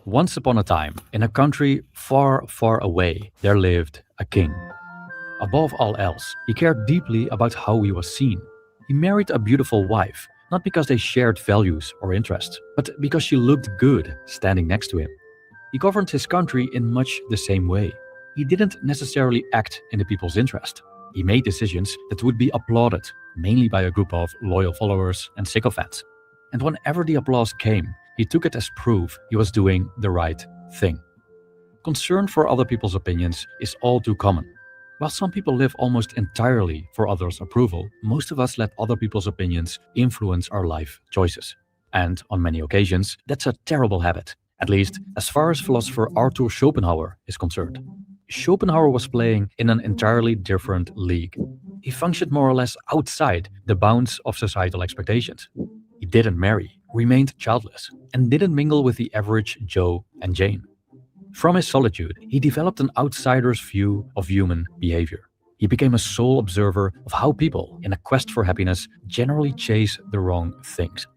Once upon a time, in a country far, far away, there lived a king. Above all else, he cared deeply about how he was seen. He married a beautiful wife, not because they shared values or interests, but because she looked good standing next to him. He governed his country in much the same way. He didn't necessarily act in the people's interest. He made decisions that would be applauded, mainly by a group of loyal followers and sycophants. And whenever the applause came, he took it as proof he was doing the right thing. Concern for other people's opinions is all too common. While some people live almost entirely for others' approval, most of us let other people's opinions influence our life choices. And on many occasions, that's a terrible habit, at least as far as philosopher Arthur Schopenhauer is concerned. Schopenhauer was playing in an entirely different league. He functioned more or less outside the bounds of societal expectations. He didn't marry, remained childless, and didn't mingle with the average Joe and Jane. From his solitude, he developed an outsider's view of human behavior. He became a sole observer of how people, in a quest for happiness, generally chase the wrong things.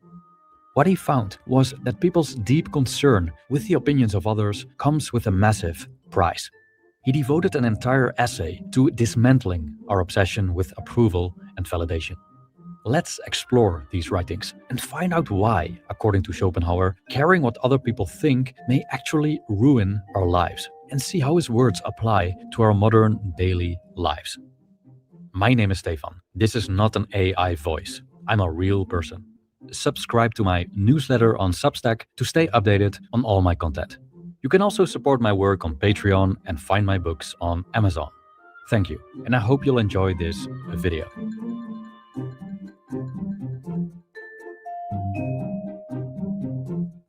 What he found was that people's deep concern with the opinions of others comes with a massive price. He devoted an entire essay to dismantling our obsession with approval and validation. Let's explore these writings and find out why, according to Schopenhauer, caring what other people think may actually ruin our lives, and see how his words apply to our modern daily lives. My name is Stefan. This is not an AI voice. I'm a real person. Subscribe to my newsletter on Substack to stay updated on all my content. You can also support my work on Patreon and find my books on Amazon. Thank you, and I hope you'll enjoy this video.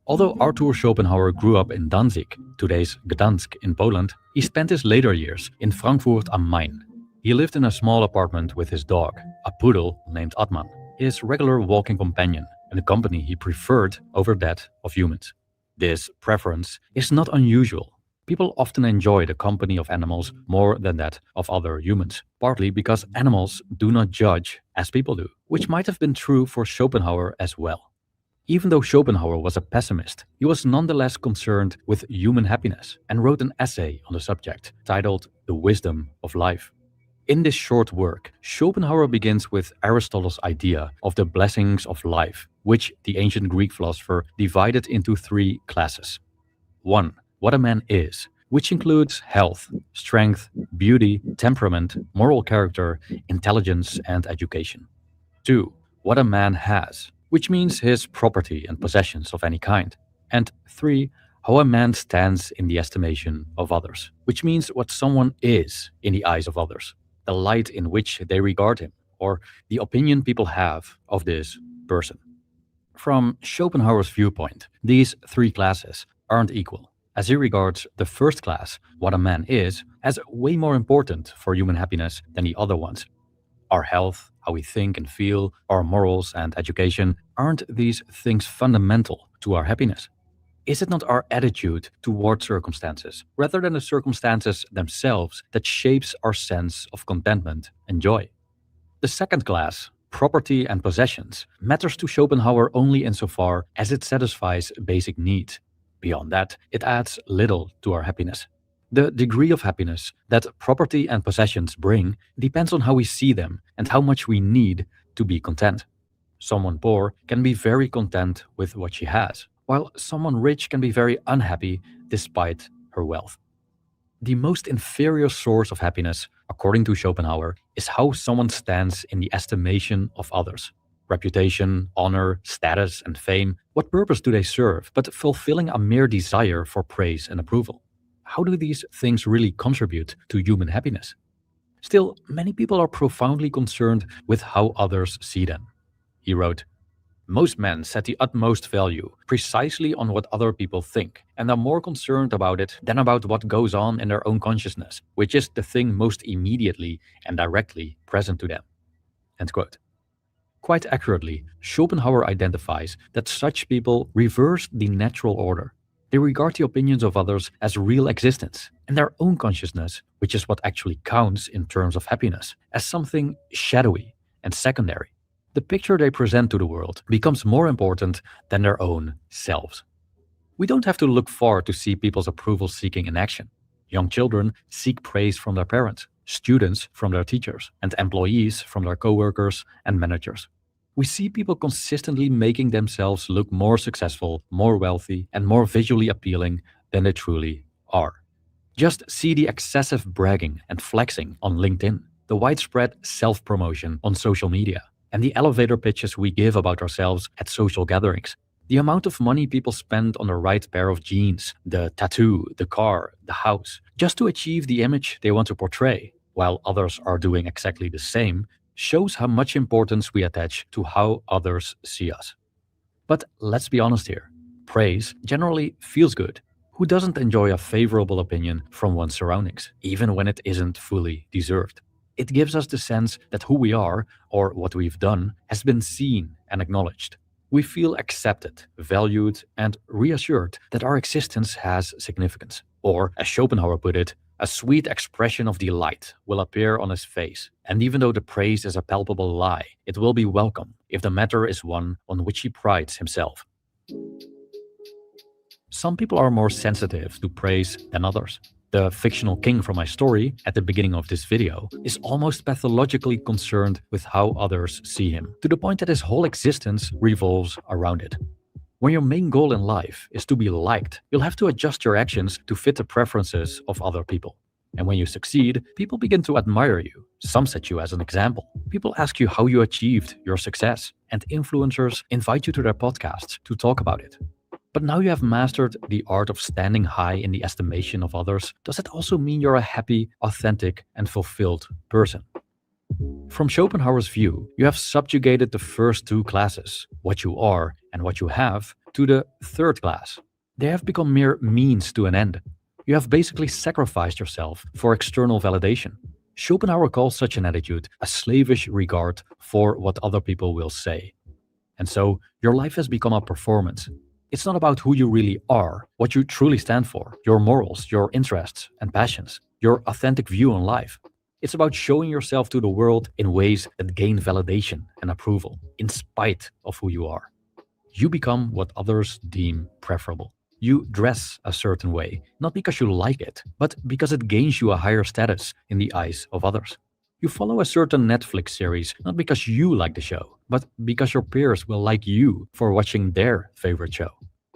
Although Arthur Schopenhauer grew up in Danzig, today's Gdansk in Poland, he spent his later years in Frankfurt am Main. He lived in a small apartment with his dog, a poodle named Atman, his regular walking companion, and a company he preferred over that of humans. This preference is not unusual. People often enjoy the company of animals more than that of other humans, partly because animals do not judge as people do, which might have been true for Schopenhauer as well. Even though Schopenhauer was a pessimist, he was nonetheless concerned with human happiness and wrote an essay on the subject titled The Wisdom of Life. In this short work, Schopenhauer begins with Aristotle's idea of the blessings of life, which the ancient Greek philosopher divided into three classes. 1. What a man is, which includes health, strength, beauty, temperament, moral character, intelligence, and education. 2. What a man has, which means his property and possessions of any kind. And 3. How a man stands in the estimation of others, which means what someone is in the eyes of others, the light in which they regard him, or the opinion people have of this person. From Schopenhauer's viewpoint, these three classes aren't equal, as he regards the first class, what a man is, as way more important for human happiness than the other ones. Our health, how we think and feel, our morals and education, aren't these things fundamental to our happiness? Is it not our attitude toward circumstances, rather than the circumstances themselves, that shapes our sense of contentment and joy? The second class, property and possessions, matters to Schopenhauer only insofar as it satisfies basic needs. Beyond that, it adds little to our happiness. The degree of happiness that property and possessions bring depends on how we see them and how much we need to be content. Someone poor can be very content with what she has, while someone rich can be very unhappy despite her wealth. The most inferior source of happiness, according to Schopenhauer, is how someone stands in the estimation of others. Reputation, honor, status, and fame, what purpose do they serve but fulfilling a mere desire for praise and approval? How do these things really contribute to human happiness? Still, many people are profoundly concerned with how others see them. He wrote, "Most men set the utmost value precisely on what other people think, and are more concerned about it than about what goes on in their own consciousness, which is the thing most immediately and directly present to them." End quote. Quite accurately, Schopenhauer identifies that such people reverse the natural order. They regard the opinions of others as real existence, and their own consciousness, which is what actually counts in terms of happiness, as something shadowy and secondary. The picture they present to the world becomes more important than their own selves. We don't have to look far to see people's approval seeking in action. Young children seek praise from their parents, students from their teachers, and employees from their coworkers and managers. We see people consistently making themselves look more successful, more wealthy, and more visually appealing than they truly are. Just see the excessive bragging and flexing on LinkedIn, the widespread self-promotion on social media, and the elevator pitches we give about ourselves at social gatherings. The amount of money people spend on the right pair of jeans, the tattoo, the car, the house, just to achieve the image they want to portray, while others are doing exactly the same, shows how much importance we attach to how others see us. But let's be honest here. Praise generally feels good. Who doesn't enjoy a favorable opinion from one's surroundings, even when it isn't fully deserved? It gives us the sense that who we are, or what we've done, has been seen and acknowledged. We feel accepted, valued, and reassured that our existence has significance. Or, as Schopenhauer put it, a sweet expression of delight will appear on his face, and even though the praise is a palpable lie, it will be welcome if the matter is one on which he prides himself. Some people are more sensitive to praise than others. The fictional king from my story, at the beginning of this video, is almost pathologically concerned with how others see him, to the point that his whole existence revolves around it. When your main goal in life is to be liked, you'll have to adjust your actions to fit the preferences of other people. And when you succeed, people begin to admire you. Some set you as an example. People ask you how you achieved your success, and influencers invite you to their podcasts to talk about it. But now you have mastered the art of standing high in the estimation of others, does it also mean you're a happy, authentic, and fulfilled person? From Schopenhauer's view, you have subjugated the first two classes, what you are and what you have, to the third class. They have become mere means to an end. You have basically sacrificed yourself for external validation. Schopenhauer calls such an attitude a slavish regard for what other people will say. And so, your life has become a performance. It's not about who you really are, what you truly stand for, your morals, your interests and passions, your authentic view on life. It's about showing yourself to the world in ways that gain validation and approval, in spite of who you are. You become what others deem preferable. You dress a certain way, not because you like it, but because it gains you a higher status in the eyes of others. You follow a certain Netflix series, not because you like the show, but because your peers will like you for watching their favorite show.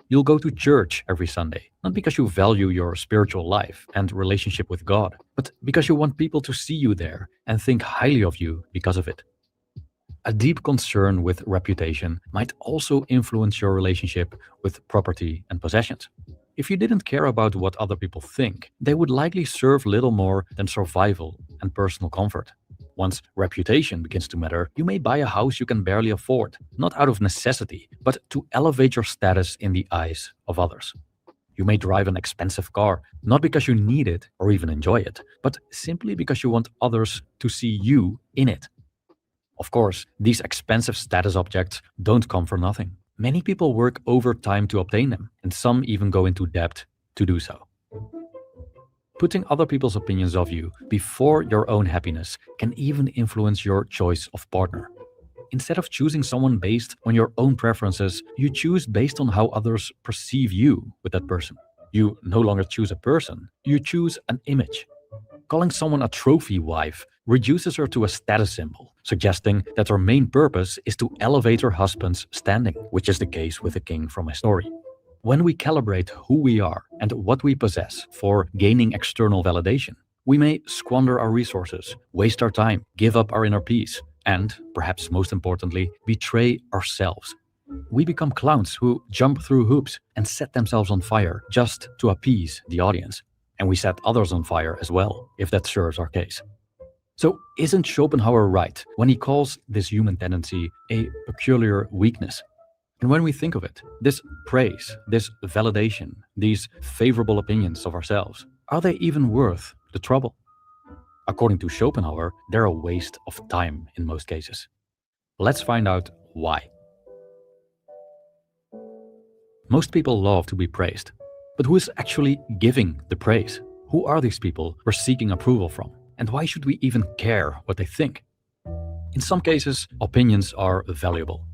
You'll go to church every Sunday, not because you value your spiritual life and relationship with God, but because you want people to see you there and think highly of you because of it. A deep concern with reputation might also influence your relationship with property and possessions. If you didn't care about what other people think, they would likely serve little more than survival and personal comfort. Once reputation begins to matter, you may buy a house you can barely afford, not out of necessity, but to elevate your status in the eyes of others. You may drive an expensive car, not because you need it or even enjoy it, but simply because you want others to see you in it. Of course, these expensive status objects don't come for nothing. Many people work overtime to obtain them, and some even go into debt to do so. Putting other people's opinions of you before your own happiness can even influence your choice of partner. Instead of choosing someone based on your own preferences, you choose based on how others perceive you with that person. You no longer choose a person, you choose an image. Calling someone a trophy wife reduces her to a status symbol, suggesting that her main purpose is to elevate her husband's standing, which is the case with the king from my story. When we calibrate who we are and what we possess for gaining external validation, we may squander our resources, waste our time, give up our inner peace, and, perhaps most importantly, betray ourselves. We become clowns who jump through hoops and set themselves on fire just to appease the audience. And we set others on fire as well, if that serves our case. So isn't Schopenhauer right when he calls this human tendency a peculiar weakness? And when we think of it, this praise, this validation, these favorable opinions of ourselves, are they even worth the trouble? According to Schopenhauer, they're a waste of time in most cases. Let's find out why. Most people love to be praised, but who is actually giving the praise? Who are these people we're seeking approval from? And why should we even care what they think? In some cases, opinions are valuable.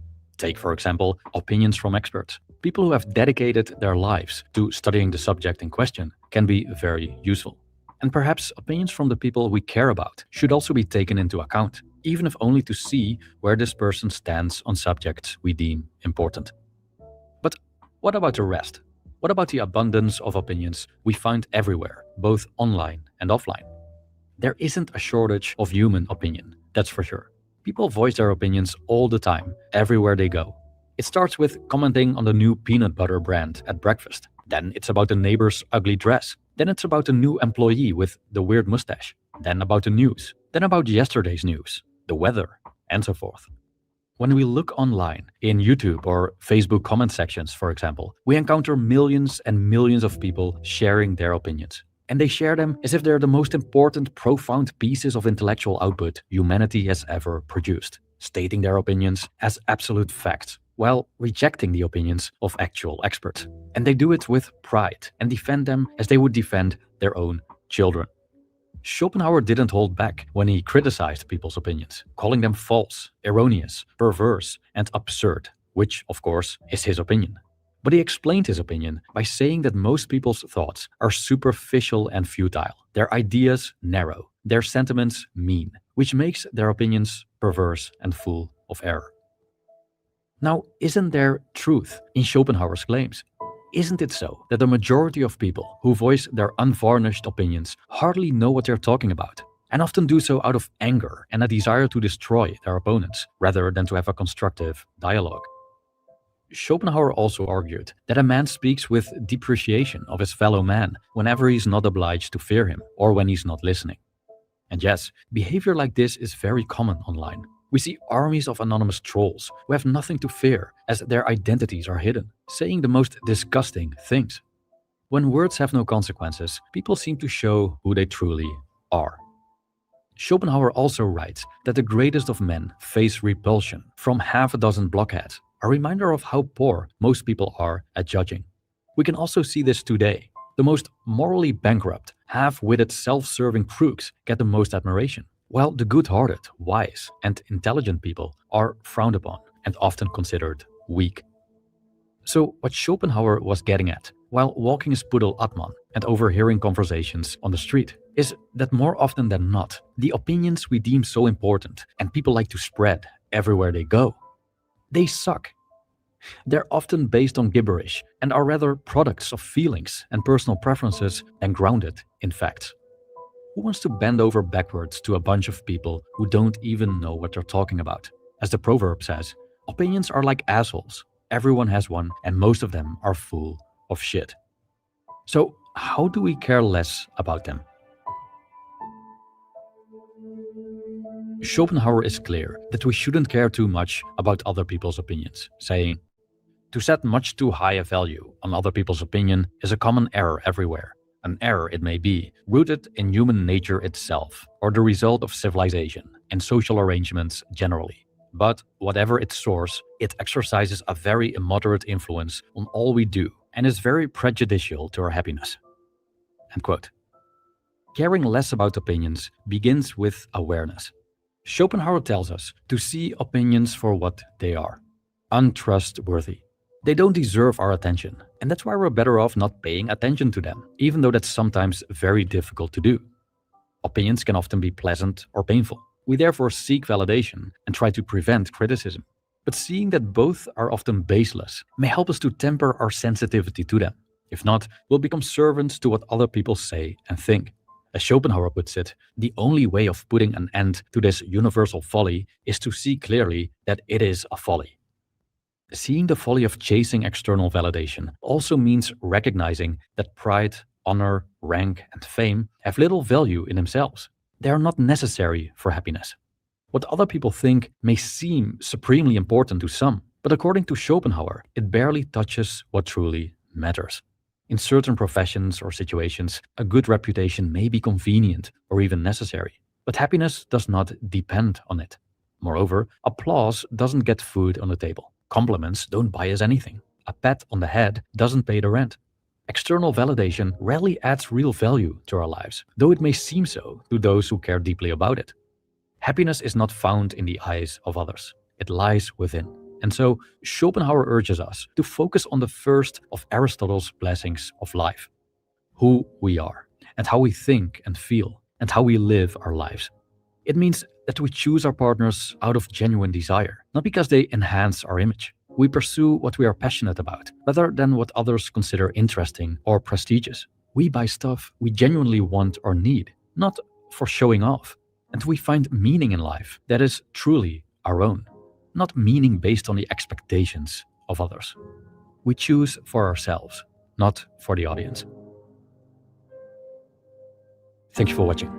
Take, for example, opinions from experts. People who have dedicated their lives to studying the subject in question can be very useful. And perhaps opinions from the people we care about should also be taken into account, even if only to see where this person stands on subjects we deem important. But what about the rest? What about the abundance of opinions we find everywhere, both online and offline? There isn't a shortage of human opinion, that's for sure. People voice their opinions all the time, everywhere they go. It starts with commenting on the new peanut butter brand at breakfast. Then it's about the neighbor's ugly dress. Then it's about the new employee with the weird mustache. Then about the news. Then about yesterday's news, the weather, and so forth. When we look online, in YouTube or Facebook comment sections, for example, we encounter millions and millions of people sharing their opinions. And they share them as if they're the most important, profound pieces of intellectual output humanity has ever produced, stating their opinions as absolute facts, while rejecting the opinions of actual experts. And they do it with pride and defend them as they would defend their own children. Schopenhauer didn't hold back when he criticized people's opinions, calling them false, erroneous, perverse, and absurd, which, of course, is his opinion. But he explained his opinion by saying that most people's thoughts are superficial and futile, their ideas narrow, their sentiments mean, which makes their opinions perverse and full of error. Now, isn't there truth in Schopenhauer's claims? Isn't it so that the majority of people who voice their unvarnished opinions hardly know what they're talking about, and often do so out of anger and a desire to destroy their opponents, rather than to have a constructive dialogue? Schopenhauer also argued that a man speaks with depreciation of his fellow man whenever he's not obliged to fear him or when he's not listening. And yes, behavior like this is very common online. We see armies of anonymous trolls who have nothing to fear as their identities are hidden, saying the most disgusting things. When words have no consequences, people seem to show who they truly are. Schopenhauer also writes that the greatest of men face repulsion from half a dozen blockheads, a reminder of how poor most people are at judging. We can also see this today. The most morally bankrupt, half-witted, self-serving crooks get the most admiration, while the good-hearted, wise, and intelligent people are frowned upon and often considered weak. So what Schopenhauer was getting at, while walking his poodle Atman and overhearing conversations on the street, is that more often than not, the opinions we deem so important and people like to spread everywhere they go, they suck. They're often based on gibberish and are rather products of feelings and personal preferences than grounded in facts. Who wants to bend over backwards to a bunch of people who don't even know what they're talking about? As the proverb says, opinions are like assholes. Everyone has one, and most of them are full of shit. So how do we care less about them? Schopenhauer is clear that we shouldn't care too much about other people's opinions, saying, "To set much too high a value on other people's opinion is a common error everywhere. An error it may be, rooted in human nature itself, or the result of civilization and social arrangements generally. But whatever its source, it exercises a very immoderate influence on all we do and is very prejudicial to our happiness." End quote. Caring less about opinions begins with awareness. Schopenhauer tells us to see opinions for what they are: untrustworthy. They don't deserve our attention, and that's why we're better off not paying attention to them, even though that's sometimes very difficult to do. Opinions can often be pleasant or painful. We therefore seek validation and try to prevent criticism. But seeing that both are often baseless may help us to temper our sensitivity to them. If not, we'll become servants to what other people say and think. As Schopenhauer puts it, the only way of putting an end to this universal folly is to see clearly that it is a folly. Seeing the folly of chasing external validation also means recognizing that pride, honor, rank, and fame have little value in themselves. They are not necessary for happiness. What other people think may seem supremely important to some, but according to Schopenhauer, it barely touches what truly matters. In certain professions or situations, a good reputation may be convenient or even necessary, but happiness does not depend on it. Moreover, applause doesn't get food on the table. Compliments don't buy us anything. A pat on the head doesn't pay the rent. External validation rarely adds real value to our lives, though it may seem so to those who care deeply about it. Happiness is not found in the eyes of others. It lies within. And so Schopenhauer urges us to focus on the first of Aristotle's blessings of life: who we are, and how we think and feel, and how we live our lives. It means that we choose our partners out of genuine desire, not because they enhance our image. We pursue what we are passionate about, rather than what others consider interesting or prestigious. We buy stuff we genuinely want or need, not for showing off. And we find meaning in life that is truly our own, not meaning based on the expectations of others. We choose for ourselves, not for the audience. Thank you for watching.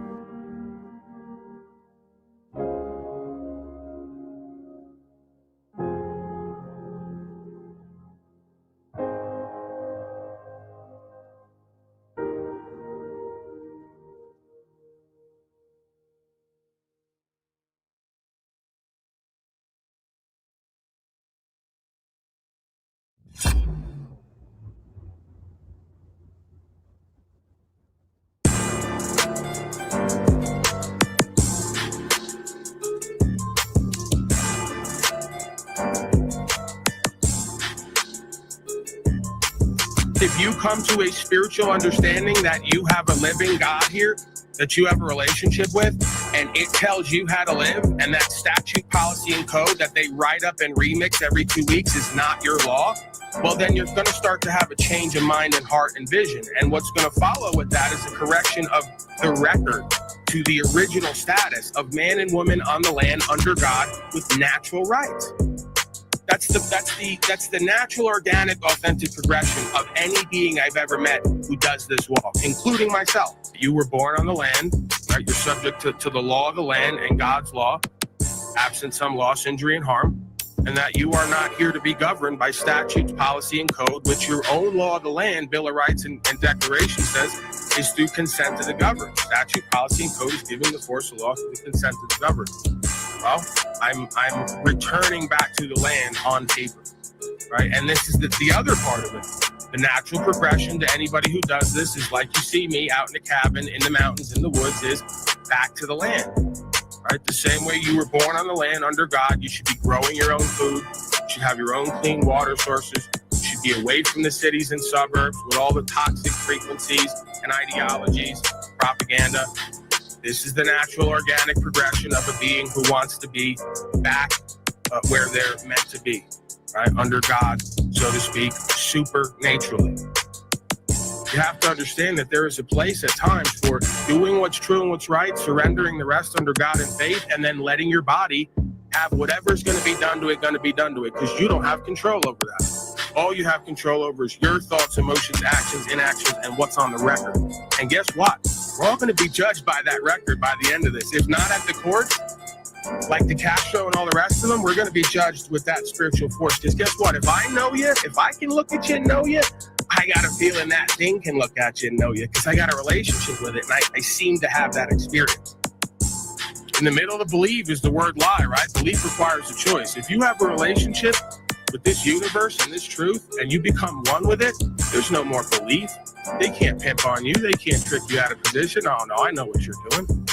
If you come to a spiritual understanding that you have a living God here, that you have a relationship with, and it tells you how to live, and that statute, policy, and code that they write up and remix every 2 weeks is not your law, well, then you're going to start to have a change of mind and heart and vision. And what's going to follow with that is a correction of the record to the original status of man and woman on the land under God with natural rights. That's the natural, organic, authentic progression of any being I've ever met who does this walk, including myself. You were born on the land, right? You're subject to the law of the land and God's law, absent some loss, injury, and harm, and that you are not here to be governed by statutes, policy, and code, which your own law of the land, Bill of Rights and Declaration says is through consent to the governed. Statute, policy, and code is giving the force of law through the consent to the governed. Well, I'm returning back to the land on paper, right? And this is the other part of it. The natural progression to anybody who does this is like you see me out in the cabin, in the mountains, in the woods, is back to the land, right? The same way you were born on the land under God, you should be growing your own food. You should have your own clean water sources. You should be away from the cities and suburbs with all the toxic frequencies and ideologies, propaganda. This is the natural, organic progression of a being who wants to be back where they're meant to be, right? Under God, so to speak, supernaturally. You have to understand that there is a place at times for doing what's true and what's right, surrendering the rest under God in faith, and then letting your body have whatever's going to be done to it, because you don't have control over that. All you have control over is your thoughts, emotions, actions, inactions, and what's on the record. And guess what? We're all going to be judged by that record by the end of this. If not at the courts, like the Castro and all the rest of them, we're going to be judged with that spiritual force. Because guess what? If I know you, if I can look at you and know you, I got a feeling that thing can look at you and know you, because I got a relationship with it, and I seem to have that experience. In the middle of believe is the word lie, right? Belief requires a choice. If you have a relationship with this universe and this truth, and you become one with it, there's no more belief. They can't pimp on you. They can't trick you out of position. Oh, no, I know what you're doing.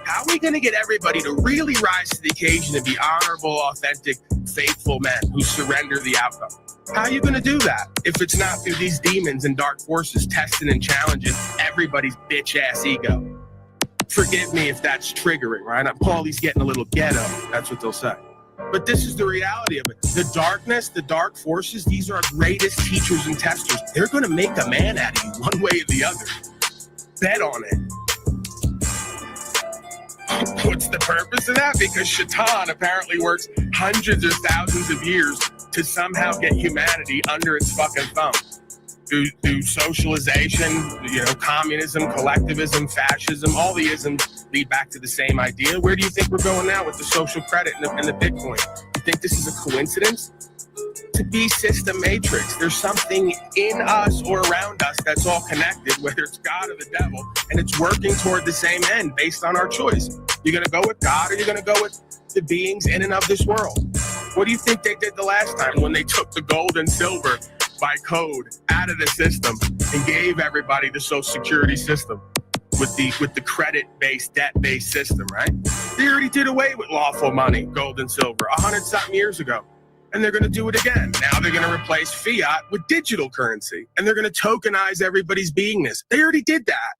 How are we going to get everybody to really rise to the occasion and be honorable, authentic, faithful men who surrender the outcome? How are you going to do that if it's not through these demons and dark forces testing and challenging everybody's bitch-ass ego? Forgive me if that's triggering, right? Paulie's getting a little ghetto. That's what they'll say. But this is the reality of it. The darkness, the dark forces, these are our greatest teachers and testers. They're going to make a man out of you one way or the other. Bet on it. What's the purpose of that? Because Shaitan apparently works hundreds or thousands of years to somehow get humanity under its fucking thumb. Through socialization, communism, collectivism, fascism, all the isms lead back to the same idea. Where do you think we're going now with the social credit and the Bitcoin? You think this is a coincidence? To be system matrix, there's something in us or around us that's all connected, whether it's God or the devil, and it's working toward the same end based on our choice. You're going to go with God, or you're going to go with the beings in and of this world. What do you think they did the last time when they took the gold and silver by code out of the system and gave everybody the social security system with the credit-based, debt-based system, right? They already did away with lawful money, gold and silver, 100-something years ago. and they're going to do it again. Now they're going to replace fiat with digital currency, and they're going to tokenize everybody's beingness. They already did that.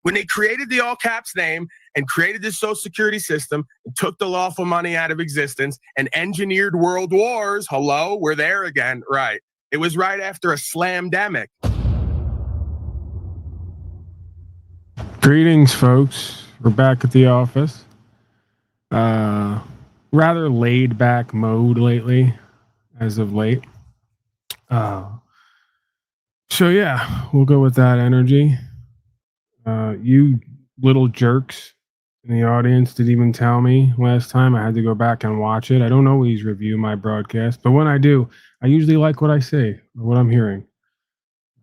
When they created the all caps name and created this social security system and took the lawful money out of existence and engineered world wars, hello, we're there again, right. It was right after a slamdemic. Greetings, folks. We're back at the office. Rather laid back mode lately, as of late. So yeah, we'll go with that energy. You little jerks in the audience didn't even tell me last time. I had to go back and watch it. I don't always review my broadcast, but when I do, I usually like what I say or what I'm hearing.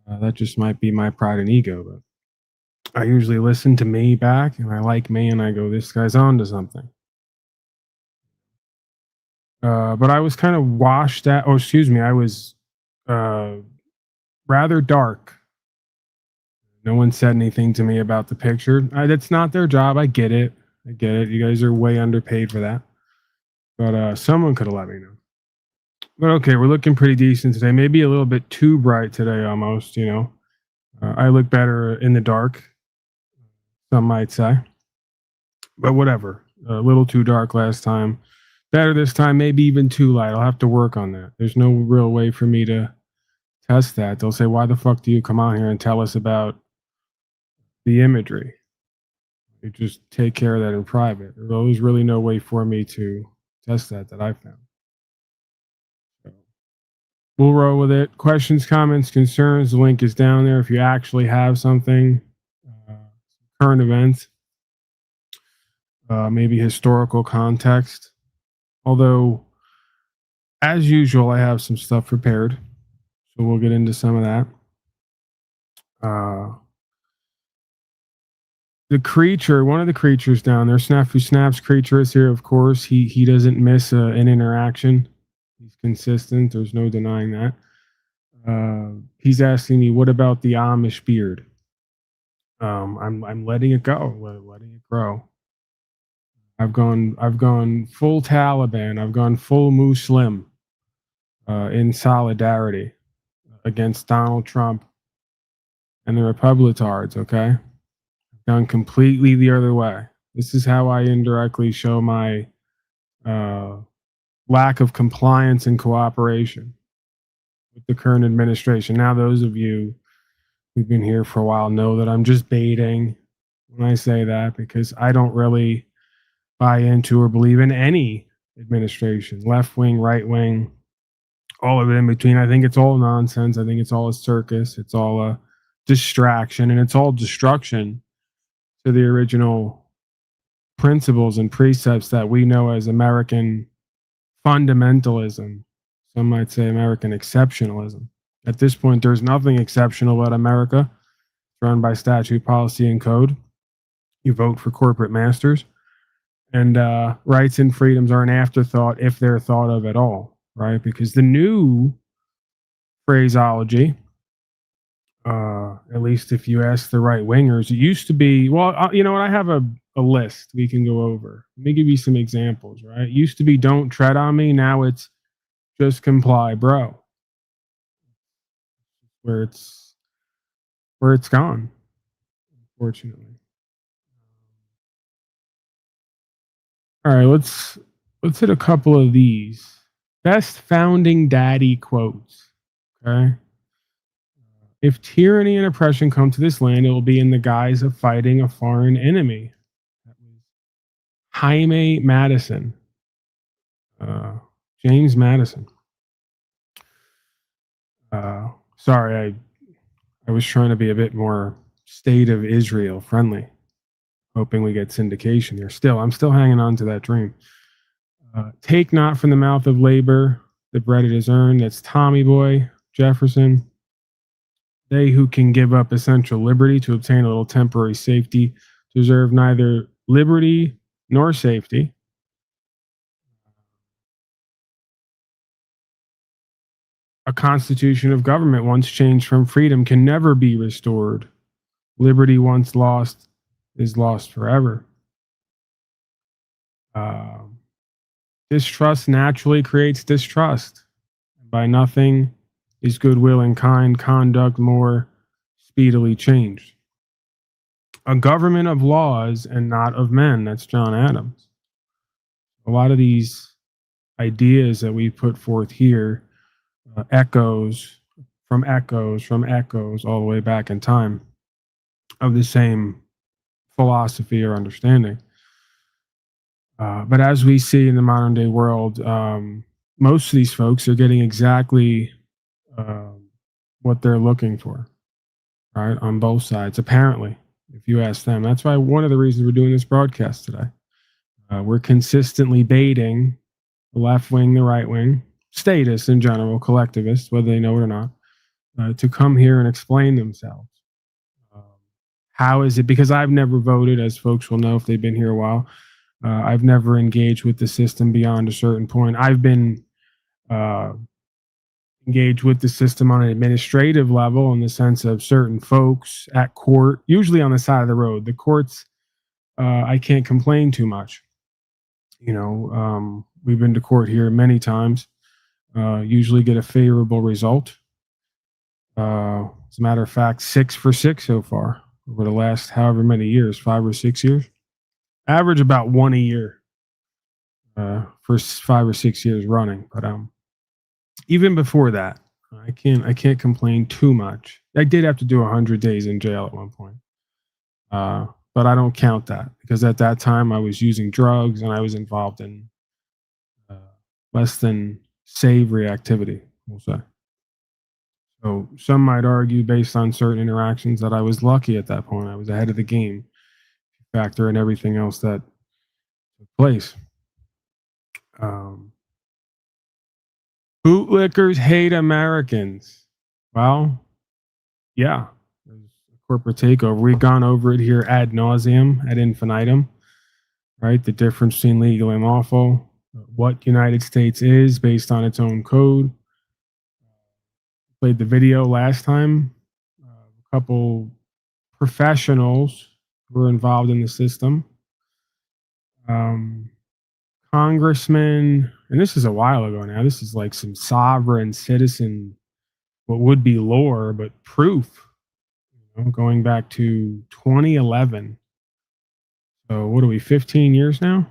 That just might be my pride and ego, but I usually listen to me back, and I like me, and I go, this guy's on to something. But I was kind of washed out. Oh, excuse me. I was rather dark. No one said anything to me about the picture. That's not their job. I get it. You guys are way underpaid for that. But someone could have let me know. But okay, we're looking pretty decent today. Maybe a little bit too bright today almost, you know. I look better in the dark, some might say. But whatever. A little too dark last time. Better this time, maybe even too light. I'll have to work on that. There's no real way for me to test that. They'll say, why the fuck do you come on here and tell us about the imagery? You just take care of that in private. There's really no way for me to test that I found. So we'll roll with it. Questions, comments, concerns. The link is down there if you actually have something. Current events. Maybe historical context. Although, as usual, I have some stuff prepared. So we'll get into some of that. The creature, one of the creatures down there, Snafu Snaps creature is here, of course. He doesn't miss an interaction. He's consistent. There's no denying that. He's asking me, what about the Amish beard? I'm letting it go, letting it grow. I've gone full Taliban. I've gone full Muslim in solidarity against Donald Trump and the Republicards, okay? I've gone completely the other way. This is how I indirectly show my lack of compliance and cooperation with the current administration. Now, those of you who've been here for a while know that I'm just baiting when I say that, because I don't really buy into or believe in any administration, left wing, right wing, all of it in between. I think it's all nonsense. I think it's all a circus. It's all a distraction, and it's all destruction to the original principles and precepts that we know as American fundamentalism. Some might say American exceptionalism. At this point, there's nothing exceptional about America. It's run by statute, policy, and code. You vote for corporate masters. And rights and freedoms are an afterthought if they're thought of at all, right? Because the new phraseology, at least if you ask the right wingers, it used to be, well, you know what? I have a list we can go over. Let me give you some examples, right? It used to be don't tread on me. Now it's just comply, bro. Where it's gone, unfortunately. All right, let's hit a couple of these. Best founding daddy quotes. Okay. If tyranny and oppression come to this land, it will be in the guise of fighting a foreign enemy. That was Jaime Madison. James Madison. Sorry, I was trying to be a bit more state of Israel friendly, hoping we get syndication here. I'm still hanging on to that dream. Take not from the mouth of labor the bread it is earned. That's Tommy Boy Jefferson. They who can give up essential liberty to obtain a little temporary safety deserve neither liberty nor safety. A constitution of government once changed from freedom can never be restored. Liberty once lost is lost forever. Distrust naturally creates distrust. By nothing is goodwill and kind conduct more speedily changed. A government of laws and not of men. That's John Adams. A lot of these ideas that we put forth here echoes from echoes all the way back in time of the same philosophy or understanding. But as we see in the modern day world, most of these folks are getting exactly what they're looking for, right? On both sides, apparently, if you ask them. That's why one of the reasons we're doing this broadcast today. We're consistently baiting the left wing, the right wing, statists in general, collectivists, whether they know it or not, to come here and explain themselves. How is it? Because I've never voted, as folks will know if they've been here a while. I've never engaged with the system beyond a certain point. I've been engaged with the system on an administrative level in the sense of certain folks at court, usually on the side of the road. The courts, I can't complain too much. We've been to court here many times, usually get a favorable result. As a matter of fact, 6 for 6 so far over the last however many years, 5 or 6 years. Average about 1 a year for 5 or 6 years running. But even before that, I can't complain too much. I did have to do 100 days in jail at one point. But I don't count that because at that time I was using drugs and I was involved in less than savory activity, we'll say. So some might argue based on certain interactions that I was lucky at that point. I was ahead of the game, factor in everything else that took place. Bootlickers hate Americans. Well, yeah. Corporate takeover. We've gone over it here ad nauseum, ad infinitum, right? The difference between legal and lawful, what United States is based on its own code. Played the video last time. A couple professionals were involved in the system. Congressman, and this is a while ago now. This is like some sovereign citizen, what would be lore, but proof. Going back to 2011. So what are we, 15 years now?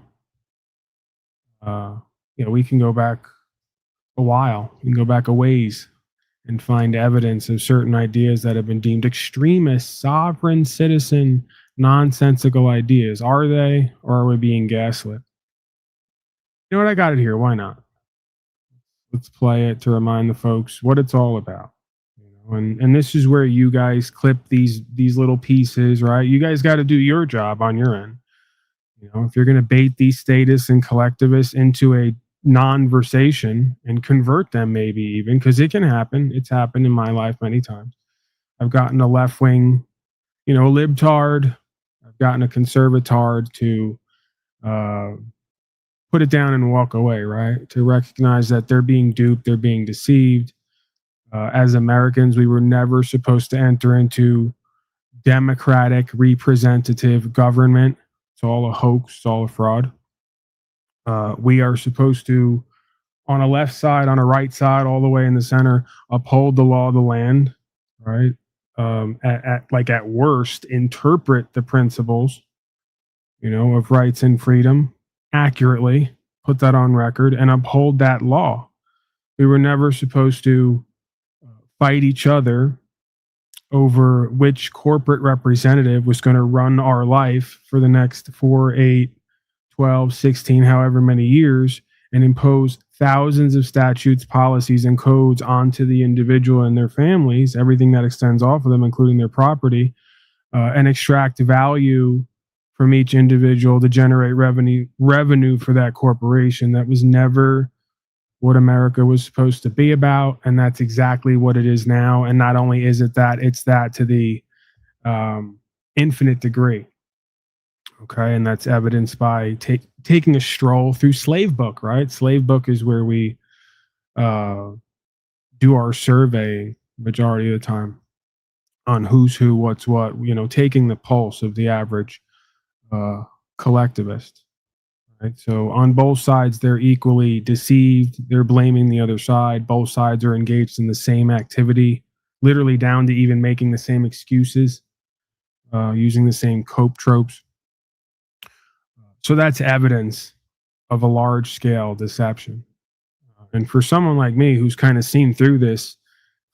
We can go back a while. We can go back a ways and find evidence of certain ideas that have been deemed extremist, sovereign citizen, nonsensical ideas. Are they, or are we being gaslit? You know what? I got it here. Why not? Let's play it to remind the folks what it's all about. And this is where you guys clip these little pieces, right? You guys got to do your job on your end. If you're going to bait these statists and collectivists into a non-versation and convert them, maybe even, because it can happen. It's happened in my life many times. I've gotten a left-wing, libtard. I've gotten a conservatard to put it down and walk away, right? To recognize that they're being duped, they're being deceived. As Americans, we were never supposed to enter into democratic representative government. It's all a hoax. It's all a fraud. We are supposed to, on a left side, on a right side, all the way in the center, uphold the law of the land, right? At worst, interpret the principles, of rights and freedom accurately, put that on record, and uphold that law. We were never supposed to fight each other over which corporate representative was going to run our life for the next 4, 8, 12, 16, however many years, and impose thousands of statutes, policies, and codes onto the individual and their families, everything that extends off of them, including their property, and extract value from each individual to generate revenue for that corporation. That was never what America was supposed to be about, and that's exactly what it is now. And not only is it that, it's that to the infinite degree. Okay, and that's evidenced by taking a stroll through Slave Book, right? Slave Book is where we do our survey majority of the time on who's who, what's what, taking the pulse of the average collectivist. Right? So on both sides, they're equally deceived. They're blaming the other side. Both sides are engaged in the same activity, literally down to even making the same excuses, using the same cope tropes. So that's evidence of a large scale deception. And for someone like me who's kind of seen through this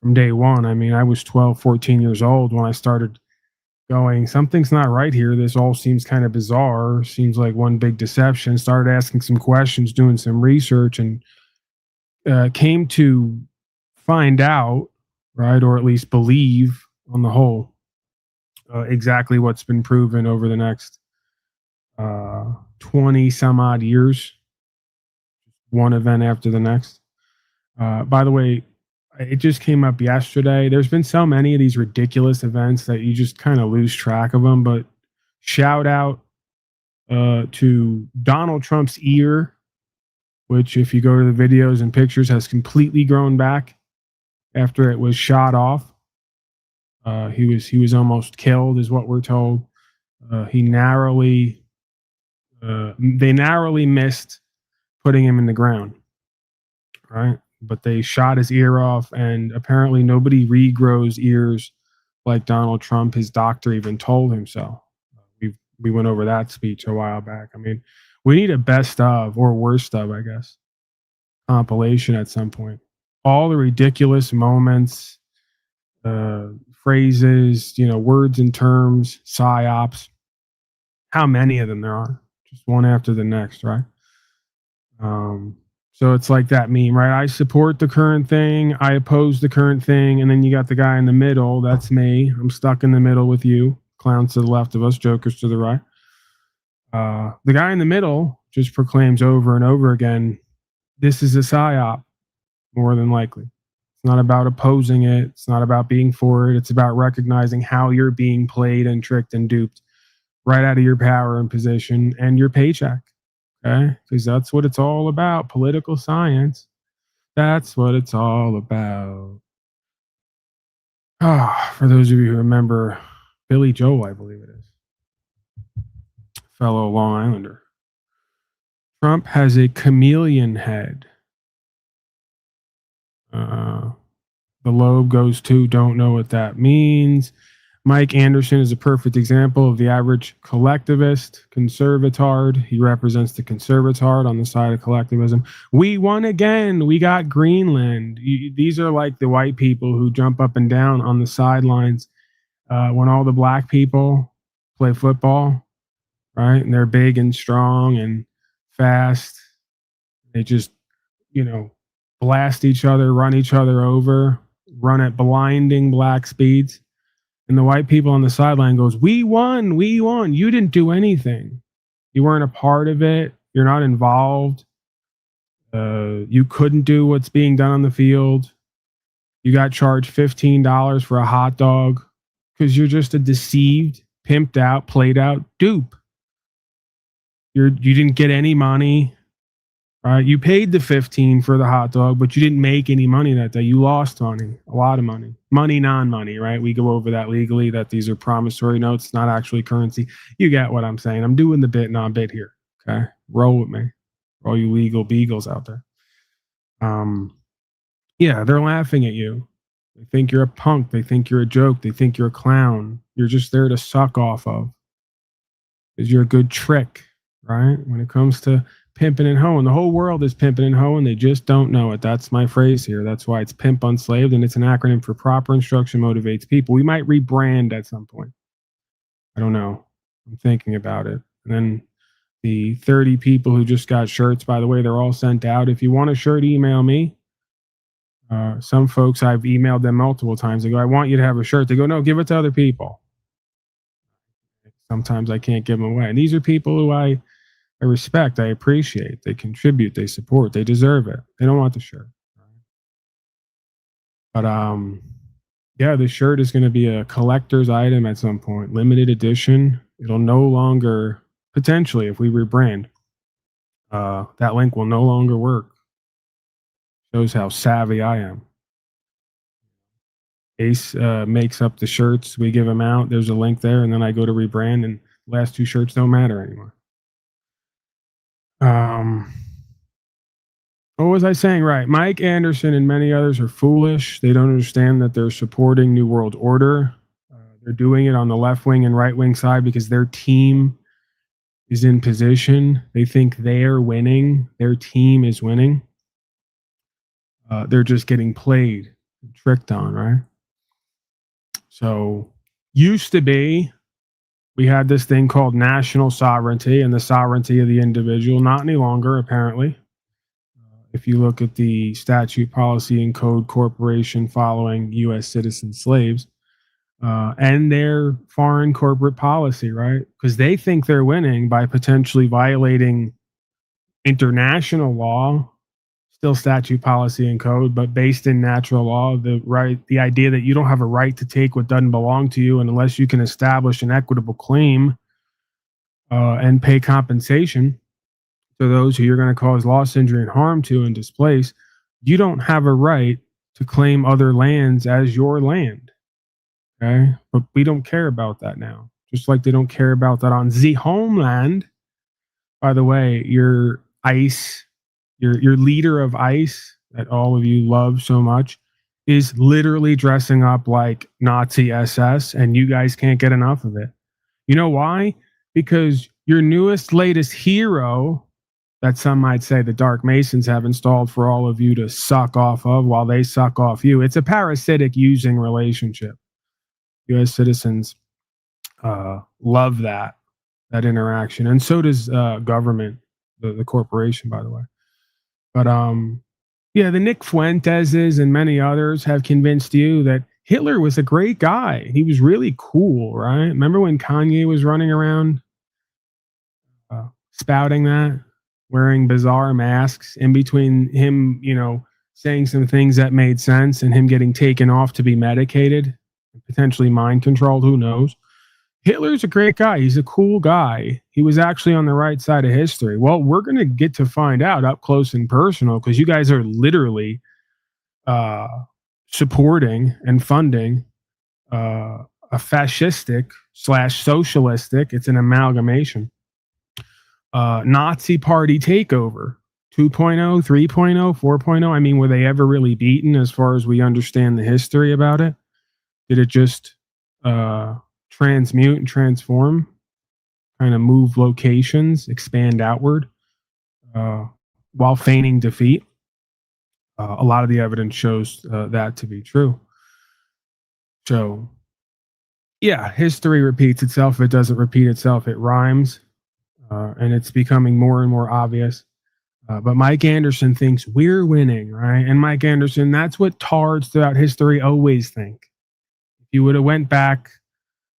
from day one, I mean, I was 12, 14 years old when I started going, something's not right here. This all seems kind of bizarre. Seems like one big deception. Started asking some questions, doing some research, and came to find out, right, or at least believe on the whole, exactly what's been proven over the next 20 some odd years, one event after the next. By the way, it just came up yesterday. There's been so many of these ridiculous events that you just kind of lose track of them. But shout out to Donald Trump's ear, which, if you go to the videos and pictures, has completely grown back after it was shot off. He was almost killed, is what we're told. They narrowly missed putting him in the ground, right? But they shot his ear off, and apparently nobody regrows ears like Donald Trump. His doctor even told him so. We went over that speech a while back. I mean, we need a best of, or worst of, I guess, compilation at some point. All the ridiculous moments, phrases, words and terms, psyops. How many of them there are? Just one after the next, right? So it's like that meme, right? I support the current thing, I oppose the current thing, and then you got the guy in the middle. That's me. I'm stuck in the middle with you. Clowns to the left of us, jokers to the right. The guy in the middle just proclaims over and over again, this is a psyop, more than likely. It's not about opposing it. It's not about being for it. It's about recognizing how you're being played and tricked and duped right out of your power and position and your paycheck. Okay? Because that's what it's all about. Political science. That's what it's all about. For those of you who remember Billy Joel, I believe it is. Fellow Long Islander. Trump has a chameleon head. The lobe goes to, don't know what that means. Mike Anderson is a perfect example of the average collectivist, conservatard. He represents the conservatard on the side of collectivism. We won again. We got Greenland. These are like the white people who jump up and down on the sidelines when all the black people play football, right? And they're big and strong and fast. They just, blast each other, run each other over, run at blinding black speeds. And the white people on the sideline goes, we won. You didn't do anything. You weren't a part of it. You're not involved. You couldn't do what's being done on the field. You got charged $15 for a hot dog because you're just a deceived, pimped out, played out dupe. You didn't get any money. You paid the $15 for the hot dog, but you didn't make any money that day. You lost money, a lot of money. Money, non-money, right? We go over that legally, that these are promissory notes, not actually currency. You get what I'm saying. I'm doing the bit, non-bit here, okay? Roll with me, for all you legal beagles out there. Yeah, they're laughing at you. They think you're a punk. They think you're a joke. They think you're a clown. You're just there to suck off of. Because you're a good trick, right? When it comes to pimping and hoeing. The whole world is pimping and hoeing. They just don't know it. That's my phrase here. That's why it's pimp unslaved, and it's an acronym for proper instruction motivates people. We might rebrand at some point. I don't know. I'm thinking about it. And then the 30 people who just got shirts, by the way, they're all sent out. If you want a shirt, email me. Some folks, I've emailed them multiple times. They go, I want you to have a shirt. They go, no, give it to other people. Sometimes I can't give them away. And these are people who I respect, I appreciate, they contribute, they support, they deserve it. They don't want the shirt. But yeah, the shirt is going to be a collector's item at some point, limited edition. It'll no longer, potentially, if we rebrand, that link will no longer work. Shows how savvy I am. Ace makes up the shirts, we give them out, there's a link there, and then I go to rebrand, and the last two shirts don't matter anymore. What was I saying? Right. Mike Anderson and many others are foolish. They don't understand that they're supporting New World Order. They're doing it on the left wing and right wing side because their team is in position. They think they're winning. Their team is winning. They're just getting played, tricked on, right? So, used to be, we had this thing called national sovereignty and the sovereignty of the individual. Not any longer, apparently. If you look at the statute, policy, and code corporation following U.S. citizen slaves and their foreign corporate policy, right? Because they think they're winning by potentially violating international law, still statute, policy, and code, but based in natural law. The idea that you don't have a right to take what doesn't belong to you, and unless you can establish an equitable claim and pay compensation to those who you're going to cause loss, injury, and harm to and displace, you don't have a right to claim other lands as your land. Okay? But we don't care about that now. Just like they don't care about that on the homeland. By the way, your ICE, your leader of ICE that all of you love so much is literally dressing up like Nazi SS, and you guys can't get enough of it. You know why? Because your newest, latest hero that some might say the Dark Masons have installed for all of you to suck off of while they suck off you. It's a parasitic using relationship. U.S. citizens love that interaction, and so does government, the corporation, by the way. But yeah, the Nick Fuenteses and many others have convinced you that Hitler was a great guy. He was really cool, right? Remember when Kanye was running around spouting that? Wearing bizarre masks, in between him, saying some things that made sense and him getting taken off to be medicated, potentially mind controlled, who knows? Hitler's a great guy. He's a cool guy. He was actually on the right side of history. Well, we're going to get to find out up close and personal because you guys are literally supporting and funding a fascistic / socialistic, it's an amalgamation, Nazi party takeover, 2.0, 3.0, 4.0. I mean, were they ever really beaten as far as we understand the history about it? Did it just transmute and transform, kind of move locations, expand outward while feigning defeat? A lot of the evidence shows that to be true. So, yeah, history repeats itself. It doesn't repeat itself. It rhymes. And it's becoming more and more obvious. But Mike Anderson thinks we're winning, right? And Mike Anderson, that's what tards throughout history always think. If you would have went back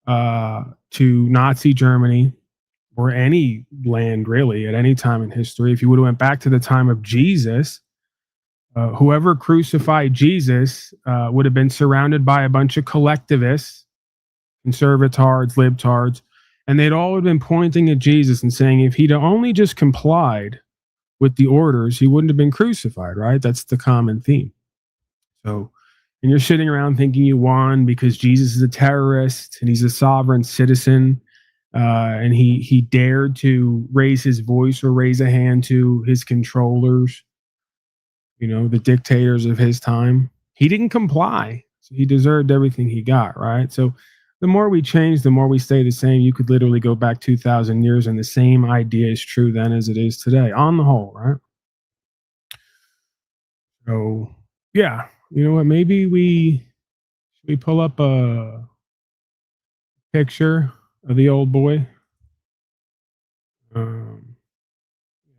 to Nazi Germany or any land really at any time in history, if you would have went back to the time of Jesus, whoever crucified Jesus would have been surrounded by a bunch of collectivists, conservatards, libtards, and they'd all have been pointing at Jesus and saying, if he'd only just complied with the orders, he wouldn't have been crucified, right? That's the common theme. So, and you're sitting around thinking you won because Jesus is a terrorist and he's a sovereign citizen, and he dared to raise his voice or raise a hand to his controllers, the dictators of his time. He didn't comply, so he deserved everything he got, right? So the more we change, the more we stay the same. You could literally go back 2,000 years and the same idea is true then as it is today, on the whole, right? So, yeah, you know what? Maybe we pull up a picture of the old boy.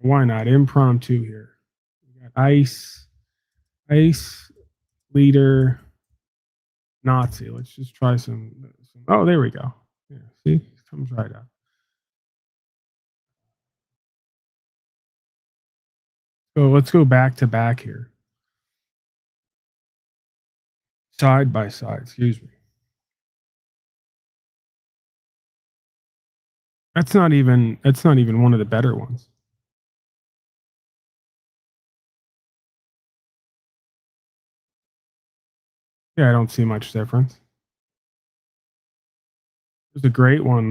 Why not? Impromptu here. We got ICE leader, Nazi. Let's just try some. Oh, there we go. Yeah, see, it comes right up. So let's go back to back here. Side by side, excuse me. That's not even one of the better ones. Yeah, I don't see much difference. There's a great one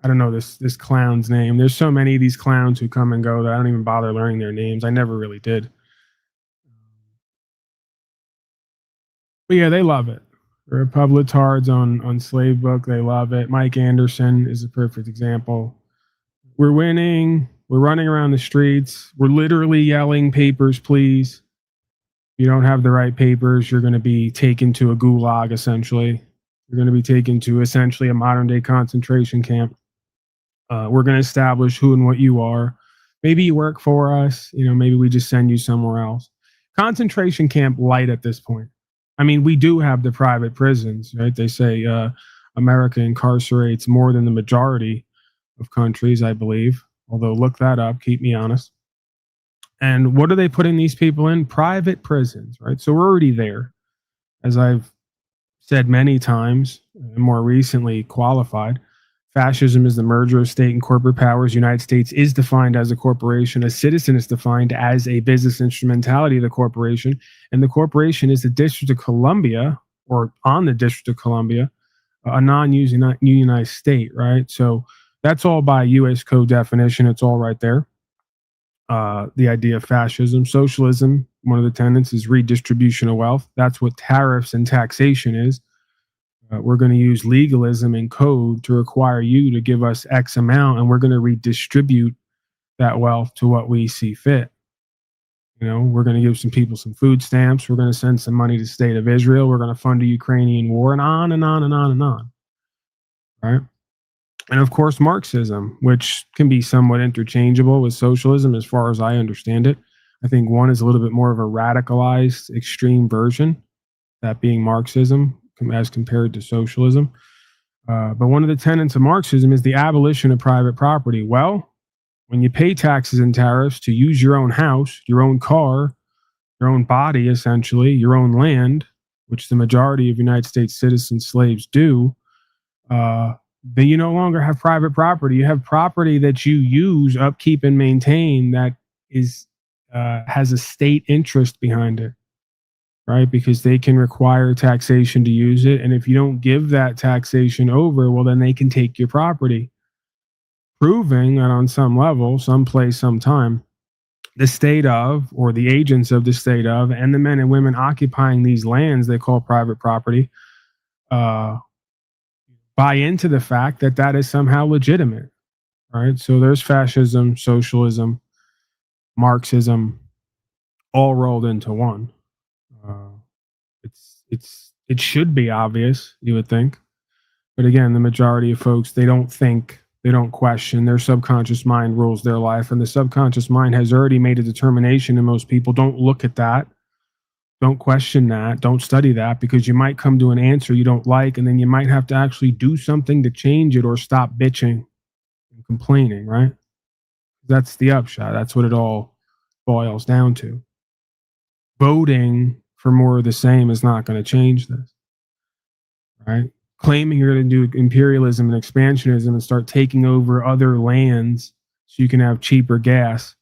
I don't know this clown's name. There's so many of these clowns who come and go that I don't even bother learning their names. I never really did. But yeah, they love it. Republitards on Slave Book, they love it. Mike Anderson is a perfect example. We're winning. We're running around the streets. We're literally yelling, papers, please. If you don't have the right papers, you're going to be taken to a gulag, essentially. You're going to be taken to essentially a modern-day concentration camp. We're going to establish who and what you are. Maybe you work for us. Maybe we just send you somewhere else. Concentration camp light at this point. I mean, we do have the private prisons, right? They say America incarcerates more than the majority of countries, I believe. Although, look that up. Keep me honest. And what are they putting these people in? Private prisons, right? So we're already there. As I've said many times, and more recently qualified, fascism is the merger of state and corporate powers. The United States is defined as a corporation. A citizen is defined as a business instrumentality of the corporation. And the corporation is the District of Columbia, or on the District of Columbia, a non-unionized state, right? So that's all by U.S. code definition. It's all right there. The idea of fascism. Socialism, one of the tenets is redistribution of wealth. That's what tariffs and taxation is. We're going to use legalism and code to require you to give us X amount, and we're going to redistribute that wealth to what we see fit. We're going to give some people some food stamps. We're going to send some money to the state of Israel. We're going to fund the Ukrainian war, and on and on and on and on. Right? And of course, Marxism, which can be somewhat interchangeable with socialism as far as I understand it. I think one is a little bit more of a radicalized, extreme version, that being Marxism as compared to socialism. But one of the tenets of Marxism is the abolition of private property. Well, when you pay taxes and tariffs to use your own house, your own car, your own body, essentially, your own land, which the majority of United States citizen slaves do, then you no longer have private property. You have property that you use, upkeep, and maintain that is has a state interest behind it, right? Because they can require taxation to use it. And if you don't give that taxation over, well, then they can take your property, proving that on some level, someplace, sometime, the state of, or the agents of the state of, and the men and women occupying these lands they call private property, buy into the fact that that is somehow legitimate, right? So there's fascism, socialism, Marxism, all rolled into one. It should be obvious, you would think, but again, the majority of folks, they don't think, they don't question. Their subconscious mind rules their life, and the subconscious mind has already made a determination. And most people don't look at that. Don't question that. Don't study that, because you might come to an answer you don't like, and then you might have to actually do something to change it or stop bitching and complaining, right? That's the upshot. That's what it all boils down to. Voting for more of the same is not going to change this, right? Claiming you're going to do imperialism and expansionism and start taking over other lands so you can have cheaper gas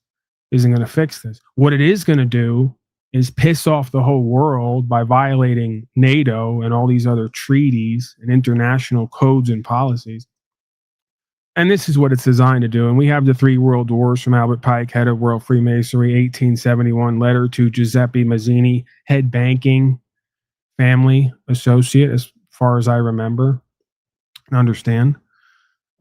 isn't going to fix this. What it is going to do is piss off the whole world by violating NATO and all these other treaties and international codes and policies. And this is what it's designed to do. And we have the 3 World Wars from Albert Pike, head of World Freemasonry, 1871, letter to Giuseppe Mazzini, head banking family associate, as far as I remember and understand.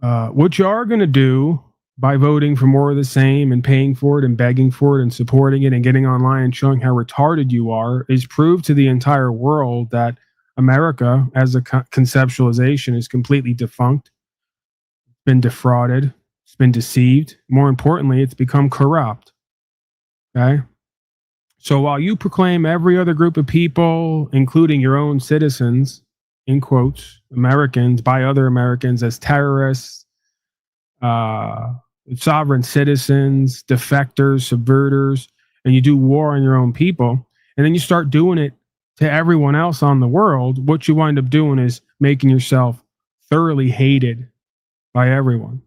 What you are going to do by voting for more of the same and paying for it and begging for it and supporting it and getting online and showing how retarded you are is prove to the entire world that America as a conceptualization is completely defunct, been defrauded, it's been deceived. More importantly, it's become corrupt. Okay? So while you proclaim every other group of people, including your own citizens, in quotes, Americans, by other Americans as terrorists, sovereign citizens, defectors, subverters, and you do war on your own people, and then you start doing it to everyone else on the world, what you wind up doing is making yourself thoroughly hated by everyone.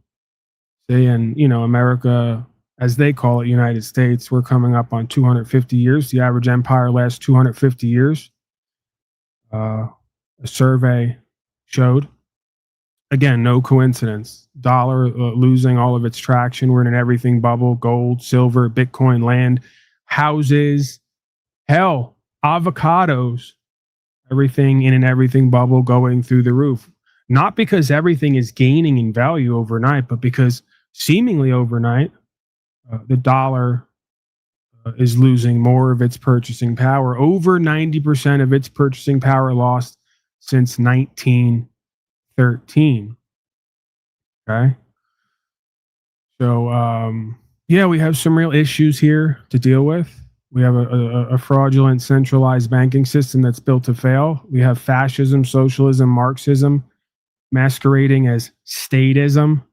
See, and America, as they call it, United States, we're coming up on 250 years. The average empire lasts 250 years. A survey showed again, no coincidence. Dollar losing all of its traction. We're in an everything bubble. Gold, silver, Bitcoin, land, houses, hell, avocados, everything in an everything bubble going through the roof. Not because everything is gaining in value overnight, but because seemingly overnight, the dollar is losing more of its purchasing power. Over 90% of its purchasing power lost since 1913. Okay. So, yeah, we have some real issues here to deal with. We have a fraudulent centralized banking system that's built to fail. We have fascism, socialism, Marxism masquerading as statism,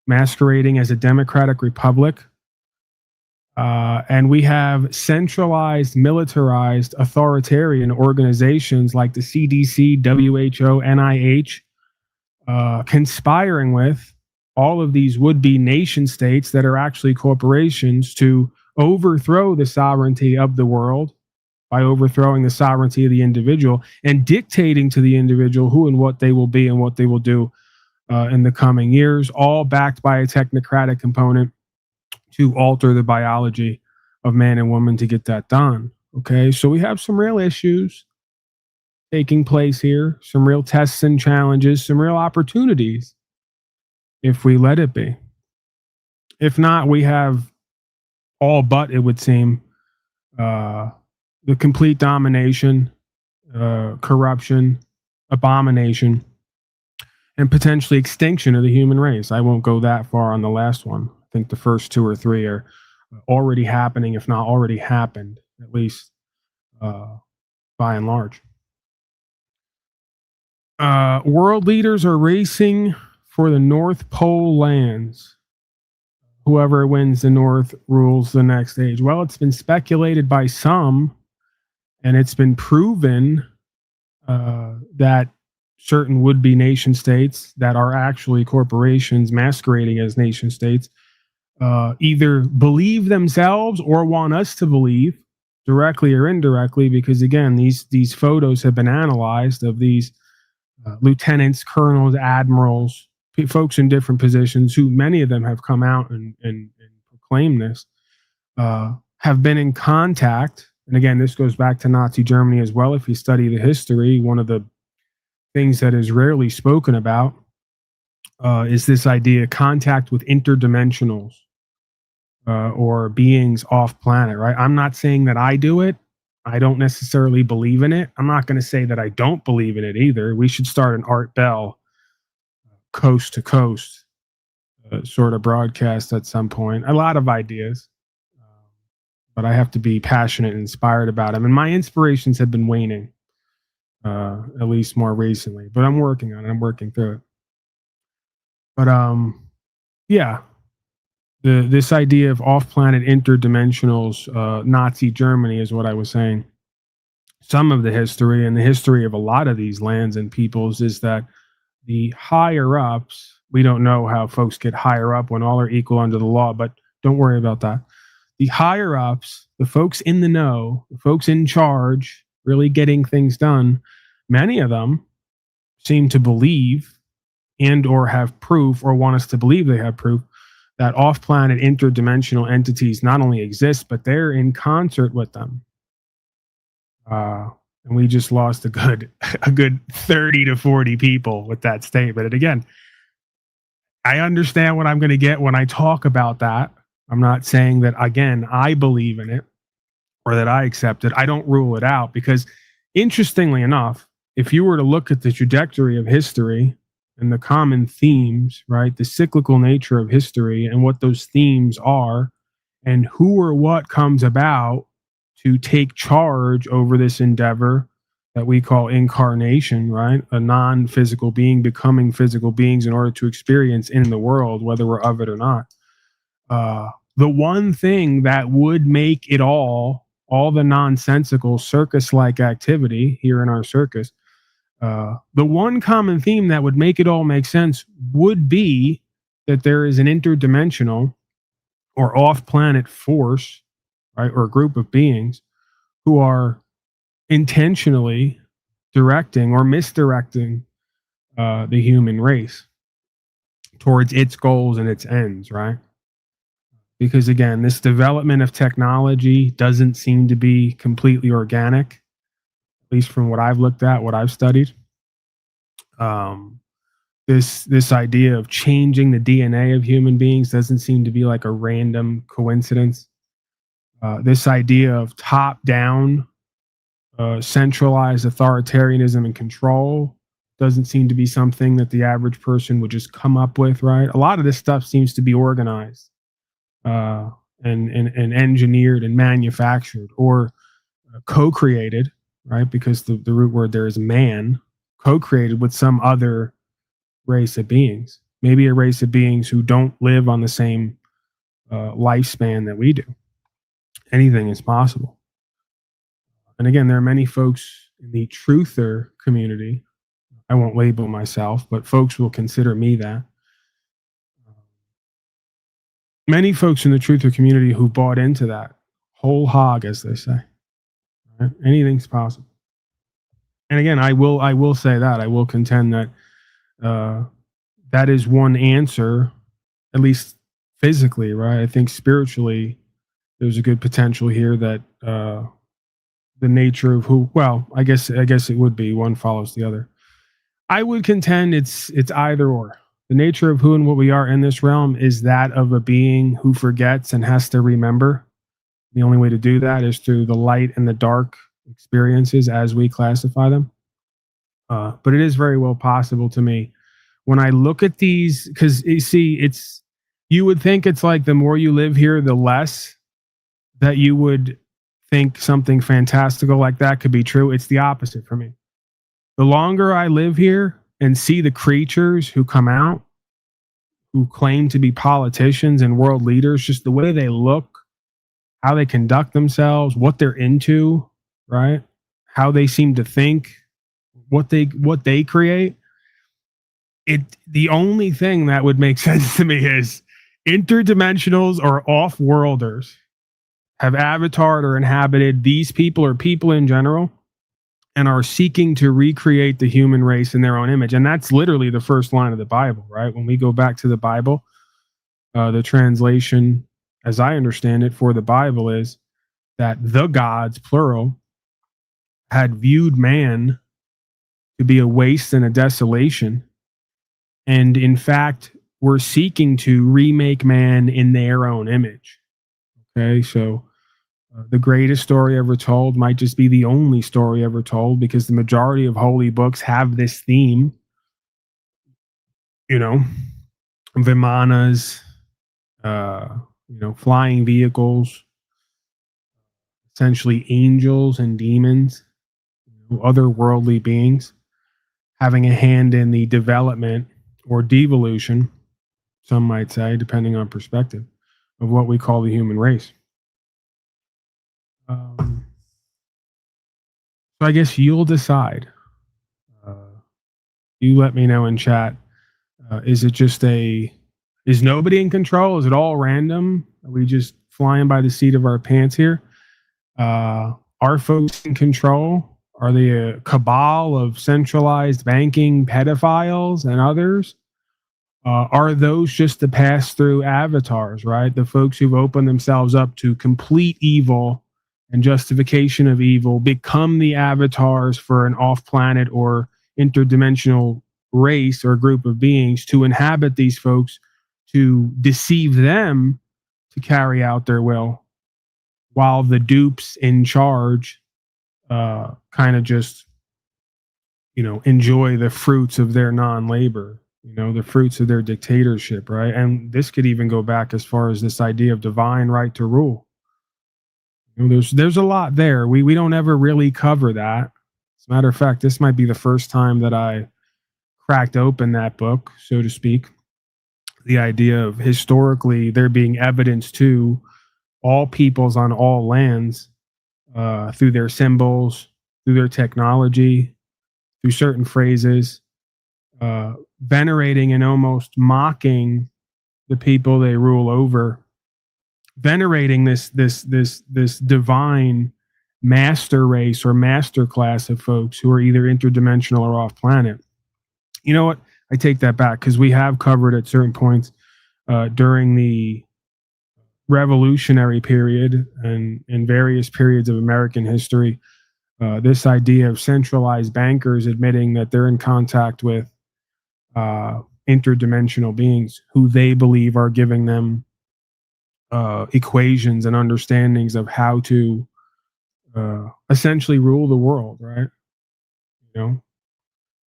masquerading as a democratic republic. And we have centralized, militarized, authoritarian organizations like the CDC, WHO, NIH, conspiring with all of these would-be nation states that are actually corporations to overthrow the sovereignty of the world by overthrowing the sovereignty of the individual and dictating to the individual who and what they will be and what they will do in the coming years, all backed by a technocratic component to alter the biology of man and woman to get that done. Okay, so we have some real issues taking place here, some real tests and challenges, some real opportunities if we let it be. If not, we have all but, it would seem, the complete domination, corruption, abomination, and potentially extinction of the human race. I won't go that far on the last one. I think the first two or three are already happening, if not already happened, at least by and large. World leaders are racing for the North Pole lands. Whoever wins the North rules the next age. Well, it's been speculated by some, and it's been proven that certain would-be nation states that are actually corporations masquerading as nation states either believe themselves or want us to believe, directly or indirectly, because again, these photos have been analyzed of these lieutenants, colonels, admirals, folks in different positions, who many of them have come out and proclaimed this, have been in contact. And again, this goes back to Nazi Germany as well. If you study the history, one of the things that is rarely spoken about is this idea of contact with interdimensionals or beings off planet, right? I'm not saying that I do it. I don't necessarily believe in it. I'm not going to say that I don't believe in it either. We should start an Art Bell coast to coast sort of broadcast at some point. A lot of ideas, but I have to be passionate and inspired about them. And my inspirations have been waning, at least more recently. But I'm working on it. I'm working through it. But yeah, this idea of off-planet interdimensionals, Nazi Germany is what I was saying. Some of the history and the history of a lot of these lands and peoples is that the higher ups, we don't know how folks get higher up when all are equal under the law, but don't worry about that. The higher ups, the folks in the know, the folks in charge, really getting things done, many of them seem to believe and or have proof, or want us to believe they have proof, that off-planet interdimensional entities not only exist, but they're in concert with them. And we just lost a good 30 to 40 people with that statement. And again, I understand what I'm going to get when I talk about that. I'm not saying that, again, I believe in it or that I accept it. I don't rule it out, because interestingly enough, if you were to look at the trajectory of history and the common themes, right, the cyclical nature of history and what those themes are and who or what comes about to take charge over this endeavor that we call incarnation, right? A non-physical being becoming physical beings in order to experience in the world, whether we're of it or not. The one thing that would make it all the nonsensical circus-like activity here in our circus, the one common theme that would make it all make sense would be that there is an interdimensional or off-planet force, right, or a group of beings who are intentionally directing or misdirecting the human race towards its goals and its ends, right? Because again, this development of technology doesn't seem to be completely organic, at least from what I've looked at, what I've studied. This idea of changing the DNA of human beings doesn't seem to be like a random coincidence. This idea of top-down, centralized authoritarianism and control doesn't seem to be something that the average person would just come up with, right? A lot of this stuff seems to be organized and engineered and manufactured or co-created, right? Because the root word there is man, co-created with some other race of beings, maybe a race of beings who don't live on the same lifespan that we do. Anything is possible. And again, there are many folks in the truther community. I won't label myself, but folks will consider me that. Many folks in the truther community who bought into that whole hog, as they say. Right? Anything's possible. And again, I will say that I will contend that that is one answer, at least physically, right? I think spiritually, there's a good potential here that the nature of who, well, I guess it would be one follows the other. I would contend it's either or. The nature of who and what we are in this realm is that of a being who forgets and has to remember. The only way to do that is through the light and the dark experiences as we classify them. But it is very well possible to me when I look at these, because you see, you would think it's like the more you live here, the less that you would think something fantastical like that could be true. It's the opposite for me. The longer I live here and see the creatures who come out, who claim to be politicians and world leaders, just the way they look, how they conduct themselves, what they're into, right? How they seem to think, what they create. The only thing that would make sense to me is interdimensionals or off-worlders have avatared or inhabited these people or people in general and are seeking to recreate the human race in their own image. And that's literally the first line of the Bible, right? When we go back to the Bible, the translation, as I understand it, for the Bible is that the gods, plural, had viewed man to be a waste and a desolation. And in fact, were seeking to remake man in their own image. Okay, so the greatest story ever told might just be the only story ever told, because the majority of holy books have this theme. You know, vimanas, flying vehicles, essentially angels and demons, otherworldly beings, having a hand in the development or devolution, some might say, depending on perspective, of what we call the human race. So I guess you'll decide. You let me know in chat. Is nobody in control? Is it all random? Are we just flying by the seat of our pants here? Are folks in control? Are they a cabal of centralized banking pedophiles and others? Are those just the pass-through avatars, right? The folks who've opened themselves up to complete evil and justification of evil become the avatars for an off-planet or interdimensional race or group of beings to inhabit these folks, to deceive them to carry out their will, while the dupes in charge kind of just, enjoy the fruits of their non-labor, the fruits of their dictatorship, right? And this could even go back as far as this idea of divine right to rule. There's a lot there. We don't ever really cover that. As a matter of fact, this might be the first time that I cracked open that book, so to speak. The idea of historically there being evidence to all peoples on all lands through their symbols, through their technology, through certain phrases, venerating and almost mocking the people they rule over, venerating this divine master race or master class of folks who are either interdimensional or off planet. You know what? I take that back, because we have covered at certain points during the revolutionary period and in various periods of American history, this idea of centralized bankers admitting that they're in contact with interdimensional beings who they believe are giving them equations and understandings of how to essentially rule the world, right? You know,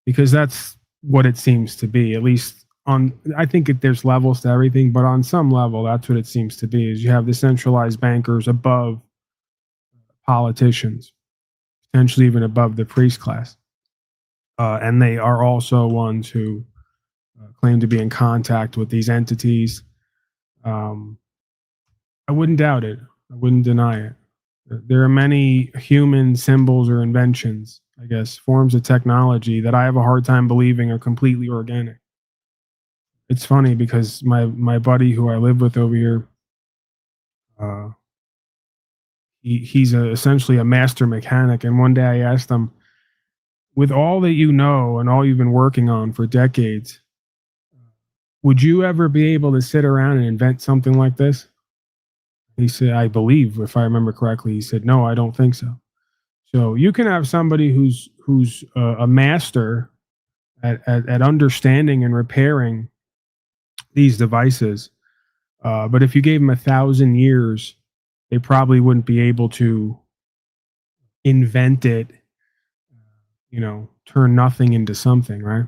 because that's what it seems to be, at least on, I think there's levels to everything, but on some level, that's what it seems to be, is you have the centralized bankers above politicians, potentially even above the priest class. And they are also ones who claim to be in contact with these entities. I wouldn't doubt it. I wouldn't deny it. There are many human symbols or inventions, I guess, forms of technology that I have a hard time believing are completely organic. It's funny because my buddy who I live with over here, he's essentially a master mechanic. And one day I asked him, with all that you know and all you've been working on for decades, would you ever be able to sit around and invent something like this? He said, I believe, if I remember correctly, he said, no, I don't think so. So you can have somebody who's a master at understanding and repairing these devices, but if you gave them 1,000 years, they probably wouldn't be able to invent it, turn nothing into something, right?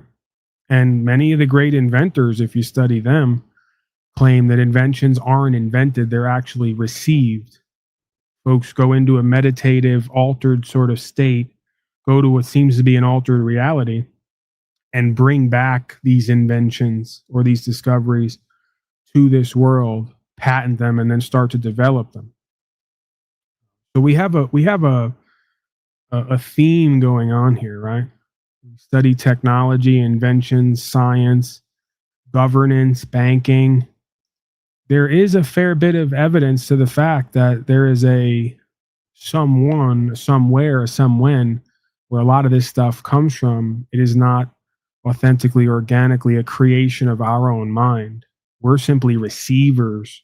And many of the great inventors, if you study them, claim that inventions aren't invented, they're actually received. Folks go into a meditative, altered sort of state, go to what seems to be an altered reality, and bring back these inventions or these discoveries to this world, patent them, and then start to develop them. So we have a theme going on here, right? We study technology, inventions, science, governance, banking. There is a fair bit of evidence to the fact that there is a someone, somewhere, somewhen, where a lot of this stuff comes from. It is not authentically, organically a creation of our own mind. We're simply receivers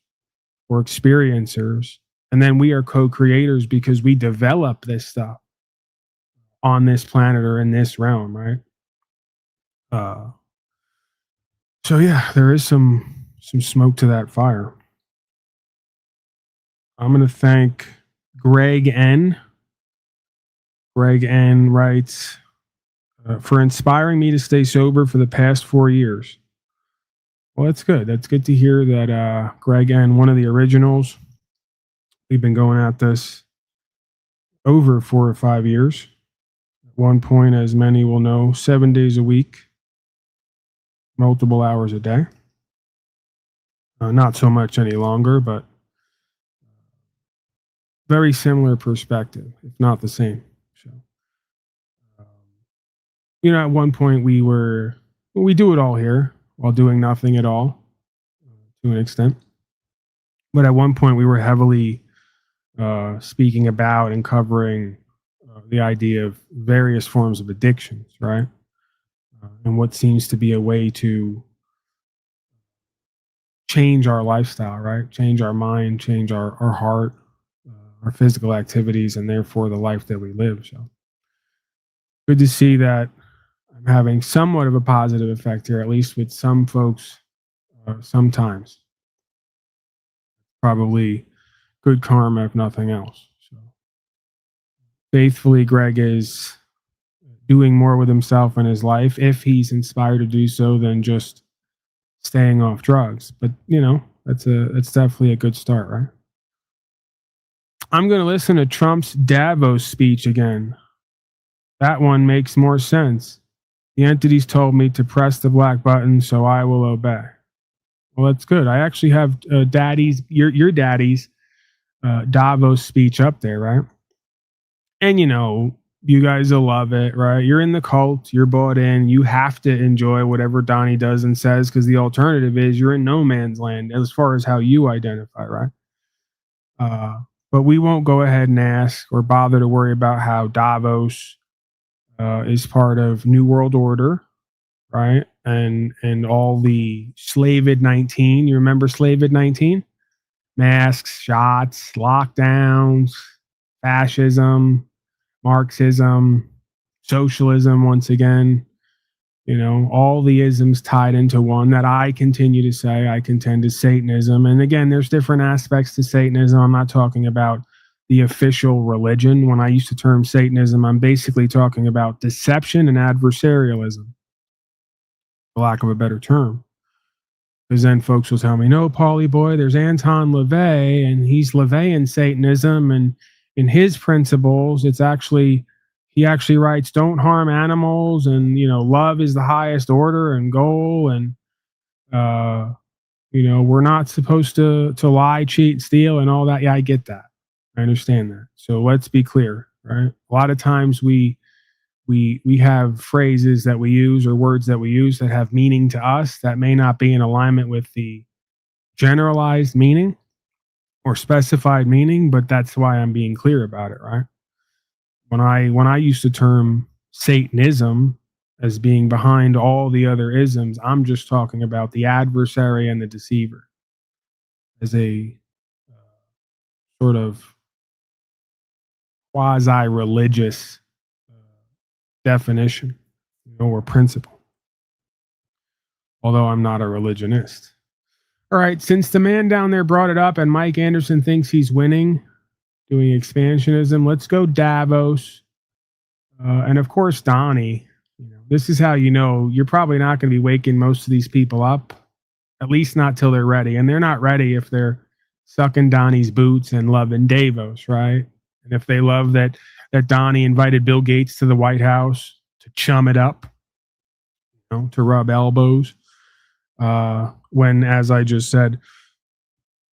or experiencers. And then we are co-creators because we develop this stuff on this planet or in this realm, right? So yeah, there is some smoke to that fire. I'm going to thank Greg N. Greg N writes, for inspiring me to stay sober for the past 4 years. Well, that's good. That's good to hear that Greg N, one of the originals. We've been going at this over 4 or 5 years. At one point, as many will know, 7 days a week, multiple hours a day. Not so much any longer, but very similar perspective, if not the same. So, at one point we do it all here while doing nothing at all, to an extent. But at one point we were heavily speaking about and covering the idea of various forms of addictions, right? And what seems to be a way to change our lifestyle, right? Change our mind, change our heart, our physical activities, and therefore the life that we live. So good to see that I'm having somewhat of a positive effect here, at least with some folks, sometimes. Probably good karma, if nothing else. So faithfully, Greg is doing more with himself and his life, if he's inspired to do so, than just staying off drugs. But that's definitely a good start, right? I'm going to listen to Trump's Davos speech again. That one makes more sense. The entities told me to press the black button, so I will obey. Well, that's good. I actually have your daddy's Davos speech up there, right? And you guys will love it, right? You're in the cult, you're bought in, you have to enjoy whatever Donnie does and says, because the alternative is you're in no man's land as far as how you identify, right? But we won't go ahead and ask or bother to worry about how Davos is part of New World Order, right? And all the Slavid-19. You remember Slavid-19? Masks, shots, lockdowns, fascism, Marxism, socialism, once again. You know, all the isms tied into one that I continue to say I contend is Satanism. And again, there's different aspects to Satanism. I'm not talking about the official religion. When I use the term Satanism, I'm basically talking about deception and adversarialism, for lack of a better term. Because then folks will tell me, no, Paulie boy, there's Anton LaVey, and he's LaVeyan Satanism, and in his principles, it's actually, he actually writes, don't harm animals, and, you know, love is the highest order and goal, and, you know, we're not supposed to lie, cheat, steal, and all that. Yeah, I get that. I understand that. So let's be clear, right? A lot of times we have phrases that we use or words that we use that have meaning to us that may not be in alignment with the generalized meaning or specified meaning, but that's why I'm being clear about it, right? When I use the term Satanism as being behind all the other isms, I'm just talking about the adversary and the deceiver as a sort of quasi-religious definition, you know, or principle. Although I'm not a religionist. All right, since the man down there brought it up and Mike Anderson thinks he's winning doing expansionism, let's go Davos. And of course, Donnie. You know, this is how you know you're probably not going to be waking most of these people up, at least not till they're ready. And they're not ready if they're sucking Donnie's boots and loving Davos, right? And if they love that Donnie invited Bill Gates to the White House to chum it up, you know, to rub elbows. When, as I just said,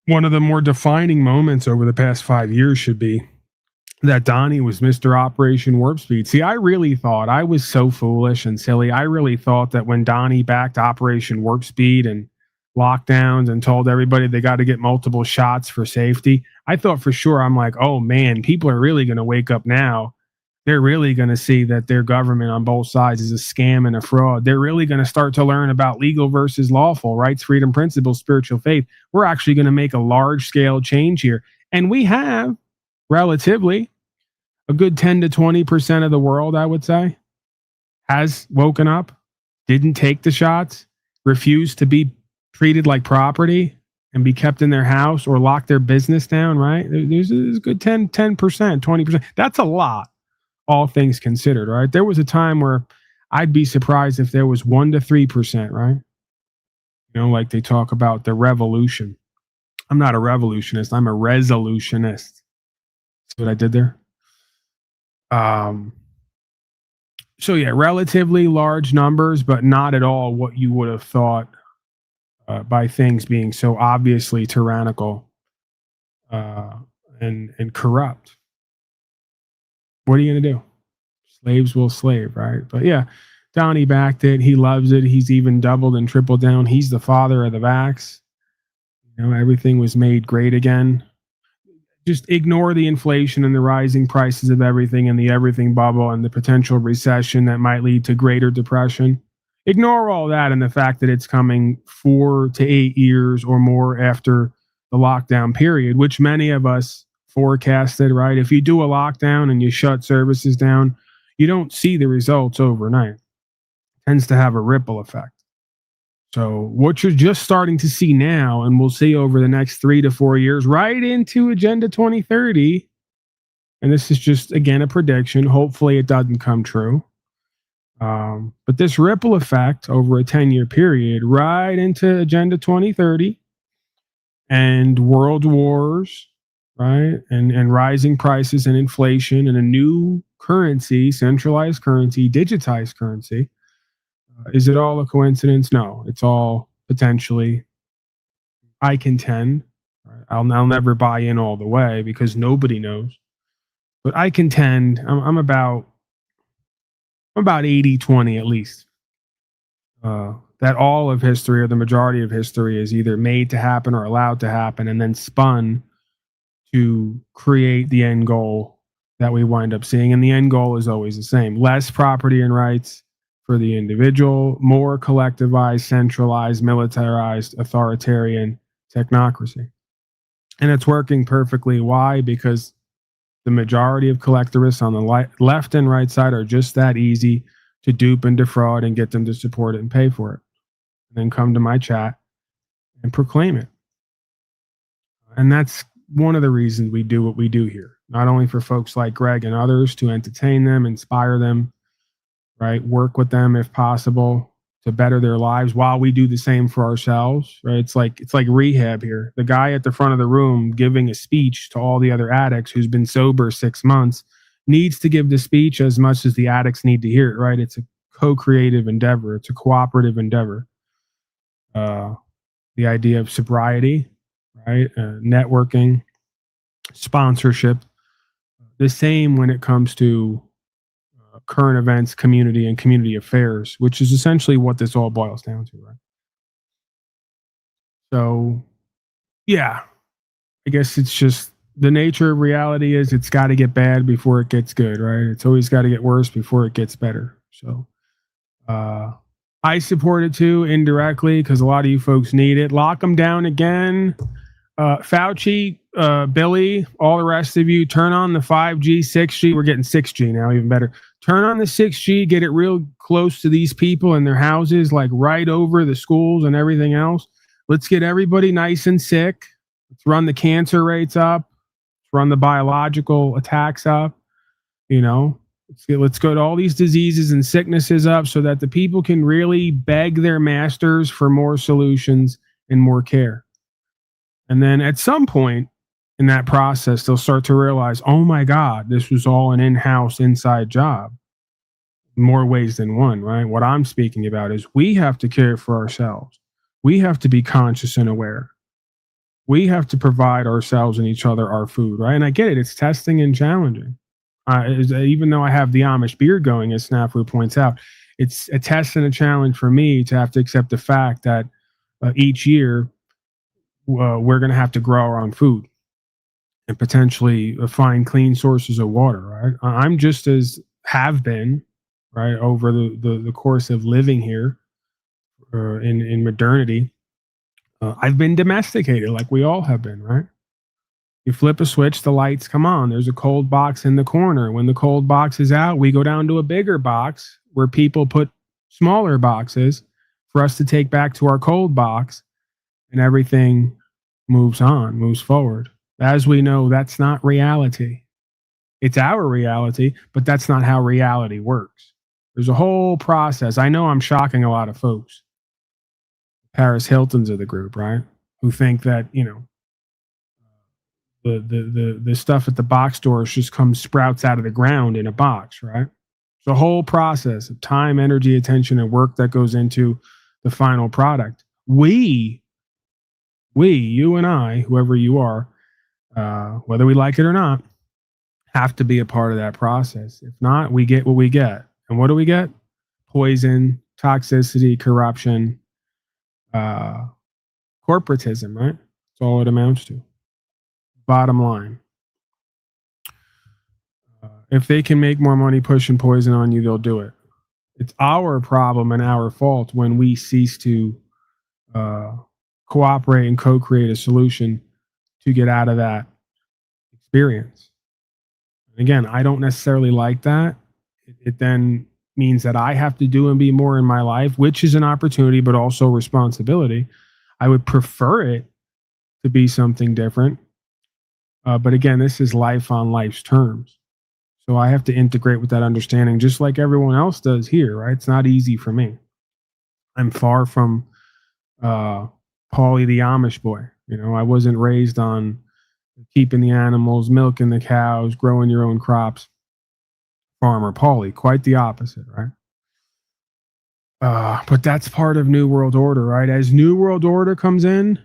one of the more defining moments over the past 5 years should be that Donnie was Mr. Operation Warp Speed. See, I really thought, I was so foolish and silly. I really thought that when Donnie backed Operation Warp Speed and lockdowns and told everybody they got to get multiple shots for safety, I thought for sure, I'm like, oh man, people are really going to wake up now. They're really going to see that their government on both sides is a scam and a fraud. They're really going to start to learn about legal versus lawful, rights, freedom, principles, spiritual faith. We're actually going to make a large scale change here. And we have relatively a good 10 to 20% of the world, I would say, has woken up, didn't take the shots, refused to be treated like property and be kept in their house or lock their business down, right? There's a good 10%, 20%. That's a lot, all things considered, right? There was a time where I'd be surprised if there was 1 to 3%, right? You know, like they talk about the revolution. I'm not a revolutionist. I'm a resolutionist. See what I did there? So yeah, relatively large numbers, but not at all what you would have thought by things being so obviously tyrannical and corrupt. What are you going to do? Slaves will slave, right? But yeah, Donnie backed it. He loves it. He's even doubled and tripled down. He's the father of the vax. You know, everything was made great again. Just ignore the inflation and the rising prices of everything and the everything bubble and the potential recession that might lead to greater depression. Ignore all that and the fact that it's coming 4 to 8 years or more after the lockdown period, which many of us forecasted, right? If you do a lockdown and you shut services down, you don't see the results overnight. It tends to have a ripple effect. So what you're just starting to see now, and we'll see over the next 3 to 4 years, right into Agenda 2030, and this is just, again, a prediction. Hopefully it doesn't come true. But this ripple effect over a 10-year period, right into Agenda 2030 and world wars, right? And rising prices and inflation and a new currency, centralized currency, digitized currency. Is it all a coincidence? No, it's all potentially, I contend. I'll never buy in all the way because nobody knows. But I contend, I'm about 80-20 at least. That all of history or the majority of history is either made to happen or allowed to happen and then spun to create the end goal that we wind up seeing. And the end goal is always the same. Less property and rights for the individual, more collectivized, centralized, militarized, authoritarian technocracy. And it's working perfectly. Why? Because the majority of collectivists on the left and right side are just that easy to dupe and defraud and get them to support it and pay for it. And then come to my chat and proclaim it. And that's one of the reasons we do what we do here. Not only for folks like Greg and others to entertain them, inspire them, right? Work with them if possible to better their lives while we do the same for ourselves, right? It's like rehab here. The guy at the front of the room giving a speech to all the other addicts who's been sober 6 months needs to give the speech as much as the addicts need to hear it, right? It's a co-creative endeavor. It's a cooperative endeavor. The idea of sobriety, right? Networking, sponsorship, the same when it comes to current events, community, and community affairs, which is essentially what this all boils down to, right? So, yeah, I guess it's just the nature of reality is it's got to get bad before it gets good, right? It's always got to get worse before it gets better. So, I support it too, indirectly, because a lot of you folks need it. Lock them down again. Fauci, Billy, all the rest of you, turn on the 5G, 6G. We're getting 6G now, even better. Turn on the 6G, get it real close to these people in their houses, like right over the schools and everything else. Let's get everybody nice and sick. Let's run the cancer rates up. Let's run the biological attacks up. Let's go to all these diseases and sicknesses up so that the people can really beg their masters for more solutions and more care. And then at some point in that process, they'll start to realize, oh my God, this was all an in-house inside job. More ways than one, right? What I'm speaking about is we have to care for ourselves. We have to be conscious and aware. We have to provide ourselves and each other our food, right? And I get it. It's testing and challenging. Even though I have the Amish beard going, as Snafu points out, it's a test and a challenge for me to have to accept the fact that each year we're going to have to grow our own food and potentially find clean sources of water, right? I'm just as have been, right, over the course of living here in modernity. I've been domesticated like we all have been, right? You flip a switch, the lights come on. There's a cold box in the corner. When the cold box is out, we go down to a bigger box where people put smaller boxes for us to take back to our cold box, and everything moves on, moves forward. As we know, that's not reality. It's our reality, but that's not how reality works. There's a whole process. I know I'm shocking a lot of folks. Paris Hiltons of the group, right? Who think that, the stuff at the box stores just sprouts out of the ground in a box, right? It's a whole process of time, energy, attention, and work that goes into the final product. We, you and I, whoever you are, whether we like it or not, have to be a part of that process. If not, we get what we get. And what do we get? Poison, toxicity, corruption, corporatism, right? That's all it amounts to. Bottom line. If they can make more money pushing poison on you, they'll do it. It's our problem and our fault when we cease to cooperate and co-create a solution to get out of that experience. And again, I don't necessarily like that. It then means that I have to do and be more in my life, which is an opportunity, but also responsibility. I would prefer it to be something different. But again, this is life on life's terms. So I have to integrate with that understanding just like everyone else does here, right? It's not easy for me. I'm far from Paulie the Amish boy. I wasn't raised on keeping the animals, milking the cows, growing your own crops. Farmer Paulie, quite the opposite, right? But that's part of New World Order, right? As New World Order comes in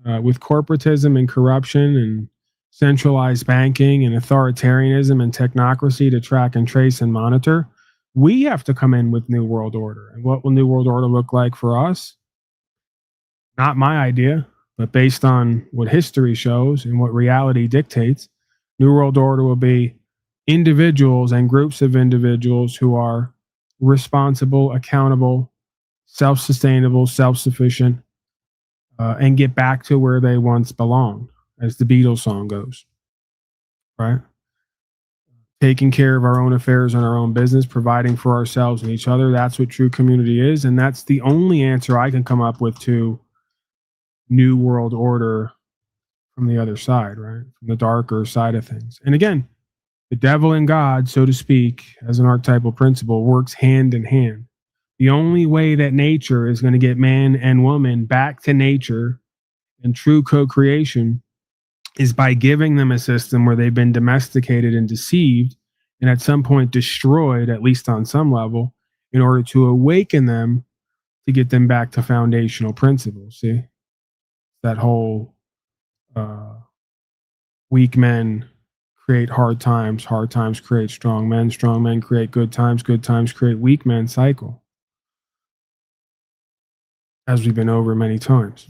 with corporatism and corruption and centralized banking and authoritarianism and technocracy to track and trace and monitor, we have to come in with New World Order. And what will New World Order look like for us? Not my idea, but based on what history shows and what reality dictates, New World Order will be individuals and groups of individuals who are responsible, accountable, self-sustainable, self-sufficient, and get back to where they once belonged, as the Beatles song goes, right? Taking care of our own affairs and our own business, providing for ourselves and each other. That's what true community is. And that's the only answer I can come up with to New World Order from the other side, right? From the darker side of things. And again, the devil and God, so to speak, as an archetypal principle, works hand in hand. The only way that nature is going to get man and woman back to nature and true co-creation is by giving them a system where they've been domesticated and deceived and at some point destroyed, at least on some level, in order to awaken them to get them back to foundational principles. See? That whole weak men create hard times create strong men create good times create weak men cycle, as we've been over many times.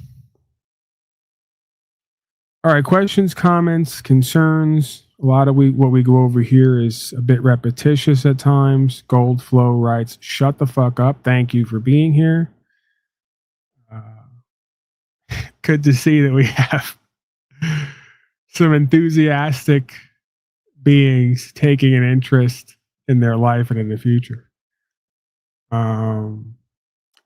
All right, questions, comments, concerns. A lot of what we go over here is a bit repetitious at times. Goldflow writes, shut the fuck up. Thank you for being here. Good to see that we have some enthusiastic beings taking an interest in their life and in the future.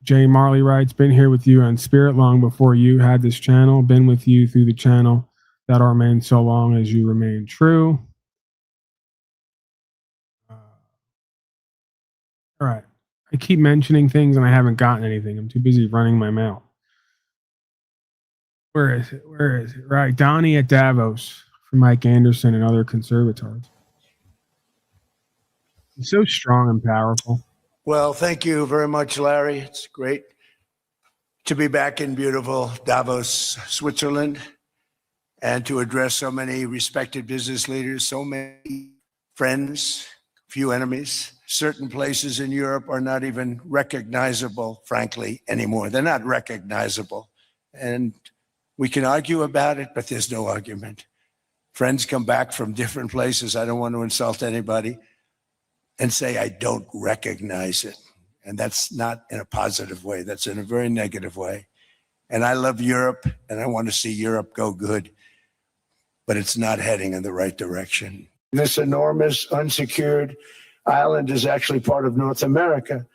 Jay Marley writes, been here with you on Spirit long before you had this channel, been with you through the channel that are remain so long as you remain true. All right. I keep mentioning things and I haven't gotten anything. I'm too busy running my mouth. Where is it? Right. Donnie at Davos for Mike Anderson and other conservators. He's so strong and powerful. Well, thank you very much, Larry. It's great to be back in beautiful Davos, Switzerland, and to address so many respected business leaders, so many friends, few enemies. Certain places in Europe are not even recognizable, frankly, anymore. They're not recognizable. And we can argue about it, but there's no argument. Friends come back from different places. I don't want to insult anybody and say, I don't recognize it. And that's not in a positive way. That's in a very negative way. And I love Europe, and I want to see Europe go good, but it's not heading in the right direction. This enormous unsecured island is actually part of North America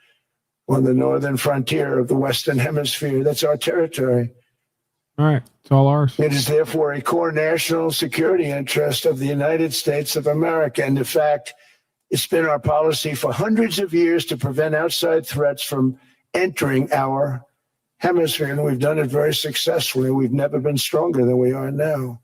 on the northern frontier of the Western Hemisphere. That's our territory. All right, it's all ours. It is therefore a core national security interest of the United States of America. And in fact, it's been our policy for hundreds of years to prevent outside threats from entering our hemisphere. And we've done it very successfully. We've never been stronger than we are now.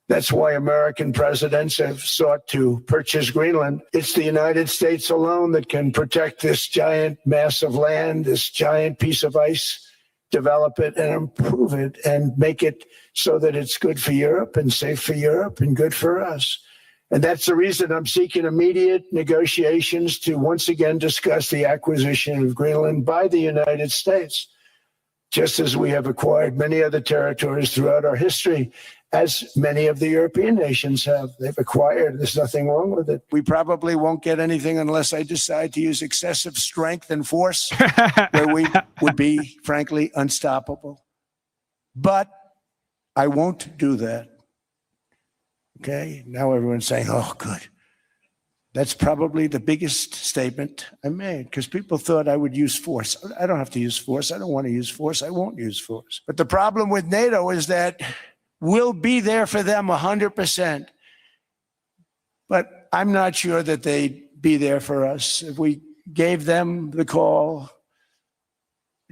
That's why American presidents have sought to purchase Greenland. It's the United States alone that can protect this giant mass of land, this giant piece of ice, develop it and improve it and make it so that it's good for Europe and safe for Europe and good for us. And that's the reason I'm seeking immediate negotiations to once again discuss the acquisition of Greenland by the United States, just as we have acquired many other territories throughout our history, as many of the European nations have. They've acquired. There's nothing wrong with it. We probably won't get anything unless I decide to use excessive strength and force, where we would be, frankly, unstoppable. But I won't do that. Okay? Now everyone's saying, oh, good. That's probably the biggest statement I made, because people thought I would use force. I don't have to use force. I don't want to use force. I won't use force. But the problem with NATO is that we'll be there for them 100%. But I'm not sure that they'd be there for us. If we gave them the call,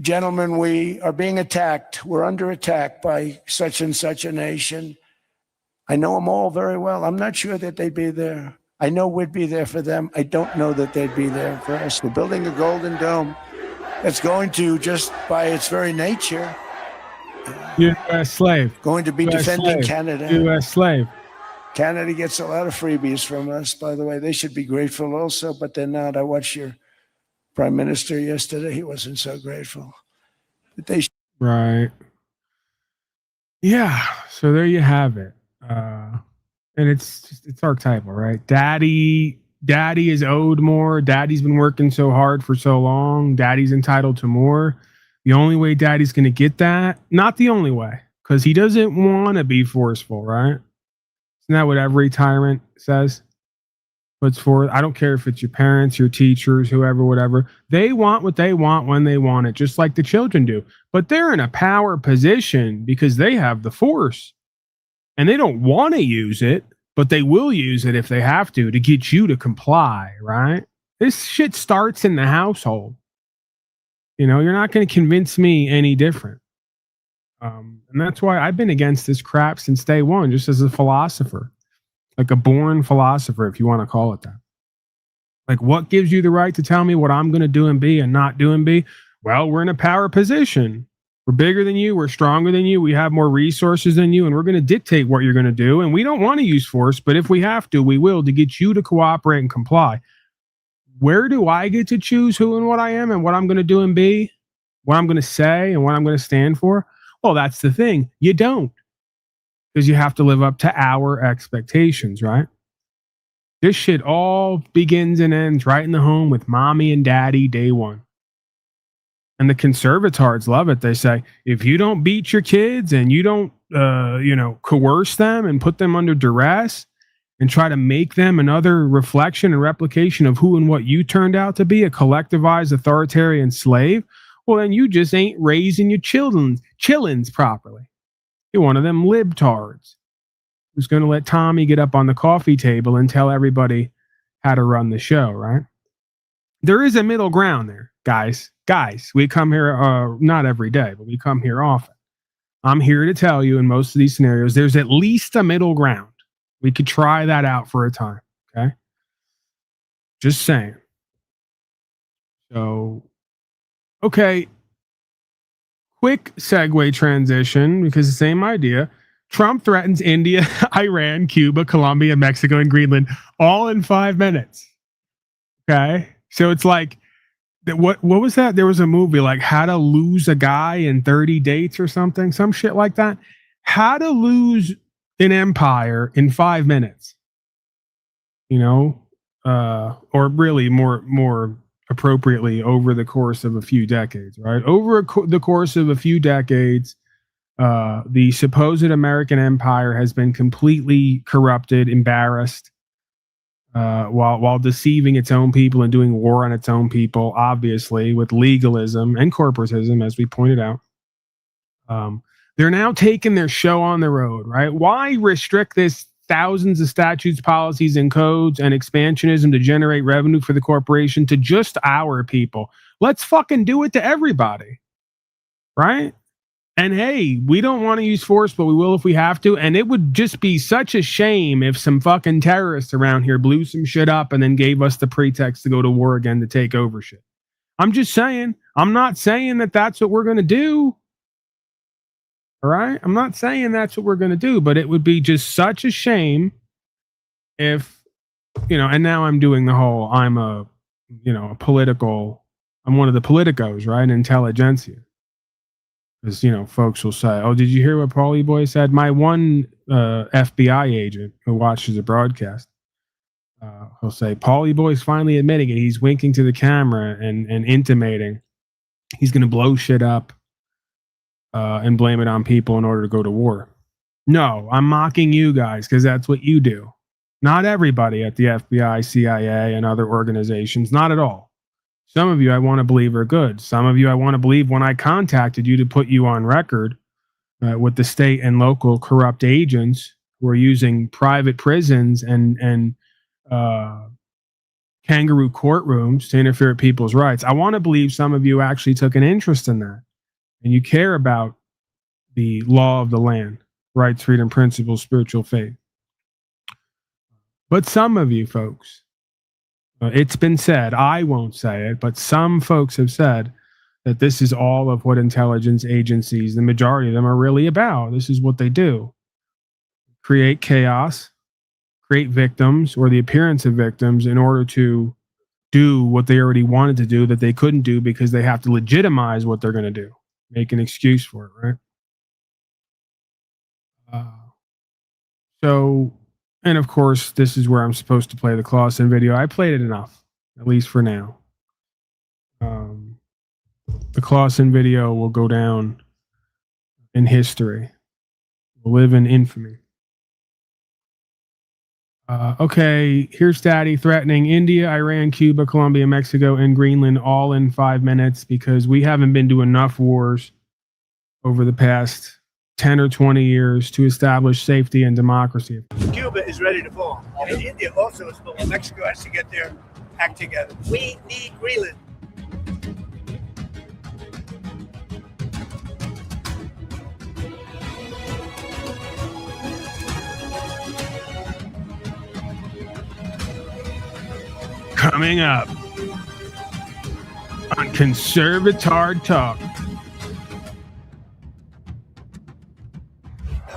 gentlemen, we are being attacked. We're under attack by such and such a nation. I know them all very well. I'm not sure that they'd be there. I know we'd be there for them. I don't know that they'd be there for us. We're building a golden dome that's going to, just by its very nature, U.S. slave. Going to be US defending slave. Canada. U.S. slave. Canada gets a lot of freebies from us, by the way. They should be grateful also, but they're not. I watched your prime minister yesterday. He wasn't so grateful. But they Right. Yeah. So there you have it. And it's archetypal, right? Daddy daddy is owed more. Daddy's been working so hard for so long. Daddy's entitled to more. The only way daddy's going to get that, not the only way, because he doesn't want to be forceful, right? Isn't that what every tyrant says? Puts forth. I don't care if it's your parents, your teachers, whoever, whatever. They want what they want when they want it, just like the children do. But they're in a power position because they have the force. And they don't want to use it, but they will use it if they have to get you to comply, right? This shit starts in the household. You know, you're not going to convince me any different. And that's why I've been against this crap since day one, just as a philosopher. Like a born philosopher, if you want to call it that. Like, what gives you the right to tell me what I'm going to do and be and not do and be? Well, we're in a power position. We're bigger than you. We're stronger than you. We have more resources than you, and we're going to dictate what you're going to do. And we don't want to use force, but if we have to, we will, to get you to cooperate and comply. Where do I get to choose who and what I am and what I'm going to do and be? What I'm going to say and what I'm going to stand for? Well, that's the thing. You don't. Because you have to live up to our expectations, right? This shit all begins and ends right in the home with mommy and daddy day one. And the conservatards love it. They say, if you don't beat your kids and you don't, coerce them and put them under duress and try to make them another reflection and replication of who and what you turned out to be, a collectivized authoritarian slave, well, then you just ain't raising your chillins properly. You're one of them libtards who's going to let Tommy get up on the coffee table and tell everybody how to run the show, right? There is a middle ground there, guys. Guys, we come here, not every day, but we come here often. I'm here to tell you in most of these scenarios, there's at least a middle ground. We could try that out for a time, okay? Just saying. So, okay. Quick segue transition, because the same idea. Trump threatens India, Iran, Cuba, Colombia, Mexico, and Greenland all in 5 minutes. Okay. So it's like, what was that? There was a movie like How to Lose a Guy in 30 Dates or something, some shit like that. How to lose an empire in 5 minutes. You know, or really more appropriately over the course of a few decades, right? Over the course of a few decades, the supposed American empire has been completely corrupted, embarrassed, while deceiving its own people and doing war on its own people, obviously, with legalism and corporatism, as we pointed out. They're now taking their show on the road, right? Why restrict this thousands of statutes, policies, and codes and expansionism to generate revenue for the corporation to just our people? Let's fucking do it to everybody, right? And hey, we don't want to use force, but we will if we have to. And it would just be such a shame if some fucking terrorists around here blew some shit up and then gave us the pretext to go to war again to take over shit. I'm just saying. I'm not saying that that's what we're going to do. All right? I'm not saying that's what we're going to do, but it would be just such a shame if, and now I'm doing the whole, I'm one of the politicos, right? Intelligentsia. Because, folks will say, oh, did you hear what Paulie Boy said? My one FBI agent who watches the broadcast, he'll say, Paulie Boy's finally admitting it. He's winking to the camera and intimating he's going to blow shit up and blame it on people in order to go to war. No, I'm mocking you guys because that's what you do. Not everybody at the FBI, CIA, and other organizations. Not at all. Some of you I want to believe are good. Some of you I want to believe when I contacted you to put you on record with the state and local corrupt agents who are using private prisons and kangaroo courtrooms to interfere with people's rights. I want to believe some of you actually took an interest in that and you care about the law of the land, rights, freedom, principles, spiritual faith. But some of you folks, it's been said, I won't say it, but some folks have said that this is all of what intelligence agencies, the majority of them, are really about. This is what they do. Create chaos, create victims or the appearance of victims in order to do what they already wanted to do that they couldn't do because they have to legitimize what they're going to do. Make an excuse for it, right? So And of course, this is where I'm supposed to play the Clausen video. I played it enough, at least for now. The Clausen video will go down in history, will live in infamy. Okay, here's Daddy threatening India, Iran, Cuba, Colombia, Mexico, and Greenland all in 5 minutes because we haven't been to enough wars over the past 10 or 20 years to establish safety and democracy. Cuba is ready to fall. And India also is falling. Mexico has to get their act together. We need Greenland. Coming up on Conservatard Talk.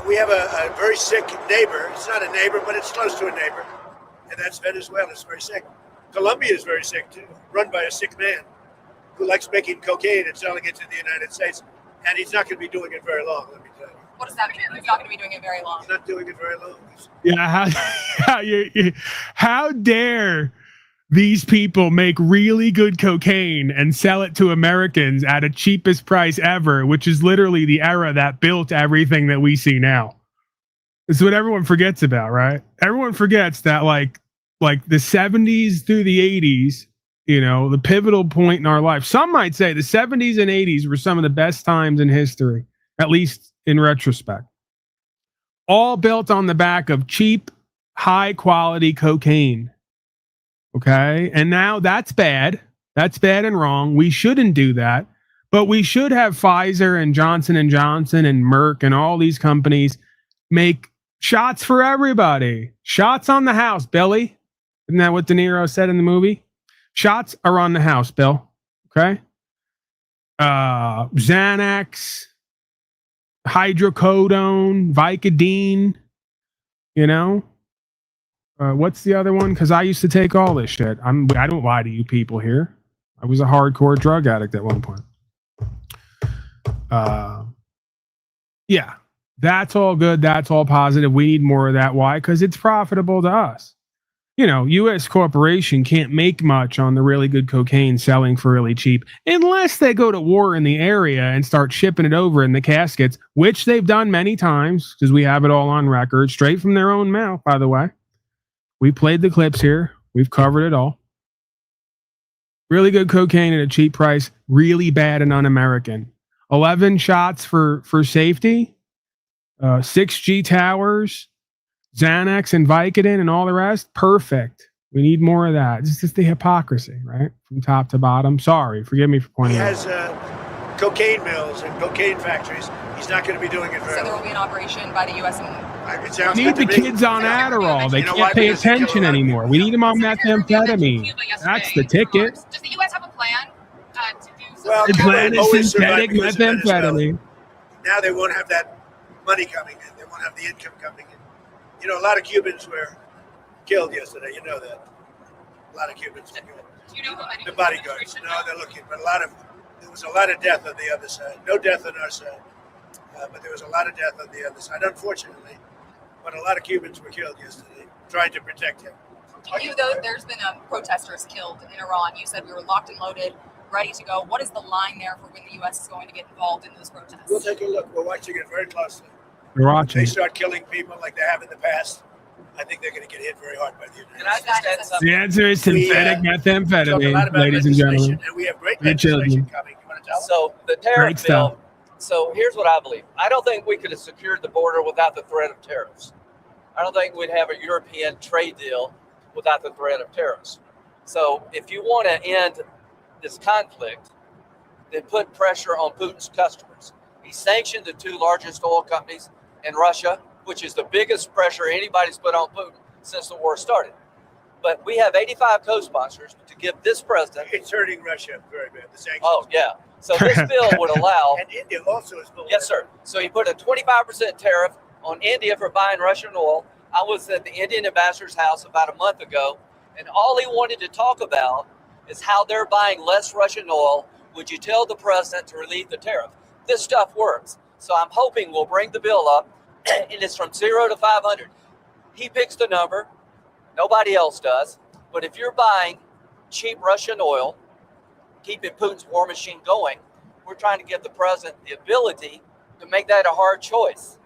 We have a very sick neighbor. It's not a neighbor, but it's close to a neighbor. And that's Venezuela. It's very sick. Colombia is very sick, too, run by a sick man who likes making cocaine and selling it to the United States. And he's not going to be doing it very long, let me tell you. What does that mean? He's not going to be doing it very long. He's not doing it very long. Yeah, how dare these people make really good cocaine and sell it to Americans at a cheapest price ever, which is literally the era that built everything that we see now. It's what everyone forgets about, right? Everyone forgets that like the 70s through the 80s, you know, the pivotal point in our life. Some might say the 70s and 80s were some of the best times in history, at least in retrospect. All built on the back of cheap, high quality cocaine. Okay. And now that's bad. That's bad and wrong. We shouldn't do that. But we should have Pfizer and Johnson & Johnson and Merck and all these companies make shots for everybody. Shots on the house, Billy. Isn't that what De Niro said in the movie? Shots are on the house, Bill. Okay. Xanax, hydrocodone, Vicodin, you know. What's the other one? Because I used to take all this shit. I don't lie to you people here. I was a hardcore drug addict at one point. Yeah, that's all good. That's all positive. We need more of that. Why? Because it's profitable to us. You know, U.S. corporation can't make much on the really good cocaine selling for really cheap unless they go to war in the area and start shipping it over in the caskets, which they've done many times because we have it all on record, straight from their own mouth, by the way. We played the clips here. We've covered it all. Really good cocaine at a cheap price. Really bad and un-American. 11 shots for safety. 6G towers. Xanax and Vicodin and all the rest. Perfect. We need more of that. It's just the hypocrisy, right? From top to bottom. Sorry. Forgive me for pointing out. He has cocaine mills and cocaine factories. He's not going to be doing it very So there will be an operation by the U.S. and we need the kids on Adderall. They can't pay attention anymore. We need them on methamphetamine. That's the ticket. Does the U.S. have a plan to do something? Well, The plan is always synthetic survived because of methamphetamine. Now they won't have that money coming in. They won't have the income coming in. You know, a lot of Cubans were killed yesterday. You know that. A lot of Cubans were killed. Do you know how many? The bodyguards. No, they're looking. But there was a lot of death on the other side. No death on our side. But there was a lot of death on the other side, unfortunately. But a lot of Cubans were killed yesterday, trying to protect him. There's been protesters killed in Iran. You said we were locked and loaded, ready to go. What is the line there for when the U.S. is going to get involved in those protests? We'll take a look. We're watching it very closely. We're If watching. they start killing people like they have in the past, I think they're going to get hit very hard by the United States. The answer is synthetic Talk a lot methamphetamine, about ladies and legislation, gentlemen. and we have great Your children. legislation coming. You want to tell them? So the Great tariff stuff. bill. So here's what I believe. I don't think we could have secured the border without the threat of tariffs. I don't think we'd have a European trade deal without the threat of tariffs. So if you want to end this conflict, then put pressure on Putin's customers. He sanctioned the two largest oil companies in Russia, which is the biggest pressure anybody's put on Putin since the war started. But we have 85 co-sponsors to give this president. It's hurting Russia very bad. The sanctions. Oh, yeah. So this bill would allow. And India also is full. Yes, sir. So he put a 25% tariff on India for buying Russian oil. I was at the Indian ambassador's house about a month ago, and all he wanted to talk about is how they're buying less Russian oil. Would you tell the president to relieve the tariff? This stuff works. So I'm hoping we'll bring the bill up, and it's from 0 to 500. He picks the number. Nobody else does. But if you're buying cheap Russian oil, keeping Putin's war machine going, we're trying to give the president the ability to make that a hard choice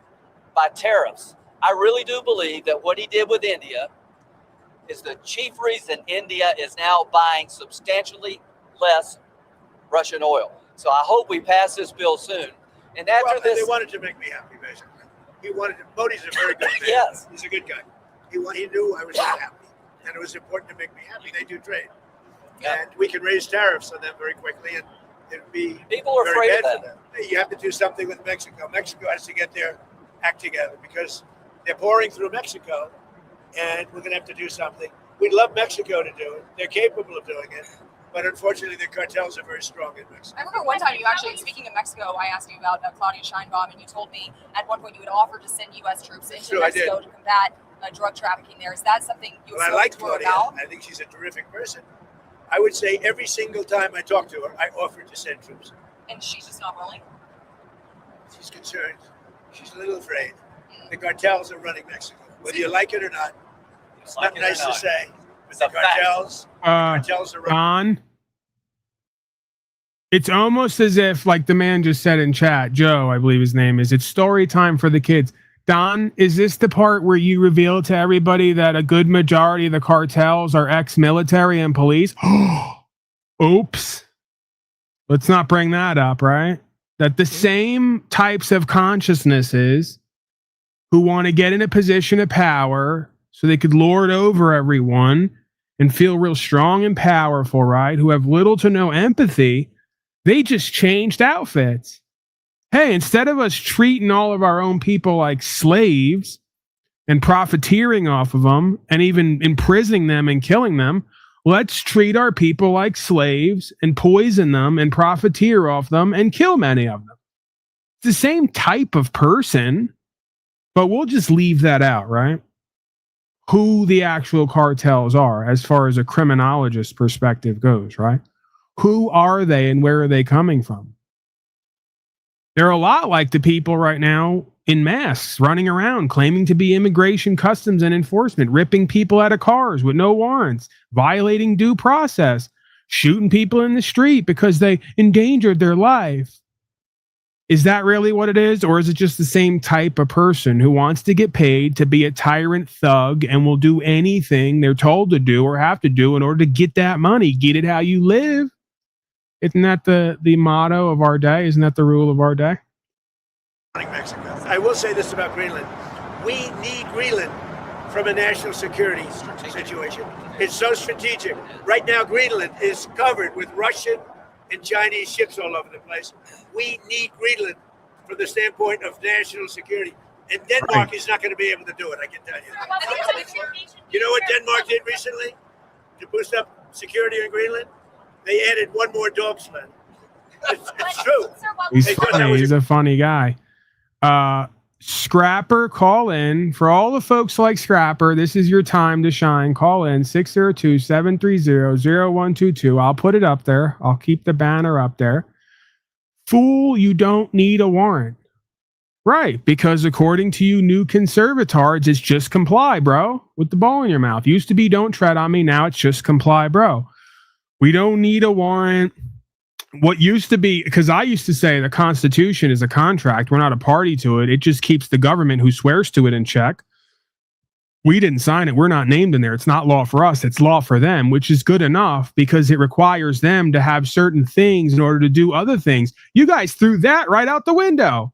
by tariffs. I really do believe that what he did with India is the chief reason India is now buying substantially less Russian oil. So I hope we pass this bill soon. And after They this, wanted to make me happy, basically. He wanted to. Modi's a very good man. Yes. He's a good guy. He knew I was not happy, and it was important to make me happy. They do trade, and we can raise tariffs on them very quickly, and it'd be people are very afraid bad of for that. them. You have to do something with Mexico. Mexico has to get their act together because they're pouring through Mexico, and we're going to have to do something. We'd love Mexico to do it. They're capable of doing it, but unfortunately, the cartels are very strong in Mexico. I remember one time you actually, speaking of Mexico, I asked you about Claudia Sheinbaum, and you told me at one point you had offered to send U.S. troops into True, I did. Mexico to combat drug trafficking there. Is that something you Well, I still like explore Claudia. about? I think she's a terrific person. I would say every single time I talk to her, I offer to send troops. And she's just not willing? She's concerned. She's a little afraid. The cartels are running Mexico. Whether you like it or not, it's Like not it or nice to not. say. But It's the a fact. cartels are running. Don, it's almost as if, like the man just said in chat, Joe, I believe his name is, it's story time for the kids. Don, is this the part where you reveal to everybody that a good majority of the cartels are ex-military and police? Oops. Let's not bring that up, right? That the same types of consciousnesses who want to get in a position of power so they could lord over everyone and feel real strong and powerful, right? Who have little to no empathy, they just changed outfits. Hey, instead of us treating all of our own people like slaves and profiteering off of them and even imprisoning them and killing them, let's treat our people like slaves and poison them and profiteer off them and kill many of them. It's the same type of person, but we'll just leave that out, right? Who the actual cartels are as far as a criminologist perspective goes, right? Who are they and where are they coming from? They're a lot like the people right now in masks running around claiming to be immigration, customs, and enforcement, ripping people out of cars with no warrants, violating due process, shooting people in the street because they endangered their life. Is that really what it is? Or is it just the same type of person who wants to get paid to be a tyrant thug and will do anything they're told to do or have to do in order to get that money? Get it how you live. Isn't that the motto of our day? Isn't that the rule of our day? Mexico. I will say this about Greenland. We need Greenland from a national security situation. It's so strategic. Right now, Greenland is covered with Russian and Chinese ships all over the place. We need Greenland from the standpoint of national security. And Denmark is not going to be able to do it, I can tell you. You know what Denmark did recently to boost up security in Greenland? They added one more dog sled. It's true. He's They thought that funny. was He's a funny guy. Scrapper, call in. For all the folks like Scrapper, this is your time to shine. Call in 602-730-0122. I'll put it up there. I'll keep the banner up there. Fool, you don't need a warrant. Right, because according to you new conservatards, it's just comply, bro, with the ball in your mouth. Used to be don't tread on me. Now it's just comply, bro. We don't need a warrant. What used to be, because I used to say the Constitution is a contract. We're not a party to it. It just keeps the government who swears to it in check. We didn't sign it. We're not named in there. It's not law for us. It's law for them, which is good enough because it requires them to have certain things in order to do other things. You guys threw that right out the window.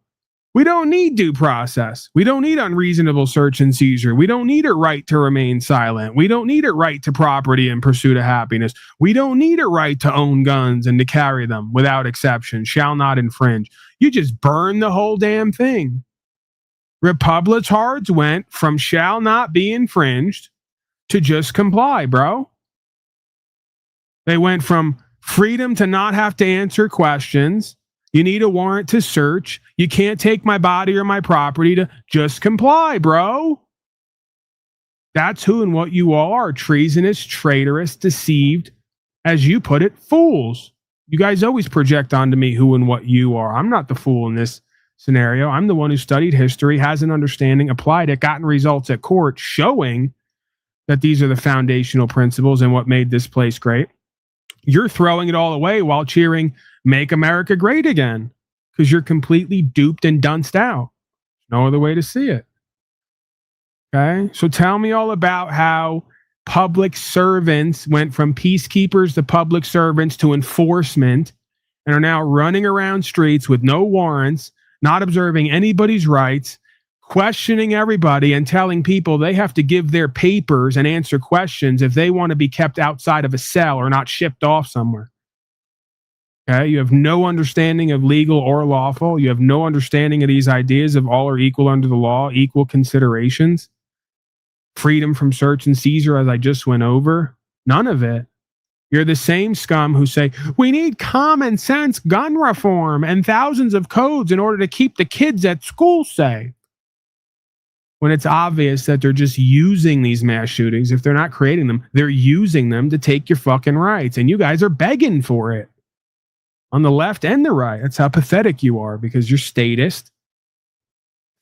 We don't need due process. We don't need unreasonable search and seizure. We don't need a right to remain silent. We don't need a right to property in pursuit of happiness. We don't need a right to own guns and to carry them without exception, shall not infringe. You just burn the whole damn thing. Republicards went from shall not be infringed to just comply, bro. They went from freedom to not have to answer questions. You need a warrant to search. You can't take my body or my property to just comply, bro. That's who and what you all are. Treasonous, traitorous, deceived, as you put it, fools. You guys always project onto me who and what you are. I'm not the fool in this scenario. I'm the one who studied history, has an understanding, applied it, gotten results at court showing that these are the foundational principles and what made this place great. You're throwing it all away while cheering, "Make America Great Again," because you're completely duped and dunced out. No other way to see it. Okay? So tell me all about how public servants went from peacekeepers to public servants to enforcement and are now running around streets with no warrants, not observing anybody's rights, questioning everybody and telling people they have to give their papers and answer questions if they want to be kept outside of a cell or not shipped off somewhere. Okay, you have no understanding of legal or lawful. You have no understanding of these ideas of all are equal under the law, equal considerations, freedom from search and seizure, as I just went over. None of it. You're the same scum who say, we need common sense gun reform and thousands of codes in order to keep the kids at school safe. When it's obvious that they're just using these mass shootings. If they're not creating them, they're using them to take your fucking rights. And you guys are begging for it. On the left and the right. That's how pathetic you are, because you're statist,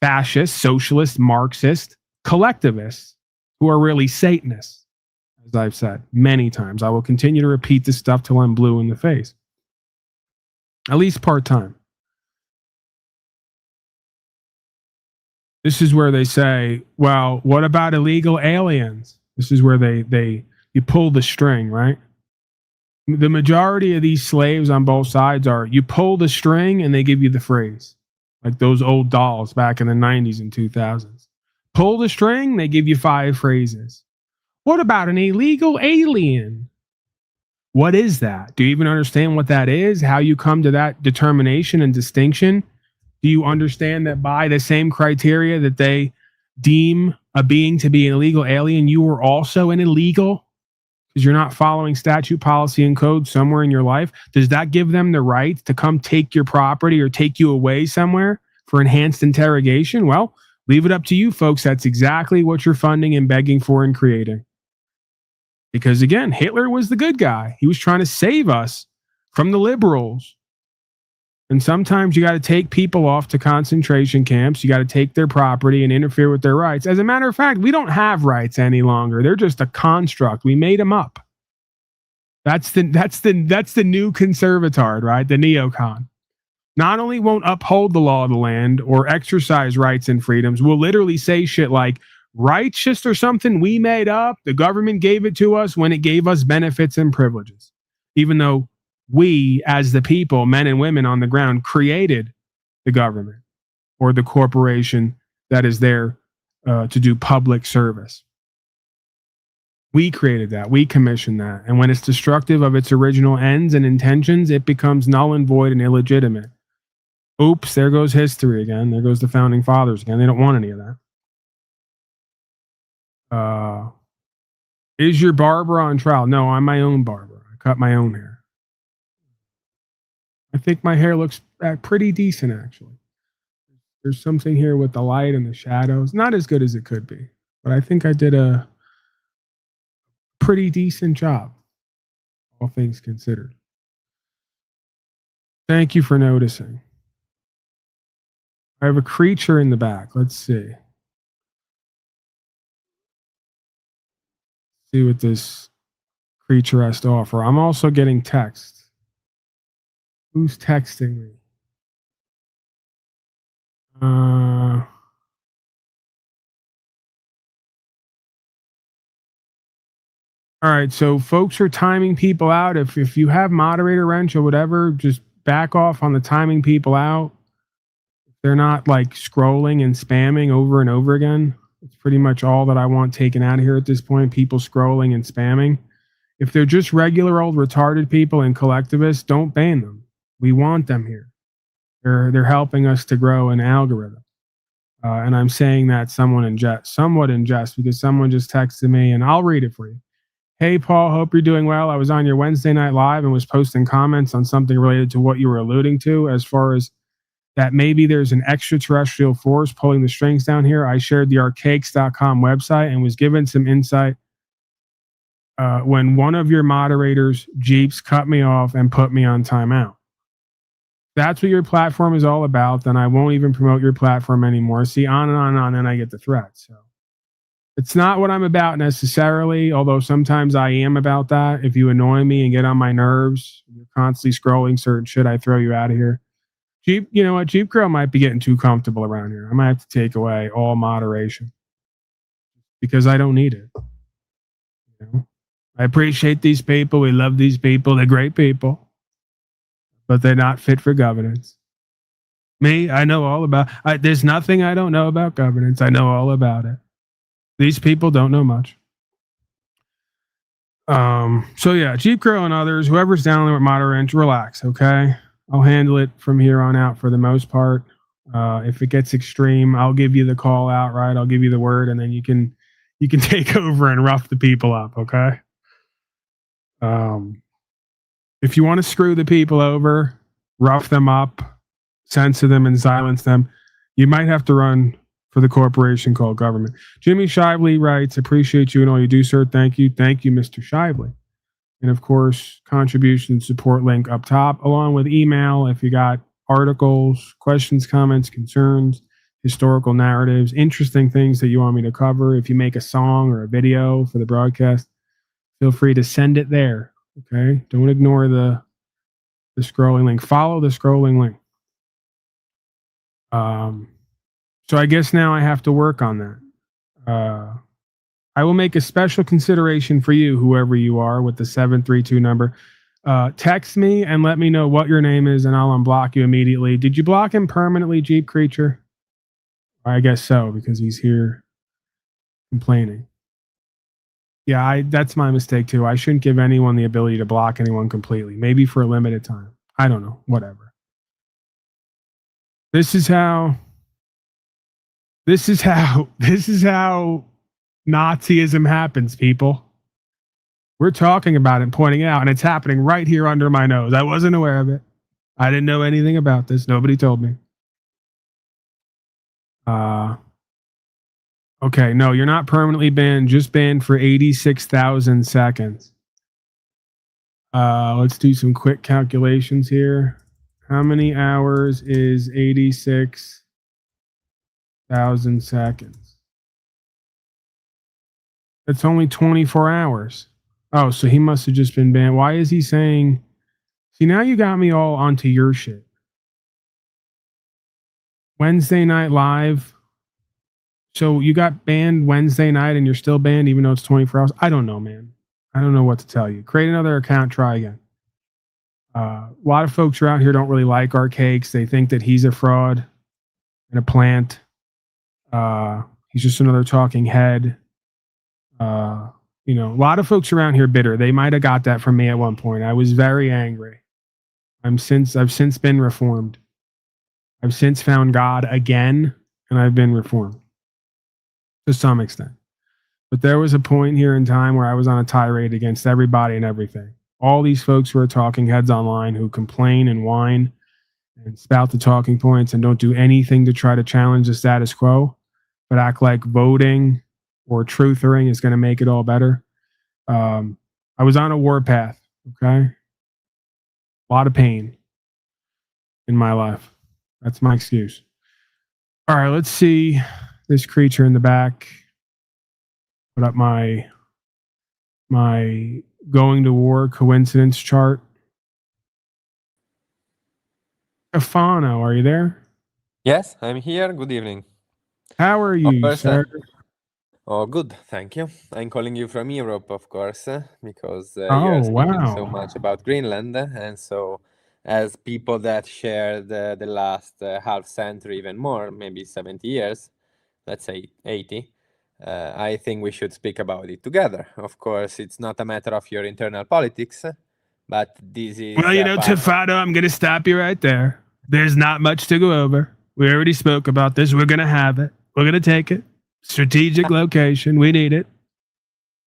fascist, socialist, Marxist, collectivists who are really Satanists, as I've said many times. I will continue to repeat this stuff till I'm blue in the face. At least part-time. This is where they say, well, what about illegal aliens? This is where you pull the string, right? The majority of these slaves on both sides are, you pull the string and they give you the phrase. Like those old dolls back in the 90s and 2000s. Pull the string, they give you 5 phrases. What about an illegal alien? What is that? Do you even understand what that is? How you come to that determination and distinction? Do you understand that by the same criteria that they deem a being to be an illegal alien, you are also an illegal? Because you're not following statute, policy, and code somewhere in your life? Does that give them the right to come take your property or take you away somewhere for enhanced interrogation? Well, leave it up to you, folks. That's exactly what you're funding and begging for and creating. Because again, Hitler was the good guy. He was trying to save us from the liberals. And sometimes you got to take people off to concentration camps. You got to take their property and interfere with their rights. As a matter of fact, we don't have rights any longer. They're just a construct. We made them up. That's the new conservatard, right? The neocon. Not only won't uphold the law of the land or exercise rights and freedoms, will literally say shit like, righteous or something we made up. The government gave it to us when it gave us benefits and privileges. Even though we, as the people, men and women on the ground, created the government or the corporation that is there to do public service. We created that. We commissioned that. And when it's destructive of its original ends and intentions, it becomes null and void and illegitimate. Oops, there goes history again. There goes the founding fathers again. They don't want any of that. Is your barber on trial? No, I'm my own barber. I cut my own hair. I think my hair looks pretty decent, actually. There's something here with the light and the shadows. Not as good as it could be, but I think I did a pretty decent job, all things considered. Thank you for noticing. I have a creature in the back. Let's see. See what this creature has to offer. I'm also getting text. Who's texting me? All right, so folks are timing people out. If you have moderator wrench or whatever, just back off on the timing people out. They're not like scrolling and spamming over and over again. It's pretty much all that I want taken out of here at this point. People scrolling and spamming. If they're just regular old retarded people and collectivists, don't ban them. We want them here. They're helping us to grow an algorithm. And I'm saying that somewhat in jest because someone just texted me, and I'll read it for you. Hey, Paul, hope you're doing well. I was on your Wednesday night live and was posting comments on something related to what you were alluding to as far as that maybe there's an extraterrestrial force pulling the strings down here. I shared the archaics.com website and was given some insight when one of your moderators, Jeeps, cut me off and put me on timeout. that's what your platform is all about, then I won't even promote your platform anymore. See, on and on and on, and I get the threat. So it's not what I'm about necessarily, although sometimes I am about that. If you annoy me and get on my nerves, you're constantly scrolling certain shit, I throw you out of here. Jeep, you know what? Jeep Girl might be getting too comfortable around here. I might have to take away all moderation because I don't need it. You know? I appreciate these people. We love these people. They're great people, but they're not fit for governance. Me, I know all about. There's nothing I don't know about governance. I know all about it. These people don't know much. So yeah, Jeep Girl and others, whoever's down there with moderation, relax, okay? I'll handle it from here on out for the most part. If it gets extreme, I'll give you the call out, right? I'll give you the word, and then you can take over and rough the people up, okay? If you want to screw the people over, rough them up, censor them, and silence them, you might have to run for the corporation called government. Jimmy Shively writes, appreciate you and all you do, sir. Thank you. Thank you, Mr. Shively. And of course, contribution and support link up top, along with email if you got articles, questions, comments, concerns, historical narratives, interesting things that you want me to cover. If you make a song or a video for the broadcast, feel free to send it there. Okay? Don't ignore the scrolling link. Follow the scrolling link. So I guess now I have to work on that. I will make a special consideration for you, whoever you are, with the 732 number. Text me and let me know what your name is, and I'll unblock you immediately. Did you block him permanently, Jeep Creature? I guess so, because he's here complaining. Yeah, that's my mistake too. I shouldn't give anyone the ability to block anyone completely. Maybe for a limited time. I don't know. Whatever. This is how Nazism happens, people. We're talking about it, pointing it out, and it's happening right here under my nose. I wasn't aware of it. I didn't know anything about this. Nobody told me. Okay, no, you're not permanently banned, just banned for 86,000 seconds. Let's do some quick calculations here. How many hours is 86,000 seconds? It's only 24 hours. Oh, so he must have just been banned. Why is he saying... See, now you got me all onto your shit. Wednesday Night Live. So you got banned Wednesday night and you're still banned even though it's 24 hours? I don't know, man. I don't know what to tell you. Create another account, try again. A lot of folks around here don't really like our cakes. They think that he's a fraud and a plant. He's just another talking head. You know, a lot of folks around here bitter. They might have got that from me at one point. I was very angry. I've since been reformed. I've since found God again, and I've been reformed to some extent. But there was a point here in time where I was on a tirade against everybody and everything. All these folks who are talking heads online who complain and whine and spout the talking points and don't do anything to try to challenge the status quo, but act like voting or truthering is going to make it all better. I was on a warpath, okay? A lot of pain in my life. That's my excuse. All right, let's see this creature in the back. Put up my going to war coincidence chart. Stefano, are you there? Yes, I'm here. Good evening. How are you, course, sir? Oh, good. Thank you. I'm calling you from Europe, of course, because Oh, you're speaking so wow. much about Greenland. And so, as people that shared the last half century, even more, maybe 70 years, let's say 80, I think we should speak about it together. Of course, it's not a matter of your internal politics, but this is... Well, you know, Stefano, I'm going to stop you right there. There's not much to go over. We already spoke about this. We're going to have it. We're going to take it. Strategic location. We need it.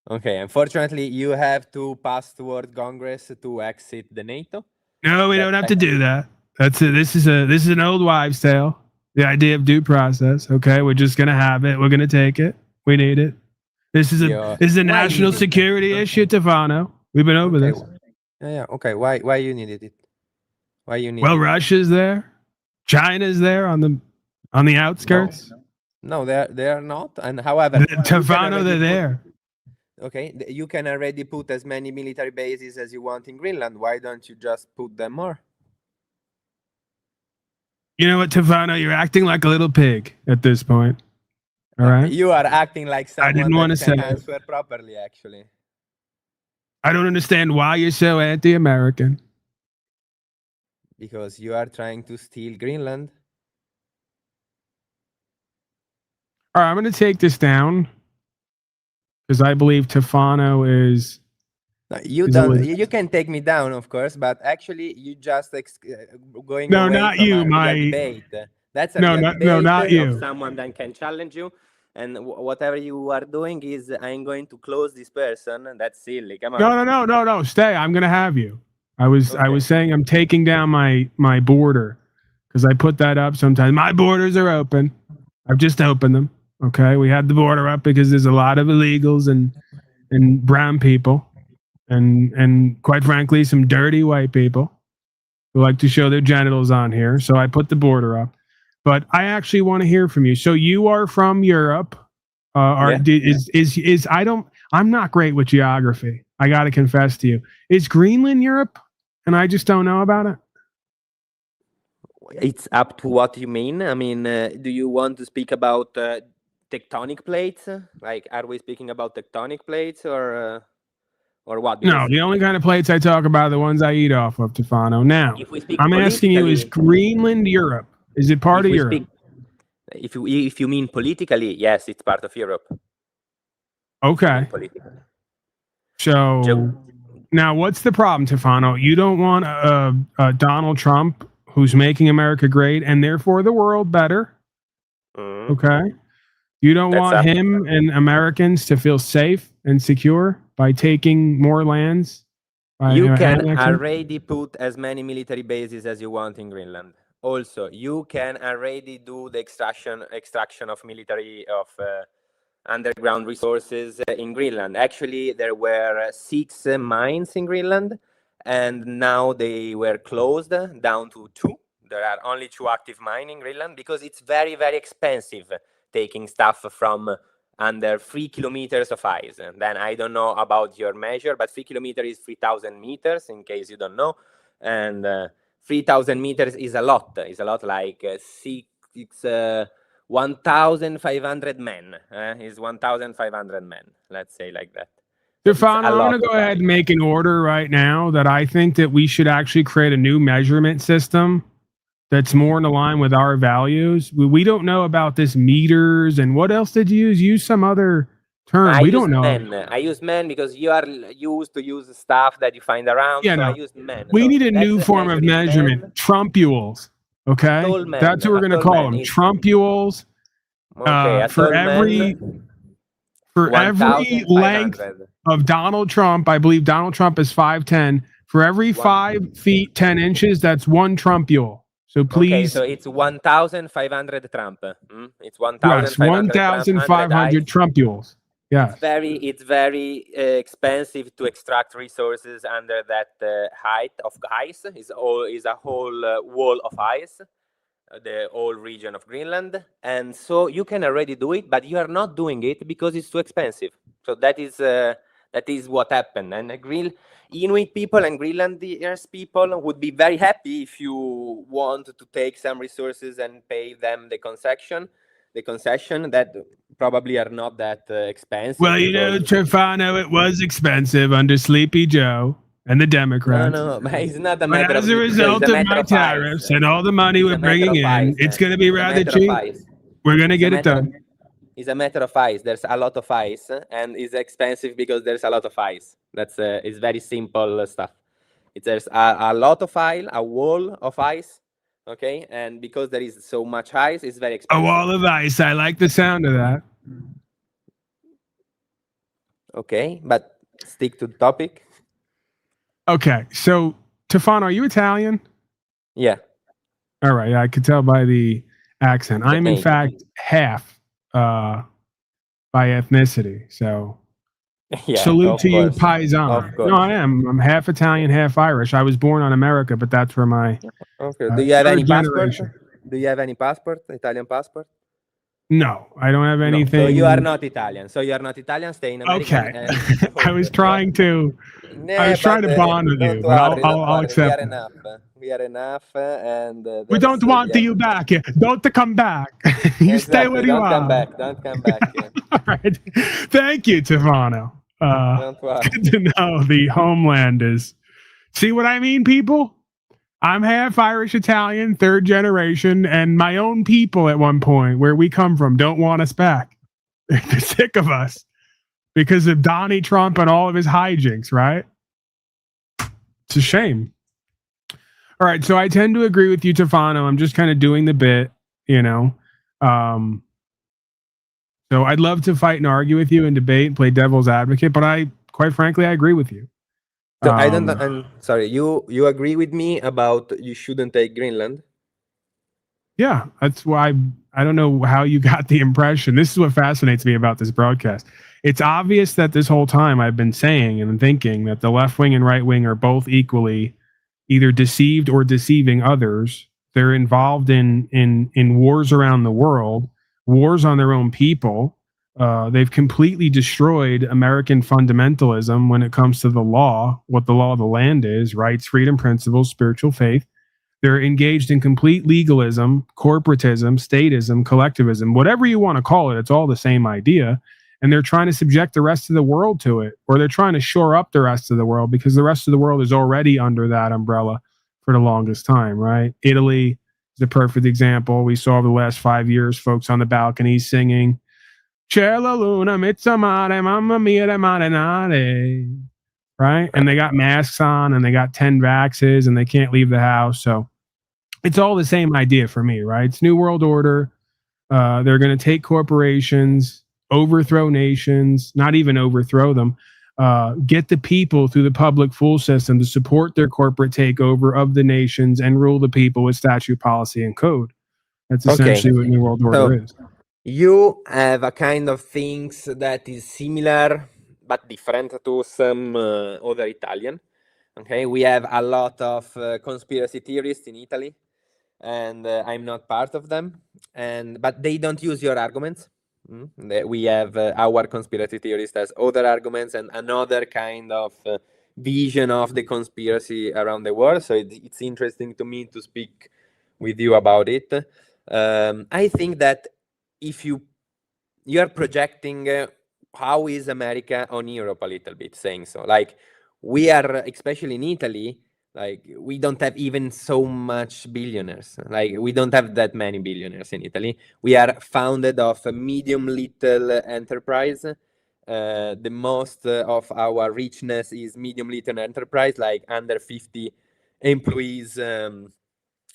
Okay, unfortunately, you have to pass toward Congress to exit the NATO. No, we don't have to do that. That's it. This is an old wives' tale. The idea of due process. Okay, we're just gonna have it. We're gonna take it. We need it. This is a national security issue, Stefano. We've been over this. Yeah. Okay. Why you needed it? Why you need? Well, Russia's there, China's there on the outskirts. No, they are not. And however, Tefano, they're there. Okay, you can already put as many military bases as you want in Greenland. Why don't you just put them more? You know what, Tefano? You're acting like a little pig at this point. All right. You are acting like someone didn't wanna that can say it. answer properly, actually. I don't understand why you're so anti-American. Because you are trying to steal Greenland. All right, I'm going to take this down because I believe Tefano is. No, you Is don't. it- You can take me down, of course, but actually, you just going No, away not from you, a real my- debate. That's a No, real no, debate no, not of you. someone that can challenge you. And whatever you are doing is, I'm going to close this person. That's silly. Come on. No. Stay. I'm going to have you. I was Okay. saying I'm taking down my border because I put that up sometimes. My borders are open. I've just opened them. Okay, we had the border up because there's a lot of illegals and brown people, and quite frankly, some dirty white people who like to show their genitals on here. So I put the border up. But I actually want to hear from you. So you are from Europe. I'm not great with geography. I got to confess to you. Is Greenland Europe? And I just don't know about it. It's up to what you mean. I mean, do you want to speak about tectonic plates? Like, are we speaking about tectonic plates or what? No, the only kind of plates I talk about are the ones I eat off of, Tefano. Now, If we speak I'm asking you, is politically- Greenland Europe? Is it part of Europe? If you mean politically, yes, it's part of Europe. Okay. Politically. So Joe. now what's the problem, Tefano? You don't want Donald Trump who's making America great and therefore the world better. Mhm. Okay. You don't That's want up. him and Americans to feel safe and secure by taking more lands. by, You can annexing? already put as many military bases as you want in Greenland. Also, you can already do the extraction of military underground resources in Greenland. Actually, there were 6 mines in Greenland, and now they were closed down to 2. There are only 2 active mines in Greenland because it's very, very expensive taking stuff from under 3 kilometers of ice. And then I don't know about your measure, but 3 kilometers is 3,000 meters, in case you don't know. And 3,000 meters is a lot. It's a lot, like it's 1,500 men. Is 1,500 men. Let's say like that. So it's a Stefano, I'm lot going to go of ahead ice. and make an order right now that I think that we should actually create a new measurement system that's more in line with our values. We don't know about this meters and what else did you use? Use some other term. I We use don't know. men. I use men because you are used to use stuff that you find around. Yeah, so no. I use men. We So need a new let's form of measure in measurement. men. Trumpules. Okay, Tall man. that's what we're going to A call tall them. man is- Trumpules. Okay, a For tall every man, length 1,500. of Donald Trump, I believe Donald Trump is 5'10". For every 5 feet 10 inches, that's 1 Trumpule. So Okay, please, so it's 1,500 Trump. It's yes, 1,500 Trumpules. Yes. It's very expensive to extract resources under that height of ice. Is a whole wall of ice, the whole region of Greenland, and so you can already do it, but you are not doing it because it's too expensive. So that is what happened. And Inuit people and Greenlanders people would be very happy if you want to take some resources and pay them the concession that probably are not that expensive. Well, you know, Trefano, it was expensive under Sleepy Joe and the Democrats. No, but it's not a But matter as of a it's result a of matter my of tariffs ice. and all the money It's we're a matter bringing of in, ice, it's going to be It's a rather matter of cheap. ice. We're going to It's a get it matter of- done. It's a matter of ice. There's a lot of ice, and it's expensive because there's a lot of ice. That's it's very simple stuff. There's a lot of ice, a wall of ice, okay, and because there is so much ice, it's very A expensive. wall of ice. I like the sound of that. Okay, but stick to the topic. Okay, so Tefano, are you Italian? Yeah. All right, I could tell by the accent. I'm in name. fact half by ethnicity. So Yeah, Salute of to you, course. Paisan. Of course. No, I am. I'm half Italian, half Irish. I was born on America, but that's where my Okay. Do you have any third passport? generation. Do you have any passport? Italian passport? No, I don't have No. anything. So you are not Italian. So you are not Italian. Stay in America. Okay. I was trying to. I was trying to bond with you, but I'll accept We are it. enough. We are enough, and We don't want you back. Don't come back. You stay where you Don't are. come back. Don't come back. Yeah. All right. Thank you, Tefano. Don't worry. Good to know the homeland is. See what I mean, people? I'm half Irish Italian, third generation, and my own people at one point, where we come from, don't want us back. They're sick of us because of Donnie Trump and all of his hijinks, right? It's a shame. All right, so I tend to agree with you, Tefano. I'm just kind of doing the bit, you know. So I'd love to fight and argue with you and debate and play devil's advocate, but quite frankly, I agree with you. So I don't. I'm sorry. You agree with me about you shouldn't take Greenland? Yeah, that's why I don't know how you got the impression. This is what fascinates me about this broadcast. It's obvious that this whole time I've been saying and thinking that the left wing and right wing are both equally either deceived or deceiving others. They're involved in wars around the world, wars on their own people. They've completely destroyed American fundamentalism when it comes to the law, what the law of the land is, rights, freedom, principles, spiritual faith. They're engaged in complete legalism, corporatism, statism, collectivism, whatever you want to call it. It's all the same idea. And they're trying to subject the rest of the world to it, or they're trying to shore up the rest of the world because the rest of the world is already under that umbrella for the longest time, right? Italy is a perfect example. We saw over the last 5 years, folks on the balconies singing, C'è la luna, mezza mare, mamma mia, le marinare. Right? And they got masks on and they got 10 vaxes and they can't leave the house. So it's all the same idea for me, right? It's New World Order. They're going to take corporations, overthrow nations, not even overthrow them, get the people through the public fool system to support their corporate takeover of the nations and rule the people with statute, policy, and code. That's essentially what New World Order is. You have a kind of things that is similar but different to some other Italian. Okay, we have a lot of conspiracy theorists in Italy, and I'm not part of them. But they don't use your arguments. We have our conspiracy theorists as other arguments and another kind of vision of the conspiracy around the world. So it's interesting to me to speak with you about it. I think that if you are projecting how is America on Europe a little bit, saying so. Like we are, especially in Italy, like we don't have even so much billionaires. Like we don't have that many billionaires in Italy. We are founded of a medium little enterprise. The most of our richness is medium little enterprise, like under 50 employees,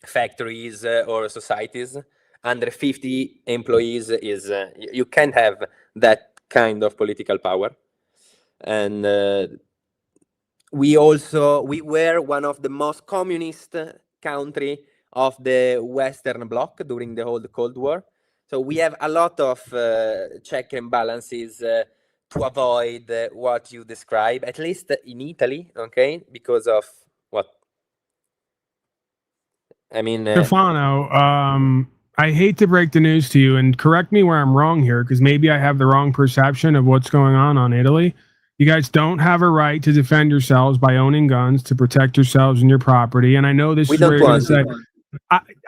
factories or societies. Under 50 employees is you can't have that kind of political power. And we were one of the most communist country of the Western Bloc during the whole Cold War. So we have a lot of check and balances to avoid what you describe, at least in Italy, okay, because of what? I mean, Stefano, I hate to break the news to you, and correct me where I'm wrong here, because maybe I have the wrong perception of what's going on Italy. You guys don't have a right to defend yourselves by owning guns to protect yourselves and your property. And I know this is where you're going to say,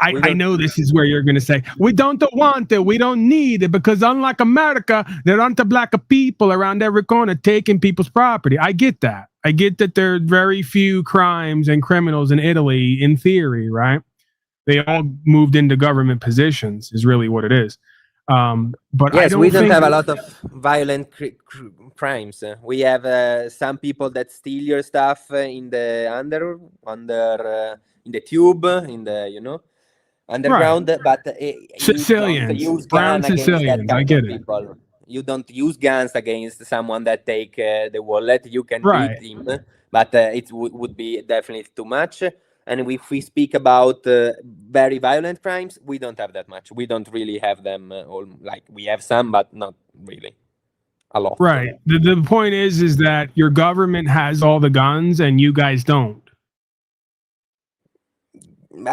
I know this is where you're going to say, we don't want it, we don't need it, because unlike America, there aren't black people around every corner taking people's property. I get that. I get that there are very few crimes and criminals in Italy, in theory, right? They all moved into government positions, is really what it is. But yes, I we don't have a lot of violent crimes. We have some people that steal your stuff in the in the tube, in the underground. Right. But Sicilians, you don't use brown guns Sicilians. I get it. People. You don't use guns against someone that take the wallet. You can beat him, but it would be definitely too much. And if we speak about very violent crimes, we don't have that much. We don't really have them all. Like we have some, but not really. a lot. Right. The point is that your government has all the guns and you guys don't.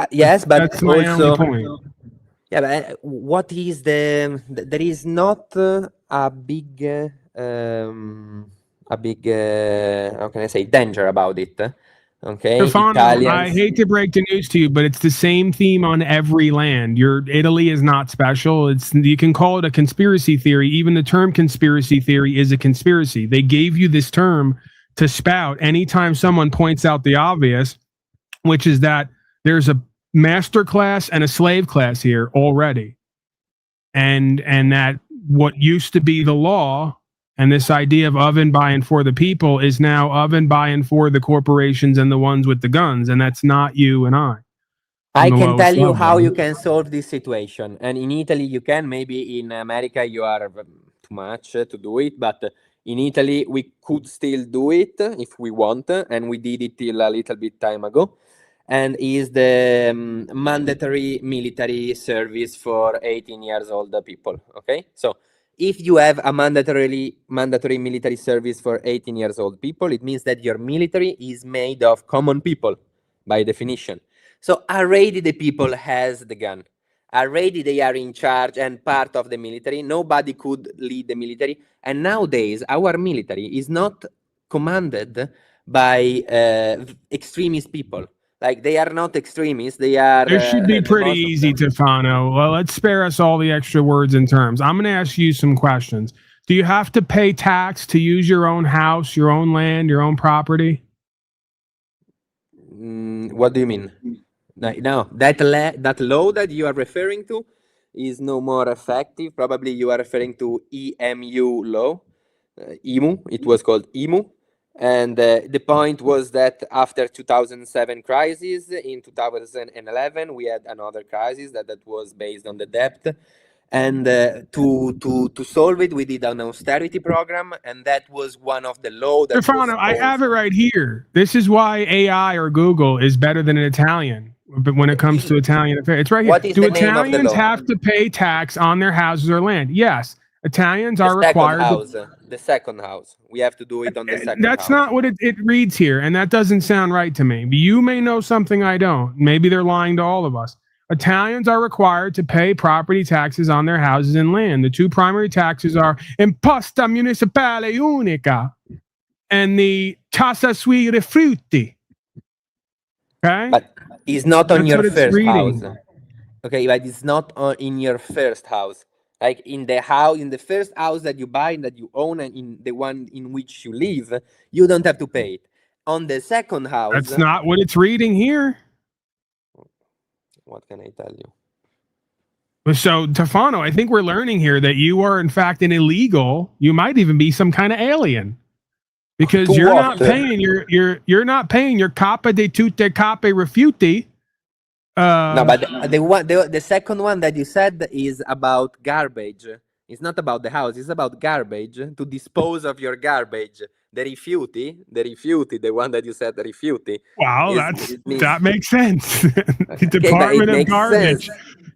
Yes, but That's my also, only point. yeah, but what is there is not a big how can I say, danger about it. Okay, Stefano, I Italians. hate to break the news to you, but it's the same theme on every land. Italy is not special. You can call it a conspiracy theory. Even the term conspiracy theory is a conspiracy. They gave you this term to spout anytime someone points out the obvious, which is that there's a master class and a slave class here already. And that what used to be the law and this idea of and by and for the people is now of and by and for the corporations and the ones with the guns. And that's not you and I. I can tell you how you can solve this situation. And in Italy, you can. Maybe in America, you are too much to do it. But in Italy, we could still do it if we want. And we did it till a little bit time ago. And is the mandatory military service for 18 years old people. Okay, so if you have a mandatory military service for 18 years old people, it means that your military is made of common people by definition. So already the people has the gun. Already they are in charge and part of the military. Nobody could lead the military. And nowadays, our military is not commanded by extremist people. Like, they are not extremists. They are. It should be pretty easy, Tefano. Well, let's spare us all the extra words and terms. I'm going to ask you some questions. Do you have to pay tax to use your own house, your own land, your own property? What do you mean? No, that law that you are referring to is no more effective. Probably you are referring to EMU law, EMU. It was called EMU. And the point was that after 2007 crisis, in 2011, we had another crisis that was based on the debt. And to solve it, we did an austerity program, and that was one of the laws that Stefano, I have it right here. This is why AI or Google is better than an Italian. But when it comes to Italian affairs, it's right here. Do Italians have to pay tax on their houses or land? Yes. Italians are required the second house. We have to do it on the second That's house. not what it reads here, and that doesn't sound right to me. You may know something I don't. Maybe they're lying to all of us. Italians are required to pay property taxes on their houses and land. The two primary taxes are imposta municipale unica and the tassa sui rifiuti. Okay? But it's not on your first reading. house. Okay, but it's not in your first house. Like in the first house that you buy, that you own, and in the one in which you live, you don't have to pay it. On the second house, that's not what it's reading here. What can I tell you? So, Tefano, I think we're learning here that you are in fact an illegal. You might even be some kind of alien because you're not paying you're not paying your capa de tutte cape refuti. No, but the second one that you said is about garbage. It's not about the house. It's about garbage, to dispose of your garbage. The rifiuti, the one that you said, the rifiuti. Wow, that makes sense. The Department of Garbage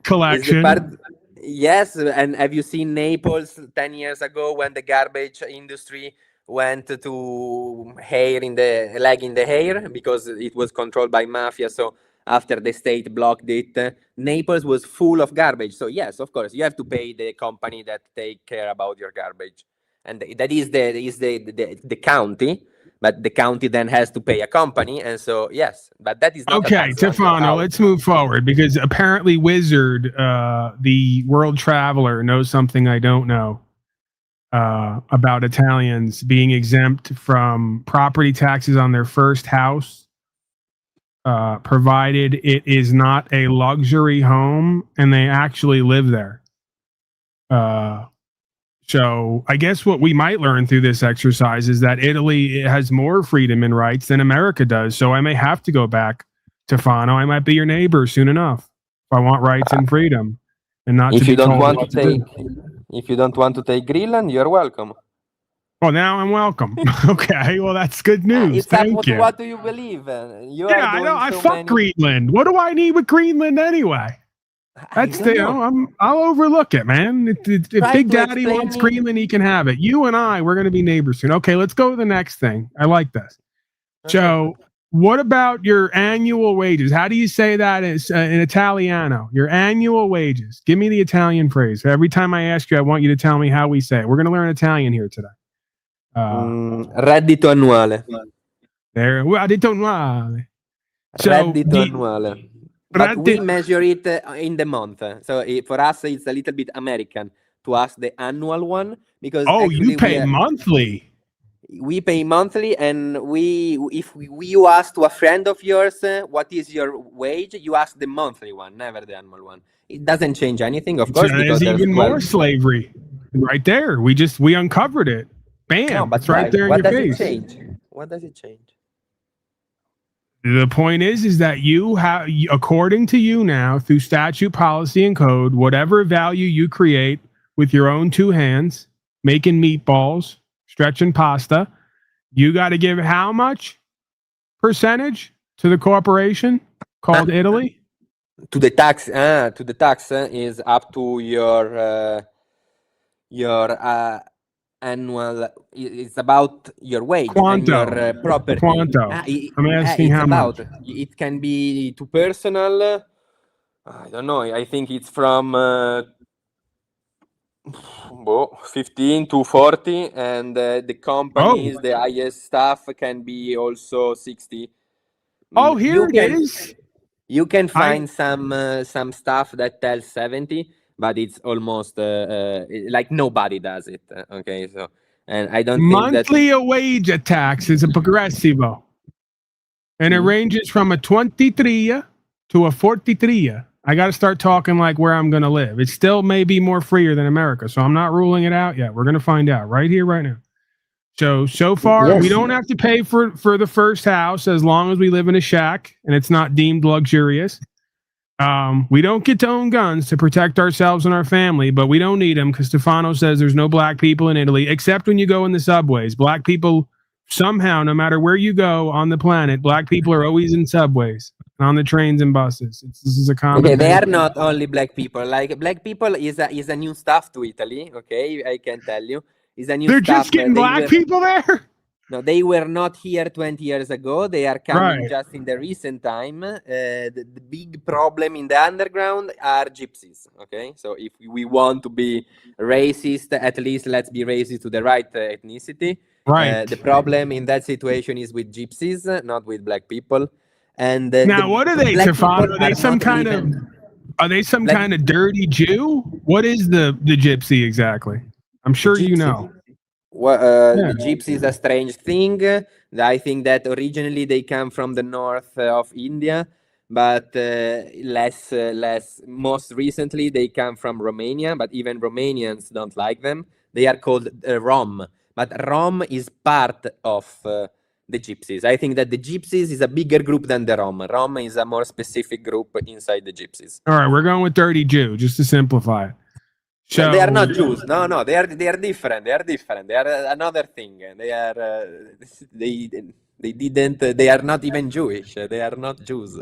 Collection. Yes, and have you seen Naples 10 years ago when the garbage industry went to hair in the hair because it was controlled by mafia? So after the state blocked it, Naples was full of garbage. So yes, of course, you have to pay the company that take care about your garbage, and that is the county. But the county then has to pay a company, and so yes, but that is not okay. Tefano, let's move forward because apparently Wizard, the world traveler, knows something I don't know about Italians being exempt from property taxes on their first house. Provided it is not a luxury home and they actually live there. So I guess what we might learn through this exercise is that Italy has more freedom and rights than America does. So I may have to go back to Fano. I might be your neighbor soon enough if I want rights and freedom and not if to you be don't told want what to take if you don't want to take Greenland, you're welcome. Well, now I'm welcome. Okay, well, that's good news. Thank you. What do you believe? I know. I fuck Greenland. What do I need with Greenland anyway? That's don't know. I'll overlook it, man. If Try Big to Daddy explain wants me. Greenland, he can have it. You and we're going to be neighbors soon. Okay, let's go to the next thing. I like this. So, what about your annual wages? How do you say that in Italiano? Your annual wages. Give me the Italian phrase. Every time I ask you, I want you to tell me how we say it. We're going to learn Italian here today. Reddito annuale. There, well, I don't know. So, Reddito annuale. But we measure it in the month. So for us, it's a little bit American to ask the annual one because you pay monthly. We pay monthly, and if you ask to a friend of yours what is your wage, you ask the monthly one, never the annual one. It doesn't change anything, of course. There's even more slavery right there. We uncovered it. Bam! No, but it's right there in your face. What does it change? The point is that you have, according to you now, through statute, policy, and code, whatever value you create with your own two hands, making meatballs, stretching pasta, you got to give how much percentage to the corporation called Italy? To the tax. To the tax is up to your annual. It's about your wage Quanto. and your property. Quanto. I'm asking how much. It can be to personal. I don't know. I think it's from 15 to 40, and the companies, the highest staff can be also 60. Oh, here it is. You can find some stuff that tells 70, but it's almost like nobody does it. Okay, so and I don't monthly think a wage tax is a progressivo, and it ranges from a 23 to a 43. I got to start talking like where I'm going to live. It still may be more freer than America, so I'm not ruling it out yet. We're going to find out right here, right now. So far, we don't have to pay for the first house as long as we live in a shack and it's not deemed luxurious. We don't get to own guns to protect ourselves and our family, but we don't need them because Stefano says there's no black people in Italy, except when you go in the subways. Black people, somehow, no matter where you go on the planet, black people are always in subways, on the trains and buses. This is a common thing. they are not only black people. Like black people is a new stuff to Italy. Okay, I can tell you. Is a new They're stuff. just getting black people there? No, they were not here 20 years ago. They are coming just in the recent time. The big problem in the underground are gypsies. Okay, so if we want to be racist, at least let's be racist to the right ethnicity. Right. The problem in that situation is with gypsies, not with black people. And now, what are they, Stefano? Are they some kind of? Are they some kind of dirty Jew? What is the gypsy exactly? I'm sure you know. The gypsy is a strange thing. I think that originally they come from the north of India, but most recently they come from Romania, but even Romanians don't like them. They are called Rom, but Rom is part of the gypsies. I think that the gypsies is a bigger group than the Rom. Rom is a more specific group inside the gypsies. All right, we're going with dirty Jew, just to simplify it. So, they are not Jews. No, they are different. They are different. They are another thing. They are they are not even Jewish. They are not Jews.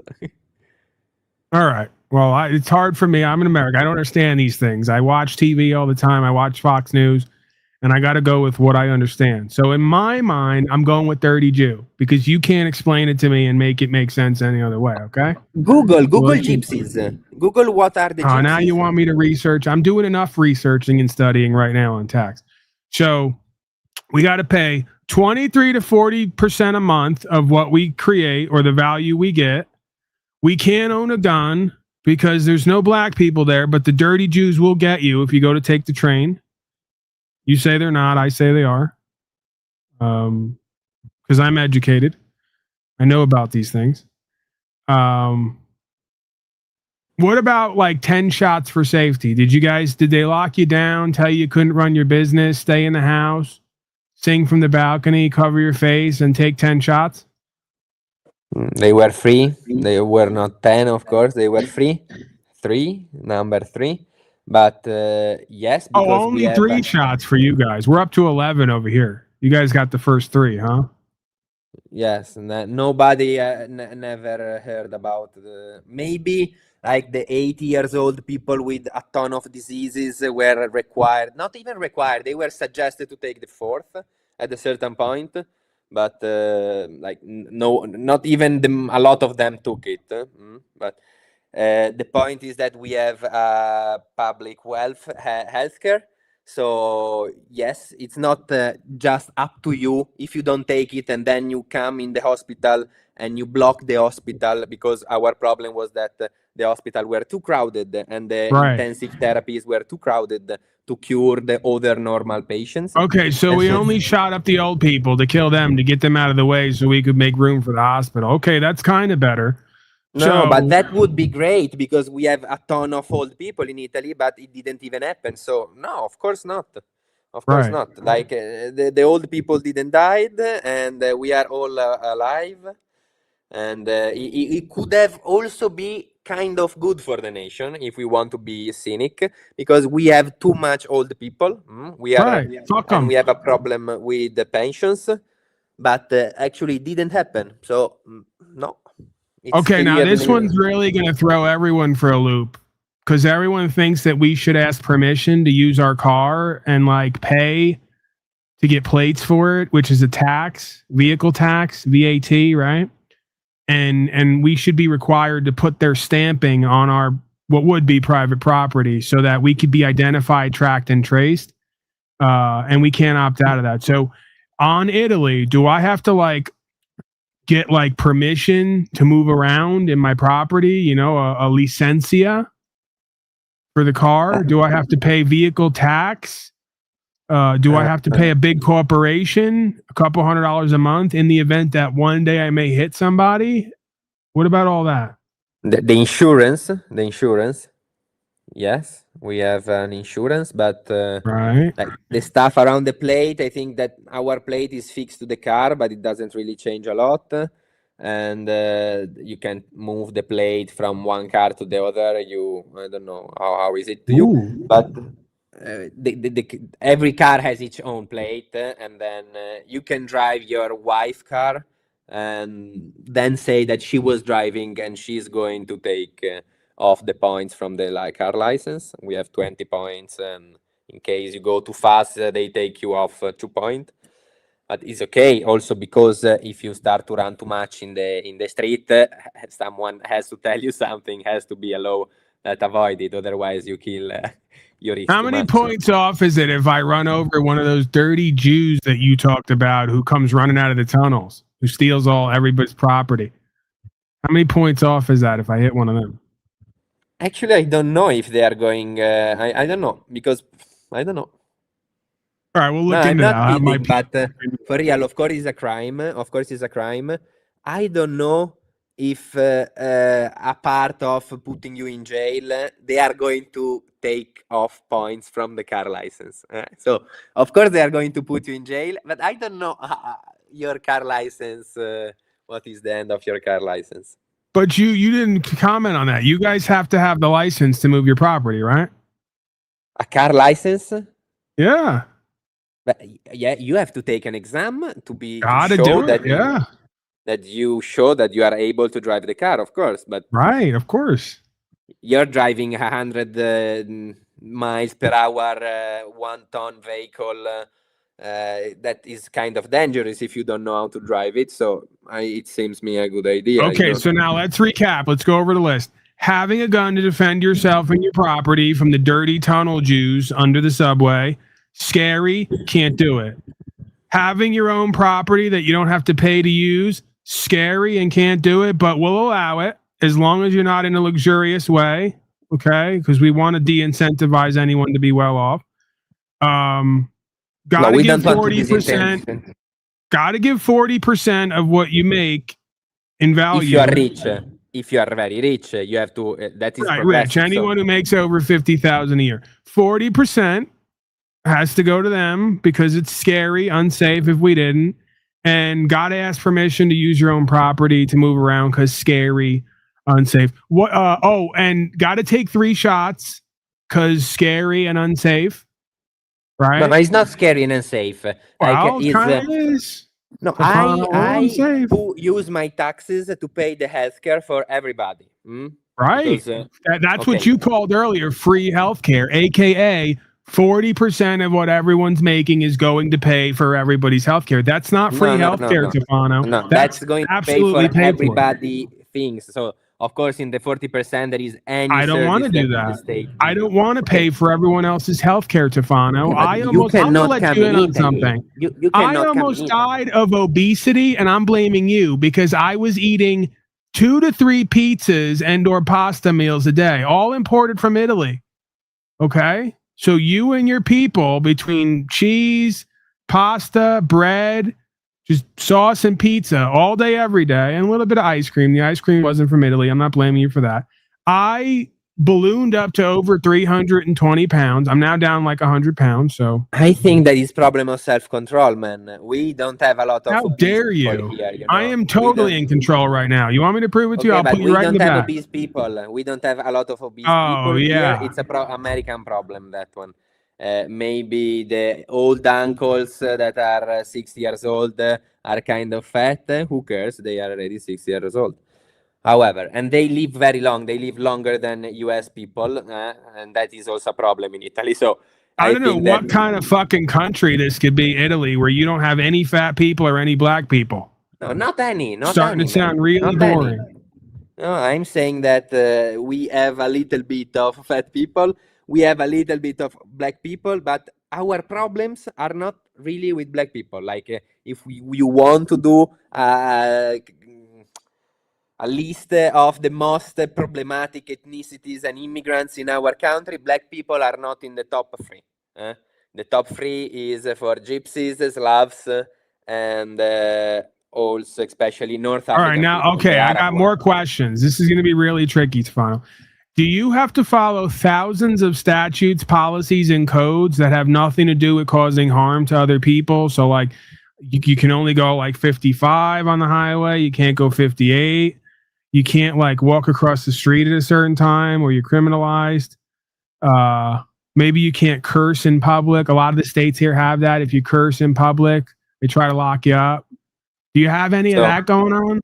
All right. Well, it's hard for me. I'm in America. I don't understand these things. I watch TV all the time. I watch Fox News, and I got to go with what I understand. So in my mind, I'm going with dirty Jew because you can't explain it to me and make it make sense any other way. Okay. Google gypsies. Google what are the gypsies. Now you want me to research? I'm doing enough researching and studying right now on tax. So we got to pay 23 to 40% a month of what we create or the value we get. We can't own a gun because there's no black people there, but the dirty Jews will get you if you go to take the train. You say they're not. I say they are. Because I'm educated. I know about these things. What about like 10 shots for safety? Did they lock you down, tell you couldn't run your business, stay in the house, sing from the balcony, cover your face, and take 10 shots? They were free. They were not 10, of course. They were free. Number 3. But yes. Only 3 shots for you guys. We're up to 11 over here. You guys got the first 3, huh? Yes. Nobody never heard about maybe like the 80 years old people with a ton of diseases were required, not even required, they were suggested to take the fourth at a certain point, but like no, not even a lot of them took it. But the point is that we have public healthcare. So yes, it's not just up to you if you don't take it and then you come in the hospital and you block the hospital, because our problem was that the hospital were too crowded and the intensive therapies were too crowded to cure the other normal patients. Okay, so we only shot up the old people to kill them, to get them out of the way so we could make room for the hospital. Okay, that's kind of better. No, but that would be great because we have a ton of old people in Italy, but it didn't even happen. So no, of course not. Of course not. Like the old people didn't die, and we are all alive. And it could have also be kind of good for the nation if we want to be cynic, because we have too much old people. We are, and we have a problem with the pensions, but actually it didn't happen. So no. Okay, now this one's really going to throw everyone for a loop, because everyone thinks that we should ask permission to use our car and like pay to get plates for it, which is a tax, vehicle tax, VAT, right? And we should be required to put their stamping on our what would be private property so that we could be identified, tracked, and traced. And we can't opt out of that. So on Italy, do I have to like get like permission to move around in my property, you know, a licencia for the car? Do I have to pay vehicle tax? Do I have to pay a big corporation a couple $100 a month in the event that one day I may hit somebody? What about all that? The insurance, yes, we have an insurance, but like the stuff around the plate, I think that our plate is fixed to the car, but it doesn't really change a lot. And you can move the plate from one car to the other. I don't know how is it to you, but every car has its own plate, and then you can drive your wife's car and then say that she was driving and she's going to take off the points from the car license. We have 20 points, and in case you go too fast, they take you off 2 points. But it's okay also because if you start to run too much in the street, someone has to tell you something, has to be a law that avoid it. Otherwise, you kill. How many points off is it if I run over one of those dirty Jews that you talked about who comes running out of the tunnels, who steals everybody's property? How many points off is that if I hit one of them? Actually, I don't know if they are going. I don't know, because I don't know. All right, we'll look into that. Kidding, but for real, of course, it's a crime. Of course, it's a crime. I don't know if a part of putting you in jail, they are going to take off points from the car license. So, of course, they are going to put you in jail, but I don't know your car license. What is the end of your car license? But you didn't comment on that. You guys have to have the license to move your property, right? A car license? Yeah. But yeah, you have to take an exam to that you show that you are able to drive the car, of course. But right, of course. You're driving 100 miles per hour, 1-ton vehicle. That is kind of dangerous if you don't know how to drive it. So it seems me a good idea. Okay, so now let's recap. Let's go over the list. Having a gun to defend yourself and your property from the dirty tunnel Jews under the subway. Scary, can't do it. Having your own property that you don't have to pay to use. Scary and can't do it, but we'll allow it as long as you're not in a luxurious way. Okay, because we want to de-incentivize anyone to be well off. Gotta give 40%. Gotta give 40% of what you make in value. If you are rich, if you are very rich, you have to. That is right. Rich. Anyone who makes over $50,000 a year, 40% has to go to them because it's scary, unsafe. If we didn't, and gotta ask permission to use your own property to move around because scary, unsafe. What? And gotta take 3 shots because scary and unsafe. Right? No, it's not scary and unsafe. Well, it kind of is. No, I use my taxes to pay the healthcare for everybody. Right. Because, That's okay. what you called earlier free healthcare, aka 40% of what everyone's making is going to pay for everybody's healthcare. That's not free healthcare, Stefano. No, That's going to pay absolutely for paid for. everybody things. So of course, in the 40%, there is any I don't want to service do that the that. state I gives. don't want to pay Okay. for everyone else's healthcare, Stefano. Yeah, but I you almost, I'm cannot gonna let come you in in on Italy. something. You I cannot come in almost Italy. died of obesity, and I'm blaming you because I was eating 2 to 3 pizzas and or pasta meals a day, all imported from Italy. Okay? So you and your people, between cheese, pasta, bread, just sauce and pizza all day, every day, and a little bit of ice cream. The ice cream wasn't from Italy. I'm not blaming you for that. I ballooned up to over 320 pounds. I'm now down like 100 pounds. So I think that is problem of self-control, man. We don't have a lot of how obese dare people you? here. You know? I am We totally don't- in control right now. You want me to prove it to you? Okay, I'll but put you we right in don't the have back. obese people. We don't have a lot of obese Oh, people yeah. here. It's a American problem, that one. Maybe the old uncles that are 60 years old are kind of fat. Who cares? They are already 60 years old. However, and they live very long. They live longer than US people, and that is also a problem in Italy. So I don't know think what that kind of fucking country this could be, Italy, where you don't have any fat people or any black people. no, not any, not Starting any, to sound man. really Not any. boring. No, I'm saying that we have a little bit of fat people, we have a little bit of black people, but our problems are not really with black people. Like if you want to do a list of the most problematic ethnicities and immigrants in our country, black people are not in the top 3. The top 3 is for gypsies, Slavs, and also especially North African All right, now, people, okay, the I Arab got one. more questions. This is going to be really tricky, Stefano. Do you have to follow thousands of statutes, policies, and codes that have nothing to do with causing harm to other people? So, like, you can only go like 55 on the highway. You can't go 58. You can't like walk across the street at a certain time or you're criminalized. Maybe you can't curse in public. A lot of the states here have that. If you curse in public, they try to lock you up. Do you have any of that going on?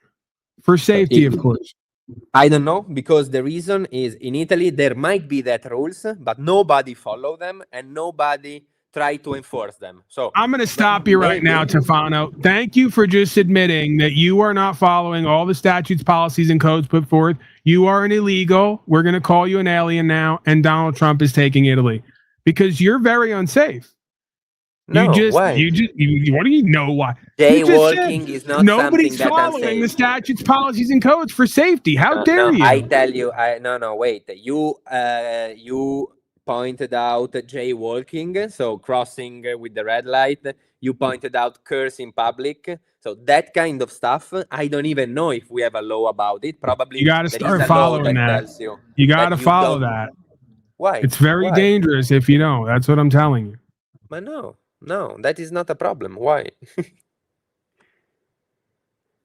For safety, of course. I don't know, because the reason is in Italy there might be that rules, but nobody follow them and nobody try to enforce them. So I'm going to stop you right now, Stefano. Thank you for just admitting that you are not following all the statutes, policies, and codes put forth. You are an illegal. We're going to call you an alien now, and Donald Trump is taking Italy because you're very unsafe. No, why? What do you know why? Jaywalking is not nobody's something that following the unsafe. statutes, policies, and codes for safety. How dare you? I tell you, wait. You pointed out jaywalking, so crossing with the red light. You pointed out curse in public. So that kind of stuff, I don't even know if we have a law about it. Probably you got to start following that. You got to follow that. Why? It's very dangerous if you don't. That's what I'm telling you. But no, that is not a problem. Why?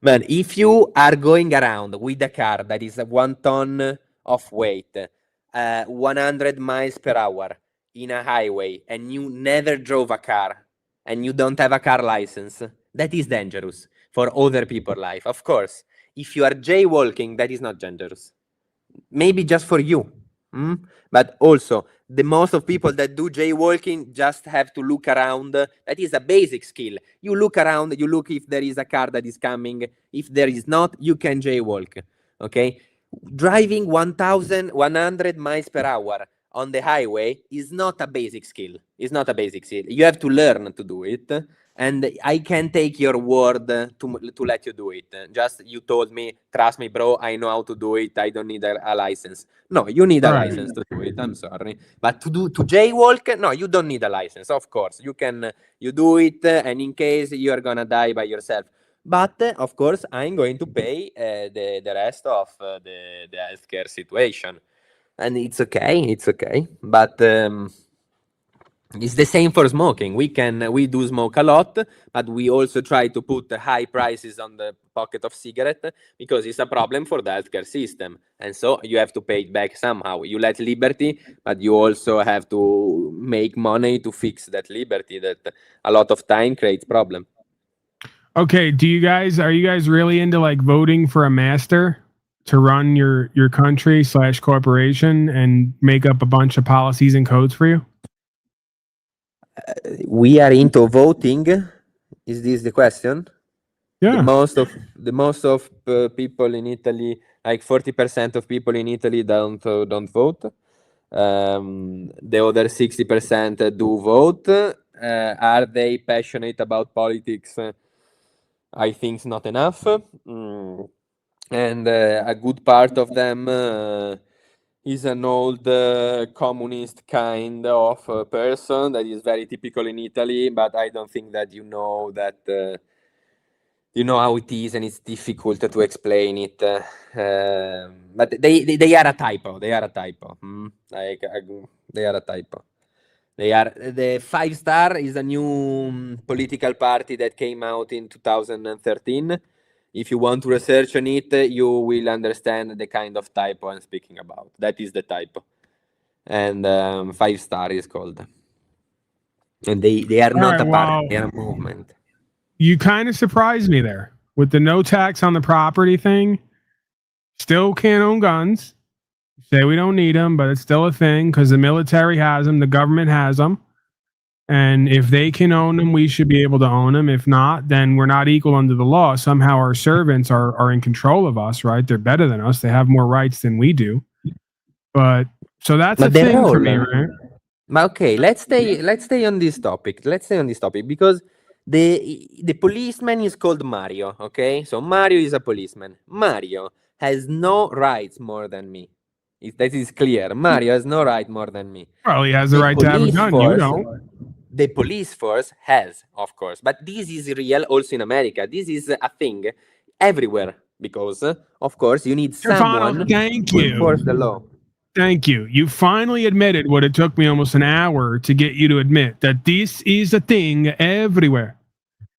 Man, if you are going around with a car that is 1 ton of weight, 100 miles per hour in a highway, and you never drove a car, and you don't have a car license, that is dangerous for other people's life. Of course, if you are jaywalking, that is not dangerous. Maybe just for you. But also, the most of people that do jaywalking just have to look around. That is a basic skill. You look around, you look if there is a car that is coming. If there is not, you can jaywalk. Okay? Driving 1,100 miles per hour on the highway is not a basic skill. It's not a basic skill. You have to learn to do it. And I can take your word to let you do it. Just you told me, trust me, bro, I know how to do it. I don't need a license. No, you need a license to do it. I'm sorry. But to jaywalk, no, you don't need a license. Of course, you do it, and in case you are gonna die by yourself. But of course, I'm going to pay the rest of the healthcare situation, and it's okay. But it's the same for smoking. We do smoke a lot, but we also try to put high prices on the pocket of cigarette because it's a problem for the healthcare system. And so you have to pay it back somehow. You let liberty, but you also have to make money to fix that liberty that a lot of time creates problem. Okay, are you guys really into like voting for a master to run your country / corporation and make up a bunch of policies and codes for you? We are into voting. Is this the question? Yeah. The most of people in Italy, like 40% of people in Italy don't vote. The other 60% do vote. Are they passionate about politics? I think not enough. And a good part of them is an old communist kind of person that is very typical in Italy, but I don't think that you know that. You know how it is, and it's difficult to explain it. But they are a typo. They are a typo. They are a typo. They are the 5 Star is a new political party that came out in 2013. If you want to research on it, you will understand the kind of typo I'm speaking about. That is the typo, and 5 Star is called. And they are not a party. They are a movement. You kind of surprised me there with the no tax on the property thing. Still can't own guns. Say we don't need them, but it's still a thing because the military has them, the government has them. And if they can own them, we should be able to own them. If not, then we're not equal under the law. Somehow our servants are in control of us, right? They're better than us. They have more rights than we do. But so that's a thing for me, right? Okay, let's stay on this topic. Because the policeman is called Mario, okay? So Mario is a policeman. Mario has no rights more than me. That is clear. Mario has no right more than me. Well, he has the right to have a gun. You don't. The police force has, of course. But this is real also in America. This is a thing everywhere because, of course, you need someone to enforce the law. Thank you. You finally admitted what it took me almost an hour to get you to admit, that this is a thing everywhere.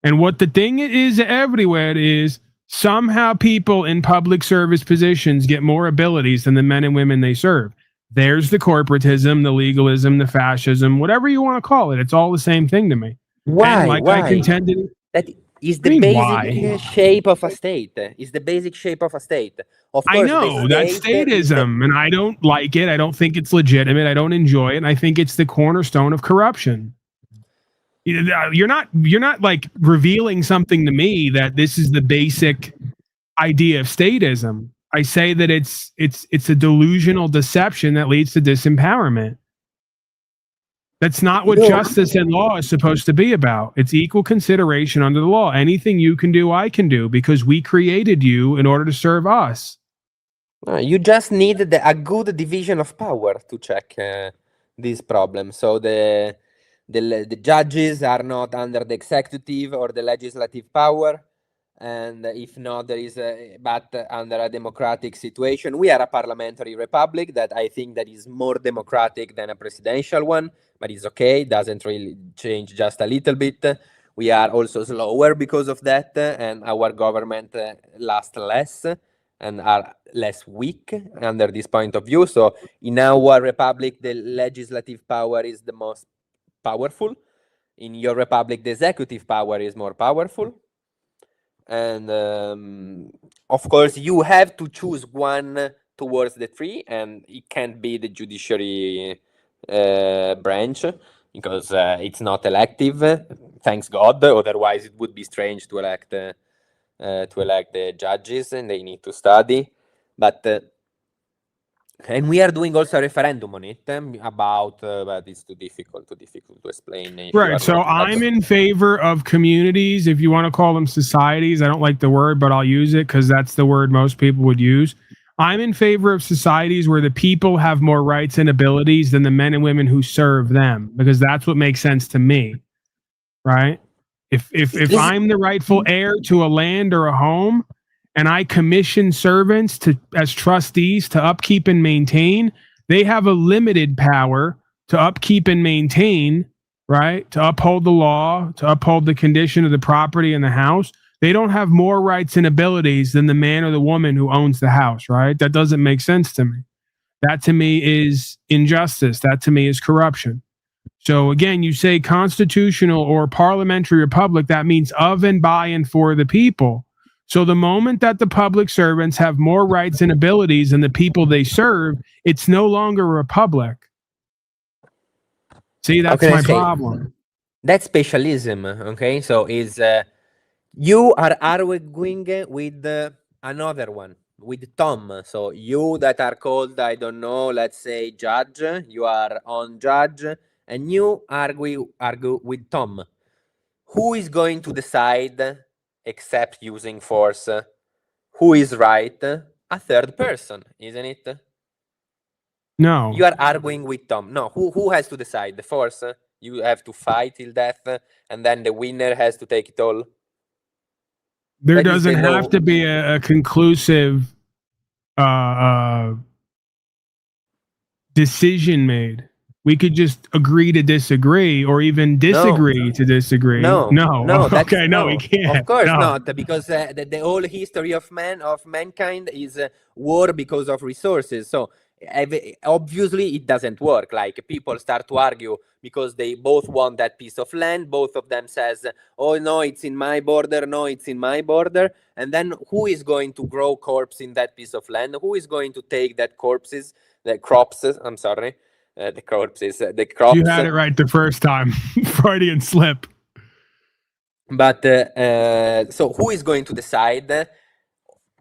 And what the thing is everywhere is somehow people in public service positions get more abilities than the men and women they serve. There's the corporatism, the legalism, the fascism, whatever you want to call it. It's all the same thing to me. Why? And like Why? I contended, that is the basic shape of a state. Is the basic shape of a state. Of course, I know that's statism, and I don't like it. I don't think it's legitimate. I don't enjoy it. And I think it's the cornerstone of corruption. You're not like revealing something to me that this is the basic idea of statism. I say that it's a delusional deception that leads to disempowerment. That's not what justice and law is supposed to be about. It's equal consideration under the law. Anything you can do, I can do, because we created you in order to serve us. You just need a good division of power to check this problem. So the judges are not under the executive or the legislative power. And if not, there is but under a democratic situation. We are a parliamentary republic that I think that is more democratic than a presidential one, but it's okay. It doesn't really change just a little bit. We are also slower because of that, and our government lasts less and are less weak under this point of view. So in our republic, the legislative power is the most powerful. In your republic, the executive power is more powerful. And of course, you have to choose one towards the three, and it can't be the judiciary branch because it's not elective. Thanks God. Otherwise, it would be strange to elect the judges, and they need to study. But and we are doing also a referendum on it about, but it's too difficult to explain. Right. So I'm in favor of communities, if you want to call them societies. I don't like the word, but I'll use it because that's the word most people would use. I'm in favor of societies where the people have more rights and abilities than the men and women who serve them, because that's what makes sense to me. Right. If I'm the rightful heir to a land or a home, and I commission servants as trustees to upkeep and maintain, they have a limited power to upkeep and maintain, right? To uphold the law, to uphold the condition of the property in the house. They don't have more rights and abilities than the man or the woman who owns the house, right? That doesn't make sense to me. That to me is injustice. That to me is corruption. So again, you say constitutional or parliamentary republic, that means of and by and for the people. So the moment that the public servants have more rights and abilities than the people they serve, it's no longer a republic. See, How that's can I my say? problem. That's specialism, okay? So is you are arguing with another one, with Tom. So you that are called, I don't know, let's say judge, you are on judge, and you argue with Tom. Who is going to decide, except using force, who is right? A third person, isn't it? No. You are arguing with Tom. No, who has to decide? The force? You have to fight till death, and then the winner has to take it all. There That is the doesn't have law. to be a conclusive decision made. We could just agree to disagree, or even disagree to disagree. No, that's, Okay, no, we can't. Of course No. not, because the whole history of mankind is war because of resources. So obviously it doesn't work. Like people start to argue because they both want that piece of land. Both of them says, "Oh no, it's in my border. No, it's in my border." And then who is going to grow crops in that piece of land? Who is going to take that crops? I'm sorry. The corpses, the crops. You had it right the first time. Freudian slip. But so who is going to decide?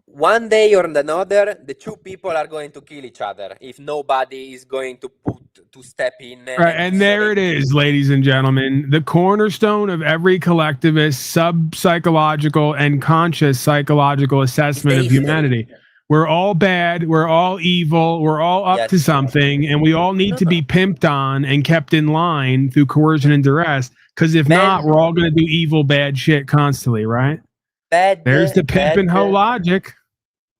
One day or another, the two people are going to kill each other if nobody is going to step in. Right, and there it is, ladies and gentlemen. The cornerstone of every collectivist sub-psychological and conscious psychological assessment of humanity. We're all bad, we're all evil, we're all up to something, and we all need to be pimped on and kept in line through coercion and duress, because if not, we're all going to do evil, bad shit constantly, right? There's the pimp and hoe logic.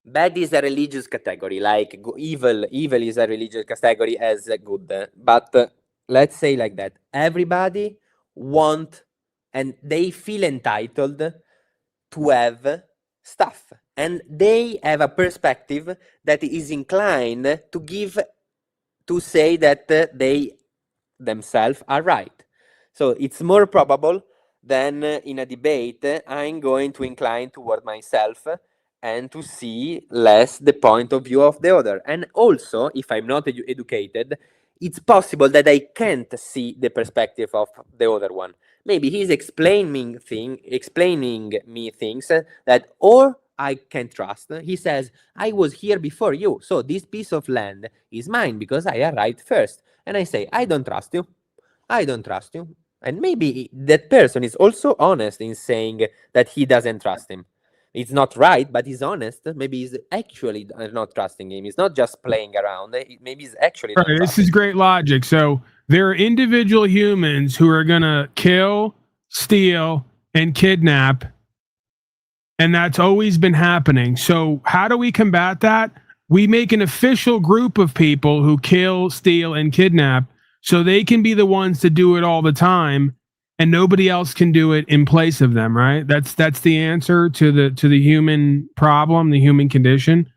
Bad is a religious category, like evil is a religious category as good. But let's say like that. Everybody want and they feel entitled to have stuff. And they have a perspective that is inclined to say that they themselves are right. So it's more probable than in a debate, I'm going to incline toward myself and to see less the point of view of the other. And also, if I'm not educated, it's possible that I can't see the perspective of the other one. Maybe he's explaining me things that or I can trust. He says, I was here before you, so this piece of land is mine because I arrived first. And I say, I don't trust you. I don't trust you. And maybe that person is also honest in saying that he doesn't trust him. It's not right, but he's honest. Maybe he's actually not trusting him. He's not just playing around. Maybe he's actually not trusting. This is great logic. So there are individual humans who are going to kill, steal, and kidnap. And that's always been happening. So how do we combat that? We make an official group of people who kill, steal, and kidnap so they can be the ones to do it all the time and nobody else can do it in place of them, right? That's the answer to the human problem, the human condition.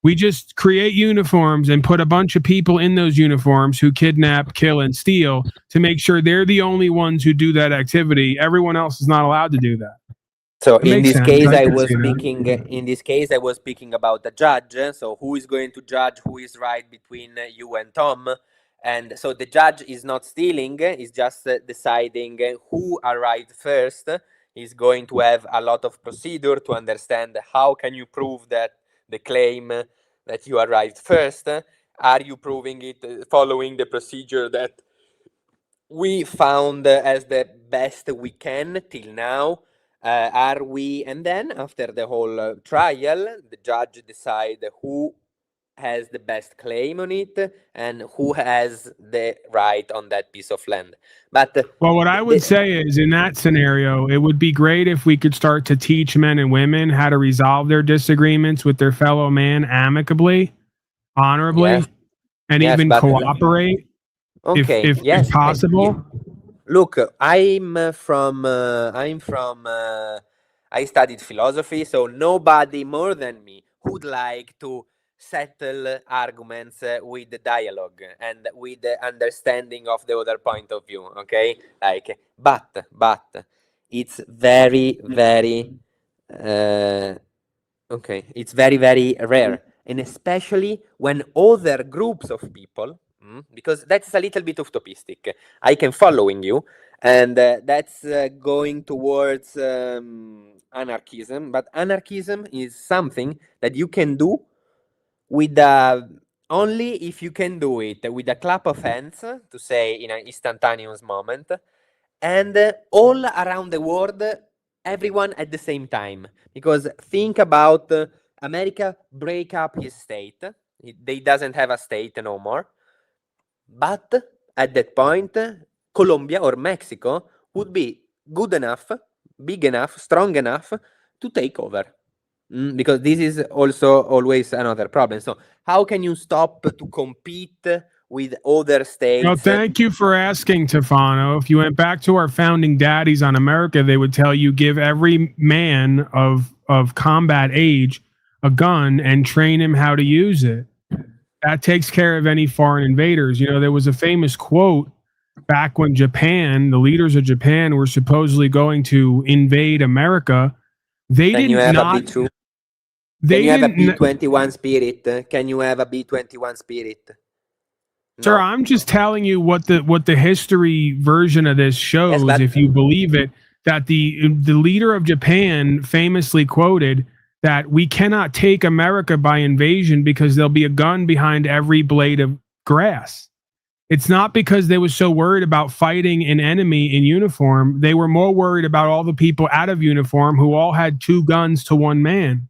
We just create uniforms and put a bunch of people in those uniforms who kidnap, kill, and steal to make sure they're the only ones who do that activity. Everyone else is not allowed to do that. So in this case, I was speaking about the judge. So who is going to judge who is right between you and Tom? And so the judge is not stealing, is just deciding who arrived first. He's going to have a lot of procedure to understand how can you prove that the claim that you arrived first. Are you proving it following the procedure that we found as the best we can till now? Are we? And then after the whole trial, the judge decide who has the best claim on it and who has the right on that piece of land. But well, what I would say is in that scenario, it would be great if we could start to teach men and women how to resolve their disagreements with their fellow man amicably, honorably, and even cooperate if possible. Look, I studied philosophy, so nobody more than me would like to settle arguments with the dialogue and with the understanding of the other point of view, okay? But it's very, very Okay, it's very, very rare, and especially when other groups of people, because that's a little bit utopistic. I can following you, and that's going towards anarchism. But anarchism is something that you can do with only if you can do it with a clap of hands, to say in an instantaneous moment, and all around the world, everyone at the same time. Because think about America break up his state. They doesn't have a state no more. But at that point, Colombia or Mexico would be good enough, big enough, strong enough to take over. Because this is also always another problem. So how can you stop to compete with other states? Well, thank you for asking, Tefano. If you went back to our founding daddies on America, they would tell you give every man of combat age a gun and train him how to use it. That takes care of any foreign invaders. You know, there was a famous quote back when Japan, the leaders of Japan, were supposedly going to invade America. They Can you did have not. a B2? They Can you have a didn't. B-21 spirit? Can you have a B-21 spirit? Sir, No. I'm just telling you what the history version of this shows, but- if you believe it, that the leader of Japan famously quoted that we cannot take America by invasion because there'll be a gun behind every blade of grass. It's not because they were so worried about fighting an enemy in uniform. They were more worried about all the people out of uniform who all had 2 guns to 1 man.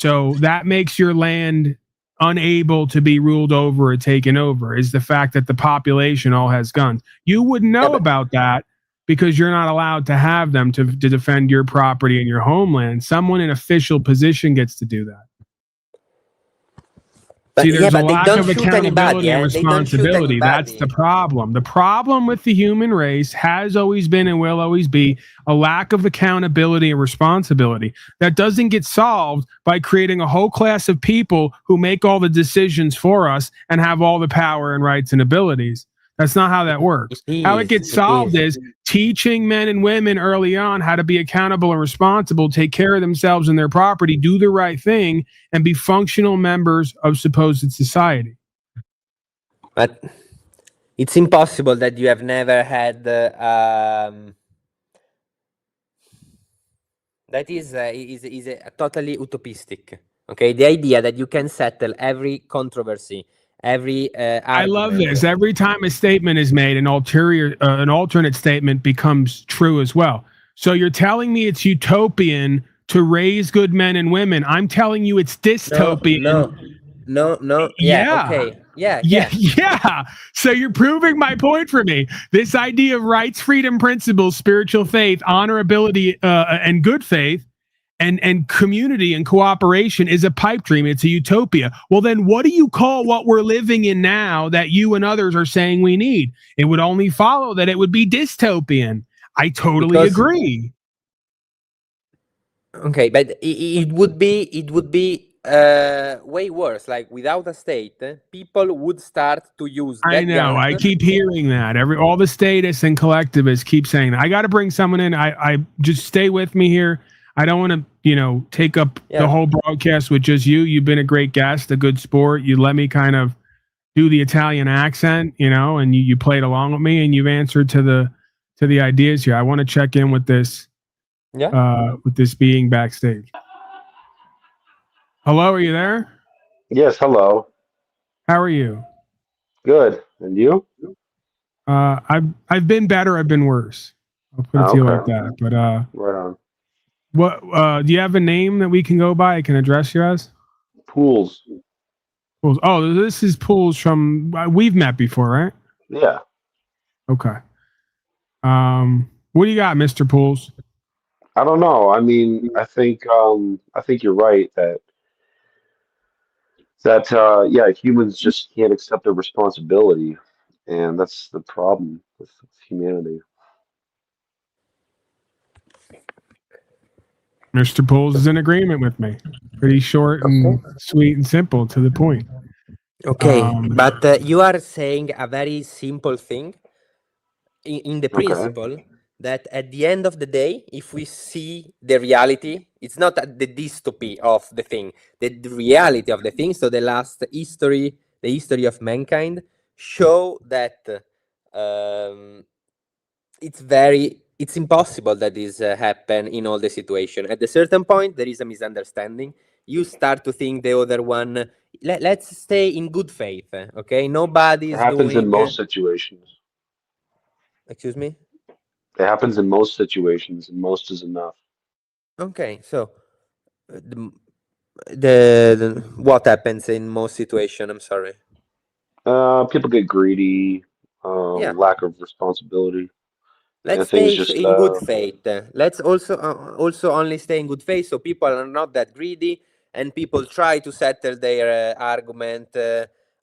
So that makes your land unable to be ruled over or taken over, is the fact that the population all has guns. You wouldn't know about that because you're not allowed to have them to defend your property and your homeland. Someone in official position gets to do that. But, See, there's a but they lack don't of shoot accountability anybody. and They don't shoot responsibility. That's anybody. the problem. The problem with the human race has always been and will always be a lack of accountability and responsibility. That doesn't get solved by creating a whole class of people who make all the decisions for us and have all the power and rights and abilities. That's not how that works. How it gets solved is teaching men and women early on how to be accountable and responsible, take care of themselves and their property, do the right thing, and be functional members of supposed society. But it's impossible that you have never had that is a totally utopistic. Okay, the idea that you can settle every controversy, every I love argument. this. Every time a statement is made, an alternate statement becomes true as well. So you're telling me it's utopian to raise good men and women. I'm telling you it's dystopian. No. Yeah. Okay. Yeah. Yeah. So you're proving my point for me. This idea of rights, freedom, principles, spiritual faith, honorability, and good faith, and community and cooperation is a pipe dream. It's a utopia. Well, then what do you call what we're living in now that you and others are saying we need? It would only follow that it would be dystopian. I totally agree. Okay, but it would be way worse. Like without a state, people would start to use. I know. I keep hearing that. All the statists and collectivists keep saying that. I got to bring someone in. I just stay with me here. I don't want to, take up the whole broadcast with just you. You've been a great guest, a good sport. You let me kind of do the Italian accent, and you played along with me, and you've answered to the ideas here. I want to check in with this. With this being backstage. Hello, are you there? Yes, hello. How are you? Good. And you? I've been better, I've been worse. I'll put it to you like that. But right on. What do you have a name that we can go by? I can address you as? Pools. Pools. Oh, this is Pools from we've met before, right? Yeah. Okay. What do you got, Mr. Pools? I don't know. I mean, I think you're right that humans just can't accept their responsibility, and that's the problem with humanity. Mr. Pools is in agreement with me. Pretty short and sweet and simple to the point. Okay, but you are saying a very simple thing in the principle that at the end of the day, if we see the reality, it's not the dystopy of the thing, the reality of the thing. So the history of mankind show that it's impossible that this happen in all the situation. At a certain point, there is a misunderstanding. You start to think the other one. Let's stay in good faith, okay? It Nobody's happens in doing. most situations. Excuse me. It happens in most situations, and most is enough. Okay, so the what happens in most situation? I'm sorry. People get greedy, Yeah. lack of responsibility, and Let's things stay just in good faith. Let's also only stay in good faith, so people are not that greedy, and people try to settle their argument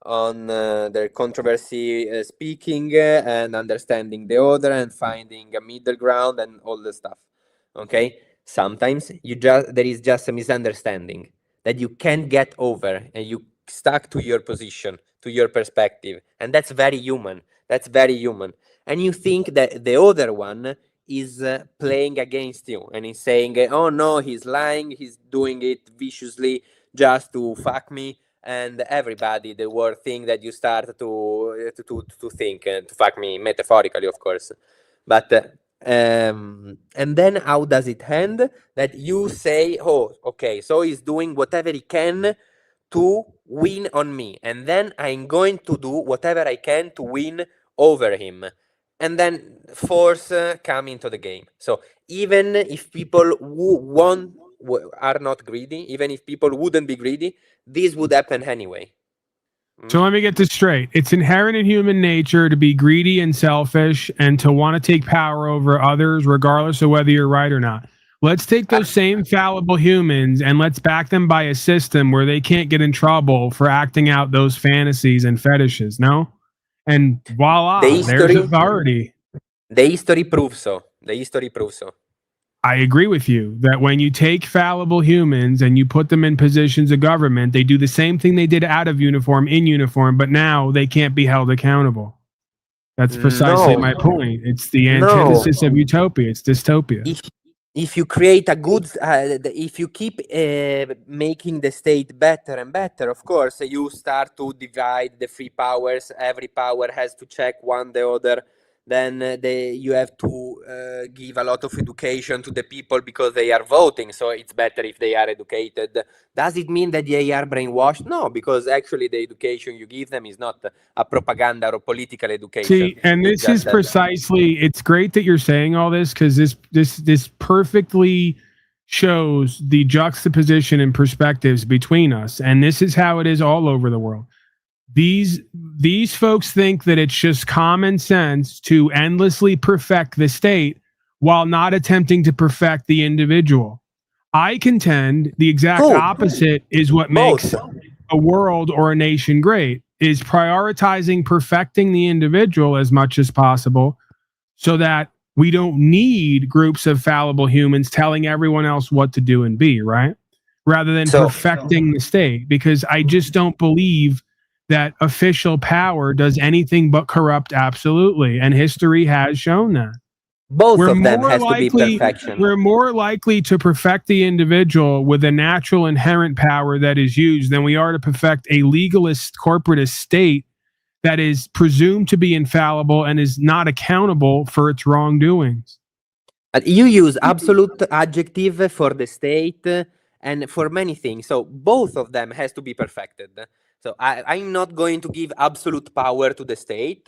on their controversy, speaking and understanding the other, and finding a middle ground and all the stuff. Okay, sometimes there is just a misunderstanding that you can't get over, and you stuck to your position, to your perspective, and that's very human. That's very human. And you think that the other one is playing against you, and he's saying, oh no, he's lying, he's doing it viciously just to fuck me, and everybody, the word thing that you start to think, to fuck me metaphorically, of course. But and then how does it end? That you say, oh, okay, so he's doing whatever he can to win on me, and then I'm going to do whatever I can to win over him, and then force come into the game. So even if people are not greedy, even if people wouldn't be greedy, this would happen anyway. So let me get this straight. It's inherent in human nature to be greedy and selfish and to want to take power over others, regardless of whether you're right or not. Let's take those same fallible humans and let's back them by a system where they can't get in trouble for acting out those fantasies and fetishes, no? And voila, there's authority. The history proves so. The history proves so. I agree with you that when you take fallible humans and you put them in positions of government, they do the same thing they did out of uniform, in uniform, but now they can't be held accountable. That's precisely my point. It's the antithesis of utopia. It's dystopia. If you create a good, if you keep making the state better and better, of course, you start to divide the three powers. Every power has to check one the other. Then you have to give a lot of education to the people because they are voting. So it's better if they are educated. Does it mean that they are brainwashed? No, because actually the education you give them is not a propaganda or political education. See, and this is precisely, it's great that you're saying all this because this perfectly shows the juxtaposition and perspectives between us. And this is how it is all over the world. These folks think that it's just common sense to endlessly perfect the state while not attempting to perfect the individual. I contend the exact opposite is what makes a world or a nation great, is prioritizing perfecting the individual as much as possible so that we don't need groups of fallible humans telling everyone else what to do and be, right? Rather than perfecting the state, because I just don't believe that official power does anything but corrupt absolutely, and history has shown that. Both of them has to be perfection. We're more likely to perfect the individual with a natural inherent power that is used than we are to perfect a legalist corporatist state that is presumed to be infallible and is not accountable for its wrongdoings. You use absolute adjective for the state and for many things. So both of them has to be perfected. So I'm not going to give absolute power to the state.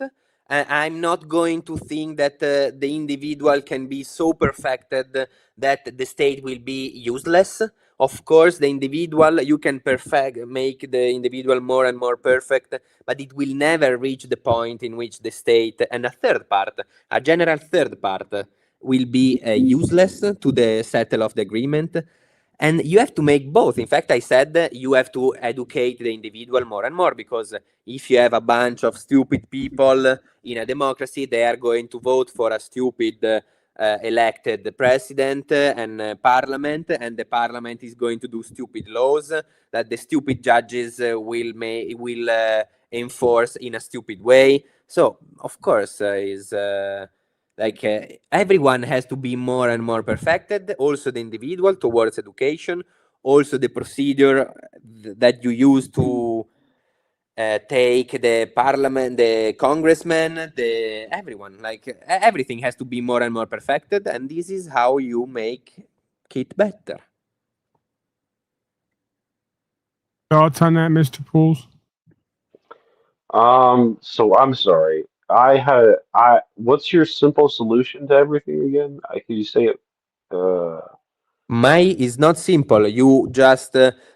I'm not going to think that the individual can be so perfected that the state will be useless. Of course, the individual, you can make the individual more and more perfect, but it will never reach the point in which the state and a third part, a general third part, will be useless to the settle of the agreement. And you have to make both. In fact, I said you have to educate the individual more and more, because if you have a bunch of stupid people in a democracy, they are going to vote for a stupid elected president and parliament, and the parliament is going to do stupid laws that the stupid judges will enforce in a stupid way. So, of course, Like everyone has to be more and more perfected, also the individual towards education, also the procedure that you use to take the parliament, the congressman, the everyone, like everything has to be more and more perfected, and this is how you make it better. Thoughts on that, Mr. Pools? So I'm sorry. What's your simple solution to everything again? Could you say it? My is not simple. You just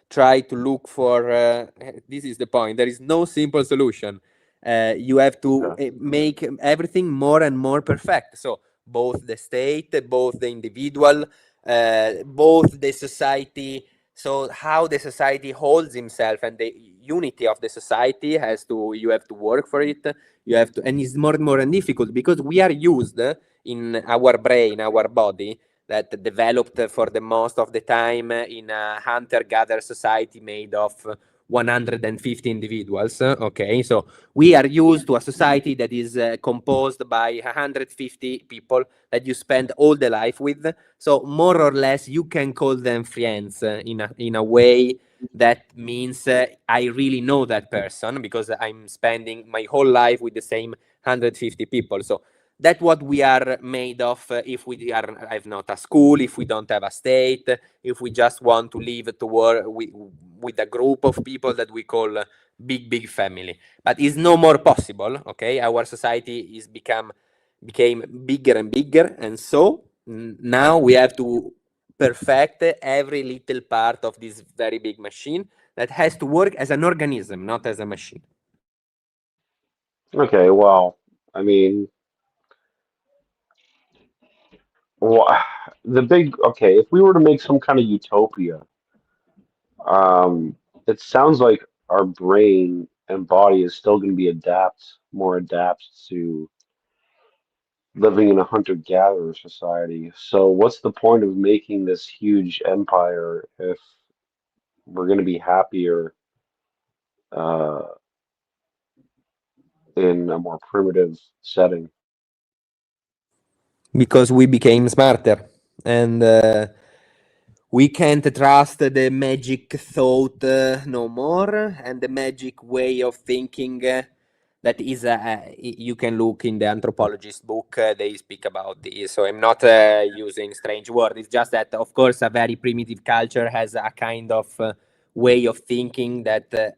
try to look for. This is the point. There is no simple solution. You have to make everything more and more perfect. So both the state, both the individual, both the society. So how the society holds himself and the unity of the society has to. You have to work for it. You have to, and it's more and more difficult because we are used in our brain, our body, that developed for the most of the time in a hunter-gatherer society made of 150 individuals. Okay, so we are used to a society that is composed by 150 people that you spend all the life with. So more or less, you can call them friends in a way that means I really know that person because I'm spending my whole life with the same 150 people. So that's what we are made of if we have not a school, if we don't have a state, if we just want to live to work with a group of people that we call big family. But it's no more possible, okay? Our society is became bigger and bigger, and so now we have to perfect every little part of this very big machine that has to work as an organism, not as a machine. Okay, well, I mean, wha- okay, if we were to make some kind of utopia, um, it sounds like our brain and body is still going to be more adapt to living in a hunter-gatherer society. So what's the point of making this huge empire if we're going to be happier uh, in a more primitive setting? Because we became smarter, and we can't trust the magic thought no more, and the magic way of thinking that is you can look in the anthropologist book, they speak about this. So I'm not using strange words. It's just that, of course, a very primitive culture has a kind of way of thinking that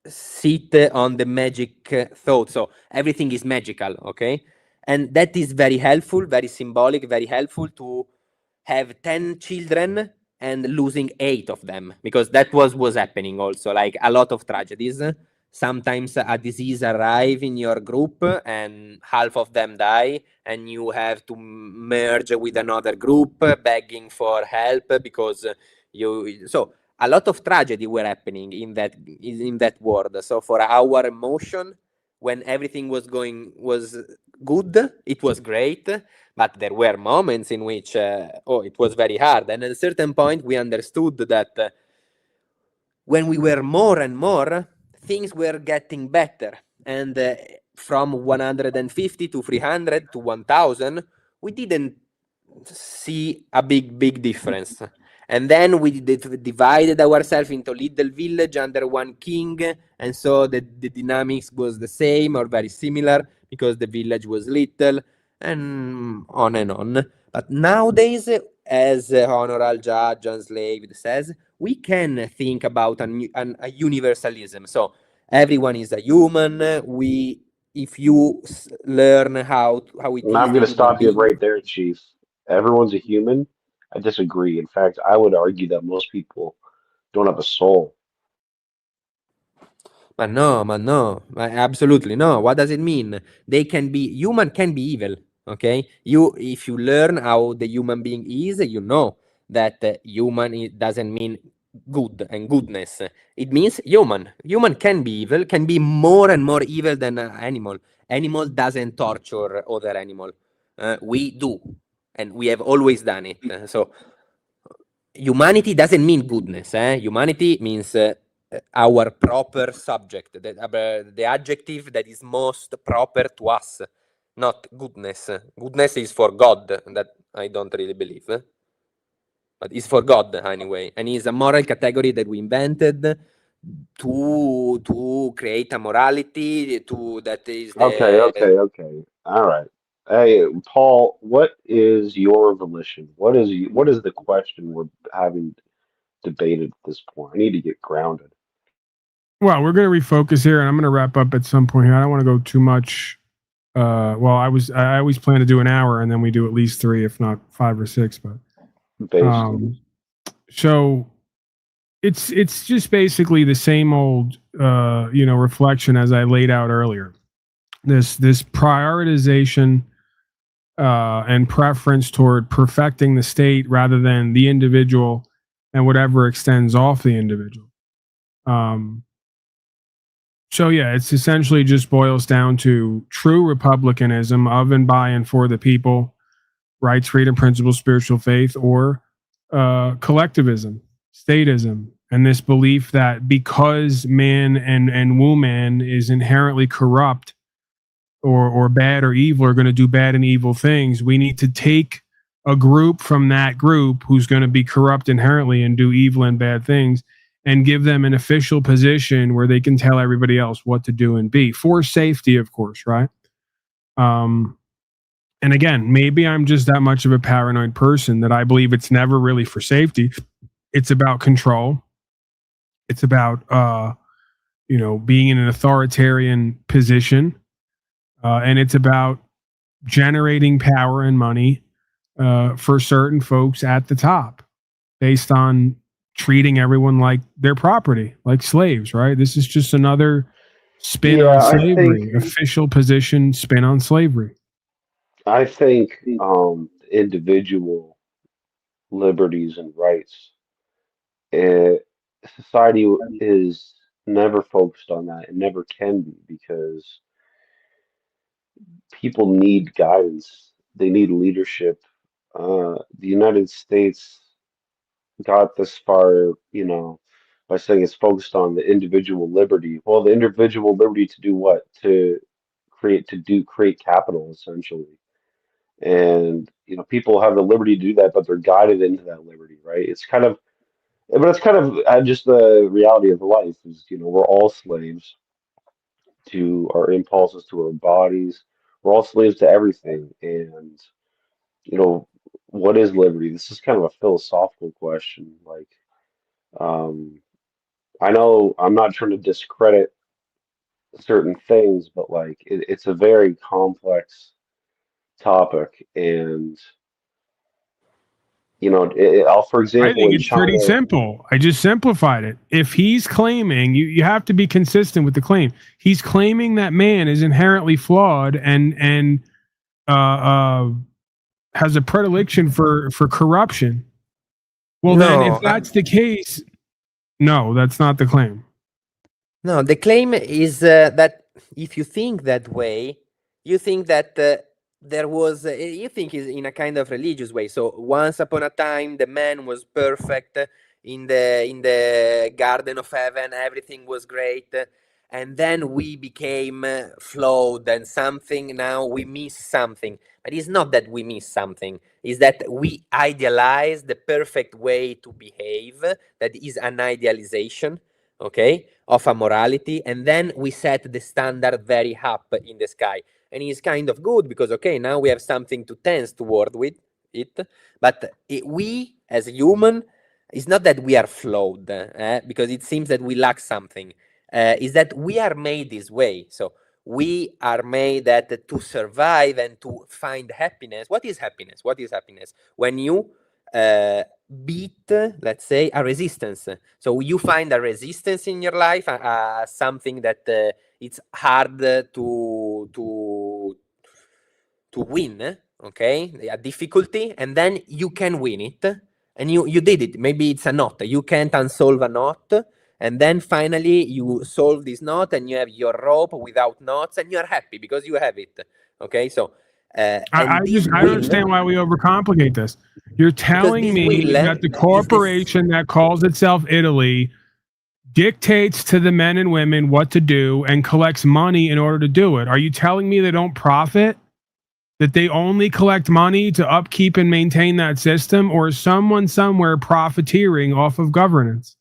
sit on the magic thought. So everything is magical, okay? And that is very helpful, very symbolic, very helpful to have 10 children and losing 8 of them, because that was happening also, like a lot of tragedies. Sometimes a disease arrive in your group and half of them die, and you have to merge with another group begging for help because so a lot of tragedy were happening in that world. So for our emotion, when everything was good, it was great, but there were moments in which it was very hard. And at a certain point, we understood that when we were more and more, things were getting better. And from 150 to 300 to 1,000, we didn't see a big difference. And then we divided ourselves into little village under one king, and so the dynamics was the same or very similar because the village was little, and on and on. But nowadays, as Honorable Judge John Slade says, we can think about a universalism. So everyone is a human. If you learn how it And is I'm the going to human stop you being. right there, Chief. Everyone's a human. I disagree. In fact, I would argue that most people don't have a soul. But no, absolutely no. What does it mean? Human can be evil. Okay, if you learn how the human being is, you know that human doesn't mean good and goodness. It means human. Human can be evil, can be more and more evil than an animal. Animal doesn't torture other animal. We do, and we have always done it. So humanity doesn't mean goodness. Humanity means our proper subject, the adjective that is most proper to us. not goodness. Goodness is for God, that I don't really believe, but it's for God anyway, and it's a moral category that we invented to create a morality that is Okay. All right. Hey, Paul, what is your volition? What is the question we're having debated at this point? I need to get grounded. Well, we're going to refocus here, and I'm going to wrap up at some point here. I don't want to go too much. Well, I always plan to do an hour, and then we do at least 3, if not 5 or 6. But Basically. so it's just basically the same old reflection as I laid out earlier. This prioritization and preference toward perfecting the state rather than the individual and whatever extends off the individual. So yeah, it's essentially just boils down to true republicanism of and by and for the people, rights, freedom, principles, spiritual faith, or collectivism, statism, and this belief that because man and woman is inherently corrupt or bad or evil, are going to do bad and evil things, we need to take a group from that group who's going to be corrupt inherently and do evil and bad things, and give them an official position where they can tell everybody else what to do and be, for safety, of course, right? And again, maybe I'm just that much of a paranoid person that I believe it's never really for safety. It's about control. It's about being in an authoritarian position, and it's about generating power and money for certain folks at the top, based on treating everyone like their property, like slaves, right? This is just another spin on slavery, official position spin on slavery. I think individual liberties and rights, society is never focused on that and never can be, because people need guidance. They need leadership. The United States got this far, by saying it's focused on the individual liberty. Well, the individual liberty to do what? To create capital, essentially. And people have the liberty to do that, but they're guided into that liberty, right? But it's kind of just the reality of life. Is we're all slaves to our impulses, to our bodies. We're all slaves to everything. And you know what is liberty? This is kind of a philosophical question. Like, I know I'm not trying to discredit certain things, but like it's a very complex topic. And for I example, think in it's pretty China. simple. I just simplified it. If he's claiming, you have to be consistent with the claim. He's claiming that man is inherently flawed and has a predilection for corruption. Well, then, if that's the case, no, that's not the claim. No, the claim is that if you think that way, you think that there was, you think is in a kind of religious way. So once upon a time, the man was perfect in the Garden of Heaven. Everything was great. And then we became flawed and something. Now we miss something. But it's not that we miss something. It's that we idealize the perfect way to behave. That is an idealization, okay, of a morality. And then we set the standard very up in the sky. And it's kind of good because, okay, now we have something to tense toward with it. But we, as a human, it's not that we are flawed, because it seems that we lack something. Is that we are made this way. So we are made that to survive and to find happiness. What is happiness? What is happiness? When you beat, let's say, a resistance. So you find a resistance in your life, something that it's hard to win, okay? A difficulty, and then you can win it, and you did it. Maybe it's a knot. You can't unsolve a knot, and then finally you solve this knot, and you have your rope without knots, and you're happy because you have it, okay? So I don't understand why we overcomplicate this. You're telling me that the corporation that calls itself Italy dictates to the men and women what to do and collects money in order to do it. Are you telling me they don't profit? That they only collect money to upkeep and maintain that system, or is someone somewhere profiteering off of governance?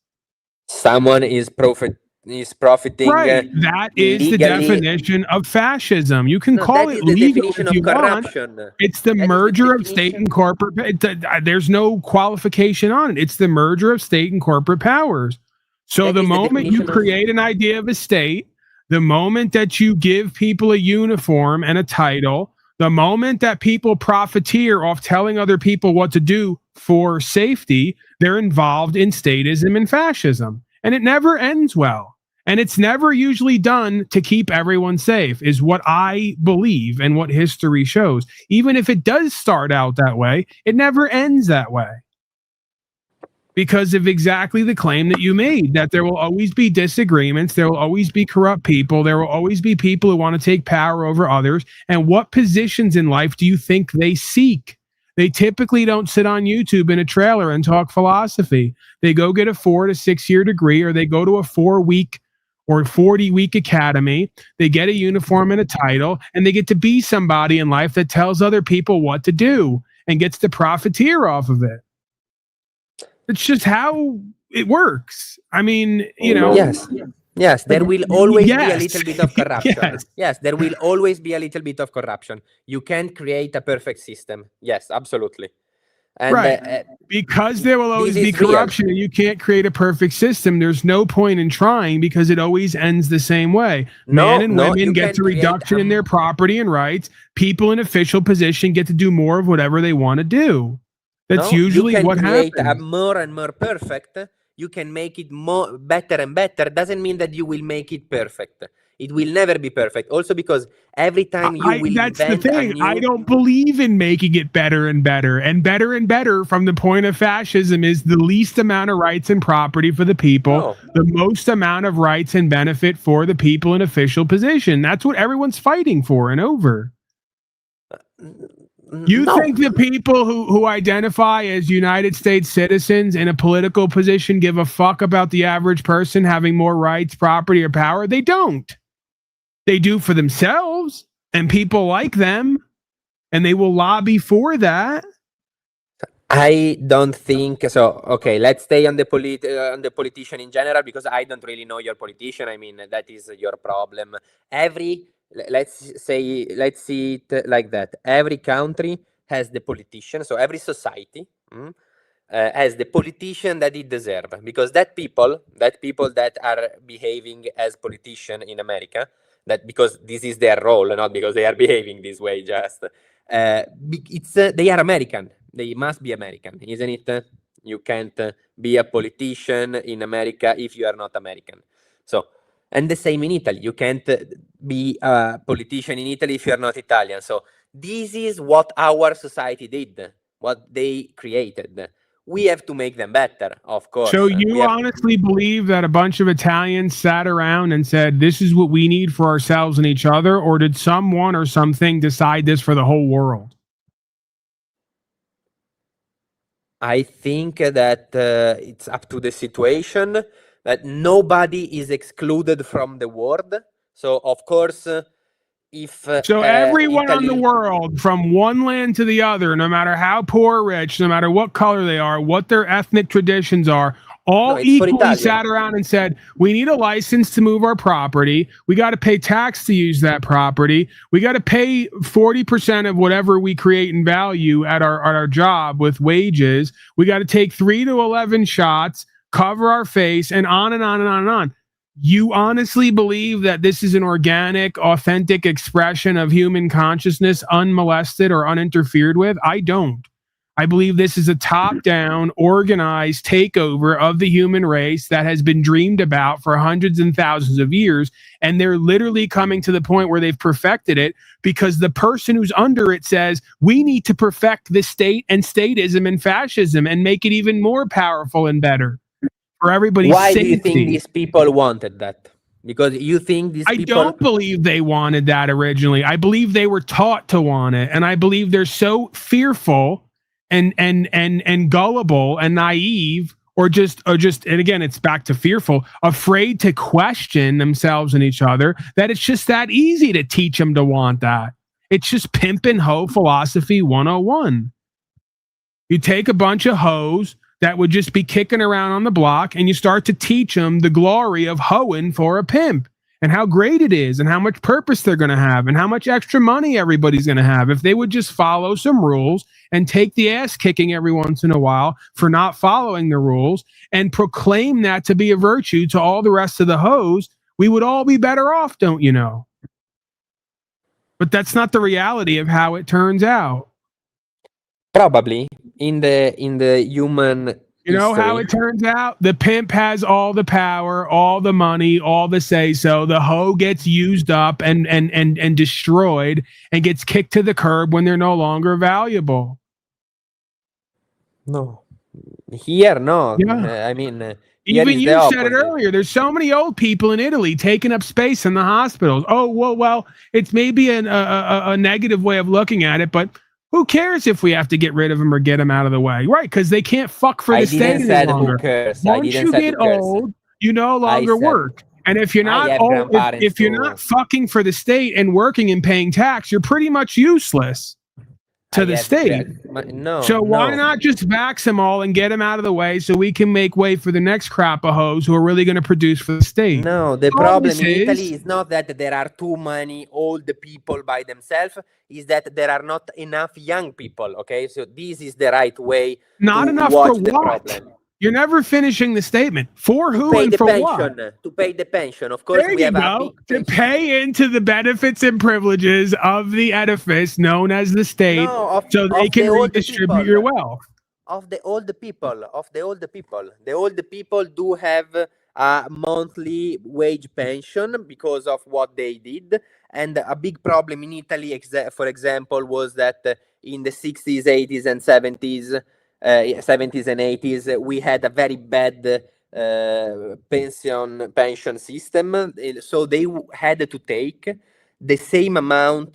Someone is profiting Right. That is the legally. definition of fascism. You can No, call that it is the legal definition if of you want. corruption. It's the That is the merger of state definition. and corporate. There's no qualification on it. It's the merger of state and corporate powers. So That the is the moment you definition of- create an idea of a state, the moment that you give people a uniform and a title, the moment that people profiteer off telling other people what to do for safety, they're involved in statism and fascism. And it never ends well. And it's never usually done to keep everyone safe, is what I believe and what history shows. Even if it does start out that way, it never ends that way. Because of exactly the claim that you made, that there will always be disagreements, there will always be corrupt people, there will always be people who want to take power over others. And what positions in life do you think they seek? They typically don't sit on YouTube in a trailer and talk philosophy. They go get a 4 to 6 year degree, or they go to a 4-week or 40-week academy. They get a uniform and a title, and they get to be somebody in life that tells other people what to do and gets to profiteer off of it. It's just how it works. I mean, you know. Yes, there will always be a Yes. little bit of corruption. Yes. Yes, there will always be a little bit of corruption. You can't create a perfect system. Yes, absolutely. And Right. Because there will always this be is real. corruption and you can't create a perfect system, there's no point in trying because it always ends the same way. Men and women you get can a reduction in their property and rights. People in official position get to do more of whatever they want to do. That's usually what create happens. a more and more perfect. You can make it more better and better. Doesn't mean that you will make it perfect. It will never be perfect. Also because every time you will That's the invent a thing. new... I don't believe in making it better and better. And better from the point of fascism is the least amount of rights and property for the people, the most amount of rights and benefit for the people in official position. That's what everyone's fighting for and over. You think the people who identify as United States citizens in a political position give a fuck about the average person having more rights, property, or power? They don't. They do for themselves and people like them, and they will lobby for that. I don't think so. Okay, let's stay on the politician in general, because I don't really know your politician. I mean, that is your problem. Let's see it like that. Every country has the politician, so every society has the politician that it deserves, because that people that are behaving as politician in America, that because this is their role, not because they are behaving this way, just they are American. They must be American, isn't it? You can't be a politician in America if you are not American. So, and the same in Italy. You can't be a politician in Italy if you are not Italian. So this is what our society did, what they created. We have to make them better, of course. So you honestly believe that a bunch of Italians sat around and said, this is what we need for ourselves and each other? Or did someone or something decide this for the whole world? I think that it's up to the situation, that nobody is excluded from the world. So, of course, if... everyone on the world, from one land to the other, no matter how poor or rich, no matter what color they are, what their ethnic traditions are, all equally sat around and said, we need a license to move our property. We got to pay tax to use that property. We got to pay 40% of whatever we create in value at our job with wages. We got to take 3 to 11 shots, cover our face, and on and on and on and on. You honestly believe that this is an organic, authentic expression of human consciousness, unmolested or uninterfered with? I don't. I believe this is a top-down, organized takeover of the human race that has been dreamed about for hundreds and thousands of years, and they're literally coming to the point where they've perfected it because the person who's under it says, we need to perfect the state and statism and fascism and make it even more powerful and better for everybody's safety. Why do you think these people wanted that? Because you think these people... I don't believe they wanted that originally. I believe they were taught to want it, and I believe they're so fearful and gullible and naive, or just and again, it's back to fearful, afraid to question themselves and each other, that it's just that easy to teach them to want that. It's just pimp and hoe philosophy 101. You take a bunch of hoes that would just be kicking around on the block, and you start to teach them the glory of hoeing for a pimp and how great it is and how much purpose they're going to have and how much extra money everybody's going to have if they would just follow some rules and take the ass kicking every once in a while for not following the rules and proclaim that to be a virtue to all the rest of the hoes. We would all be better off, don't you know? But that's not the reality of how it turns out. Probably in the human You know how history. it turns out? The pimp has all the power, all the money, all the say-so. The hoe gets used up and destroyed and gets kicked to the curb when they're no longer valuable. No, here no. Yeah. I mean, here Even is you the said it opposite. earlier. There's so many old people in Italy taking up space in the hospitals. Oh, well, it's maybe a negative way of looking at it, but who cares if we have to get rid of them or get them out of the way? Right, because they can't fuck for I the state didn't any said longer. who cares. Once I didn't you said get who cares. old, you no longer said- work. And if you're I not have old, grandparents if you're too. not fucking for the state and working and paying tax, you're pretty much useless to I the have state. No. So why no. not just vax them all and get them out of the way so we can make way for the next crop of hoes who are really going to produce for the state? No, the All problem this in Italy is is not that there are too many old people by themselves, is that there are not enough young people, okay? So this is the right way not to enough watch for the what? problem. You're never finishing the statement. For who Pay and the for pension, what? to pay the pension. Of course, There we you have a go. big To pension. pay into the benefits and privileges of the edifice known as the state, No, so they of can the old redistribute people. your wealth. Of the old people. The old people do have a monthly wage pension because of what they did. And a big problem in Italy, for example, was that in the 60s, 80s, and 70s, 70s and 80s, we had a very bad pension system. So they had to take the same amount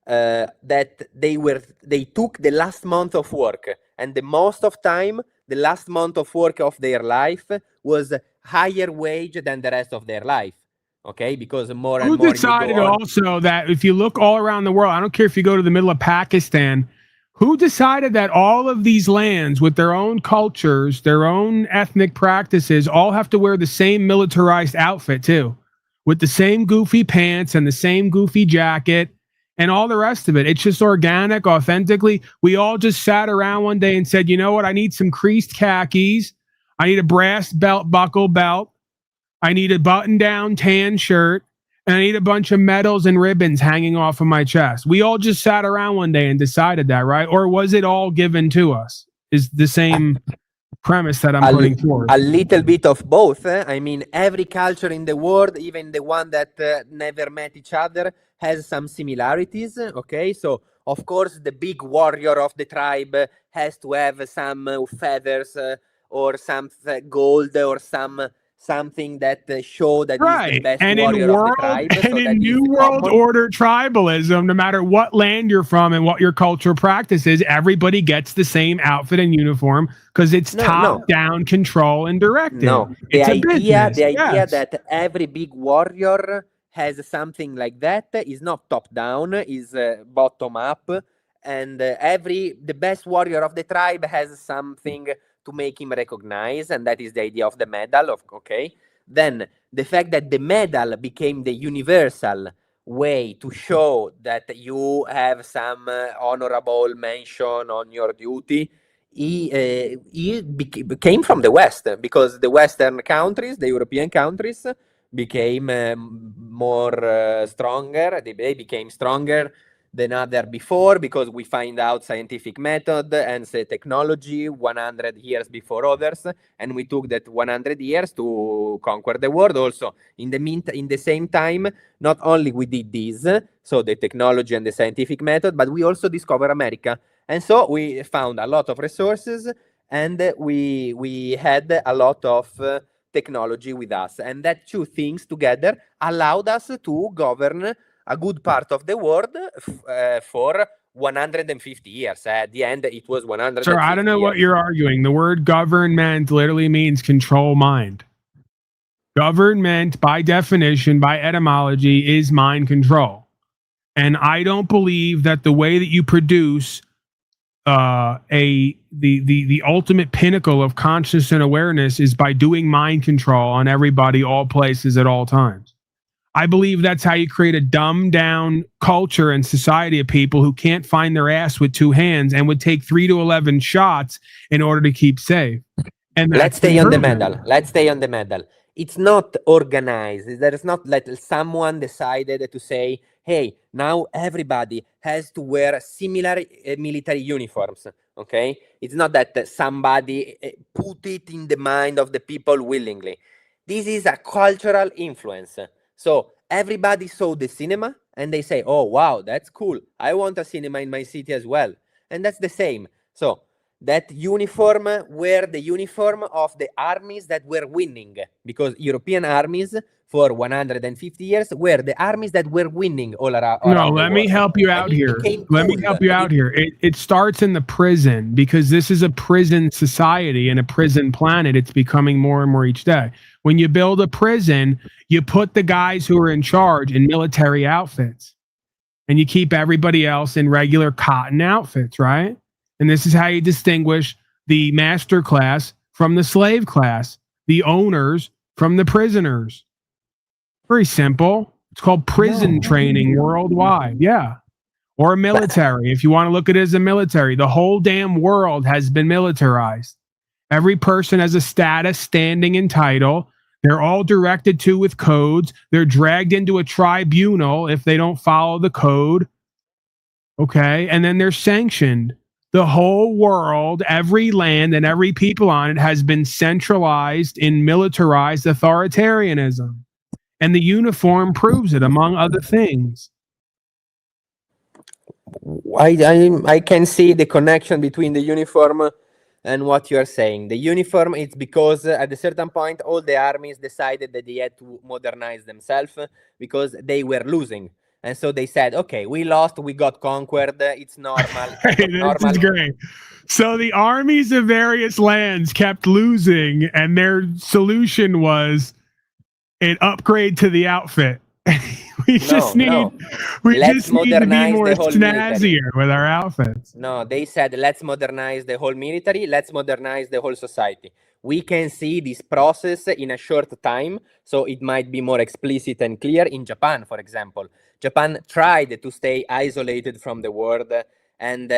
that they took the last month of work, and the most of time the last month of work of their life was higher wage than the rest of their life, okay, because more and Who more decided you go on. also that if you look all around the world, I don't care if you go to the middle of Pakistan, who decided that all of these lands with their own cultures, their own ethnic practices, all have to wear the same militarized outfit too, with the same goofy pants and the same goofy jacket and all the rest of it? It's just organic, authentically. We all just sat around one day and said, you know what? I need some creased khakis. I need a brass buckle belt. I need a button-down tan shirt. And I need a bunch of medals and ribbons hanging off of my chest. We all just sat around one day and decided that, right? Or was it all given to us? Is the same premise that I'm putting forward. A little bit of both. I mean, every culture in the world, even the one that never met each other, has some similarities. Okay, so of course the big warrior of the tribe has to have some feathers or some gold or something that show that he's the best and warrior in world, of the tribe. and So in that New is World common. Order tribalism, no matter what land you're from and what your cultural practice is, everybody gets the same outfit and uniform because it's top-down control and directed. No, the It's a idea business. Yes. that every big warrior has something like that is not top down, is bottom up, and the best warrior of the tribe has something to make him recognize, and that is the idea of the medal. Okay, then the fact that the medal became the universal way to show that you have some honorable mention on your duty. He came from the West, because the Western countries, the European countries, became more stronger. They became stronger than other before because we find out scientific method and say technology 100 years before others, and we took that 100 years to conquer the world. Also, in the same time, not only we did this, so the technology and the scientific method, but we also discovered America. And so we found a lot of resources, and we had a lot of technology with us. And that two things together allowed us to govern a good part of the world for 150 years. At the end, it was 150 Sir, I don't know years. what you're arguing. The word government literally means control mind. Government, by definition, by etymology, is mind control. And I don't believe that the way that you produce the ultimate pinnacle of consciousness and awareness is by doing mind control on everybody, all places, at all times. I believe that's how you create a dumbed down culture and society of people who can't find their ass with two hands and would take 3 to 11 shots in order to keep safe. And let's stay on the medal. Let's stay on the medal. It's not organized. There is not like someone decided to say, hey, now everybody has to wear similar military uniforms. Okay? It's not that somebody put it in the mind of the people willingly. This is a cultural influence. So everybody saw the cinema and they say, oh, wow, that's cool. I want a cinema in my city as well. And that's the same. So that uniform were the uniform of the armies that were winning, because European armies for 150 years were the armies that were winning all around. No, let me help you out here. Let me help you out here. It starts in the prison, because this is a prison society and a prison planet. It's becoming more and more each day. When you build a prison, you put the guys who are in charge in military outfits, and you keep everybody else in regular cotton outfits, right? And this is how you distinguish the master class from the slave class, the owners from the prisoners. Very simple. It's called prison training worldwide. Yeah. Or military. If you want to look at it as a military, the whole damn world has been militarized. Every person has a status, standing, and title. They're all directed to with codes. They're dragged into a tribunal if they don't follow the code. Okay. And then they're sanctioned. The whole world, every land and every people on it has been centralized in militarized authoritarianism. And the uniform proves it, among other things. I can see the connection between the uniform and what you are saying. The uniform, it's because at a certain point, all the armies decided that they had to modernize themselves because they were losing. And so they said, okay, we lost, we got conquered, it's normal. This is great. So the armies of various lands kept losing, and their solution was an upgrade to the outfit. we just need to be more snazzier with our outfits. No, they said, let's modernize the whole military, let's modernize the whole society. We can see this process in a short time, so it might be more explicit and clear in Japan, for example. Japan tried to stay isolated from the world and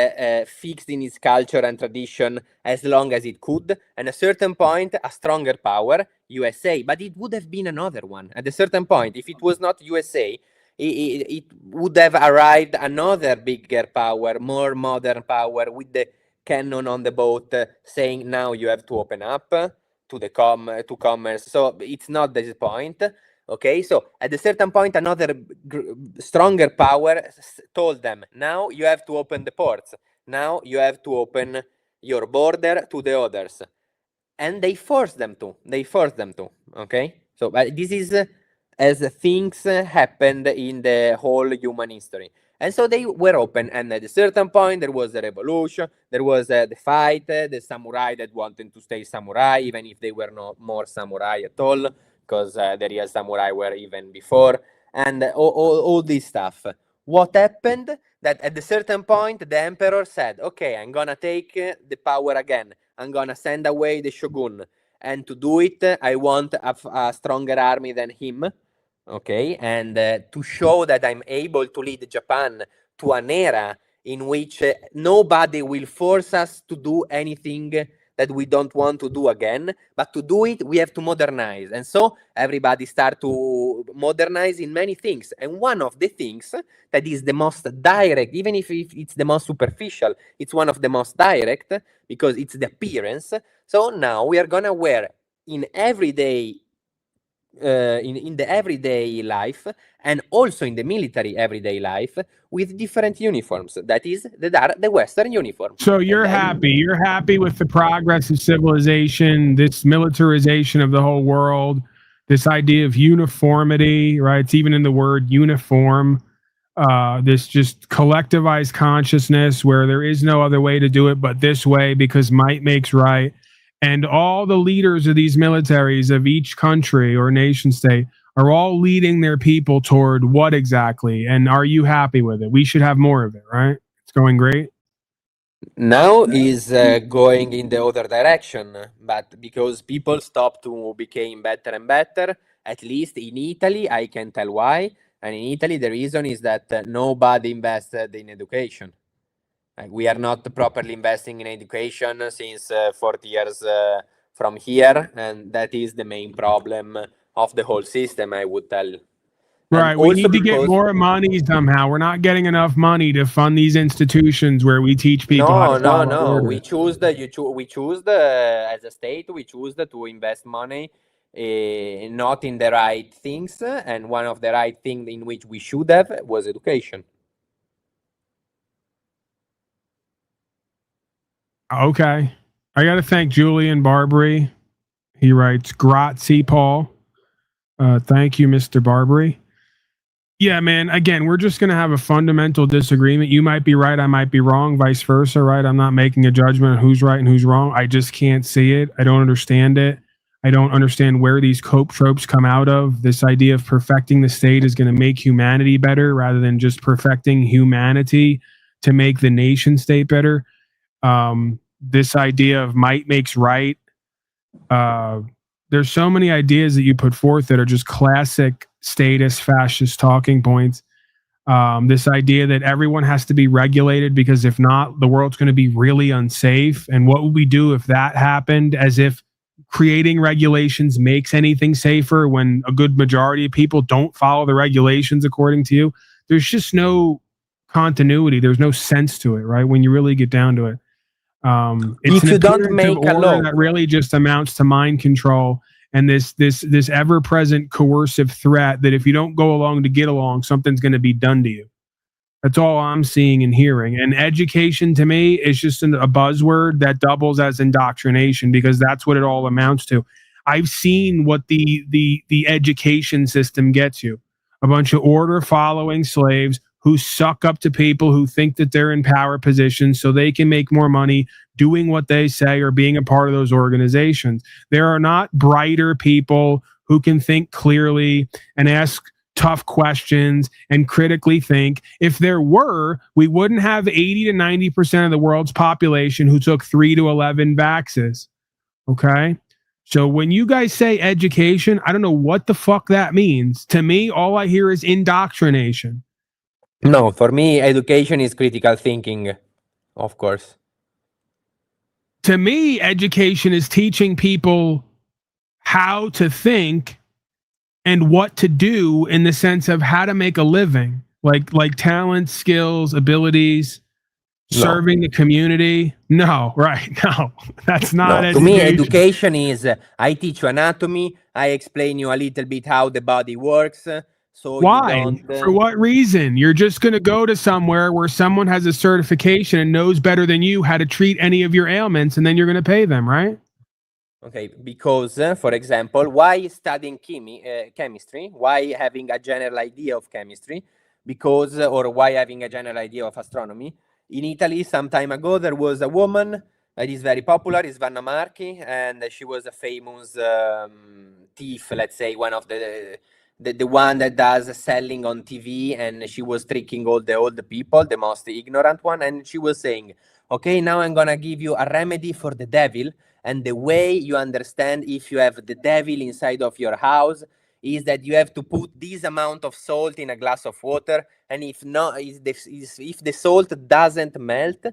fixed in its culture and tradition as long as it could. And at a certain point, a stronger power, USA, but it would have been another one. At a certain point, if it was not USA, it would have arrived another bigger power, more modern power, with the cannon on the boat, saying now you have to open up to the commerce. So it's not this point. Okay, so at a certain point, another stronger power told them, now you have to open the ports. Now you have to open your border to the others. And they forced them to. Okay, so this is as things happened in the whole human history. And so they were open. And at a certain point, there was a revolution. There was the fight, the samurai that wanted to stay samurai, even if they were not more samurai at all, because the real samurai were even before, and all this stuff. What happened? That at a certain point, the emperor said, okay, I'm going to take the power again. I'm going to send away the shogun. And to do it, I want a stronger army than him. Okay, and to show that I'm able to lead Japan to an era in which nobody will force us to do anything that we don't want to do again, but to do it, we have to modernize. And so everybody start to modernize in many things. And one of the things that is the most direct, even if it's the most superficial, it's one of the most direct because it's the appearance. So now we are gonna wear in everyday in the everyday life and also in the military everyday life with different uniforms. That is the Western uniform. So you're happy with the progress of civilization, this militarization of the whole world, this idea of uniformity, right? It's even in the word uniform. This just collectivized consciousness where there is no other way to do it but this way because might makes right. And all the leaders of these militaries of each country or nation state are all leading their people toward what exactly? And are you happy with it? We should have more of it, right? It's going great. Now is going in the other direction, but because people stop to become better and better, at least in Italy, I can tell why. And in Italy, the reason is that nobody invested in education. Like, we are not properly investing in education since 40 years from here, and that is the main problem of the whole system, I would tell. Right. And We also need to get because more money somehow. We're not getting enough money to fund these institutions where we teach people how to follow order. we choose as a state, we choose to invest money not in the right things, and one of the right things in which we should have was education. Okay. I got to thank Julian Barbary. He writes, Grazie, Paul. Thank you, Mr. Barbary. Yeah, man. Again, we're just going to have a fundamental disagreement. You might be right. I might be wrong. Vice versa, right? I'm not making a judgment on who's right and who's wrong. I just can't see it. I don't understand it. I don't understand where these cope tropes come out of. This idea of perfecting the state is going to make humanity better rather than just perfecting humanity to make the nation state better. This idea of might makes right. There's so many ideas that you put forth that are just classic statist fascist talking points. This idea that everyone has to be regulated because if not, the world's going to be really unsafe. And what would we do if that happened? As if creating regulations makes anything safer when a good majority of people don't follow the regulations according to you. There's just no continuity. There's no sense to it, right? When you really get down to it. It's If you don't appearance make of a order law, that really just amounts to mind control and this ever-present coercive threat that if you don't go along to get along, something's going to be done to you. That's all I'm seeing and hearing. And education to me is just a buzzword that doubles as indoctrination because that's what it all amounts to. I've seen what the education system gets you. A bunch of order-following slaves who suck up to people who think that they're in power positions so they can make more money doing what they say or being a part of those organizations. There are not brighter people who can think clearly and ask tough questions and critically think. If there were, we wouldn't have 80 to 90% of the world's population who took 3 to 11 vaxes. Okay? So when you guys say education, I don't know what the fuck that means. To me, all I hear is indoctrination. no, for me, education is critical thinking, of course. To me, education is teaching people how to think and what to do in the sense of how to make a living, like talent, skills, abilities, serving the community. No, right? No, that's not No, to education. me, education is I teach you anatomy, I explain you a little bit how the body works. So why? you don't. For what reason? You're just going to go to somewhere where someone has a certification and knows better than you how to treat any of your ailments, and then you're going to pay them, right? Okay, because, for example, why studying chemistry? Why having a general idea of chemistry? Because, or why having a general idea of astronomy? In Italy, some time ago, there was a woman that is very popular, is Vanna Marchi, and she was a famous thief, let's say, one of the one that does selling on TV, and she was tricking all the old people, the most ignorant one, and she was saying, okay, now I'm gonna give you a remedy for the devil, and the way you understand if you have the devil inside of your house is that you have to put this amount of salt in a glass of water, and if the salt doesn't melt,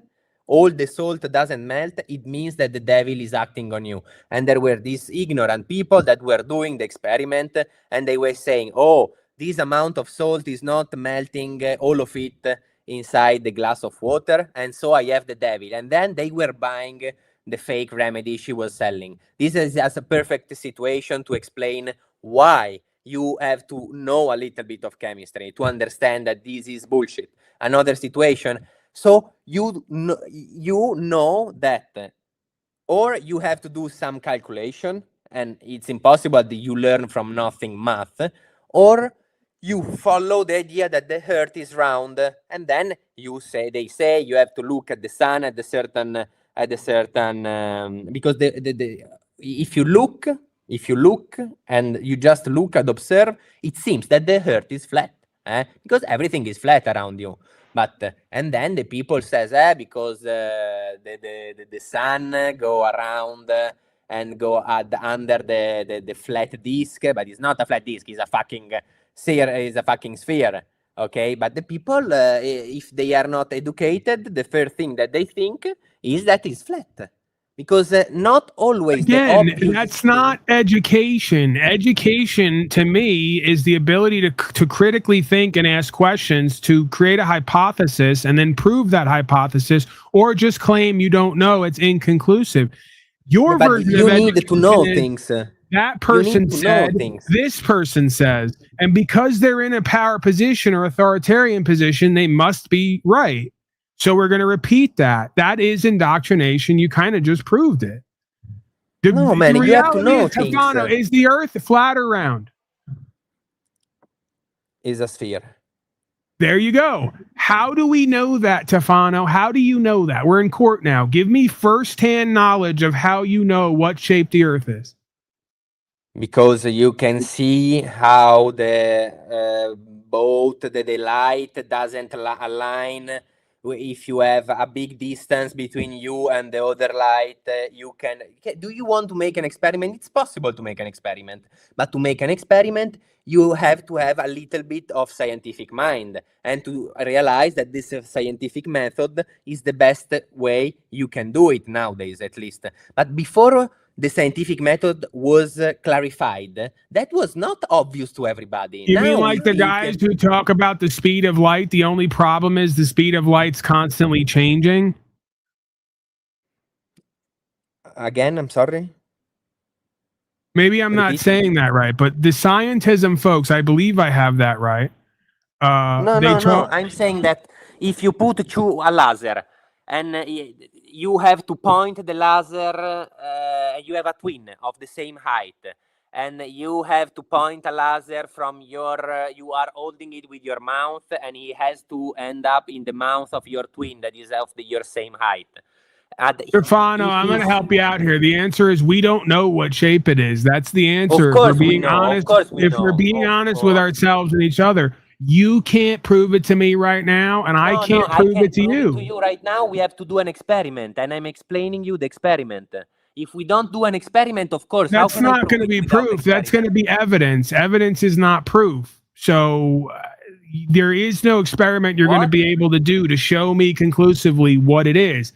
all the salt doesn't melt, it means that the devil is acting on you. And there were these ignorant people that were doing the experiment, and they were saying, oh, this amount of salt is not melting all of it inside the glass of water, and so I have the devil. And then they were buying the fake remedy she was selling. This is as a perfect situation to explain why you have to know a little bit of chemistry to understand that this is bullshit. Another situation. So you know that, or you have to do some calculation, and it's impossible that you learn from nothing math, or you follow the idea that the earth is round, and then they say you have to look at the sun at a certain because if you look If you look and you just look and observe, it seems that the earth is flat, because everything is flat around you. But and then the people says, because the sun go around and go under the flat disk, but it's not a flat disk, it's a fucking sphere. Okay, but the people, if they are not educated, the first thing that they think is that it's flat. Because not always Again, the obvious that's not education. Education, to me, is the ability to critically think and ask questions, to create a hypothesis and then prove that hypothesis, or just claim you don't know. It's inconclusive. Your but version you of need to education know is, things. that person said, this person says, and because they're in a power position or authoritarian position, they must be right. So we're going to repeat that. That is indoctrination. You kind of just proved it. No, man, you have to know things. Stefano, is the earth flat or round? Is a sphere. There you go. How do we know that, Stefano? How do you know that? We're in court now. Give me firsthand knowledge of how you know what shape the earth is. Because you can see how the both the light doesn't align. If you have a big distance between you and the other light, you can. Do you want to make an experiment? It's possible to make an experiment, but to make an experiment, you have to have a little bit of scientific mind and to realize that this scientific method is the best way you can do it nowadays, at least. But before the scientific method was clarified, that was not obvious to everybody. You mean like the guys who talk about the speed of light? The only problem is the speed of light's constantly changing? Again, I'm sorry? Maybe I'm not saying that right, but the scientism folks, I believe I have that right. No. I'm saying that if you put a laser and you have to point the laser, you have a twin of the same height, and you have to point a laser from your, you are holding it with your mouth, and it has to end up in the mouth of your twin that is of your same height. Stefano, I'm going to help you out here. The answer is we don't know what shape it is. That's the answer. Of course we know. Of course we know. If we're being honest with ourselves and each other, you can't prove it to me right now, and I can't prove it to you. To you right now, we have to do an experiment, and I'm explaining you the experiment. If we don't do an experiment, of course, that's not going to be proof. That's going to be evidence. Evidence is not proof. So there is no experiment you're going to be able to do to show me conclusively what it is.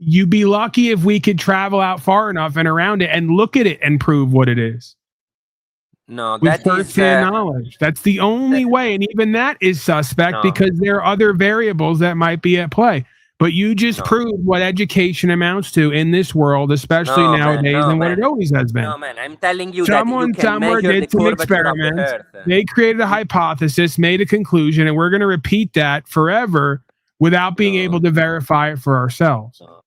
You'd be lucky if we could travel out far enough and around it and look at it and prove what it is. No, with first-hand knowledge. That's the only way, and even that is suspect because there are other variables that might be at play. But you just proved what education amounts to in this world, especially nowadays, and what it always has been. No, man, I'm telling you Someone that you can somewhere measure did the some curvature of the experiments. Earth. They created a hypothesis, made a conclusion, and we're going to repeat that forever without being able to verify it for ourselves. No.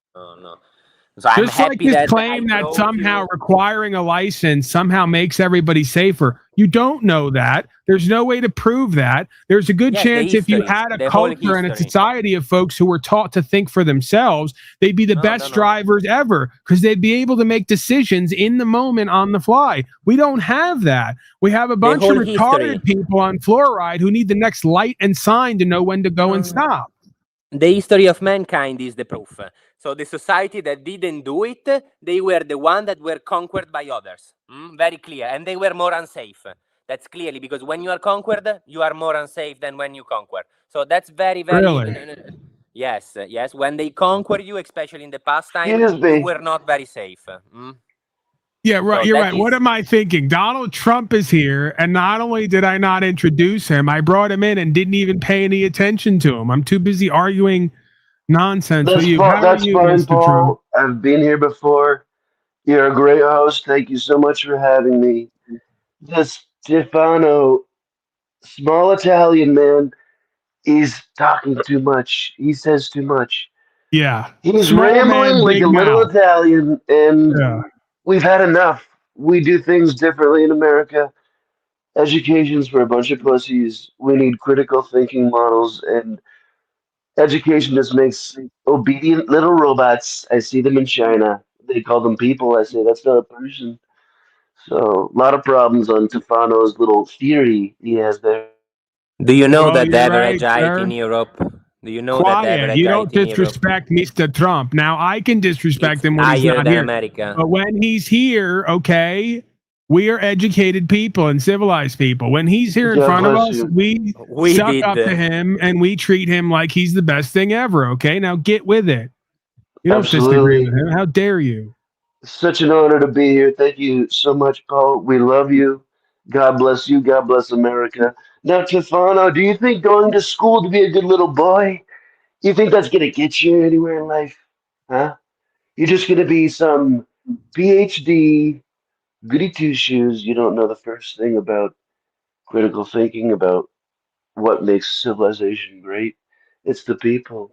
So I'm just like this claim that somehow requiring a license somehow makes everybody safer. You don't know that. There's no way to prove that. There's a good chance if you had a culture and a society of folks who were taught to think for themselves, they'd be the best drivers ever because they'd be able to make decisions in the moment on the fly. We don't have that. We have a bunch of retarded people on fluoride who need the next light and sign to know when to go and stop. The history of mankind is the proof. So the society that didn't do it, they were the one that were conquered by others. Very clear. And they were more unsafe. That's clearly because when you are conquered, you are more unsafe than when you conquer. So that's very, very... Really? Yes. When they conquer you, especially in the past time, you were not very safe. Yeah, right. So you're right. What am I thinking? Donald Trump is here, and not only did I not introduce him, I brought him in and didn't even pay any attention to him. I'm too busy arguing nonsense with you. That's fine, Paul. I've been here before. You're a great host. Thank you so much for having me. This Stefano, small Italian man, he's talking too much. He says too much. Yeah. He's rambling like a little Italian, and we've had enough. We do things differently in America. Education's for a bunch of pussies. We need critical thinking models, and education just makes obedient little robots. I see them in China. They call them people. I say that's not a person. So a lot of problems on Tefano's little theory he has there. Do you know Well, that the you're average right, height sir. in Europe? Do you know that the Quiet. average You height don't in Europe disrespect Mr. Trump. Now I can disrespect it's him when he's higher not than here. America? But when he's here, okay, we are educated people and civilized people. When he's here in God front of bless us, you. we We suck did. up to him and we treat him like he's the best thing ever. Okay, now get with it. You don't disagree Absolutely. with him. How dare you? Such an honor to be here. Thank you so much, Paul. We love you. God bless you. God bless America. Now, Tefano, do you think going to school to be a good little boy, you think that's going to get you anywhere in life? Huh? You're just going to be some PhD, goody two shoes. You don't know the first thing about critical thinking, about what makes civilization great. It's the people.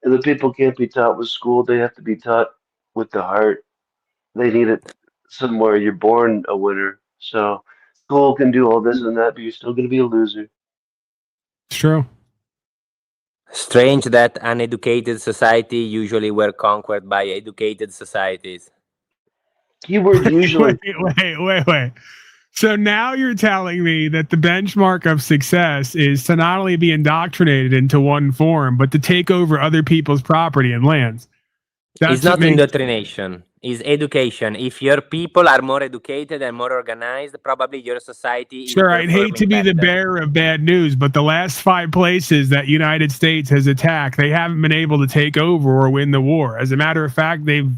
And the people can't be taught with school. They have to be taught with the heart. They need it somewhere. You're born a winner. So school can do all this and that, but you're still going to be a loser. It's true. Strange that uneducated society usually were conquered by educated societies. Keyword usually. Wait. So now you're telling me that the benchmark of success is to not only be indoctrinated into one form, but to take over other people's property and lands. It's not indoctrination, it's education. If your people are more educated and more organized, probably your society Sure, is I'd hate to be the better. bearer of bad news, but the last 5 places that United States has attacked, they haven't been able to take over or win the war. As a matter of fact, they've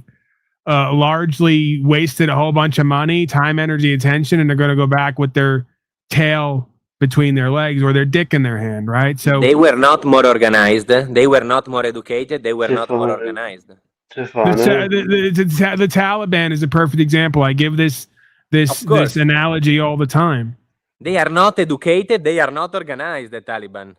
largely wasted a whole bunch of money, time, energy, attention, and they're going to go back with their tail between their legs or their dick in their hand, right? So They were not more organized. They were not more educated. They were not more Tefano. organized. Tefano. the Taliban is a perfect example. I give this analogy all the time. They are not educated. They are not organized. The Taliban.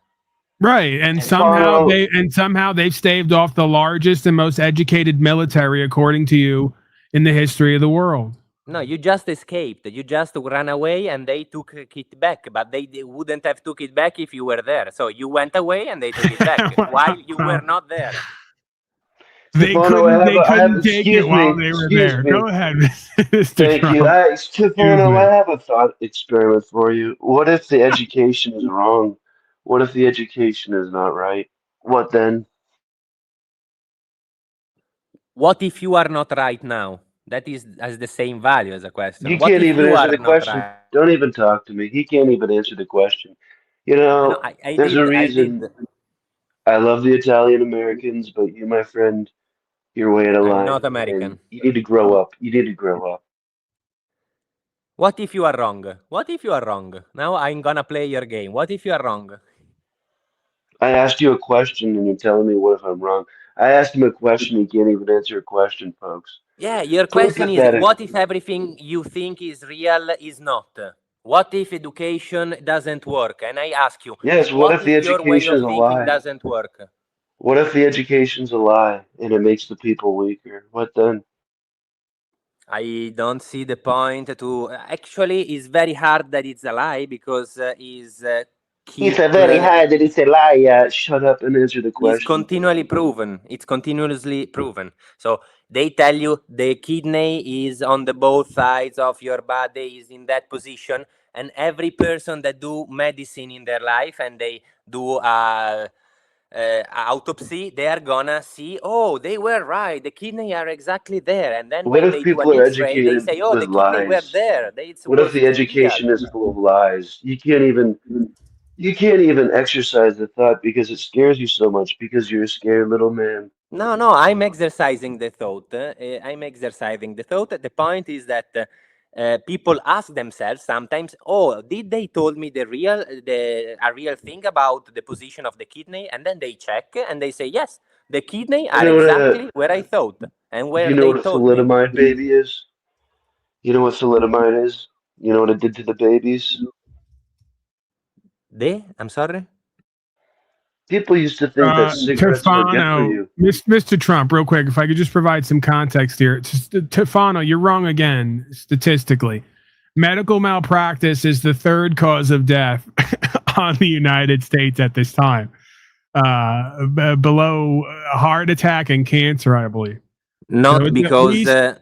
Right, and somehow they've staved off the largest and most educated military, according to you, in the history of the world. No, you just escaped. You just ran away, and they took it back. But they wouldn't have took it back if you were there. So you went away, and they took it back while you were not there. They couldn't take it while they were there. Me. Go ahead, Mr. Thank Trump. you. Stefano, I have a thought experiment for you. What if the education is wrong? What if the education is not right? What then? What if you are not right now? That has the same value as a question. You What can't if even you answer are the not question. right? Don't even talk to me. He can't even answer the question. You know, there's a reason. I love the Italian Americans, but you, my friend, you're way out of line. I'm not American. You need to grow up. You need to grow up. What if you are wrong? What if you are wrong? Now I'm gonna play your game. What if you are wrong? I asked you a question and you're telling me what if I'm wrong. I asked him a question, he can't even answer a question, folks. Yeah, your question is, what if everything you think is real is not? What if education doesn't work? And I ask you, yes, what if the your way education of is a thinking lie? doesn't work? What if the education's a lie and it makes the people weaker? What then? I don't see the point to... Actually, it's very hard that it's a lie because it's very hard that it's a lie. Shut up and answer the question. It's continually proven. It's continuously proven. So they tell you the kidney is on the both sides of your body, is in that position, and every person that do medicine in their life and they do autopsy, they are gonna see, oh, they were right, the kidney are exactly there, and then what when if they people do an are X-ray, they educated say, oh, with the kidney were lies? there. What if the education is full of lies? You can't even exercise the thought because it scares you so much because you're a scared little man. No, I'm exercising the thought. I'm exercising the thought. The point is that people ask themselves sometimes, oh, did they told me a real thing about the position of the kidney? And then they check and they say, yes, the kidney are exactly where I thought and where you know they what a told me. thalidomide baby is? You know what thalidomide is? You know what it did to the babies? I'm sorry? People used to think that cigarettes were good for you. Mr. Trump, real quick, if I could just provide some context here. Tefano, you're wrong again, statistically. Medical malpractice is the 3rd cause of death on the United States at this time. Below heart attack and cancer, I believe. Not because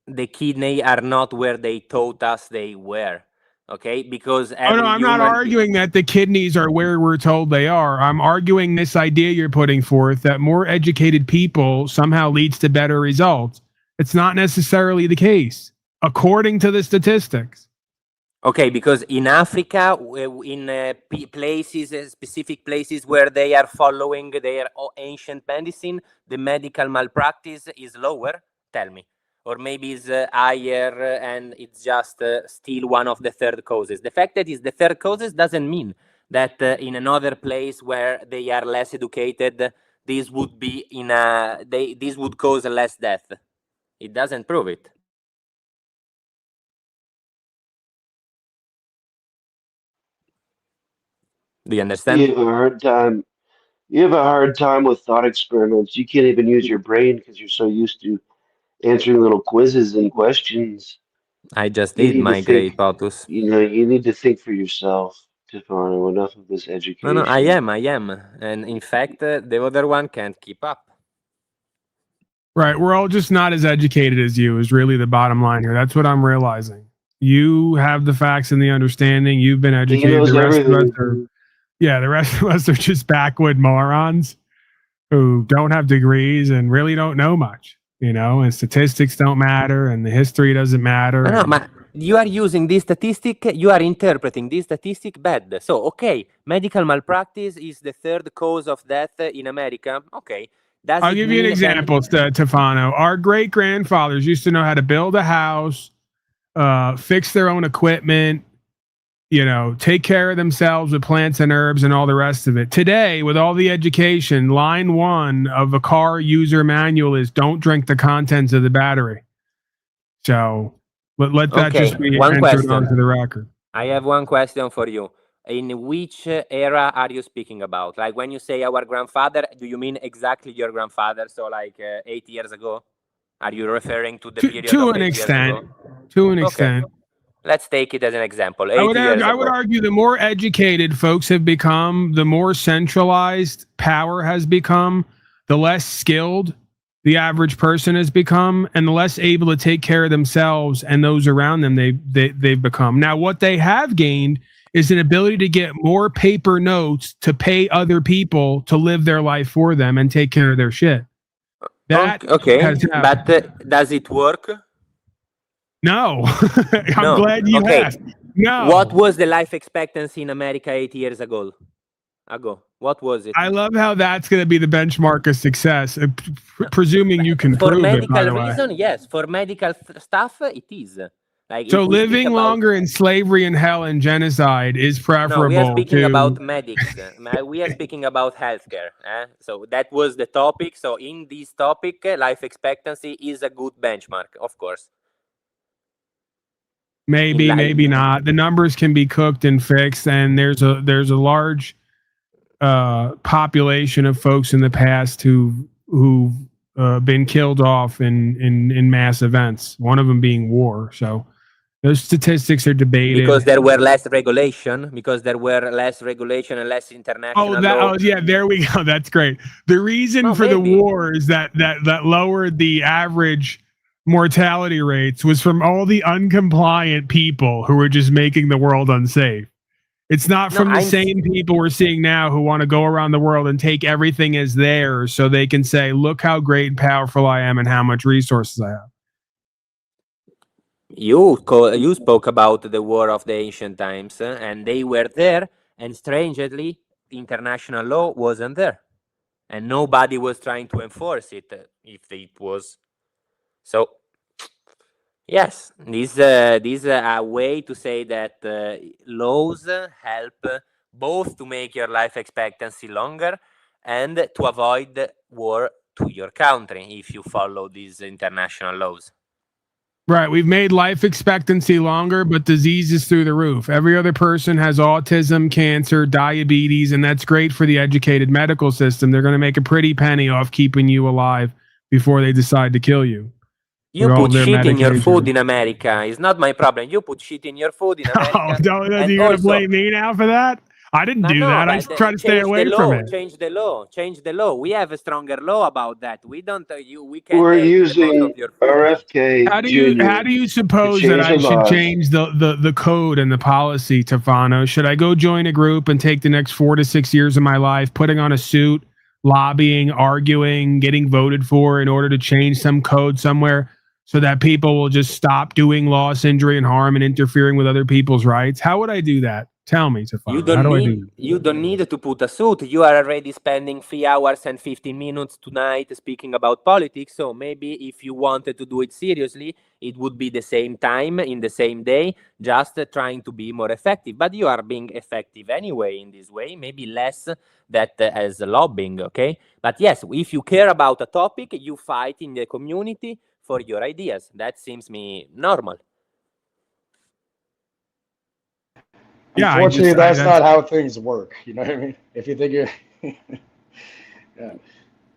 the kidney are not where they taught us they were. Okay, because Oh every no, I'm not arguing that the kidneys are where we're told they are. I'm arguing this idea you're putting forth that more educated people somehow leads to better results. It's not necessarily the case, according to the statistics. Okay, because in Africa, in places, specific places where they are following their ancient medicine, the medical malpractice is lower. Tell me. Or maybe it's higher, and it's just still one of the third causes. The fact that it's the third causes doesn't mean that in another place where they are less educated, this would be this would cause less death. It doesn't prove it. Do you understand? You have a hard time. You have a hard time with thought experiments. You can't even use your brain because you're so used to answering little quizzes and questions. I just You did need to my great think. Patus. You need to think for yourself, Stefano. Enough of this education. No, I am. And in fact, the other one can't keep up. Right. We're all just not as educated as you, is really the bottom line here. That's what I'm realizing. You have the facts and the understanding. You've been educated. He knows The rest everything. of us are, yeah, the rest of us are just backwood morons who don't have degrees and really don't know much, and statistics don't matter and the history doesn't matter. No, but you are using this statistic, you are interpreting this statistic bad. So, okay, medical malpractice is the third cause of death in America. Okay. I'll give you an example, Stefano. Our great-grandfathers used to know how to build a house, fix their own equipment, take care of themselves with plants and herbs and all the rest of it. Today, with all the education, line 1 of a car user manual is don't drink the contents of the battery. So let that just be entered onto the record. I have one question for you. In which era are you speaking about? Like when you say our grandfather, do you mean exactly your grandfather? So like 8 years ago? Are you referring to the period to of an 8 extent? Years ago? To an extent. Let's take it as an example. I would argue the more educated folks have become, the more centralized power has become, the less skilled the average person has become, and the less able to take care of themselves and those around them they've become. Now, what they have gained is an ability to get more paper notes to pay other people to live their life for them and take care of their shit. That but does it work? No. I'm glad you asked. No. What was the life expectancy in America 8 years ago? What was it? I love how that's going to be the benchmark of success, presuming you can prove it. For medical reason, yes. For medical stuff, it is. Like so living longer in slavery and hell and genocide is preferable. No, we are speaking about medics. We are speaking about healthcare. So that was the topic. So in this topic, life expectancy is a good benchmark, of course. Maybe, maybe not. The numbers can be cooked and fixed, and there's a large population of folks in the past who've been killed off in mass events. One of them being war. So those statistics are debated because there were less regulation. Because there were less regulation and less international law. Oh, yeah, there we go. That's great. The reason for the war is that lowered the average mortality rates was from all the uncompliant people who were just making the world unsafe. It's not from the same people we're seeing now who want to go around the world and take everything as theirs so they can say, look how great and powerful I am and how much resources I have. You spoke about the war of the ancient times, and they were there, and strangely, international law wasn't there. And nobody was trying to enforce it, if it was. So, yes, this is a way to say that laws help both to make your life expectancy longer and to avoid war to your country if you follow these international laws. Right. We've made life expectancy longer, but disease is through the roof. Every other person has autism, cancer, diabetes, and that's great for the educated medical system. They're going to make a pretty penny off keeping you alive before they decide to kill you. You put shit in your food in America. It's not my problem. You put shit in your food in America. You're going to blame me now for that? I didn't But do no, that. I but try to stay away from it. change the law. We have a stronger law about that. We don't. We can We're eat most using of your food. RFK How Jr. do you to suppose that change I the should laws. change the code and the policy, Tefano? Should I go join a group and take the next 4 to 6 years of my life putting on a suit, lobbying, arguing, getting voted for in order to change some code somewhere so that people will just stop doing loss, injury, and harm and interfering with other people's rights? How would I do that? Tell me, Tefano. How do I do that? You don't need to put a suit. You are already spending 3 hours and 15 minutes tonight speaking about politics. So maybe if you wanted to do it seriously, it would be the same time in the same day, just trying to be more effective. But you are being effective anyway in this way, maybe less that as lobbying, okay? But yes, if you care about a topic, you fight in the community for your ideas. That seems me normal. Yeah, Unfortunately, that's not how things work. You know what I mean? If you think you're, yeah.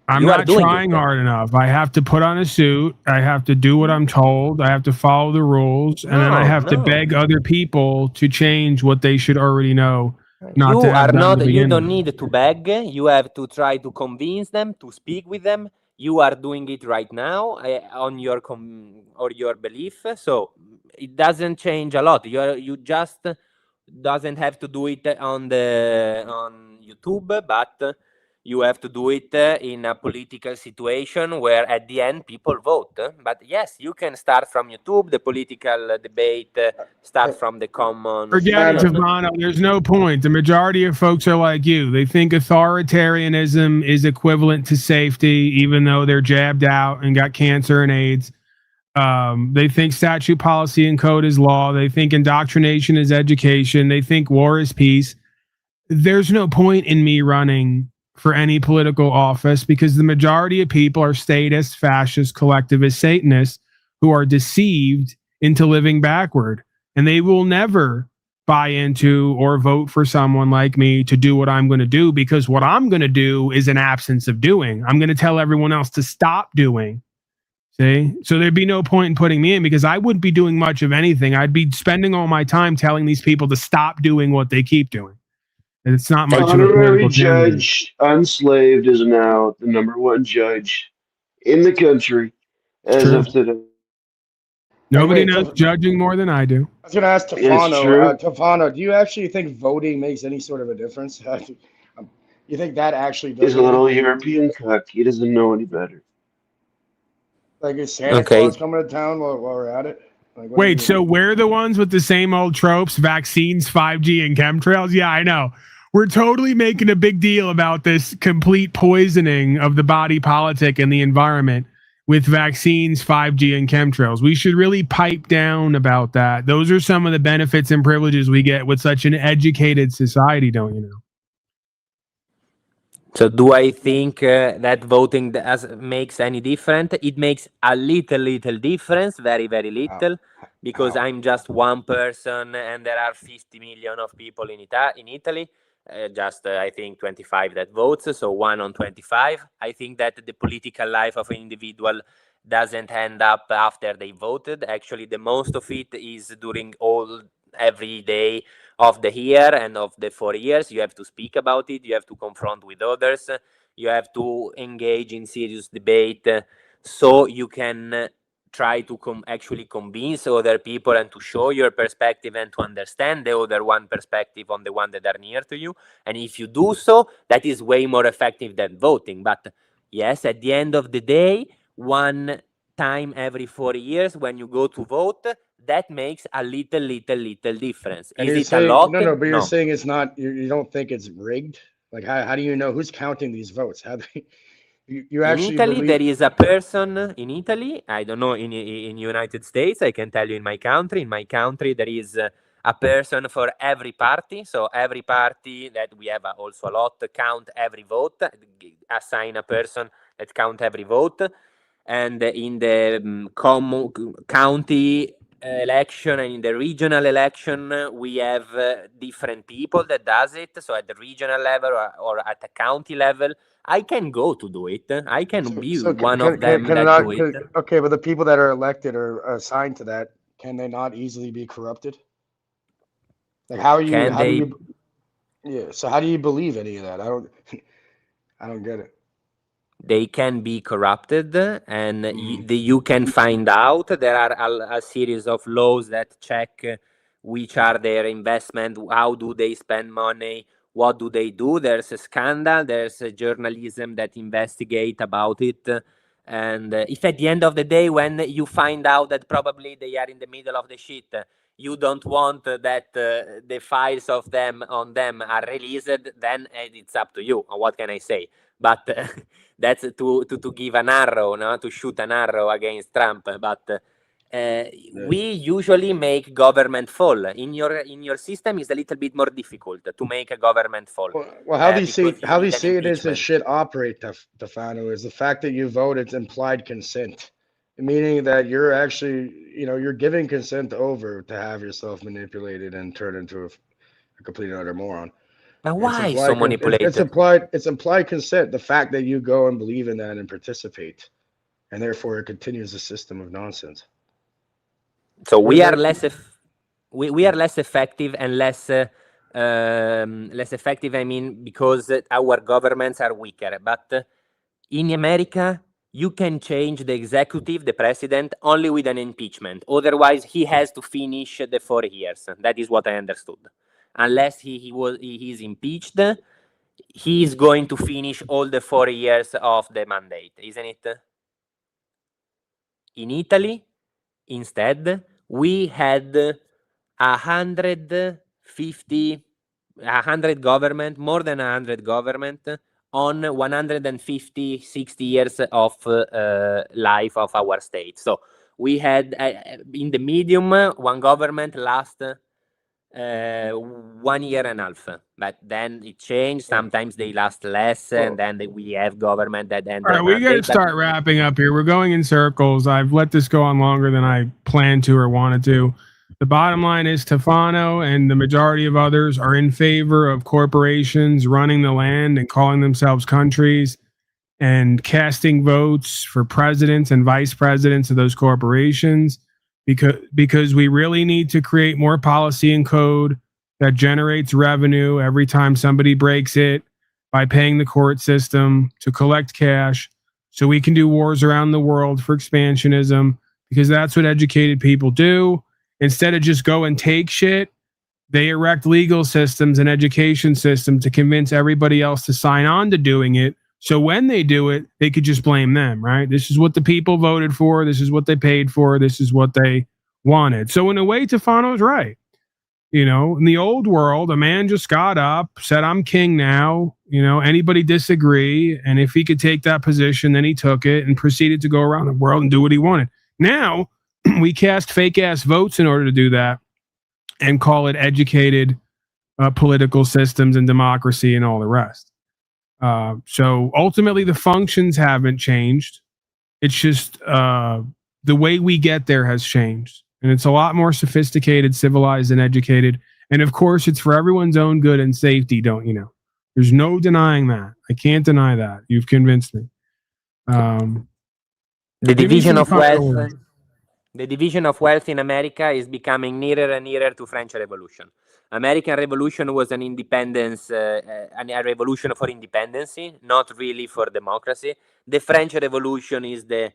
I'm You are not doing trying it. hard enough. I have to put on a suit. I have to do what I'm told. I have to follow the rules, and then I have to beg other people to change what they should already know. Not to have done to You begin don't with. need to beg. You have to try to convince them to speak with them. You are doing it right now on your or your belief. So it doesn't change a lot. You just doesn't have to do it on YouTube, but you have to do it in a political situation where at the end people vote. But yes, you can start from YouTube. The political debate start from the common. Forget it, Tefano. There's no point. The majority of folks are like you. They think authoritarianism is equivalent to safety, even though they're jabbed out and got cancer and AIDS. They think statute, policy, and code is law. They think indoctrination is education. They think war is peace. There's no point in me running for any political office because the majority of people are statists, fascists, collectivists, Satanists who are deceived into living backward. And they will never buy into or vote for someone like me to do what I'm going to do because what I'm going to do is an absence of doing. I'm going to tell everyone else to stop doing. See? So there'd be no point in putting me in because I wouldn't be doing much of anything. I'd be spending all my time telling these people to stop doing what they keep doing. And it's not much of a Honorary political campaign. judge, unslaved, is now the #1 judge in the country as of today. Nobody knows judging more than I do. I was going to ask It's Tefano. true. Tefano, do you actually think voting makes any sort of a difference? You think that actually does? He's a little European cuck. He doesn't know any better. Like, is Santa Claus coming to town while we're at it? Like, Wait, so we're the ones with the same old tropes, vaccines, 5G, and chemtrails? Yeah, I know. We're totally making a big deal about this complete poisoning of the body politic and the environment with vaccines, 5G, and chemtrails. We should really pipe down about that. Those are some of the benefits and privileges we get with such an educated society, don't you know? So do I think that voting makes any difference? It makes a little difference, very, very little, because I'm just one person and there are 50 million of people in Italy. I think 25 that votes, so 1 on 25. I think that the political life of an individual doesn't end up after they voted. Actually, the most of it is during every day of the year and of the 4 years. You have to speak about it. You have to confront with others. You have to engage in serious debate so you can try to actually convince other people and to show your perspective and to understand the other one perspective on the one that are near to you. And if you do so, that is way more effective than voting. But yes, at the end of the day, one time every 4 years when you go to vote, that makes a little difference. And is you're it saying, a lot? No, but you're saying it's not, you don't think it's rigged? Like, how do you know who's counting these votes? How do you actually in Italy, believe... there is a person in Italy. I don't know in United States. I can tell you in my country. In my country, there is a person for every party. So every party that we have also a lot count every vote, assign a person that count every vote. And in the county election and in the regional election, we have different people that does it. So at the regional level or at the county level, I can go to do it. I can be one of them that do it. Okay, but the people that are elected or assigned to that, can they not easily be corrupted? Like, how are you? Yeah. So how do you believe any of that? I don't. I don't get it. They can be corrupted, and you can find out. There are a series of laws that check which are their investment, how do they spend money, what do they do. There's a scandal, there's a journalism that investigate about it, and if at the end of the day, when you find out that probably they are in the middle of the shit, you don't want that the files of them on them are released, then it's up to you. What can I say? But that's to give an arrow, no? To shoot an arrow against Trump. But we usually make government fall. In your system, is a little bit more difficult to make a government fall. Well, how do you see because you need an it is that impeachment. shit operate, Stefano? Is the fact that you vote, it's implied consent, meaning that you're actually, you're giving consent over to have yourself manipulated and turned into a complete and utter moron. But why so manipulated? It's implied consent. The fact that you go and believe in that and participate, and therefore it continues a system of nonsense. So we are less we are less effective and less effective. I mean, because our governments are weaker. But in America, you can change the executive, the president, only with an impeachment. Otherwise, he has to finish the 4 years. That is what I understood. Unless he is impeached, he is going to finish all the 4 years of the mandate, isn't it? In Italy, instead, we had 100 government, more than 100 government on 150, 60 years of life of our state. So we had in the medium, one government last 1 year and a half, but then it changed. Sometimes they last less, and then we have government that end. All right, we got to start wrapping up here. We're going in circles. I've let this go on longer than I planned to or wanted to. The bottom line is Stefano and the majority of others are in favor of corporations running the land and calling themselves countries and casting votes for presidents and vice presidents of those corporations because we really need to create more policy and code that generates revenue every time somebody breaks it by paying the court system to collect cash so we can do wars around the world for expansionism, because that's what educated people do. Instead of just go and take shit, they erect legal systems and education systems to convince everybody else to sign on to doing it. So when they do it, they could just blame them, right? This is what the people voted for. This is what they paid for. This is what they wanted. So in a way, Stefano's right. In the old world, a man just got up, said, I'm king now. Anybody disagree? And if he could take that position, then he took it and proceeded to go around the world and do what he wanted. Now, we cast fake-ass votes in order to do that and call it educated political systems and democracy and all the rest. So ultimately, the functions haven't changed. It's just the way we get there has changed. And it's a lot more sophisticated, civilized, and educated. And of course, it's for everyone's own good and safety, don't you know? There's no denying that. I can't deny that. You've convinced me. The division of wealth. The division of wealth in America is becoming nearer and nearer to French Revolution. American Revolution was an independence, a revolution for independency, not really for democracy. The French Revolution is the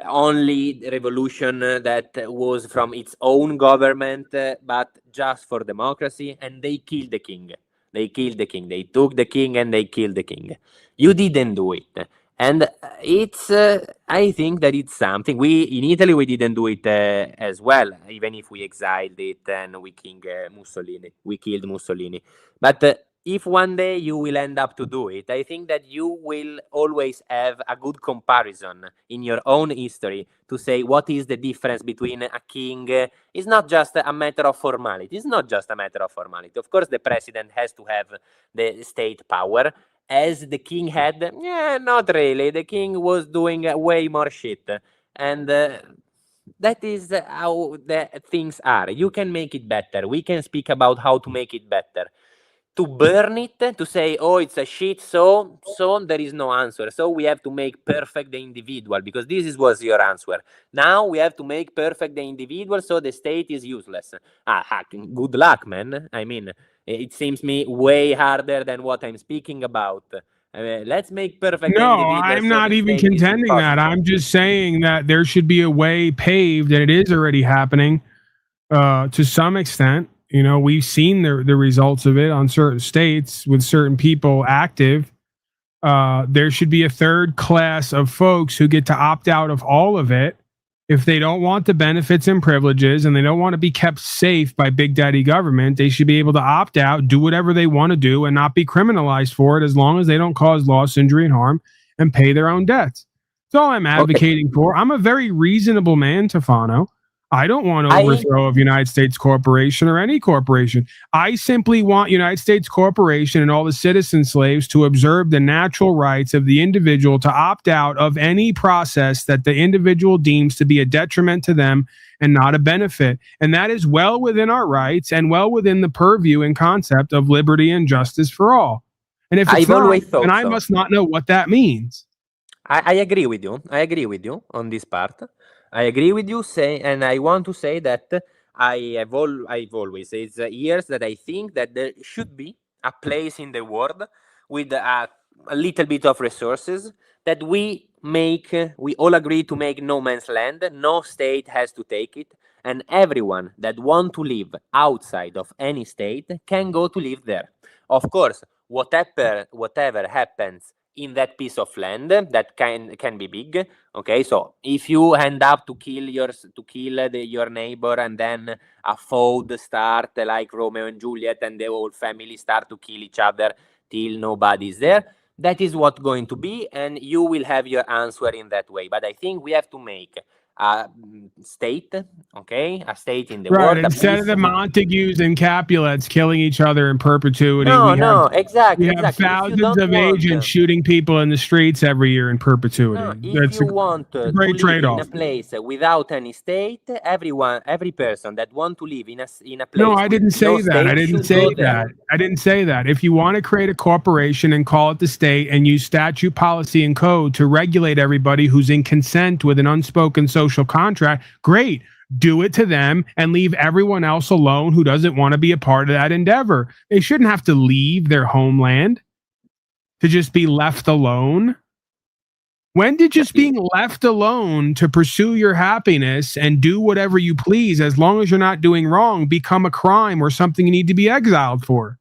only revolution that was from its own government, but just for democracy, and they killed the king. They killed the king. They took the king and they killed the king. You didn't do it. And it's, I think that it's something. In Italy, we didn't do it as well, even if we exiled it and we killed Mussolini. But if one day you will end up to do it, I think that you will always have a good comparison in your own history to say what is the difference between a king. It's not just a matter of formality. It's not just a matter of formality. Of course, the president has to have the state power. As the king had, not really. The king was doing way more shit. And that is how the things are. You can make it better. We can speak about how to make it better. To burn it, to say, oh, it's a shit, so there is no answer. So we have to make perfect the individual, because this was your answer. Now we have to make perfect the individual, so the state is useless. Good luck, man. I mean, It seems me way harder than what I'm speaking about. Let's make perfect No, individuals. I'm so not the even state is contending that. impossible. I'm just saying that there should be a way paved, and it is already happening to some extent. You know, we've seen the results of it on certain states with certain people active. There should be a third class of folks who get to opt out of all of it if they don't want the benefits and privileges and they don't want to be kept safe by big daddy government. They should be able to opt out, do whatever they want to do, and not be criminalized for it as long as they don't cause loss, injury, and harm and pay their own debts. That's all I'm advocating for. I'm a very reasonable man, Tefano. I don't want overthrow of United States Corporation or any corporation. I simply want United States Corporation and all the citizen slaves to observe the natural rights of the individual to opt out of any process that the individual deems to be a detriment to them and not a benefit. And that is well within our rights and well within the purview and concept of liberty and justice for all. And if it's not, then I must not know what that means. I agree with you. I agree with you on this part. I agree with you, and I want to say that I've always said years that I think that there should be a place in the world with a little bit of resources that we all agree to make no man's land. No state has to take it, and everyone that want to live outside of any state can go to live there. Of course, whatever happens in that piece of land that can be big. Okay, so if you end up to kill your neighbor and then a feud start like Romeo and Juliet and the whole family start to kill each other till nobody's there, that is what's going to be, and you will have your answer in that way. But I think we have to make a state, okay, a state in the world. Instead of the Montagues and Capulets killing each other in perpetuity, exactly. We have thousands of agents shooting people in the streets every year in perpetuity. If you want to great live trade-off. in a place without any state, every person that want to live in a place. No, I didn't say that. I didn't say that. I didn't say that. If you want to create a corporation and call it the state and use statute, policy, and code to regulate everybody who's in consent with an unspoken social contract, great. Do it to them and leave everyone else alone who doesn't want to be a part of that endeavor. They shouldn't have to leave their homeland to just be left alone. When did just being left alone to pursue your happiness and do whatever you please, as long as you're not doing wrong, become a crime or something you need to be exiled for?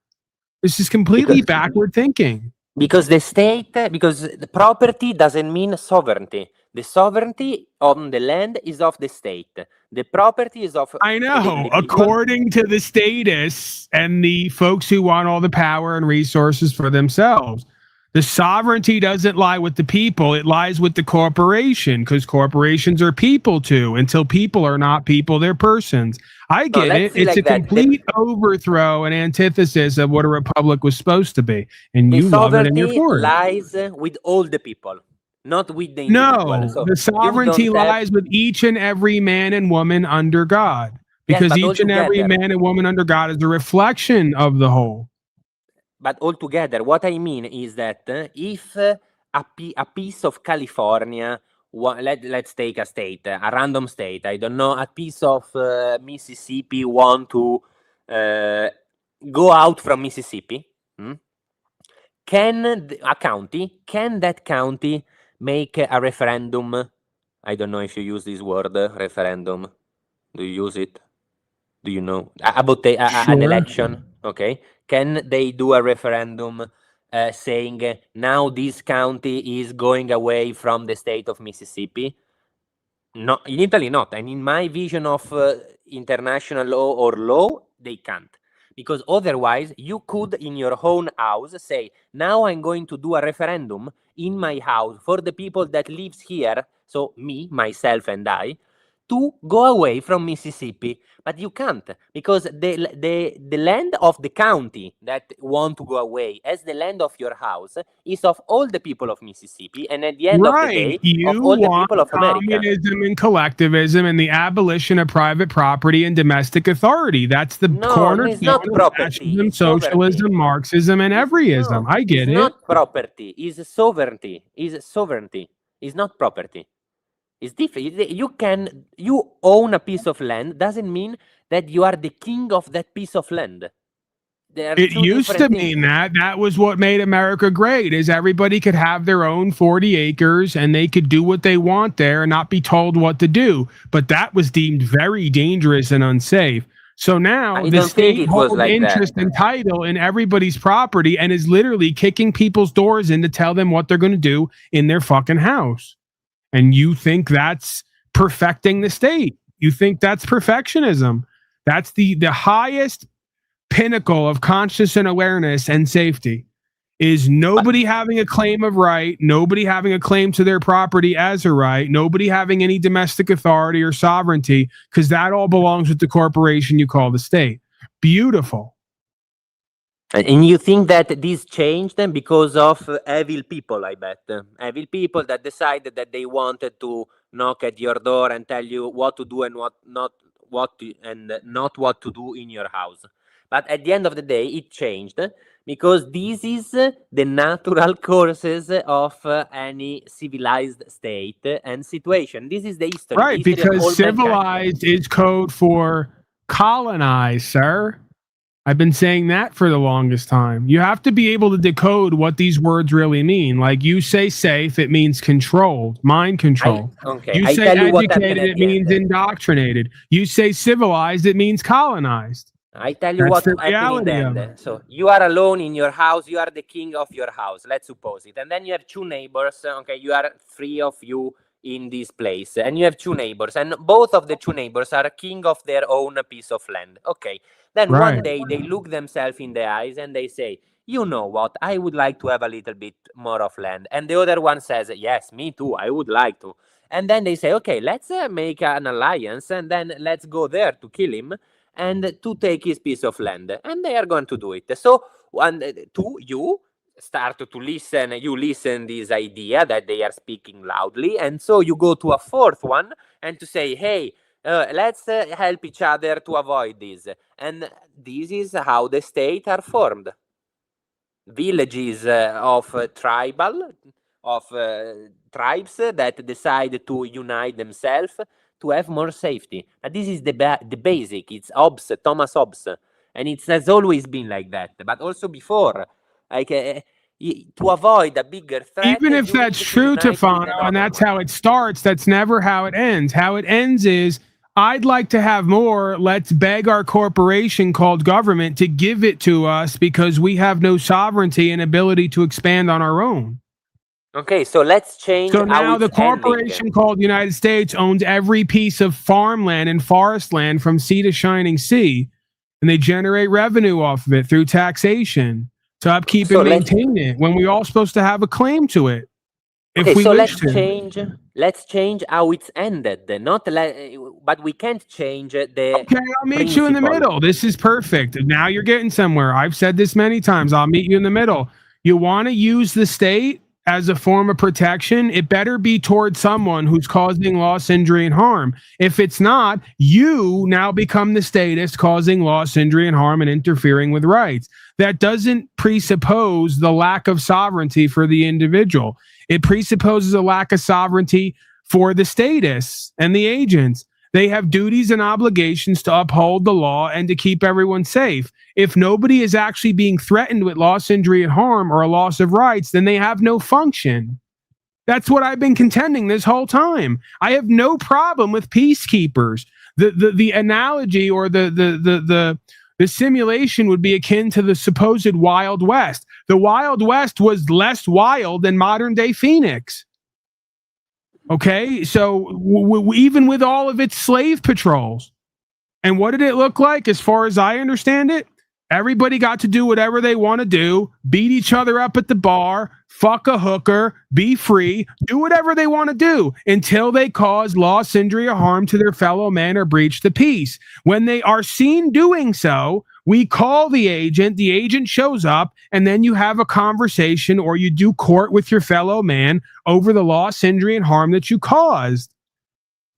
This is completely backward thinking. Because the property doesn't mean sovereignty. The sovereignty on the land is of the state. The property is of... I know, according to the statists and the folks who want all the power and resources for themselves. The sovereignty doesn't lie with the people. It lies with the corporation, because corporations are people too. Until people are not people, they're persons. I get it. It's a complete overthrow and antithesis of what a republic was supposed to be. And you love it and you're for it. The sovereignty lies with all the people, not with the individual. No, So the sovereignty lies with each and every man and woman under God. Because each and every man and woman under God is a reflection of the whole. But altogether, what I mean is that if a piece of California, let's take a state, a random state, I don't know, a piece of Mississippi want to go out from Mississippi, can that county make a referendum? I don't know if you use this word, referendum. Do you use it? Do you know about an election? Okay. Can they do a referendum saying now this county is going away from the state of Mississippi? No, in Italy not. And in my vision of international law or law, they can't. Because otherwise you could in your own house say, now I'm going to do a referendum in my house for the people that lives here, so me, myself and I, to go away from Mississippi. But you can't, because the land of the county that want to go away as the land of your house is of all the people of Mississippi, and at the end of the day, of all the people of America. Communism and collectivism and the abolition of private property and domestic authority. That's the cornerstone of fascism, socialism, Marxism, and everyism. I get it. It's not property. It's sovereignty. It's sovereignty. It's not property. It's different. You own a piece of land doesn't mean that you are the king of that piece of land. There are It two used to different things. mean that. That was what made America great, is everybody could have their own 40 acres and they could do what they want there and not be told what to do. But that was deemed very dangerous and unsafe. So now I the don't think state it was holds like that. interest and title in everybody's property and is literally kicking people's doors in to tell them what they're going to do in their fucking house. And you think that's perfecting the state. You think that's perfectionism. That's the highest pinnacle of conscious and awareness and safety, is nobody having a claim of right, nobody having a claim to their property as a right, nobody having any domestic authority or sovereignty, because that all belongs with the corporation you call the state. Beautiful. And you think that this changed them because of evil people, I bet. Evil people that decided that they wanted to knock at your door and tell you what to do and not what to do in your house. But at the end of the day, it changed because this is the natural courses of any civilized state and situation. This is the history. Right, the history of all because civilized is code for colonized, sir. I've been saying that for the longest time. You have to be able to decode what these words really mean. Like, you say safe, it means controlled, mind control. You say educated, it means indoctrinated. You say civilized, it means colonized. I tell you That's what the happened in reality the of end. So you are alone in your house. You are the king of your house. Let's suppose it. And then you have two neighbors. Okay, you are three of you in this place. And you have two neighbors. And both of the two neighbors are king of their own piece of land. Okay. Then one day they look themselves in the eyes and they say, you know what? I would like to have a little bit more of land. And the other one says, yes, me too. I would like to. And then they say, okay, let's make an alliance. And then let's go there to kill him and to take his piece of land, and they are going to do it. So, you start to listen. You listen this idea that they are speaking loudly, and so you go to a fourth one and to say, "Hey, let's help each other to avoid this." And this is how the state are formed. Villages of tribes that decide to unite themselves to have more safety. And this is the basic. It's Thomas Hobbes, and it has always been like that. But also before, like to avoid a bigger threat. Even if that's true, Tefano, and that's how it starts, that's never how it ends. How it ends is, I'd like to have more. Let's beg our corporation called government to give it to us because we have no sovereignty and ability to expand on our own. Okay, so let's change. So now the corporation called United States owns every piece of farmland and forest land from sea to shining sea, and they generate revenue off of it through taxation to upkeep and maintain it, when we're all supposed to have a claim to it. Okay, so let's change how it's ended. But we can't change the. Okay, I'll meet you in the middle. This is perfect. Now you're getting somewhere. I've said this many times. I'll meet you in the middle. You want to use the state as a form of protection, it better be towards someone who's causing loss, injury, and harm. If it's not, you now become the statist causing loss, injury, and harm and interfering with rights. That doesn't presuppose the lack of sovereignty for the individual. It presupposes a lack of sovereignty for the statists and the agents. They have duties and obligations to uphold the law and to keep everyone safe. If nobody is actually being threatened with loss, injury, and harm or a loss of rights, then they have no function. That's what I've been contending this whole time. I have no problem with peacekeepers. The analogy or the simulation would be akin to the supposed Wild West. The Wild West was less wild than modern day Phoenix. Okay, so even with all of its slave patrols, and what did it look like as far as I understand it? Everybody got to do whatever they want to do, beat each other up at the bar, fuck a hooker, be free, do whatever they want to do until they cause loss, injury, or harm to their fellow man or breach the peace. When they are seen doing so, we call the agent shows up, and then you have a conversation or you do court with your fellow man over the loss, injury, and harm that you caused.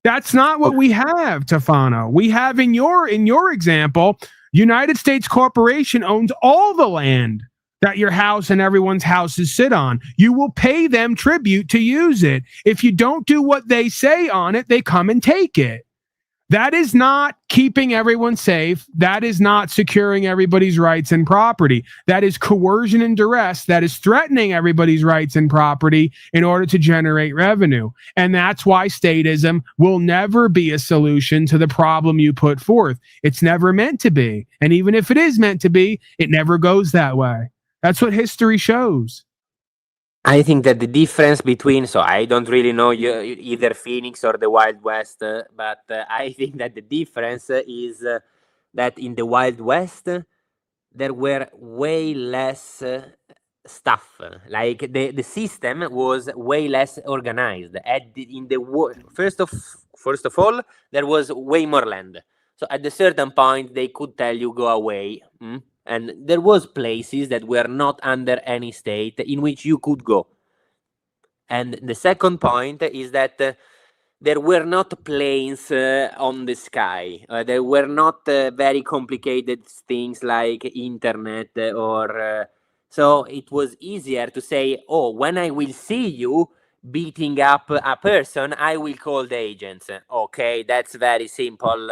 That's not what we have, Tefano. We have in your example, United States Corporation owns all the land that your house and everyone's houses sit on. You will pay them tribute to use it. If you don't do what they say on it, they come and take it. That is not keeping everyone safe. That is not securing everybody's rights and property. That is coercion and duress. That is threatening everybody's rights and property in order to generate revenue. And that's why statism will never be a solution to the problem you put forth. It's never meant to be. And even if it is meant to be, it never goes that way. That's what history shows. I think that the difference between, so I don't really know either Phoenix or the Wild West, but I think that the difference is that in the Wild West, there were way less stuff. Like the system was way less organized. First of all, there was way more land. So at a certain point, they could tell you go away. And there was places that were not under any state in which you could go. And the second point is that there were not planes on the sky. There were not very complicated things like internet or... so it was easier to say, oh, when I will see you beating up a person, I will call the agents. Okay, that's very simple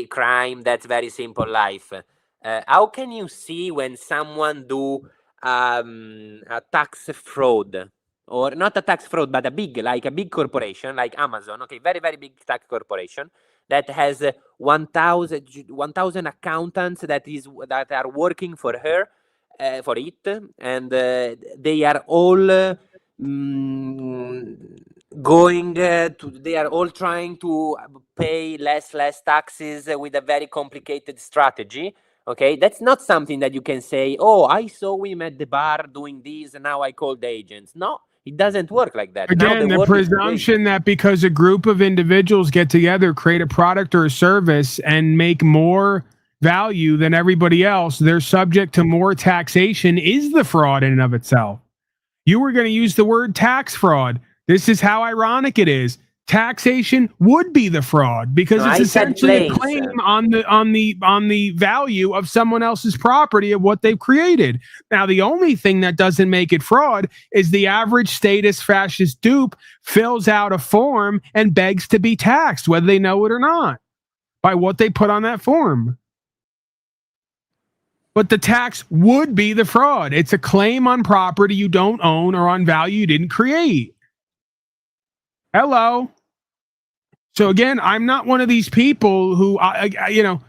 crime. That's very simple life. How can you see when someone do a tax fraud, or not a tax fraud, but a big corporation like Amazon? Okay, very, very big tax corporation that has 1,000 accountants that are working for her, for it, and they are all they are all trying to pay less taxes with a very complicated strategy. Okay, that's not something that you can say, oh, I saw him at the bar doing this and now I called the agents. No, it doesn't work like that. Again, the presumption that because a group of individuals get together, create a product or a service and make more value than everybody else, they're subject to more taxation is the fraud in and of itself. You were going to use the word tax fraud. This is how ironic it is. Taxation would be the fraud because it's essentially a claim on the value of someone else's property of what they've created. Now, the only thing that doesn't make it fraud is the average statist fascist dupe fills out a form and begs to be taxed, whether they know it or not, by what they put on that form. But the tax would be the fraud. It's a claim on property you don't own or on value you didn't create. Hello. So again, I'm not one of these people who, I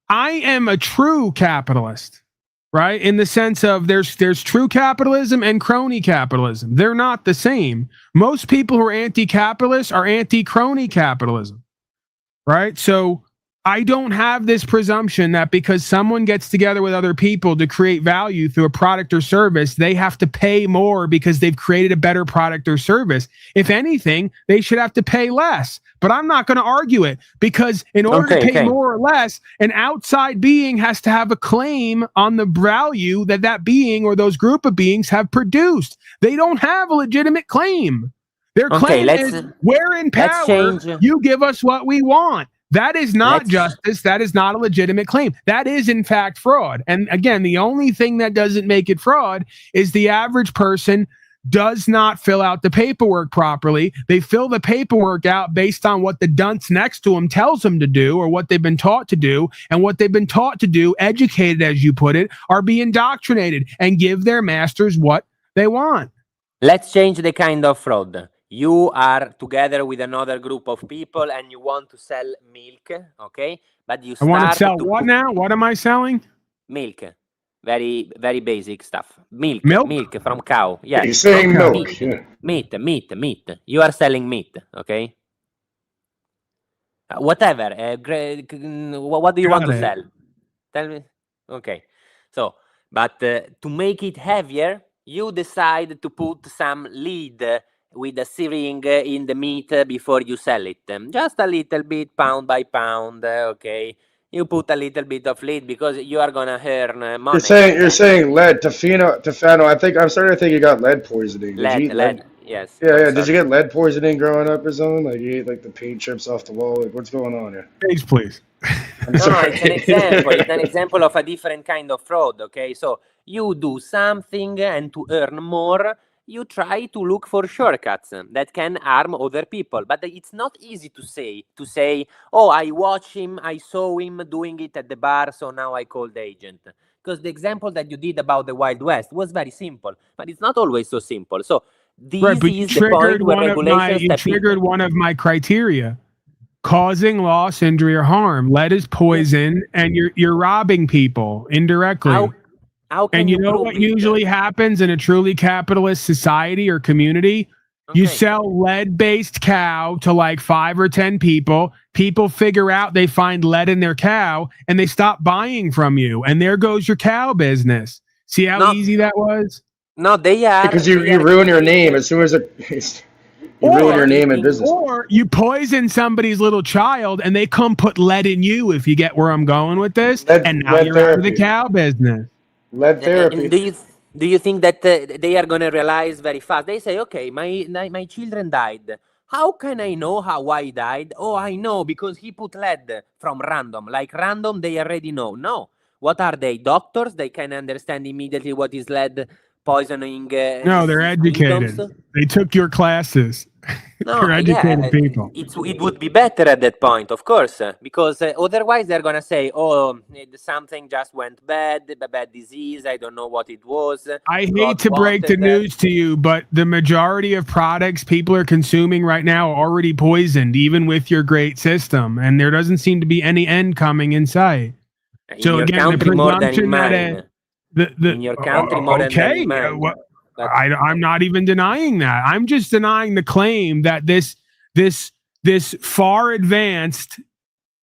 am a true capitalist, right? In the sense of there's true capitalism and crony capitalism. They're not the same. Most people who are anti-capitalist are anti-crony capitalism, right? So I don't have this presumption that because someone gets together with other people to create value through a product or service, they have to pay more because they've created a better product or service. If anything, they should have to pay less. But I'm not going to argue it because in order to pay more or less, an outside being has to have a claim on the value that being or those group of beings have produced. They don't have a legitimate claim. Their claim is, we're in power, you give us what we want. That is not justice. That is not a legitimate claim. That is, in fact, fraud. And again, the only thing that doesn't make it fraud is the average person does not fill out the paperwork properly. They fill the paperwork out based on what the dunce next to them tells them to do or what they've been taught to do. And what they've been taught to do, educated as you put it, are be indoctrinated and give their masters what they want. Let's change the kind of fraud. You are together with another group of people and you want to sell milk, okay? But you start I want to sell what now? What am I selling? Milk. Very, very basic stuff. Milk from cow. Yeah. You're saying milk. Meat. You are selling meat, okay? Whatever. What do you want to sell? Tell me. Okay. So, but to make it heavier, you decide to put some lead with a syringe in the meat before you sell it. Just a little bit, pound by pound, okay? You put a little bit of lead because you are gonna earn money. You're saying lead, Tefano. I'm starting to think you got lead poisoning. Did you eat lead? Yes. Yeah. Did you get lead poisoning growing up or something? Like you ate like the paint chips off the wall? Like what's going on here? Thanks, please. No, it's an example. It's an example of a different kind of fraud, okay? So you do something and to earn more, you try to look for shortcuts that can harm other people. But it's not easy to say, oh, I watched him, I saw him doing it at the bar, so now I call the agent. Because the example that you did about the Wild West was very simple, but it's not always so simple. So this Right, but you is the point triggered where one of my regulations you step triggered in. one of my criteria. Causing loss, injury, or harm. Lead is poison, and you're robbing people indirectly. How can And you know prove what it? usually happens in a truly capitalist society or community? You Okay. sell lead-based cow to like 5 or 10 people. People figure out they find lead in their cow, and they stop buying from you. And there goes your cow business. See how Not- easy that was? No, they are Because you they are ruin your giving name it- as soon as you ruin your name in business. Or you poison somebody's little child and they come put lead in you, if you get where I'm going with this. And now Lead you're out of the therapy. cow business. Lead And therapy. do you think that they are gonna realize very fast? They say, okay, my children died. How can I know why he died? Oh, I know because he put lead from random. Like random, they already know. No, what are they? Doctors? They can understand immediately what is lead poisoning. No, they're educated. symptoms? They took your classes. No, They're educated people. it would be better at that point, of course, because otherwise they're gonna say, "Oh, something just went bad, a bad disease. I don't know what it was." I hate God to break the wanted that." news to you, but the majority of products people are consuming right now are already poisoned, even with your great system, and there doesn't seem to be any end coming in sight. In So your again, the country more than in presumption that mine. In your country more than in mine. I'm not even denying that. I'm just denying the claim that this far advanced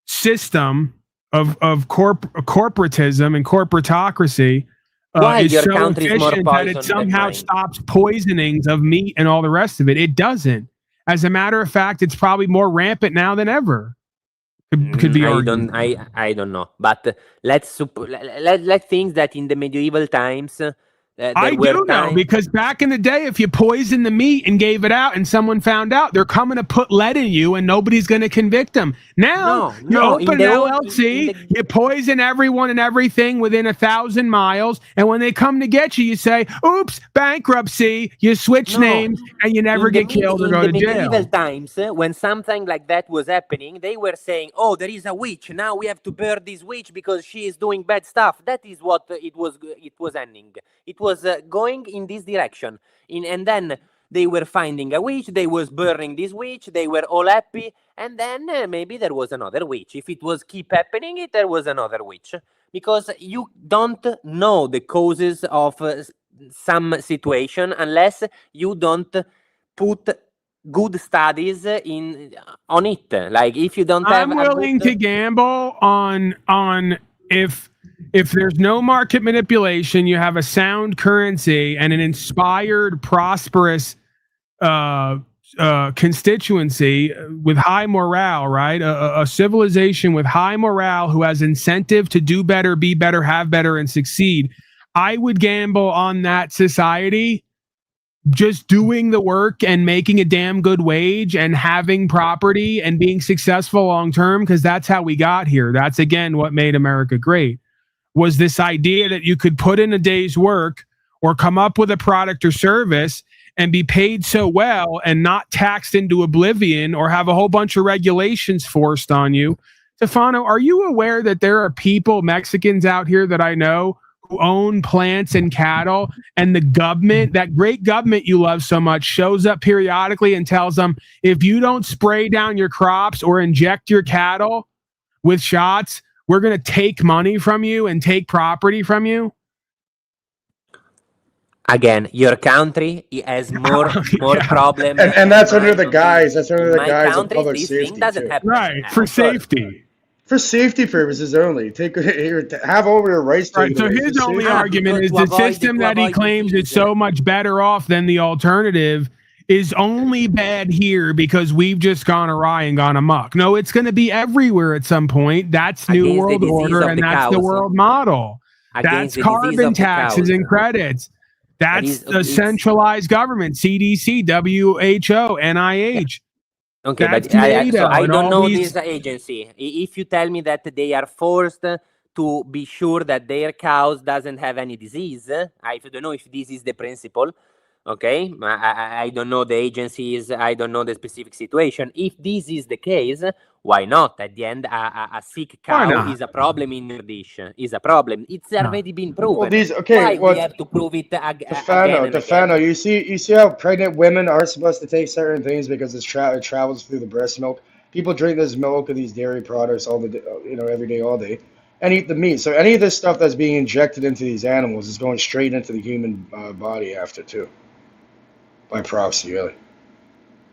system of corporatism and corporatocracy Why is your so country is more efficient that it poisoned than somehow mine? stops poisonings of meat and all the rest of it. It doesn't. As a matter of fact, it's probably more rampant now than ever. Could be argued. I don't know, but let's think that in the medieval times I do know, because back in the day, if you poisoned the meat and gave it out and someone found out, they're coming to put lead in you and nobody's going to convict them. Now, you open an LLC, you poison everyone and everything within 1,000 miles, and when they come to get you, you say, oops, bankruptcy, you switch names, and you never get killed or go to jail. In the medieval times, when something like that was happening, they were saying, oh, there is a witch, now we have to burn this witch because she is doing bad stuff. That is what it was ending. It was going in this direction, and then they were finding a witch, they was burning this witch, they were all happy, and then maybe there was another witch. If it was keep happening, there was another witch, because you don't know the causes of some situation unless you don't put good studies on it. Like if you don't have, I'm willing to gamble on if there's no market manipulation, you have a sound currency and an inspired, prosperous constituency with high morale, right? A civilization with high morale who has incentive to do better, be better, have better, and succeed. I would gamble on that society just doing the work and making a damn good wage and having property and being successful long term, because that's how we got here. That's, again, what made America great. Was this idea that you could put in a day's work or come up with a product or service and be paid so well and not taxed into oblivion or have a whole bunch of regulations forced on you. Stefano, are you aware that there are people, Mexicans out here that I know, who own plants and cattle, and the government, that great government you love so much, shows up periodically and tells them, if you don't spray down your crops or inject your cattle with shots, we're going to take money from you and take property from you? Again, your country has more problems. And that's under the guys. That's under the guys of country, public this safety thing doesn't too. happen. Right, for safety. For safety purposes only. Take here, have over your rights. Right. So his only argument is the system that he claims is so much better off than the alternative is only bad here because we've just gone awry and gone amok. No, it's going to be everywhere at some point. That's New World Order, and that's the world model. That's carbon taxes and credits. That's the centralized government, CDC, WHO, NIH. Okay, but I don't know this agency. If you tell me that they are forced to be sure that their cows doesn't have any disease, I don't know if this is the principle, Okay, I don't know the agencies, I don't know the specific situation. If this is the case, why not? At the end, a sick Why cow not? is a problem in your dish. Is a problem. It's already been proven. Well, these Why we what have to prove it again Defano, and again? Defano, you see how pregnant women aren't supposed to take certain things because it travels through the breast milk. People drink this milk and these dairy products all the every day, all day, and eat the meat. So any of this stuff that's being injected into these animals is going straight into the human body after too, by proxy, really.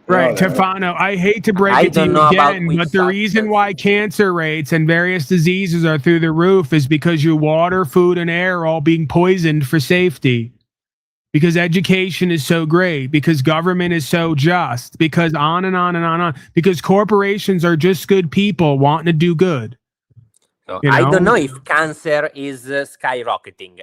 Right, You know that, right? Tefano, I hate to break I it to don't you know about again, which but the reason substance. why cancer rates and various diseases are through the roof is because your water, food, and air are all being poisoned for safety. Because education is so great, because government is so just, because on and on and on and on, because corporations are just good people wanting to do good. So You I don't know? know if cancer is skyrocketing.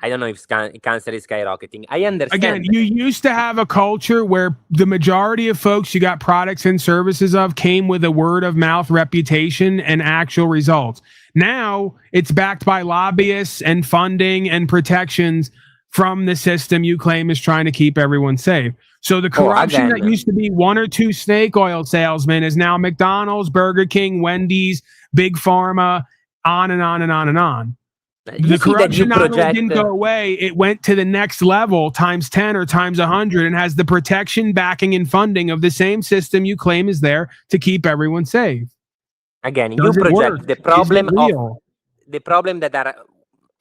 I don't know if cancer is skyrocketing. I understand. Again, you used to have a culture where the majority of folks you got products and services of came with a word of mouth reputation and actual results. Now it's backed by lobbyists and funding and protections from the system you claim is trying to keep everyone safe. So the corruption that used to be one or two snake oil salesmen is now McDonald's, Burger King, Wendy's, Big Pharma, on and on and on and on. The corruption not only didn't go away, it went to the next level times 10 or times 100 and has the protection, backing, and funding of the same system you claim is there to keep everyone safe. Again, you project the problem of the problem that are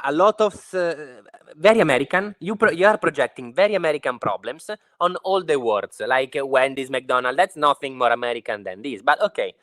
a lot of very American. You are projecting very American problems on all the words, like Wendy's, McDonald's. That's nothing more American than this. But okay,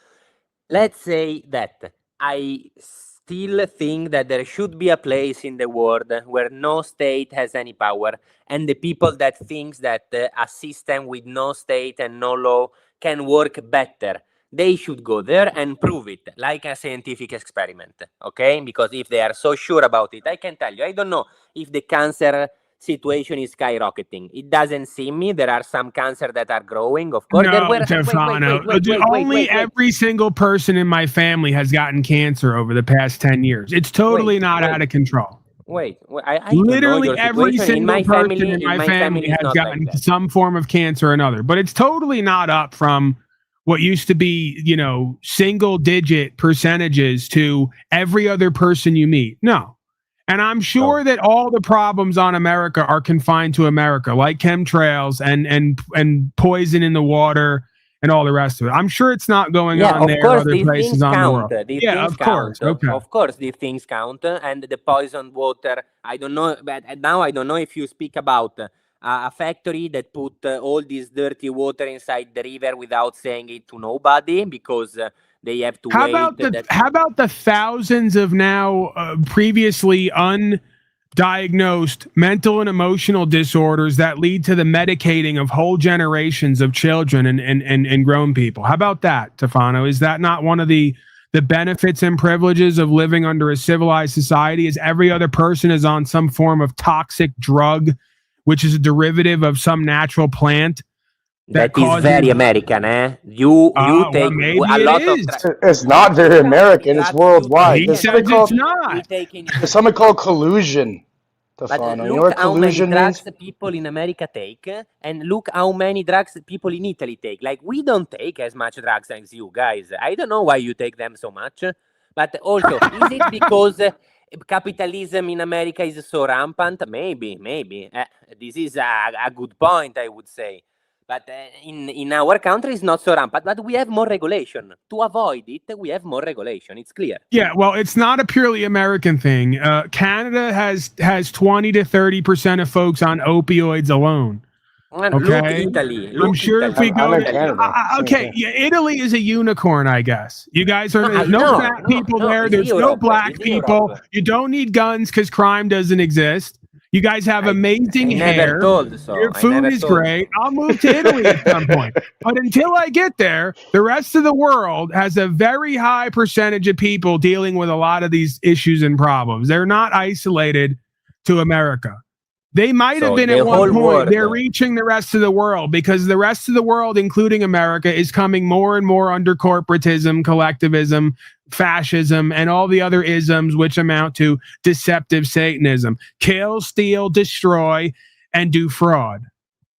let's say that I still think that there should be a place in the world where no state has any power, and the people that thinks that a system with no state and no law can work better, they should go there and prove it, like a scientific experiment, okay? Because if they are so sure about it, I can tell you, I don't know if the cancer situation is skyrocketing. It doesn't seem me. There are some cancer that are growing, of course. No, Stefano. Only every single person in my family has gotten cancer over the past 10 years. It's totally not out of control. I literally every single person in my family has gotten some form of cancer or another, but it's totally not up from what used to be, single digit percentages to every other person you meet. No. And I'm sure that all the problems on America are confined to America, like chemtrails and poison in the water and all the rest of it. I'm sure it's not going on there or other places on the world. Of course. Okay. Of course, these things count. And the poisoned water, I don't know, but now I don't know if you speak about a factory that put all this dirty water inside the river without saying it to nobody because they have to how wait. How about the thousands of now previously undiagnosed mental and emotional disorders that lead to the medicating of whole generations of children and grown people? How about that, Stefano? Is that not one of the benefits and privileges of living under a civilized society? Is every other person is on some form of toxic drug, which is a derivative of some natural plant? That is very American, eh? You take a lot of. It's not very American. It's worldwide. He says it's not. There's something called collusion. But look how many drugs people in America take, and look how many drugs people in Italy take. Like, we don't take as much drugs as you guys. I don't know why you take them so much. But also, is it because capitalism in America is so rampant? Maybe. This is a good point, I would say. But in our country, it's not so rampant. But we have more regulation. To avoid it, we have more regulation. It's clear. Yeah, well, it's not a purely American thing. Canada has 20 to 30% of folks on opioids alone. Okay, look Italy. I'm sure if we go to Italy is a unicorn, I guess. You guys are there's no fat people there. There's no black people. You don't need guns because crime doesn't exist. You guys have amazing hair. Your food is great. I'll move to Italy at some point. But until I get there, the rest of the world has a very high percentage of people dealing with a lot of these issues and problems. They're not isolated to America. They might have been at one point. They're reaching the rest of the world because the rest of the world, including America, is coming more and more under corporatism, collectivism, fascism, and all the other isms which amount to deceptive Satanism. Kill, steal, destroy, and do fraud.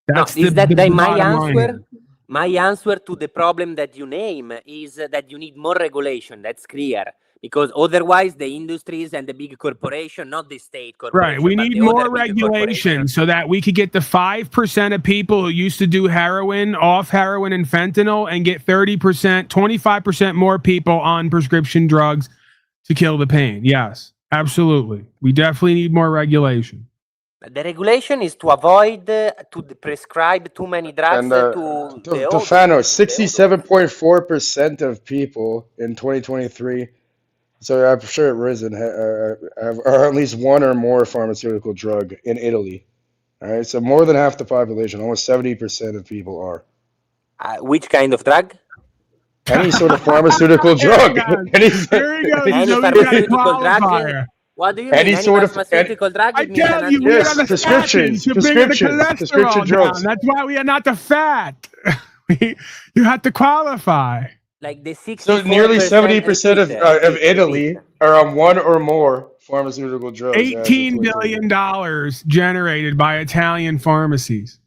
That's is that the my bottom line answer? here. My answer to the problem that you name is that you need more regulation. That's clear. Because otherwise, the industries and the big corporation, not the state corporation, Right. We but need the more other big regulation corporation. so that we could get the 5% of people who used to do heroin off heroin and fentanyl and get 30%, 25% more people on prescription drugs to kill the pain. Yes, absolutely. We definitely need more regulation. The regulation is to avoid to prescribe too many drugs And to the others. Tefano, 67.4% of people in 2023, so I'm sure it risen, are at least one or more pharmaceutical drug in Italy. All right, so more than half the population, almost 70% of people are. Which kind of drug? Any sort of pharmaceutical drug. There you go. Any So we got a pharmaceutical drug? qualifier. What do you Any mean? sort Any of- pharmaceutical drug? I It means tell an you, we Yes, are the prescriptions, statins to bring the prescription cholesterol drugs. down. That's why we are not the fat. You have to qualify. like the 64%. So nearly 70% of repeat, Italy repeat. are on one or more pharmaceutical drugs. as of $18 2023. billion generated by Italian pharmacies.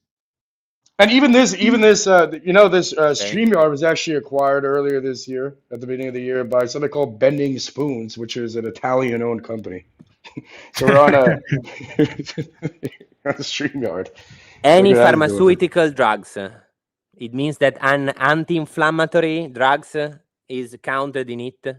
And even this, StreamYard was actually acquired earlier this year, at the beginning of the year, by something called Bending Spoons, which is an Italian-owned company. So we're on a StreamYard. Any Look at that, pharmaceutical drugs. It means that an anti-inflammatory drugs is counted in it.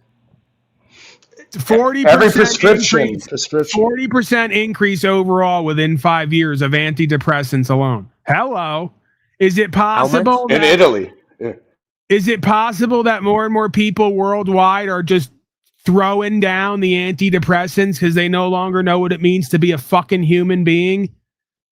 40% Every prescription, increase, 40% increase overall within 5 years of antidepressants alone. Hello. Is it possible in that, Italy. Yeah. is it possible that more and more people worldwide are just throwing down the antidepressants because they no longer know what it means to be a fucking human being?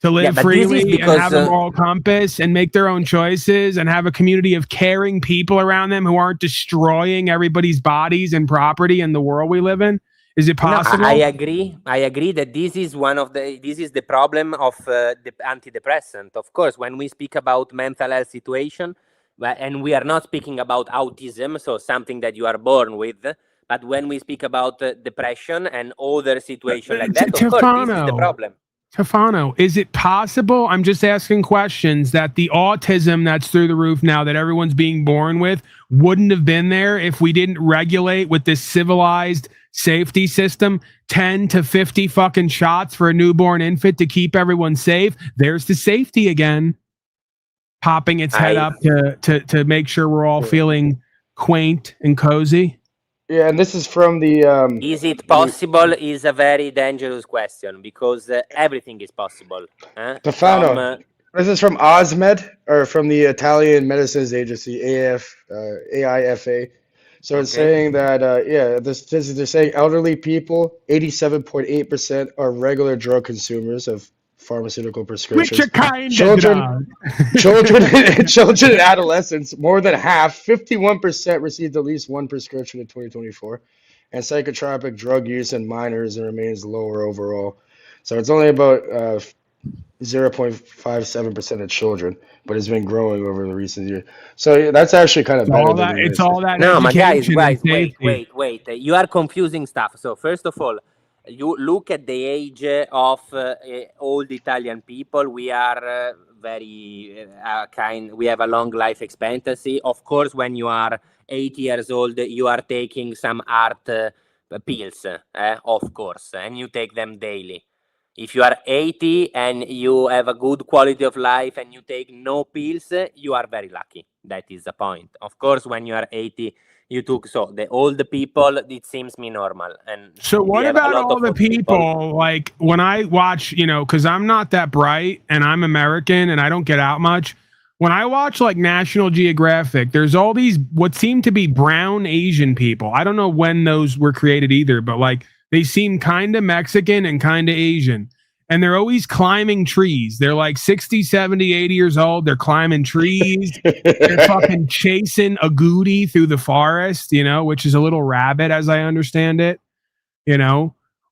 To live but this is freely because, and have a moral compass and make their own choices and have a community of caring people around them who aren't destroying everybody's bodies and property in the world we live in? Is it possible? No, I agree. I agree that this is the problem of the antidepressant. Of course, when we speak about mental health situation, and we are not speaking about autism, so something that you are born with, but when we speak about depression and other situations like that, of course, this is the problem. Stefano, is it possible, I'm just asking questions, that the autism that's through the roof now that everyone's being born with wouldn't have been there if we didn't regulate with this civilized safety system 10 to 50 fucking shots for a newborn infant to keep everyone safe? There's the safety again, popping its head up to make sure we're all feeling quaint and cozy. Yeah, and this is from the. Is it possible? Is a very dangerous question because everything is possible. Stefano, this is from OSMED, or from the Italian Medicines Agency, AIFA. So it's saying that, they're saying elderly people, 87.8% are regular drug consumers of pharmaceutical prescriptions. Which kind children, of children and adolescents, more than half, 51% received at least one prescription in 2024. And psychotropic drug use in minors remains lower overall. So it's only about 0.57% of children, but it's been growing over the recent years. So that's actually kind of better than it's all that. No, my guys, education and wait. You are confusing stuff. So first of all, you look at the age of old Italian people. We are very we have a long life expectancy. Of course, when you are 80 years old, you are taking some art pills, of course, and you take them daily. If you are 80 and you have a good quality of life and you take no pills, you are very lucky. That is the point. Of course, when you are 80, you took, so the old people, it seems me normal. And so what about all the people, like when I watch, because I'm not that bright and I'm American and I don't get out much. When I watch like National Geographic, there's all these what seem to be brown Asian people. I don't know when those were created either, but like they seem kind of Mexican and kind of Asian. And they're always climbing trees. They're like 60, 70, 80 years old. They're climbing trees. They're fucking chasing a goody through the forest, which is a little rabbit as I understand it.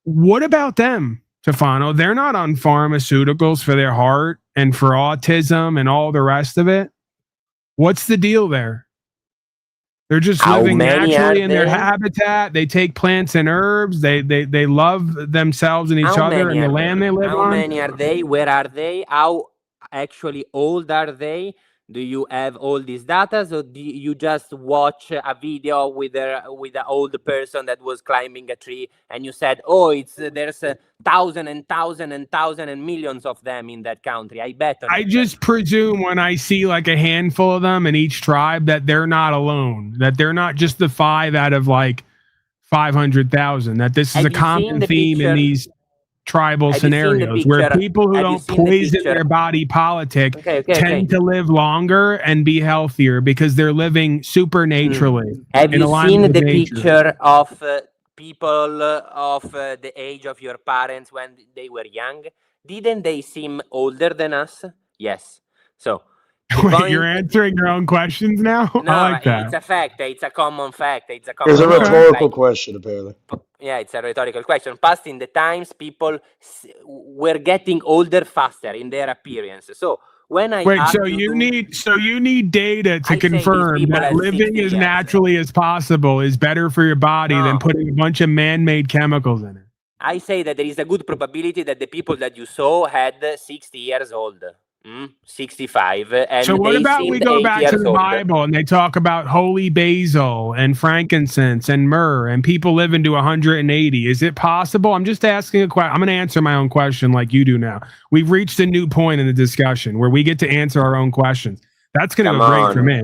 What about them, Stefano? They're not on pharmaceuticals for their heart and for autism and all the rest of it. What's the deal there? They're just living naturally in their habitat. They take plants and herbs. They love themselves and each other and the land they live on. How many are they? Where are they? How actually old are they? Do you have all these data, or do you just watch a video with an old person that was climbing a tree, and you said, "Oh, there's 1,000 and 1,000 and 1,000 and millions of them in that country. I bet on I it." just presume when I see like a handful of them in each tribe that they're not alone, that they're not just the 5 out of like 500,000, that this is Have a you seen common the theme in picture? these tribal Have you seen the scenarios where picture? people who Have you don't seen the poison picture? their body politic Okay. tend to live longer and be healthier because they're living supernaturally Have in you alignment seen with the nature. picture of people of the age of your parents when they were young? Didn't they seem older than us? Yes. So the Wait, point. you're answering your own questions now? I No, like that. it's a fact. It's a common fact. It's a It's common a knowledge. rhetorical question, apparently. Yeah, it's a rhetorical question. Past in the times, people were getting older faster in their appearance. So when I Wait, ask so you need data to I say these confirm people that have living 60 as years. naturally as possible is better for your body than No. putting a bunch of man-made chemicals in it. I say that there is a good probability that the people that you saw had 60 years old, 65, and So what they about we seemed go 8 back to years the old. Bible and they talk about holy basil and frankincense and myrrh and people living to 180? Is it possible? I'm just asking a question. I'm going to answer my own question like you do now. We've reached a new point in the discussion where we get to answer our own questions. That's going to go great for me.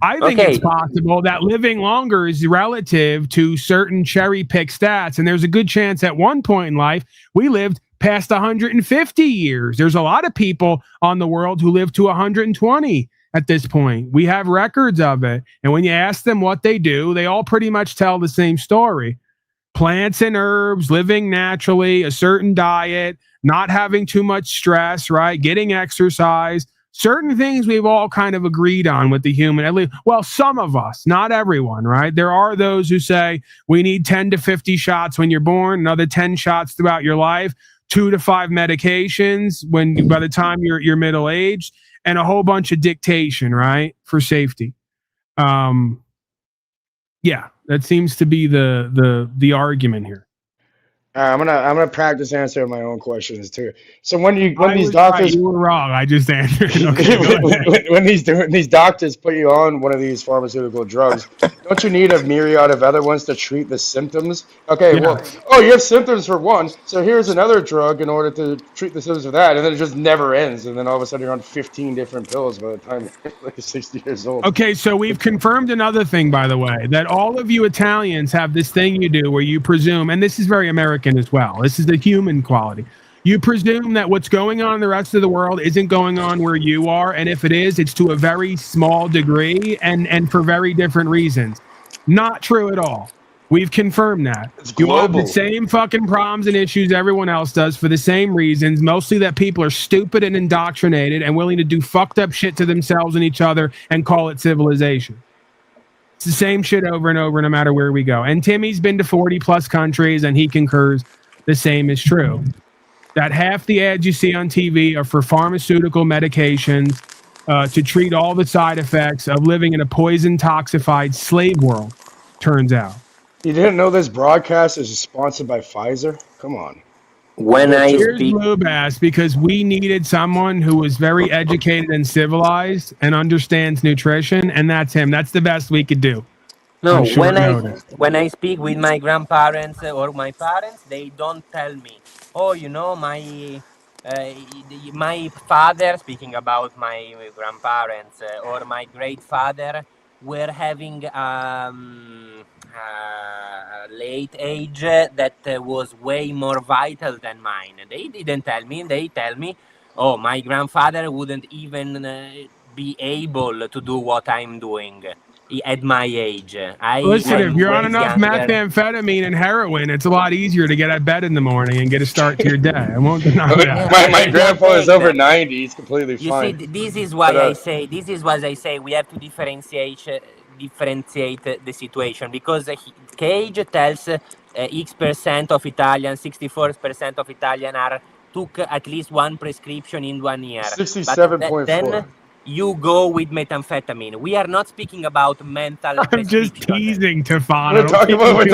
I think it's possible that living longer is relative to certain cherry-pick stats, and there's a good chance at one point in life we lived past 150 years. There's a lot of people on the world who live to 120 at this point. We have records of it, and when you ask them what they do, they all pretty much tell the same story. Plants and herbs, living naturally, a certain diet, not having too much stress, right? Getting exercise. Certain things we've all kind of agreed on with the human, at least, well, some of us, not everyone, right? There are those who say we need 10 to 50 shots when you're born, another 10 shots throughout your life, 2 to 5 medications by the time you're middle aged, and a whole bunch of dictation, right? For safety. Yeah, that seems to be the argument here. I'm gonna practice answering my own questions too. So when these doctors, right, you were wrong. I just answered. Okay, when these doctors put you on one of these pharmaceutical drugs, don't you need a myriad of other ones to treat the symptoms? Okay, Yeah. well, you have symptoms for one, so here's another drug in order to treat the symptoms of that, and then it just never ends, and then all of a sudden you're on 15 different pills by the time you're like 60 years old. Okay, so we've confirmed another thing, by the way, that all of you Italians have this thing you do where you presume, and this is very American as well. This is the human quality. You presume that what's going on in the rest of the world isn't going on where you are, and if it is, it's to a very small degree and for very different reasons. Not true at all. We've confirmed that. It's You have global. the same fucking problems and issues everyone else does for the same reasons, mostly that people are stupid and indoctrinated and willing to do fucked up shit to themselves and each other and call it civilization. It's the same shit over and over, no matter where we go. And Timmy's been to 40 plus countries, and he concurs the same is true. That half the ads you see on TV are for pharmaceutical medications to treat all the side effects of living in a poison-toxified slave world, turns out. You didn't know this broadcast is sponsored by Pfizer? Come on. When I Here's speak, Blue Bass, because we needed someone who was very educated and civilized and understands nutrition, and that's him. That's the best we could do. no, on short notice. when I speak with my grandparents or my parents, they don't tell me, oh, you know, my father, speaking about my grandparents or my great father, were having a late age that was way more vital than mine. They didn't tell me. They tell me, oh, my grandfather wouldn't even be able to do what I'm doing at my age. Listen, if you're on way enough younger. methamphetamine and heroin, it's a lot easier to get out of bed in the morning and get a start to your day. I won't deny that. My grandfather's over 90. He's completely You fine. see, this is why But, I say we have to differentiate the situation, because Cage tells X% of Italians, 64% of Italians took at least one prescription in 1 year. 67.4. Then you go with methamphetamine. We are not speaking about mental I'm just prescription. teasing Tefano. We're talking about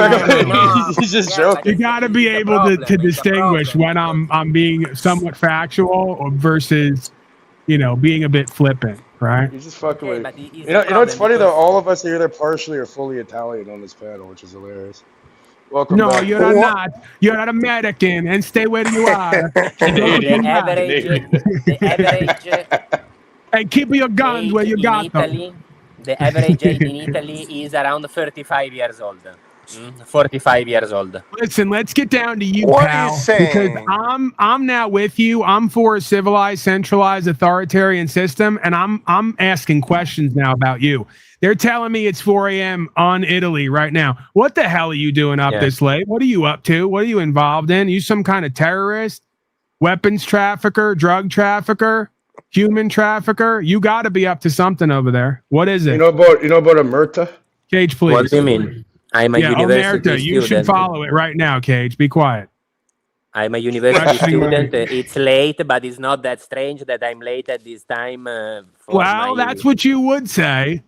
No, he's just yeah, joking. You got to be It's a able problem, to it's a distinguish problem. when I'm being somewhat factual versus being a bit flippant, right? You're just fucking Okay, with. but it's You the know, it's problem funny though. because All of us are either partially or fully Italian on this panel, which is hilarious. Welcome No, back. you're not. You're not American, and stay where you are. Canadian. the average, the average, And keep your guns age where you in got them. Italy, the average age in Italy is around 35 years old. 45 years old. Listen, let's get down to you, What are you pal. Because saying? I'm now with you. I'm for a civilized, centralized, authoritarian system, and I'm asking questions now about you. They're telling me it's 4 a.m. on Italy right now. What the hell are you doing up this late? What are you up to? What are you involved in? You some kind of terrorist, weapons trafficker, drug trafficker, human trafficker? You got to be up to something over there. What is it? You know about Omerta? Cage, please. What do you mean? I'm a university Omerta, student. you should follow it right now, Cage. Be quiet. I'm a university student. It's late, but it's not that strange that I'm late at this time. Well, that's what you would say.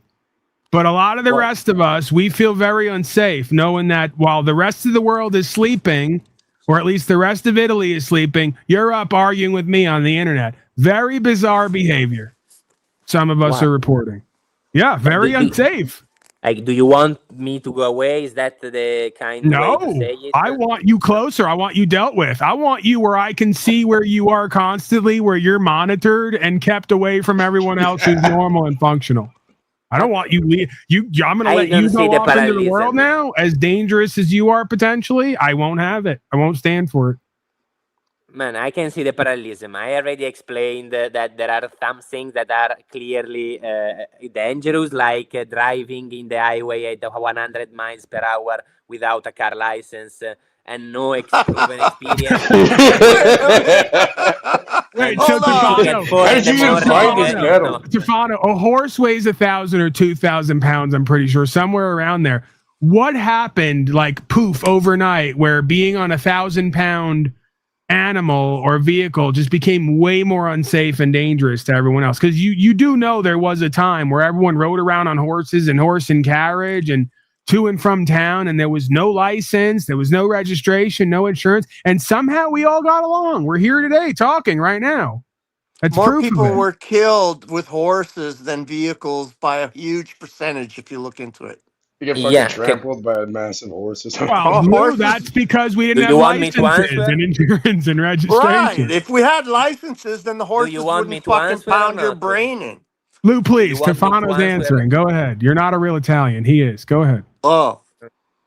But a lot of the rest of us, we feel very unsafe knowing that while the rest of the world is sleeping, or at least the rest of Italy is sleeping, you're up arguing with me on the internet. Very bizarre behavior. Some of us are reporting. Yeah, very unsafe. Like, do you want me to go away? Is that the kind way to say it? I want you closer. I want you dealt with. I want you where I can see where you are constantly, where you're monitored and kept away from everyone else who's normal and functional. I don't want you. I'm going to let you go off into the world now, as dangerous as you are potentially. I won't have it. I won't stand for it. Man, I can see the parallelism. I already explained that there are some things that are clearly dangerous, like driving in the highway at 100 miles per hour without a car license and no proven experience. Wait, so Stefano, a horse weighs 1,000 or 2,000 pounds, I'm pretty sure, somewhere around there. What happened, like, poof, overnight, where being on 1,000-pound animal or vehicle just became way more unsafe and dangerous to everyone else? Because you do know there was a time where everyone rode around on horses and horse and carriage and to and from town, and there was no license, there was no registration, no insurance, and somehow we all got along. We're here today talking right now. That's More people were killed with horses than vehicles by a huge percentage if you look into it. You get fucking trampled by massive horses. Well, Lou, that's because we didn't have licenses and insurance and registration. Right. If we had licenses, then the horses wouldn't fucking pound your brain in. Lou, please. Stefano's answering. Go ahead. You're not a real Italian. He is. Go ahead. Oh.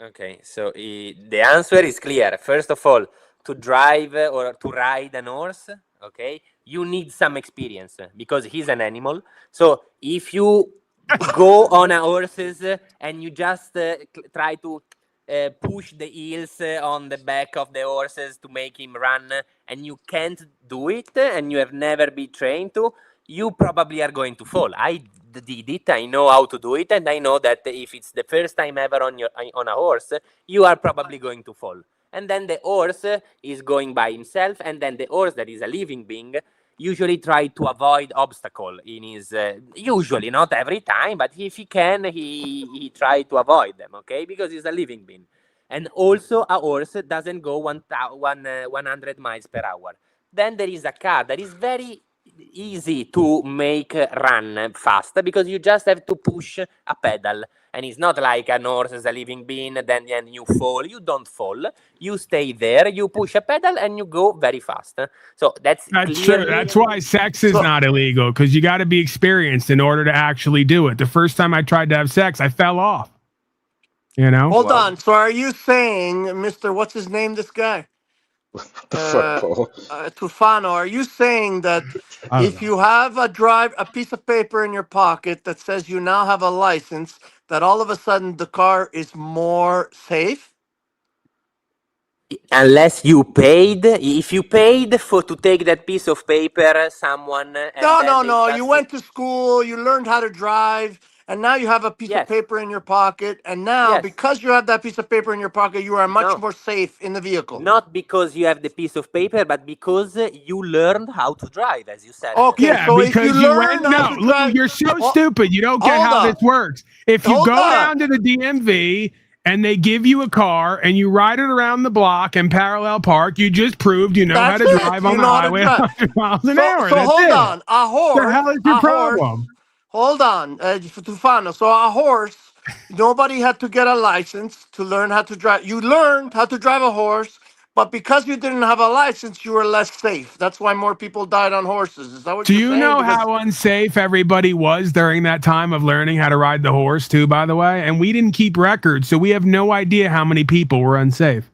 Okay. So the answer is clear. First of all, to drive or to ride an horse, okay, you need some experience because he's an animal. So if you go on a horses and you just try to push the heels on the back of the horses to make him run, and you can't do it and you have never been trained to, you probably are going to fall. I did it. I know how to do it, and I know that if it's the first time ever on a horse, you are probably going to fall. And then the horse is going by himself, and then the horse, that is a living being, usually try to avoid obstacle in his usually, not every time, but if he can, he try to avoid them, okay, because he's a living being. And also a horse doesn't go 100 miles per hour. Then there is a car that is very easy to make run fast because you just have to push a pedal, and it's not like an horse is a living being, then you fall. You don't fall, you stay there, you push a pedal and you go very fast. So that's true. That's why sex is not illegal, because you got to be experienced in order to actually do it. The first time I tried to have sex, I fell off, you know. Hold on. So are you saying, Mr. What's his name, this guy? Tufano, are you saying that if you have a piece of paper in your pocket that says you now have a license, that all of a sudden the car is more safe? Unless you paid. If you paid to take that piece of paper, someone... No. You went to school, you learned how to drive, and now you have a piece of paper in your pocket, and now because you have that piece of paper in your pocket, you are much more safe in the vehicle. Not because you have the piece of paper, but because you learned how to drive, as you said. Okay, yeah, so because if you learn how to drive, you're so stupid. You don't get how this works. If you go down to the DMV and they give you a car and you ride it around the block and parallel park, you just proved you know how to drive on the highway at 100 miles an hour. So That's hold it. on. A horse. What the hell is your problem? Hold on, Tufano. So a horse, nobody had to get a license to learn how to drive. You learned how to drive a horse, but because you didn't have a license, you were less safe. That's why more people died on horses. Is that what Do you're you saying? know Because how unsafe everybody was during that time of learning how to ride the horse too, by the way? And we didn't keep records, so we have no idea how many people were unsafe.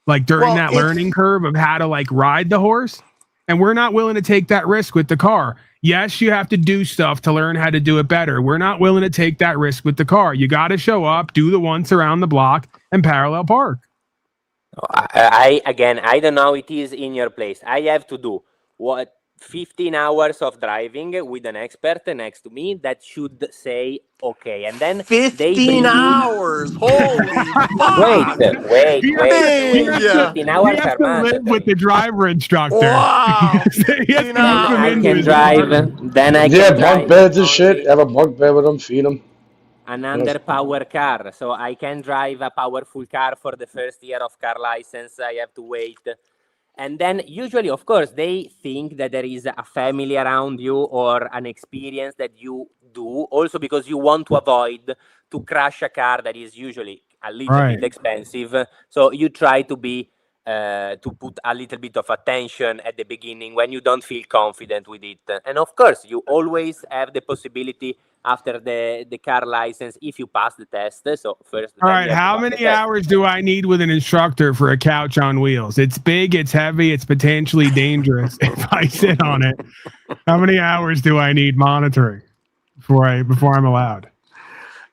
Like during that learning curve of how to like ride the horse. And we're not willing to take that risk with the car. Yes, you have to do stuff to learn how to do it better. We're not willing to take that risk with the car. You got to show up, do the once around the block, and parallel park. I again, I don't know how it is in your place. I have to do 15 hours of driving with an expert next to me that should say okay, and then 15 hours. Holy fuck! Wait. 15 hours have are to live mandatory. with the driver instructor. Wow! Then I can drive. Then I Yeah, can bunk drive beds and shit. Have a bunk bed with them, feed them. an underpowered car. So I can drive a powerful car for the first year of car license. I have to wait. And then usually, of course, they think that there is a family around you or an experience that you do also because you want to avoid to crash a car that is usually a little bit expensive. So you try to be to put a little bit of attention at the beginning when you don't feel confident with it. And of course, you always have the possibility after the car license if you pass the test. So first, all right, how many hours do I need with an instructor for a couch on wheels? It's big, it's heavy, it's potentially dangerous if I sit on it. How many hours do I need monitoring before I'm allowed?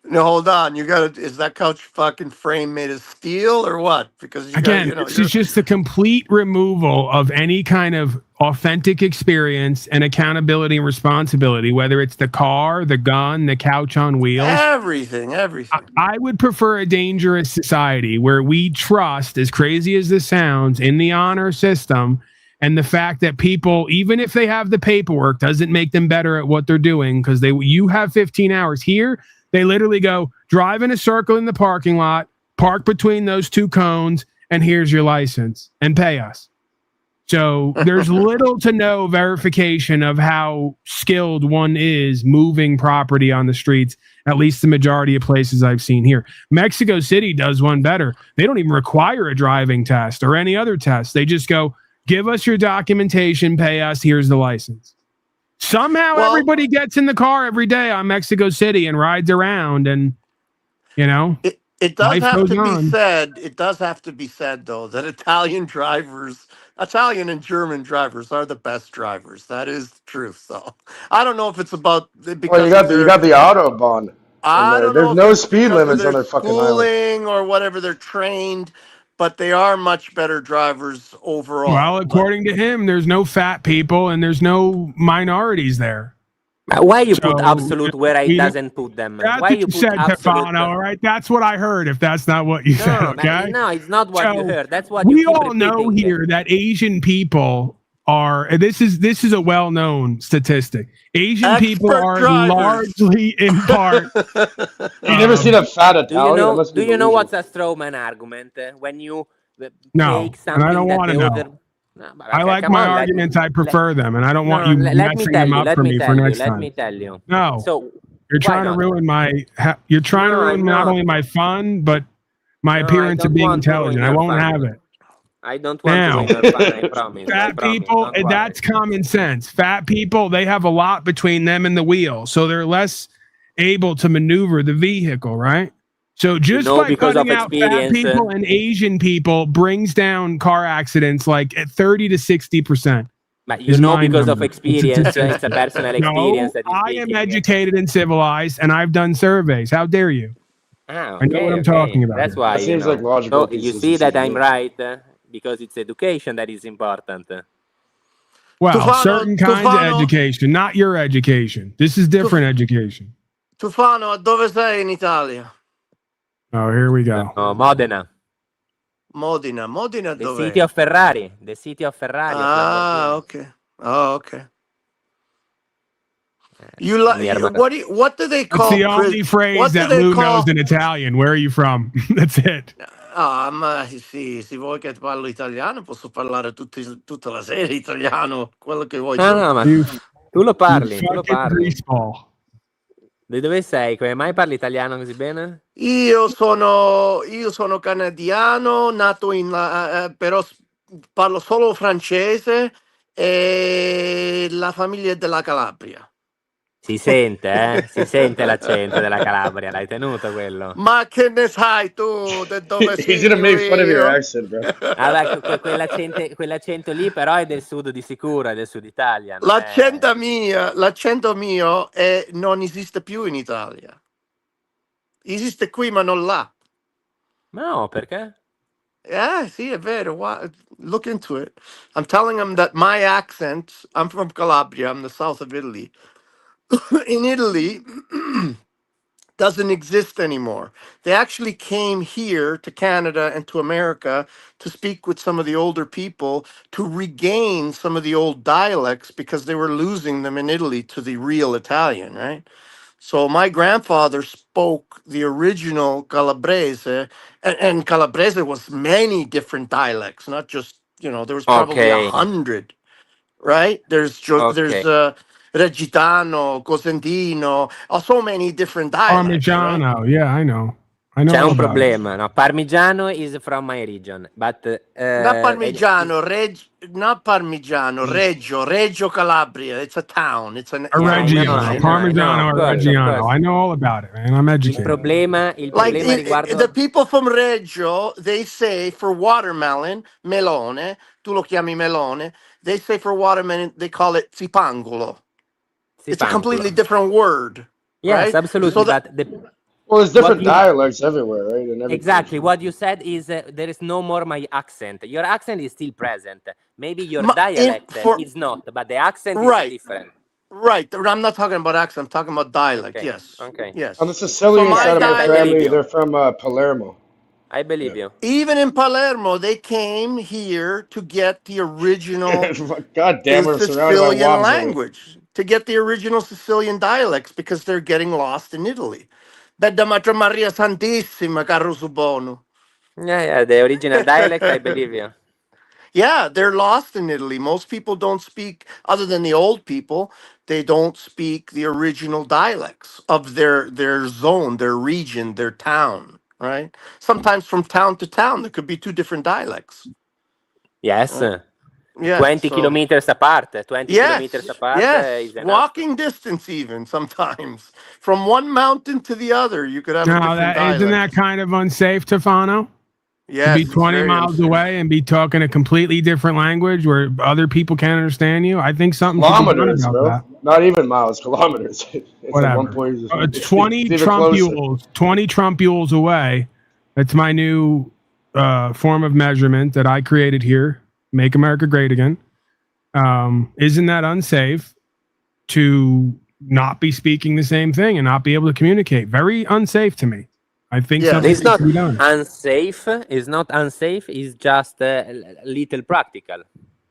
No, hold on. Is that couch fucking frame made of steel or what? Because This is just the complete removal of any kind of authentic experience and accountability and responsibility, whether it's the car, the gun, the couch on wheels. Everything. I would prefer a dangerous society where we trust, as crazy as this sounds, in the honor system and the fact that people, even if they have the paperwork, doesn't make them better at what they're doing because you have 15 hours here. They literally go drive in a circle in the parking lot, park between those two cones, and here's your license and pay us. So there's little to no verification of how skilled one is moving property on the streets, at least the majority of places I've seen here. Mexico City does one better. They don't even require a driving test or any other test. They just go, give us your documentation, pay us, here's the license. Somehow everybody gets in the car every day on Mexico City and rides around and, It does have to be said. It does have to be said, though, that Italian and German drivers are the best drivers. That is the truth. So I don't know if it's about because you got the Autobahn. I don't There's know no if it's speed because of limits on their their fucking island. schooling or whatever. They're trained, but they are much better drivers overall. Well, according to him, there's no fat people and there's no minorities there. Why you put absolute where I doesn't put them? That's Why what you you put said, absolute? Stefano, all right? That's what I heard, if that's not what you said, okay? No, it's not what you heard. That's what we you keep all know repeating. here that Asian people are, and this is a well-known statistic. Asian people are largely in part. You never seen a fat Italian? Do you know what's a strawman argument? When you No, take something and I don't that want to the know. other. No, I like my arguments. I prefer them, and I don't want you messing them up for me for next time. Let me tell you. No. So you're trying to ruin You're trying to ruin not only my fun, but my appearance of being intelligent. I won't have it. I don't want to ruin your fun. I promise. Fat people, that's common sense. Fat people, they have a lot between them and the wheel, so they're less able to maneuver the vehicle, right? So just by cutting out fat people and Asian people brings down car accidents like at 30 to 60%. But because of experience, it's a personal experience. No, I am educated and civilized, and I've done surveys. How dare you? Ah, I know what I'm talking about. That's why. That seems like logical. So you see that I'm right because it's education that is important. Well, certain kinds of education, not your education. This is different education. Tufano, dove sei in Italia? Oh, here we go. Modena. Modena The dove? city of Ferrari. The city of Ferrari. Ah, okay. Oh, okay. nearby. What do they That's call the only phrase that Lou knows in Italian. Where are you from? That's it. Ma sì, se vuoi che parlo italiano posso parlare tutta la serie italiano, quello che vuoi tu. No, ma You, tu lo you parli, tu lo fucking parli. greaseball. Di dove sei? Come mai parli italiano così bene? Io sono canadiano, nato però parlo solo francese e la famiglia è della Calabria. Si sente, si sente l'accento della Calabria, l'hai tenuto quello? Ma che ne sai tu di dove He's gonna make fun of your io? accent, bro. Vabbè, quell'accento lì però è del sud di sicuro, è del sud Italia. Non L'accento mio non esiste più in Italia. Esiste qui ma non là. No, perché? Sì, è vero. Look into it. I'm telling them that my accent, I'm from Calabria, I'm the south of Italy. In Italy, doesn't exist anymore. They actually came here to Canada and to America to speak with some of the older people to regain some of the old dialects because they were losing them in Italy to the real Italian, right? So my grandfather spoke the original Calabrese, and Calabrese was many different dialects, not just, there was probably Okay. 100, right? There's Regitano, Cosentino, so many different dialects. Right? Parmigiano. Yeah, I know. C'è all un about it. problema, no? Parmigiano is from my region, but Not Parmigiano, Reggio Calabria. It's a town. It's an A Reggiano, I know, Parmigiano, of or course, of Reggiano. course. I know all about it, man. I'm Il educated. problema riguardo the people from Reggio, they say for watermelon, melone, tu lo chiami melone, they say for watermelon, they call it zipangolo. It's a completely different word. Yes, right? absolutely, but Well, there's different dialects everywhere, right? In every exactly. country. What you said is there is no more my accent. Your accent is still present. Maybe your dialect is not, but the accent is different. Right. I'm not talking about accent. I'm talking about dialect. Okay. Yes. Okay. Yes. On the Sicilian side of my family, they're from Palermo. I believe you. Even in Palermo, they came here to get the original God damn, we're surrounded by Sicilian wobs language, to get the original Sicilian dialects because they're getting lost in Italy. Bella Madre Maria Santissima, caro Subono. Yeah, the original dialect, I believe you. Yeah, they're lost in Italy. Most people don't speak, other than the old people, they don't speak the original dialects of their zone, their region, their town, right? Sometimes from town to town, there could be two different dialects. Yes. Right? Yeah, 20 kilometers apart. 20 kilometers apart is enough. Walking distance even sometimes. From one mountain to the other, you could have a different dialect. Isn't that kind of unsafe, Tefano? Yes, to be 20 miles away and be talking a completely different language where other people can't understand you. I think something kilometers, about bro. that. Not even miles, kilometers. It's Whatever. At one point, it's 20 Trumpules. 20 Trumpules away. That's my new form of measurement that I created here. Make America Great Again. Isn't that unsafe to not be speaking the same thing and not be able to communicate? Very unsafe to me. I think it's not be done. unsafe. It's not unsafe. It's just a little practical,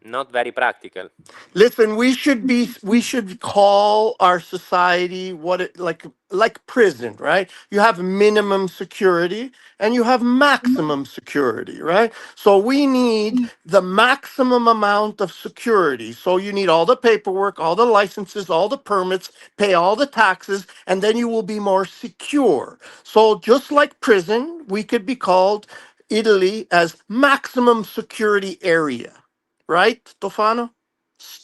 not very practical. Listen, we should call our society what it like prison, right? You have minimum security and you have maximum security, right? So we need the maximum amount of security. So you need all the paperwork, all the licenses, all the permits, pay all the taxes, and then you will be more secure. So just like prison, we could be called Italy as maximum security area. Right, Tofano?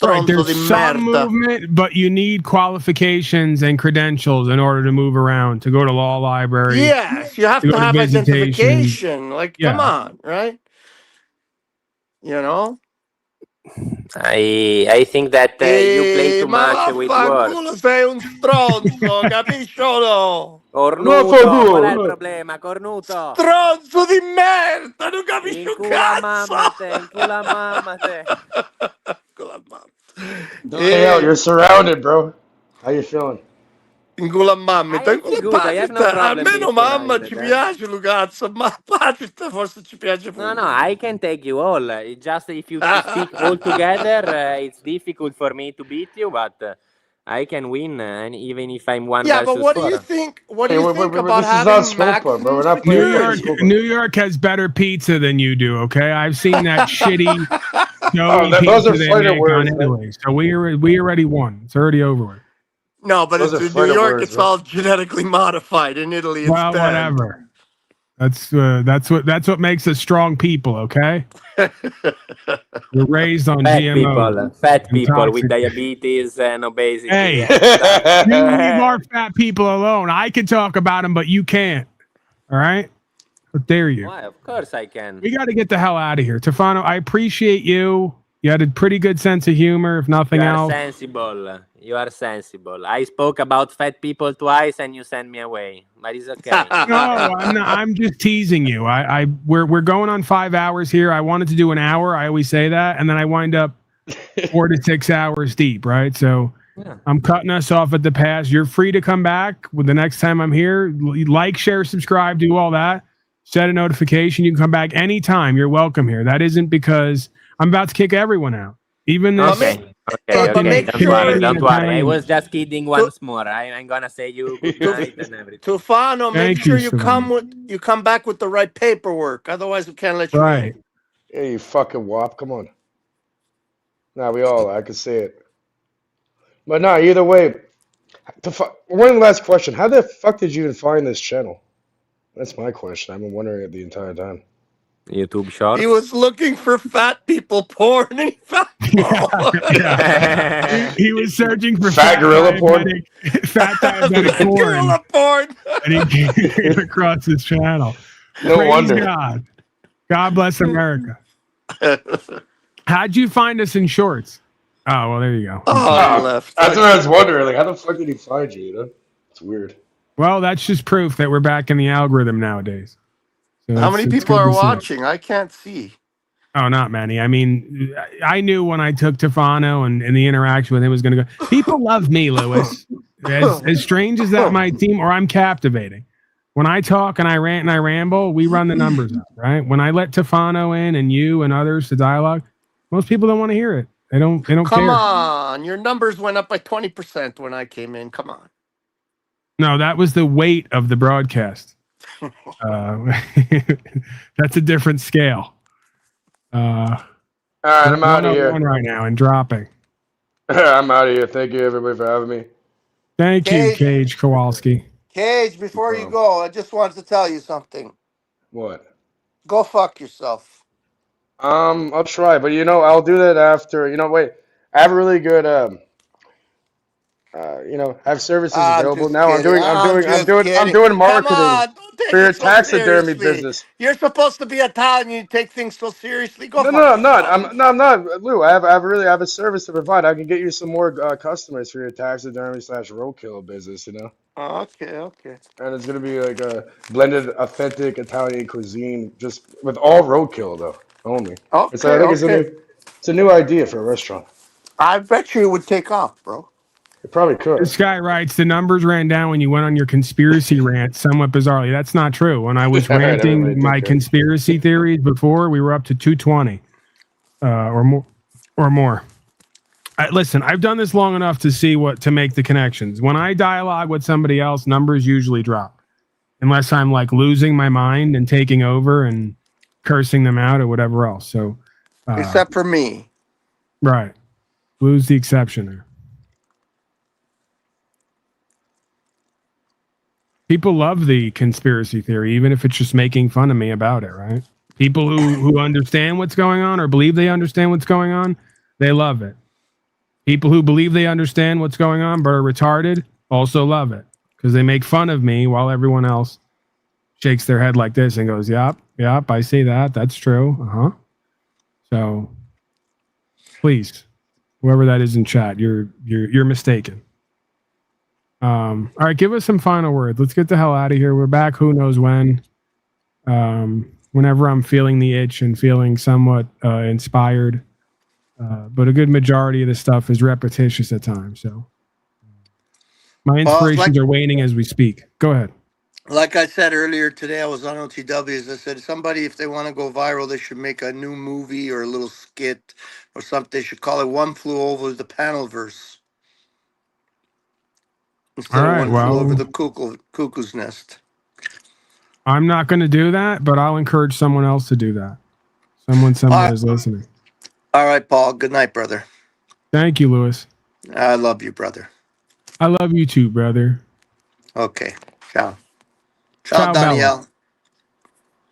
Right, there's some movement, but you need qualifications and credentials in order to move around, to go to law library. Yes, you have to have identification. Like, come on, right? You know? I think that you play too much with words. Sei un stronzo, capisci o no? Cornuto, qual è il problema? Cornuto. Stronzo di merda, non capisci un cazzo. In culo mamma te. Hey, you're surrounded, bro. How you feeling? In culo a mamma, almeno mamma ci piace lo cazzo, ma Patrick forse ci piace pure. No, I can take you all. It's just if you speak all together, it's difficult for me to beat you, but I can win, and even if I'm 1 Yeah, but versus what do you 4. think? What do Hey, you think about this is not having Scope, bro. maximum We're not playing security? Scope. New York has better pizza than you do. Okay, I've seen that shitty doughy those are pizza they fighter make on words, man. Italy. So we already won. It's already over with. No, but Those it's are in New fighter York. words, It's man. all genetically modified. In Italy, it's Well, banned. whatever. That's what makes us strong people. Okay, we're raised on Fat GMO. people, fat and people with toxic- diabetes and obesity. Hey, and stuff. you leave our fat people alone. I can talk about them, but you can't. All right? How dare you? Why? Of course I can. We got to get the hell out of here. Tefano, I appreciate you. You had a pretty good sense of humor, if nothing You are else. sensible. You are sensible. I spoke about fat people twice, and you sent me away. But it's okay. No, I'm not. I'm just teasing you. We're going on 5 hours here. I wanted to do an hour. I always say that, and then I wind up 4 to 6 hours deep, right? So Yeah. I'm cutting us off at the pass. You're free to come back with the next time I'm here. Like, share, subscribe, do all that. Set a notification. You can come back anytime. You're welcome here. That isn't because I'm about to kick everyone out. Even this. Okay. But Okay. make Don't sure- worry. Don't worry. I Italian. was just kidding once more. I'm gonna say you good night and everything. Tufano, make Thank sure you, you come back with the right paperwork. Otherwise, we can't let you Right. in. Hey, you fucking wop. Come on. Nah, I can see it. But nah, either way. One last question. How the fuck did you even find this channel? That's my question. I've been wondering it the entire time. YouTube short. He was looking for fat people porn, and he found He was searching for Fat gorilla porn? fat diabetic Fat porn, gorilla porn. and he came across his channel. No Praise wonder. God. God bless America. How'd you find us in shorts? Oh, well, there you go. Oh, he left. That's what I was wondering. Like, how the fuck did he find you? You know, it's weird. Well, that's just proof that we're back in the algorithm nowadays. So How it's- many it's people good are to see. watching? I can't see. Oh, not many. I mean, I knew when I took Tefano and the interaction with him was going to go. People love me, Lewis. As strange as that might seem, or I'm captivating. When I talk and I rant and I ramble, we run the numbers up, right? When I let Tefano in and you and others to dialogue, most people don't want to hear it. They don't Come care. on, your numbers went up by 20% when I came in. Come on. No, that was the weight of the broadcast. That's a different scale. All right, I'm out of here. Right now and dropping. I'm out of here. Thank you, everybody, for having me. Thank you, Cage Kowalski. Cage, before you go, I just wanted to tell you something. What? Go fuck yourself. I'll try, but I'll do that after. Wait, I have a really good have services available just now. kidding. I'm Kidding. doing Come marketing on, don't take for your it so taxidermy seriously. business. You're supposed to be Italian. You take things so seriously. Go No, fuck I'm not. yourself. I'm not. Lou, I have a service to provide. I can get you some more customers for your taxidermy / roadkill business. Okay. And it's gonna be like a blended, authentic Italian cuisine, just with all roadkill though, only. I think it's a new idea for a restaurant. I bet you it would take off, bro. It probably could. This guy writes, the numbers ran down when you went on your conspiracy rant somewhat bizarrely. That's not true. When I was ranting my conspiracy theories before, we were up to 220 or more. Listen, I've done this long enough to see to make the connections. When I dialogue with somebody else, numbers usually drop. Unless I'm like losing my mind and taking over and cursing them out or whatever else. So, except for me. Right. Lou's the exception there. People love the conspiracy theory, even if it's just making fun of me about it, right? People who understand what's going on or believe they understand what's going on, they love it. People who believe they understand what's going on but are retarded also love it because they make fun of me while everyone else shakes their head like this and goes, yep, I see that. That's true. So please, whoever that is in chat, you're mistaken. All right, give us some final words. Let's get the hell out of here. We're back who knows when. Whenever I'm feeling the itch and feeling somewhat inspired. But a good majority of the stuff is repetitious at times. So my inspirations are waning as we speak. Go ahead. Like I said earlier today, I was on OTWs. I said, if they want to go viral, they should make a new movie or a little skit or something. They should call it One Flew Over the Panelverse. instead All of right, one flew over well, the cuckoo's nest. I'm not going to do that, but I'll encourage someone else to do that. Someone All somewhere right, is listening. all right, Paul. Good night, brother. Thank you, Lewis. I love you, brother. I love you too, brother. Okay. Ciao. Ciao, Bella. Danielle.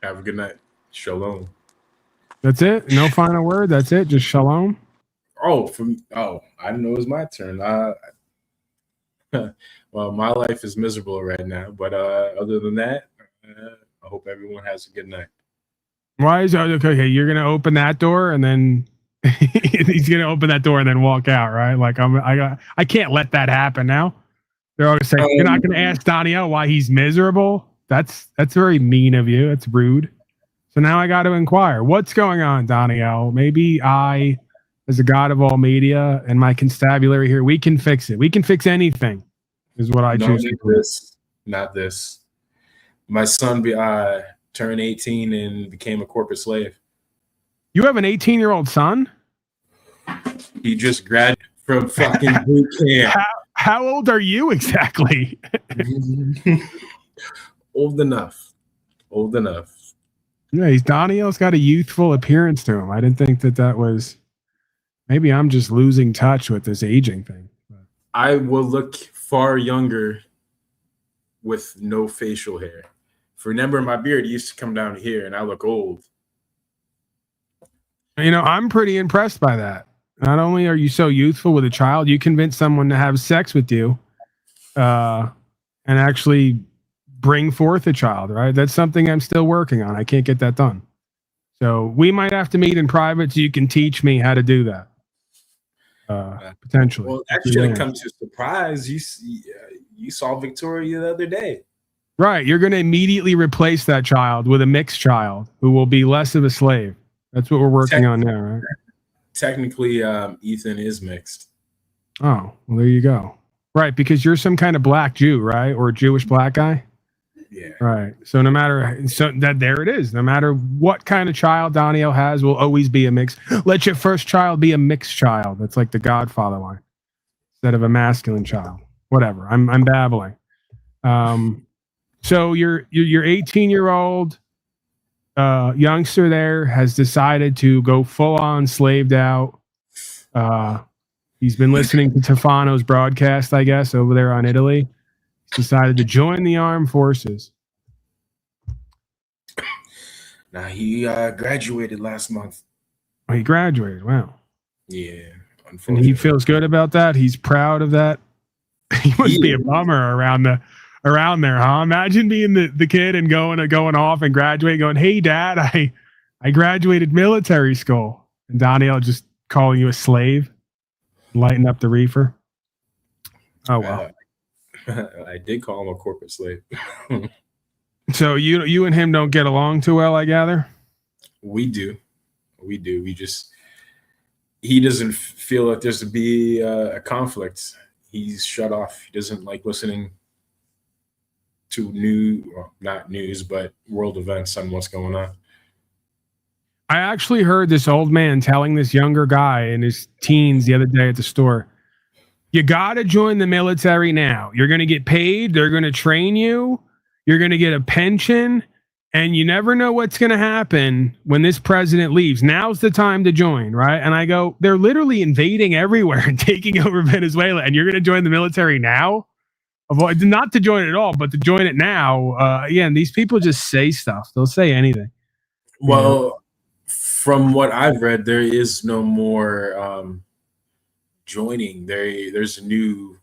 Have a good night. Shalom. That's it? No final word? That's it? Just shalom? Oh, I didn't know it was my turn. Well, my life is miserable right now, but other than that, I hope everyone has a good night. Why is okay? You're gonna open that door and then he's gonna open that door and then walk out, right? Like I can't let that happen now. They're always saying you're not gonna ask Daniel why he's miserable. That's very mean of you. That's rude. So now I got to inquire what's going on, Daniel. Maybe I, as a god of all media and my constabulary here, we can fix it. We can fix anything. Is what I choose to do. Not this. My son turned 18 and became a corporate slave. You have an 18-year-old son? He just graduated from fucking boot camp. How old are you exactly? Old enough. Yeah, Daniel's got a youthful appearance to him. I didn't think that was. Maybe I'm just losing touch with this aging thing. I will look far younger with no facial hair. If you remember, my beard used to come down here, and I look old. You know, I'm pretty impressed by that. Not only are you so youthful with a child, you convince someone to have sex with you, and actually bring forth a child. Right? That's something I'm still working on. I can't get that done. So we might have to meet in private so you can teach me how to do that. Potentially. Well, that shouldn't come to a surprise. You saw Victoria the other day. Right. You're going to immediately replace that child with a mixed child who will be less of a slave. That's what we're working on now, right? Technically, Ethan is mixed. Oh, well, there you go. Right. Because you're some kind of black Jew, right? Or a Jewish black guy. Yeah. Right. So there it is. No matter what kind of child Daniel has, will always be a mix. Let your first child be a mixed child. That's like the Godfather line. Instead of a masculine child. Whatever. I'm babbling. So your 18-year-old youngster there has decided to go full on slaved out. He's been listening to Tefano's broadcast, I guess, over there on Italy. Decided to join the armed forces. Now he graduated last month. Oh, he graduated. Wow. Yeah, and he feels good about that. He's proud of that. He must be a bummer around there, huh? Imagine being the kid and going off and graduating, going, "Hey, Dad, I graduated military school," and Daniel just calling you a slave, lighting up the reefer. Oh well. I did call him a corporate slave. So you and him don't get along too well, I gather? We do. He doesn't feel like there's to be a conflict. He's shut off. He doesn't like listening to not news, but world events on what's going on. I actually heard this old man telling this younger guy in his teens the other day at the store, you got to join the military now. You're going to get paid. They're going to train you. You're going to get a pension. And you never know what's going to happen when this president leaves. Now's the time to join, right? And I go, they're literally invading everywhere and taking over Venezuela. And you're going to join the military now? Not to join it at all, but to join it now. Again, these people just say stuff. They'll say anything. Well, from what I've read, there is no more joining. There's a new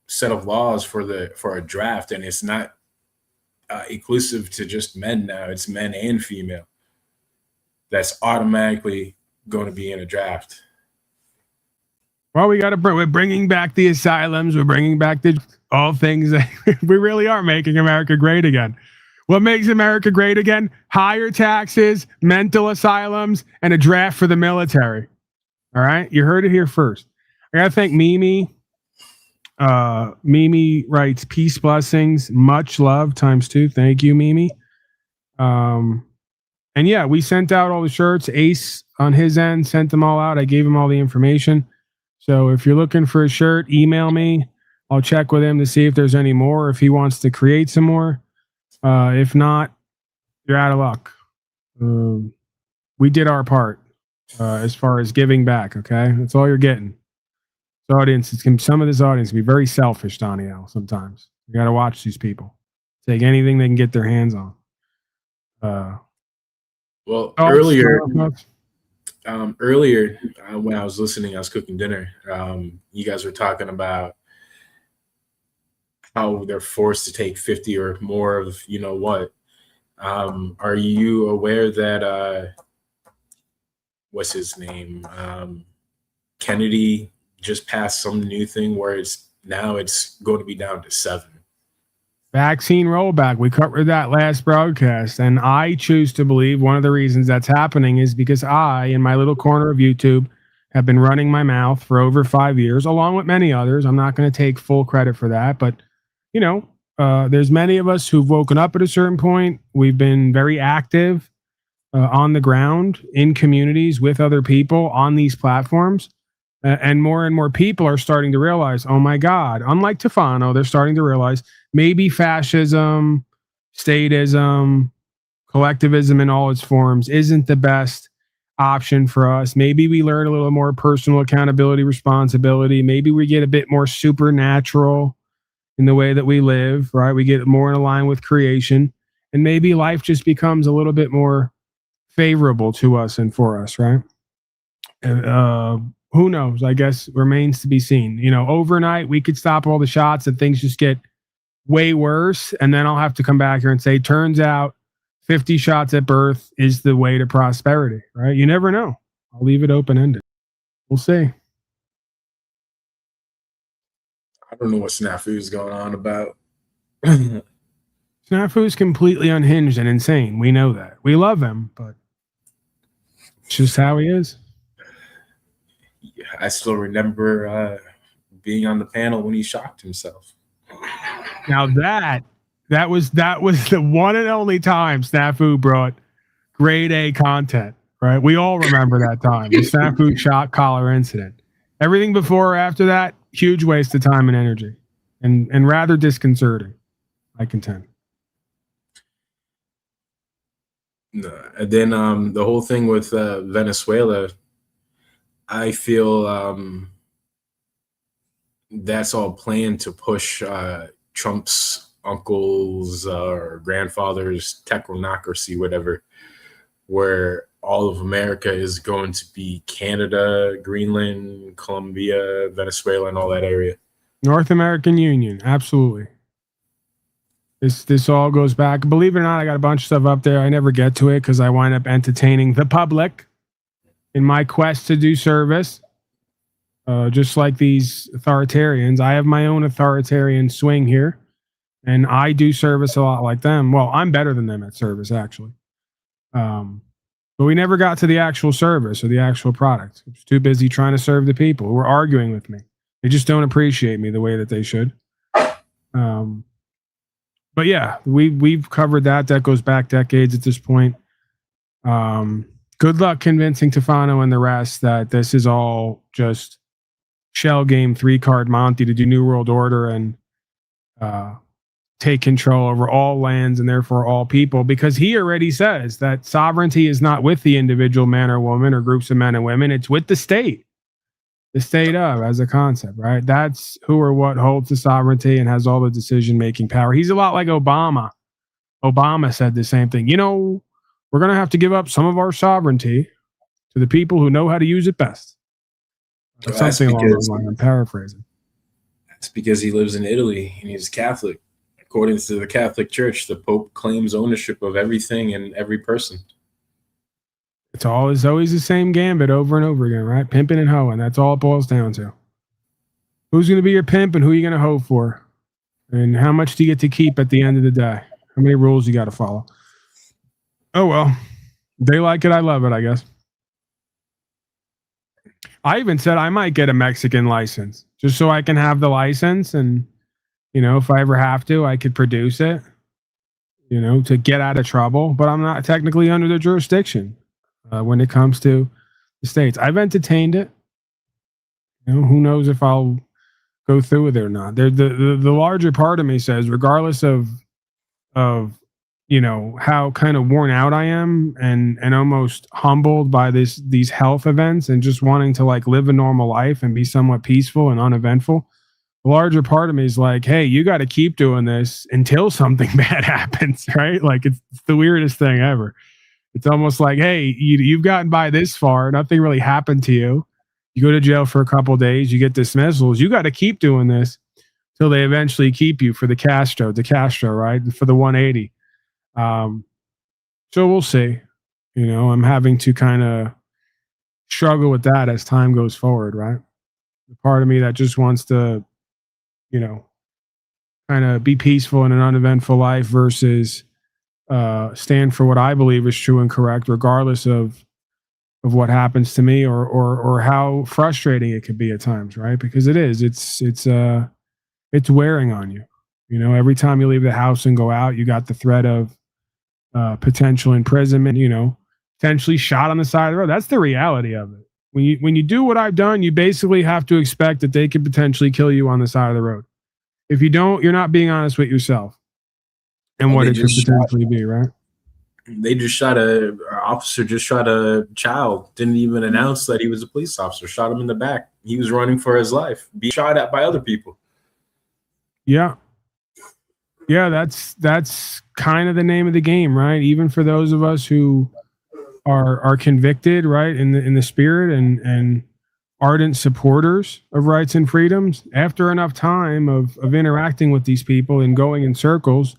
set of laws for a draft, and it's not inclusive to just men now. It's men and female. That's automatically going to be in a draft. Well, we're bringing back the asylums. We're bringing back all things. We really are making America great again. What makes America great again? Higher taxes, mental asylums, and a draft for the military. All right? You heard it here first. I got to thank Mimi. Mimi writes, peace, blessings, much love, ×2. Thank you, Mimi. And yeah, we sent out all the shirts. Ace on his end sent them all out. I gave him all the information. So if you're looking for a shirt, email me. I'll check with him to see if there's any more, if he wants to create some more. If not, you're out of luck. We did our part as far as giving back, okay? That's all you're getting. This audience, some of this audience can be very selfish, Danielle, sometimes. You got to watch these people. Take anything they can get their hands on. Well, thoughts, earlier when I was listening, I was cooking dinner. You guys were talking about how they're forced to take 50 or more of you know what. Are you aware that what's his name? Kennedy just passed some new thing where it's going to be down to 7. Vaccine rollback. We covered that last broadcast, and I choose to believe one of the reasons that's happening is because I, in my little corner of YouTube, have been running my mouth for over 5 years, along with many others. I'm not going to take full credit for that, but you know, there's many of us who've woken up at a certain point. We've been very active on the ground in communities with other people on these platforms. And more people are starting to realize, oh my God, unlike Tefano, they're starting to realize maybe fascism, statism, collectivism in all its forms isn't the best option for us. Maybe we learn a little more personal accountability, responsibility. Maybe we get a bit more supernatural in the way that we live, right? We get more in line with creation. And maybe life just becomes a little bit more favorable to us and for us, right? Who knows? I guess remains to be seen. You know, overnight we could stop all the shots and things just get way worse. And then I'll have to come back here and say, turns out 50 shots at birth is the way to prosperity, right? You never know. I'll leave it open-ended. We'll see. I don't know what Snafu's going on about. Snafu's completely unhinged and insane. We know that. We love him, but it's just how he is. I still remember being on the panel when he shocked himself. Now that was the one and only time Snafu brought grade A content, right? We all remember that time, the Snafu shock collar incident. Everything before or after that, huge waste of time and energy, and rather disconcerting, I contend. No, and then the whole thing with Venezuela, I feel that's all planned to push Trump's uncles or grandfathers' technocracy, whatever, where all of America is going to be Canada, Greenland, Colombia, Venezuela, and all that area. North American Union, absolutely. This all goes back. Believe it or not, I got a bunch of stuff up there. I never get to it because I wind up entertaining the public in my quest to do service. Just like these authoritarians, I have my own authoritarian swing here, and I do service a lot like them. Well, I'm better than them at service, actually. But we never got to the actual service or the actual product. I was too busy trying to serve the people who were arguing with me. They just don't appreciate me the way that they should. But yeah, we've covered that. That goes back decades at this point. Good luck convincing Tefano and the rest that this is all just shell game 3-card Monty to do New World Order and take control over all lands and therefore all people, because he already says that sovereignty is not with the individual man or woman or groups of men and women. It's with the state of as a concept, right? That's who or what holds the sovereignty and has all the decision-making power. He's a lot like Obama. Obama said the same thing. You know, we're going to have to give up some of our sovereignty to the people who know how to use it best. Well, something along those lines. I'm paraphrasing. That's because he lives in Italy and he's Catholic. According to the Catholic Church, the Pope claims ownership of everything and every person. It's always the same gambit over and over again, right? Pimping and hoeing. That's all it boils down to. Who's going to be your pimp and who are you going to hoe for? And how much do you get to keep at the end of the day? How many rules you got to follow? Oh, well. They like it. I love it, I guess. I even said I might get a Mexican license just so I can have the license. And, you know, if I ever have to, I could produce it, you know, to get out of trouble. But I'm not technically under the jurisdiction. When it comes to the states, I've entertained it. You know, who knows if I'll go through with it or not. The larger part of me says, regardless of how kind of worn out I am and almost humbled by these health events and just wanting to like live a normal life and be somewhat peaceful and uneventful. The larger part of me is like, hey, you got to keep doing this until something bad happens, right? Like it's the weirdest thing ever. It's almost like, hey, you've gotten by this far, nothing really happened to you. You go to jail for a couple of days, you get dismissals. You got to keep doing this till they eventually keep you for the Castro, right? For the 180. So we'll see. I'm having to kind of struggle with that as time goes forward, right? The part of me that just wants to, kind of be peaceful in an uneventful life versus stand for what I believe is true and correct, regardless of what happens to me or how frustrating it could be at times, right? Because it is. It's wearing on you. Every time you leave the house and go out, you got the threat of potential imprisonment, potentially shot on the side of the road. That's the reality of it. When you do what I've done, you basically have to expect that they could potentially kill you on the side of the road. If you don't, you're not being honest with yourself and what it could potentially be, right? They just shot an officer, just shot a child, didn't even announce that he was a police officer, shot him in the back. He was running for his life, being shot at by other people. Yeah. Yeah, that's kind of the name of the game, right? Even for those of us who are convicted, right, in the spirit and ardent supporters of rights and freedoms, after enough time of interacting with these people and going in circles,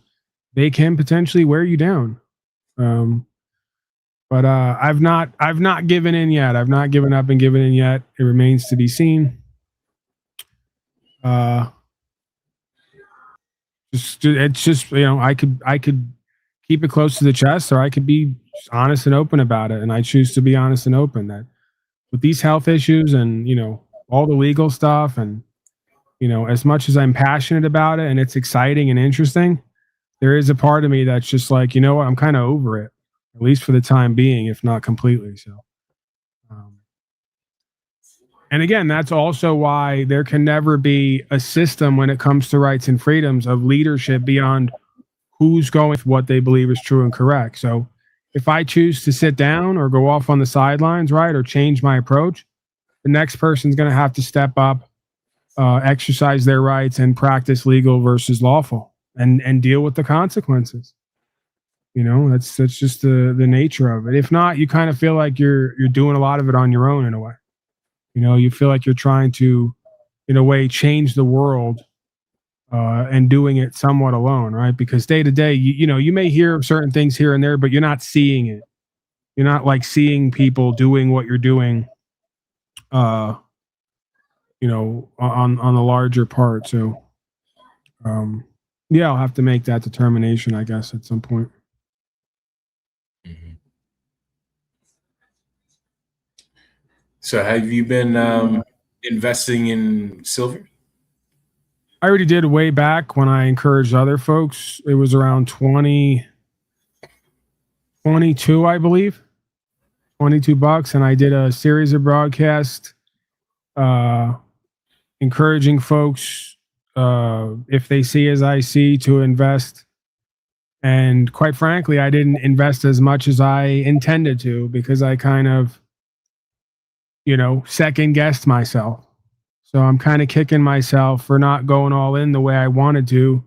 they can potentially wear you down. But I've not given in yet. I've not given up and given in yet. It remains to be seen. It's just I could keep it close to the chest, or I could be honest and open about it. And I choose to be honest and open that with these health issues and all the legal stuff and as much as I'm passionate about it and it's exciting and interesting, there is a part of me that's just like, what, I'm kind of over it, at least for the time being, if not completely. So, and again, that's also why there can never be a system when it comes to rights and freedoms of leadership beyond who's going with what they believe is true and correct. So if I choose to sit down or go off on the sidelines, right, or change my approach, the next person's going to have to step up, exercise their rights and practice legal versus lawful and deal with the consequences. That's just the nature of it. If not, you kind of feel like you're doing a lot of it on your own in a way. You feel like you're trying to, in a way, change the world and doing it somewhat alone, right? Because day to day, you may hear certain things here and there, but you're not seeing it. You're not like seeing people doing what you're doing, on the larger part. So, yeah, I'll have to make that determination, I guess, at some point. Mm-hmm. So have you been investing in silver? I already did way back when I encouraged other folks. It was around 2022, I believe, $22. And I did a series of broadcasts encouraging folks, if they see as I see, to invest. And quite frankly, I didn't invest as much as I intended to because I kind of, second guessed myself. So I'm kind of kicking myself for not going all in the way I wanted to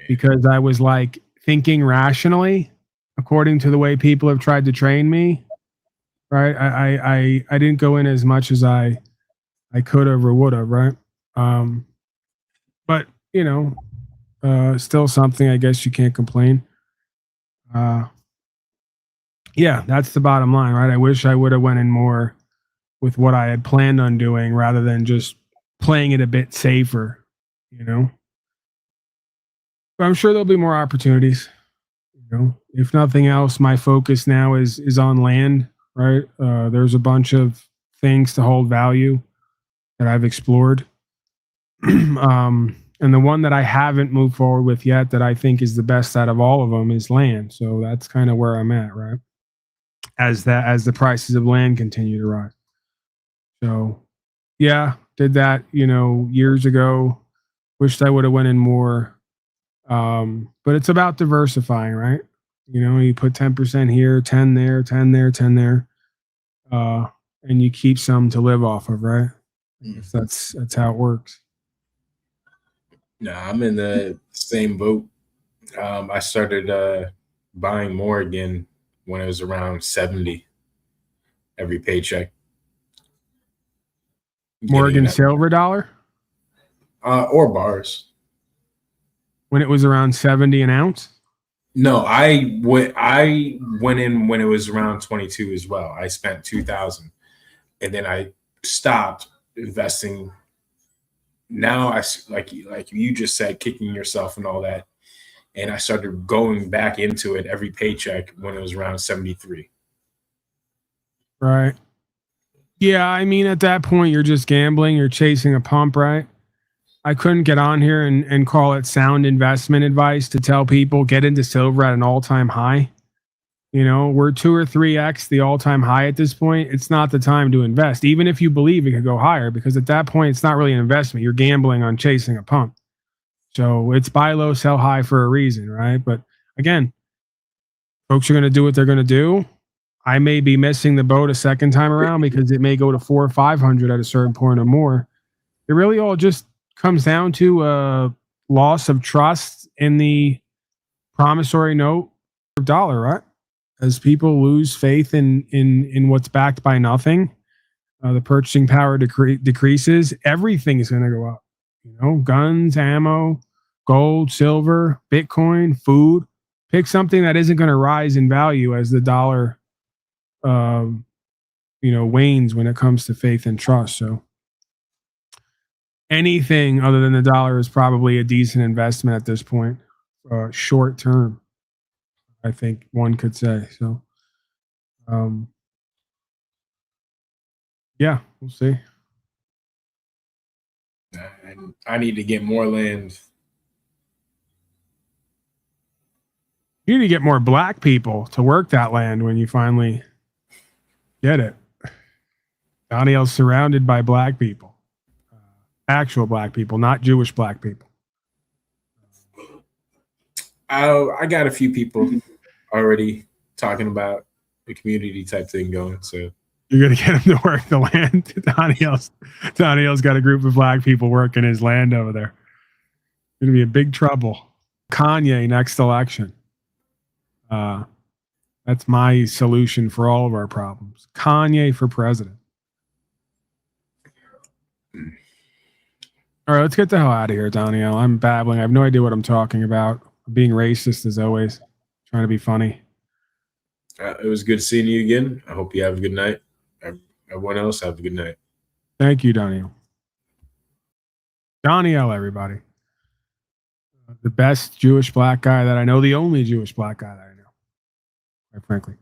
because I was like thinking rationally according to the way people have tried to train me. Right. I didn't go in as much as I could have or would have. Right. But, still something, I guess you can't complain. Yeah, that's the bottom line, right? I wish I would have went in more with what I had planned on doing rather than just playing it a bit safer, But I'm sure there'll be more opportunities. If nothing else, my focus now is on land, right? There's a bunch of things to hold value that I've explored. And the one that I haven't moved forward with yet that I think is the best out of all of them is land. So that's kind of where I'm at, right? As the prices of land continue to rise. So Yeah, did that, years ago. Wished I would have went in more. But it's about diversifying, right? You put 10% here, 10 there, 10 there, 10 there. And you keep some to live off of, right? That's how it works. No, I'm in the same boat. I started buying more again when it was around 70 every paycheck. Morgan silver dollar? Or bars. When it was around 70 an ounce? No, I went in when it was around 22 as well. I spent 2,000 and then I stopped investing. Now I, like you just said, kicking yourself and all that. And I started going back into it every paycheck when it was around 73. Right. Yeah, I mean, at that point, you're just gambling. You're chasing a pump, right? I couldn't get on here and call it sound investment advice to tell people get into silver at an all-time high. We're 2 or 3x the all-time high at this point. It's not the time to invest, even if you believe it could go higher, because at that point, it's not really an investment. You're gambling on chasing a pump. So it's buy low, sell high for a reason, right? But again, folks are going to do what they're going to do. I may be missing the boat a second time around because it may go to 400 or 500 at a certain point or more. It really all just comes down to a loss of trust in the promissory note dollar, right? As people lose faith in what's backed by nothing, the purchasing power decreases. Everything is going to go up. Guns, ammo, gold, silver, Bitcoin, food. Pick something that isn't going to rise in value as the dollar, wanes when it comes to faith and trust. So anything other than the dollar is probably a decent investment at this point, short term, I think one could say. So, yeah, we'll see. I need to get more land. You need to get more black people to work that land when you finally get it. Daniel's surrounded by black people. Actual black people, not Jewish black people. I got a few people already talking about the community type thing going. So you're gonna get him to work the land. Daniel's got a group of black people working his land over there. Gonna be in big trouble. Kanye next election. That's my solution for all of our problems. Kanye for president. All right, let's get the hell out of here, Daniel. I'm babbling. I have no idea what I'm talking about. I'm being racist as always. Trying to be funny. It was good seeing you again. I hope you have a good night. Everyone else, have a good night. Thank you, Daniel. Daniel, everybody. The best Jewish black guy that I know. The only Jewish black guy that I know, quite frankly.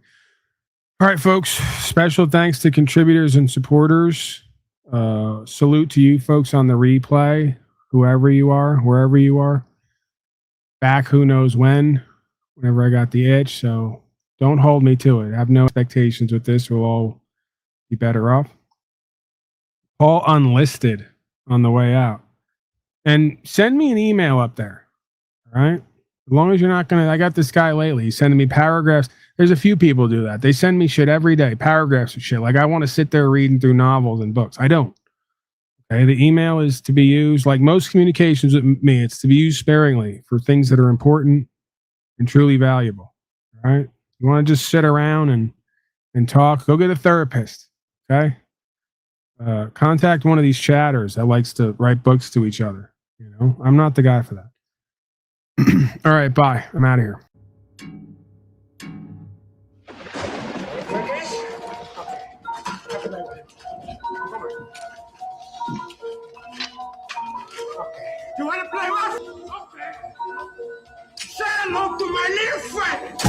All right, folks. Special thanks to contributors and supporters. Salute to you folks on the replay, whoever you are, wherever you are. Back who knows when, whenever I got the itch. So don't hold me to it. I have no expectations with this. We'll all be better off. All unlisted on the way out. And send me an email up there. All right? As long as you're not going to... I got this guy lately. He's sending me paragraphs. There's a few people do that. They send me shit every day, paragraphs of shit. Like I want to sit there reading through novels and books. I don't. Okay, the email is to be used, like most communications with me, it's to be used sparingly for things that are important and truly valuable. All right? You want to just sit around and talk, go get a therapist. Okay? Contact one of these chatters that likes to write books to each other. I'm not the guy for that. All right, bye. I'm out of here. You want to play rough? Okay. Say hello to my little friend.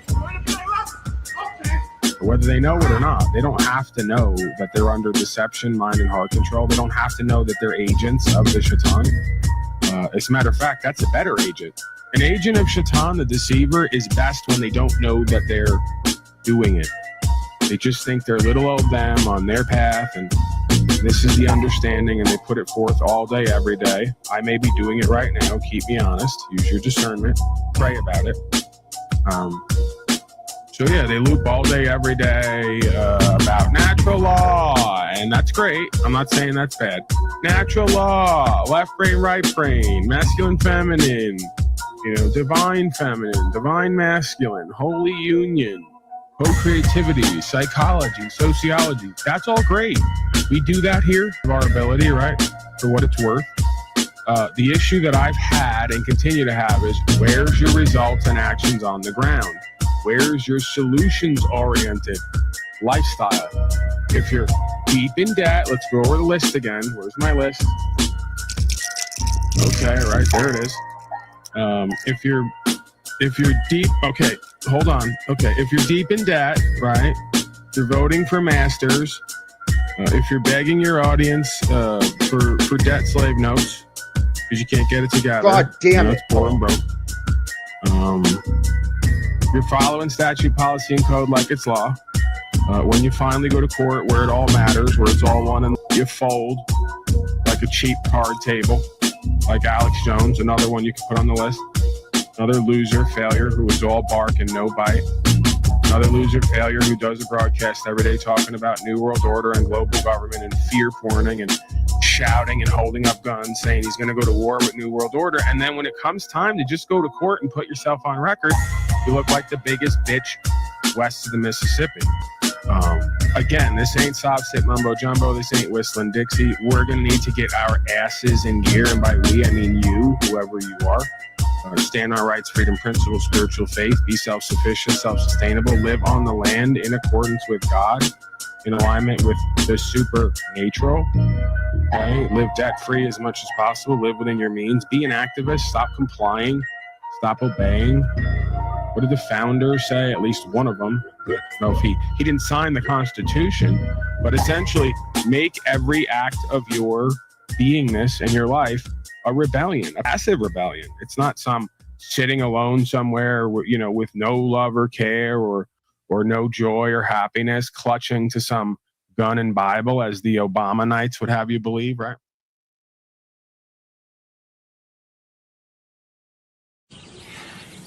You want to play rough? Okay. Whether they know it or not, they don't have to know that they're under deception, mind, and heart control. They don't have to know that they're agents of the Shaitan. As a matter of fact, that's a better agent. An agent of Shaitan, the deceiver, is best when they don't know that they're doing it. They just think they're little old them on their path, and this is the understanding, and they put it forth all day, every day. I may be doing it right now. Keep me honest. Use your discernment. Pray about it. So yeah, they loop all day, every day about natural law, and that's great. I'm not saying that's bad. Natural law, left brain, right brain, masculine, feminine, divine feminine, divine masculine, holy union, co-creativity, psychology, sociology. That's all great. We do that here of our ability, right? For what it's worth. The issue that I've had and continue to have is, where's your results and actions on the ground? Where's your solutions-oriented lifestyle? If you're deep in debt, let's go over the list again. Where's my list? Okay, right, there it is. If you're deep, okay, hold on. Okay, if you're deep in debt, right, you're voting for masters, if you're begging your audience for debt slave notes, because you can't get it together. God damn it. It's poor and broke. You're following statute, policy, and code like it's law. When you finally go to court, where it all matters, where it's all one, and you fold like a cheap card table, like Alex Jones, another one you can put on the list. Another loser, failure, who is all bark and no bite. Another loser, failure, who does a broadcast every day talking about New World Order and global government and fear porning and shouting and holding up guns, saying he's going to go to war with New World Order. And then when it comes time to just go to court and put yourself on record, you look like the biggest bitch west of the Mississippi. Again, this ain't sob sit mumbo jumbo. This ain't whistling Dixie. We're going to need to get our asses in gear. And by we, I mean you, whoever you are. Stand on our rights, freedom, principles, spiritual faith, be self-sufficient, self-sustainable, live on the land in accordance with God, in alignment with the supernatural. Okay? Live debt-free as much as possible, live within your means, be an activist, stop complying, stop obeying. What did the founders say? At least one of them. I don't know if he didn't sign the Constitution, but essentially make every act of your beingness in your life a rebellion, a passive rebellion. It's not some sitting alone somewhere, with no love or care or no joy or happiness, clutching to some gun and Bible, as the Obama Knights would have you believe, right?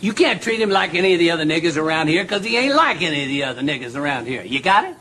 You can't treat him like any of the other niggas around here, because he ain't like any of the other niggas around here. You got it?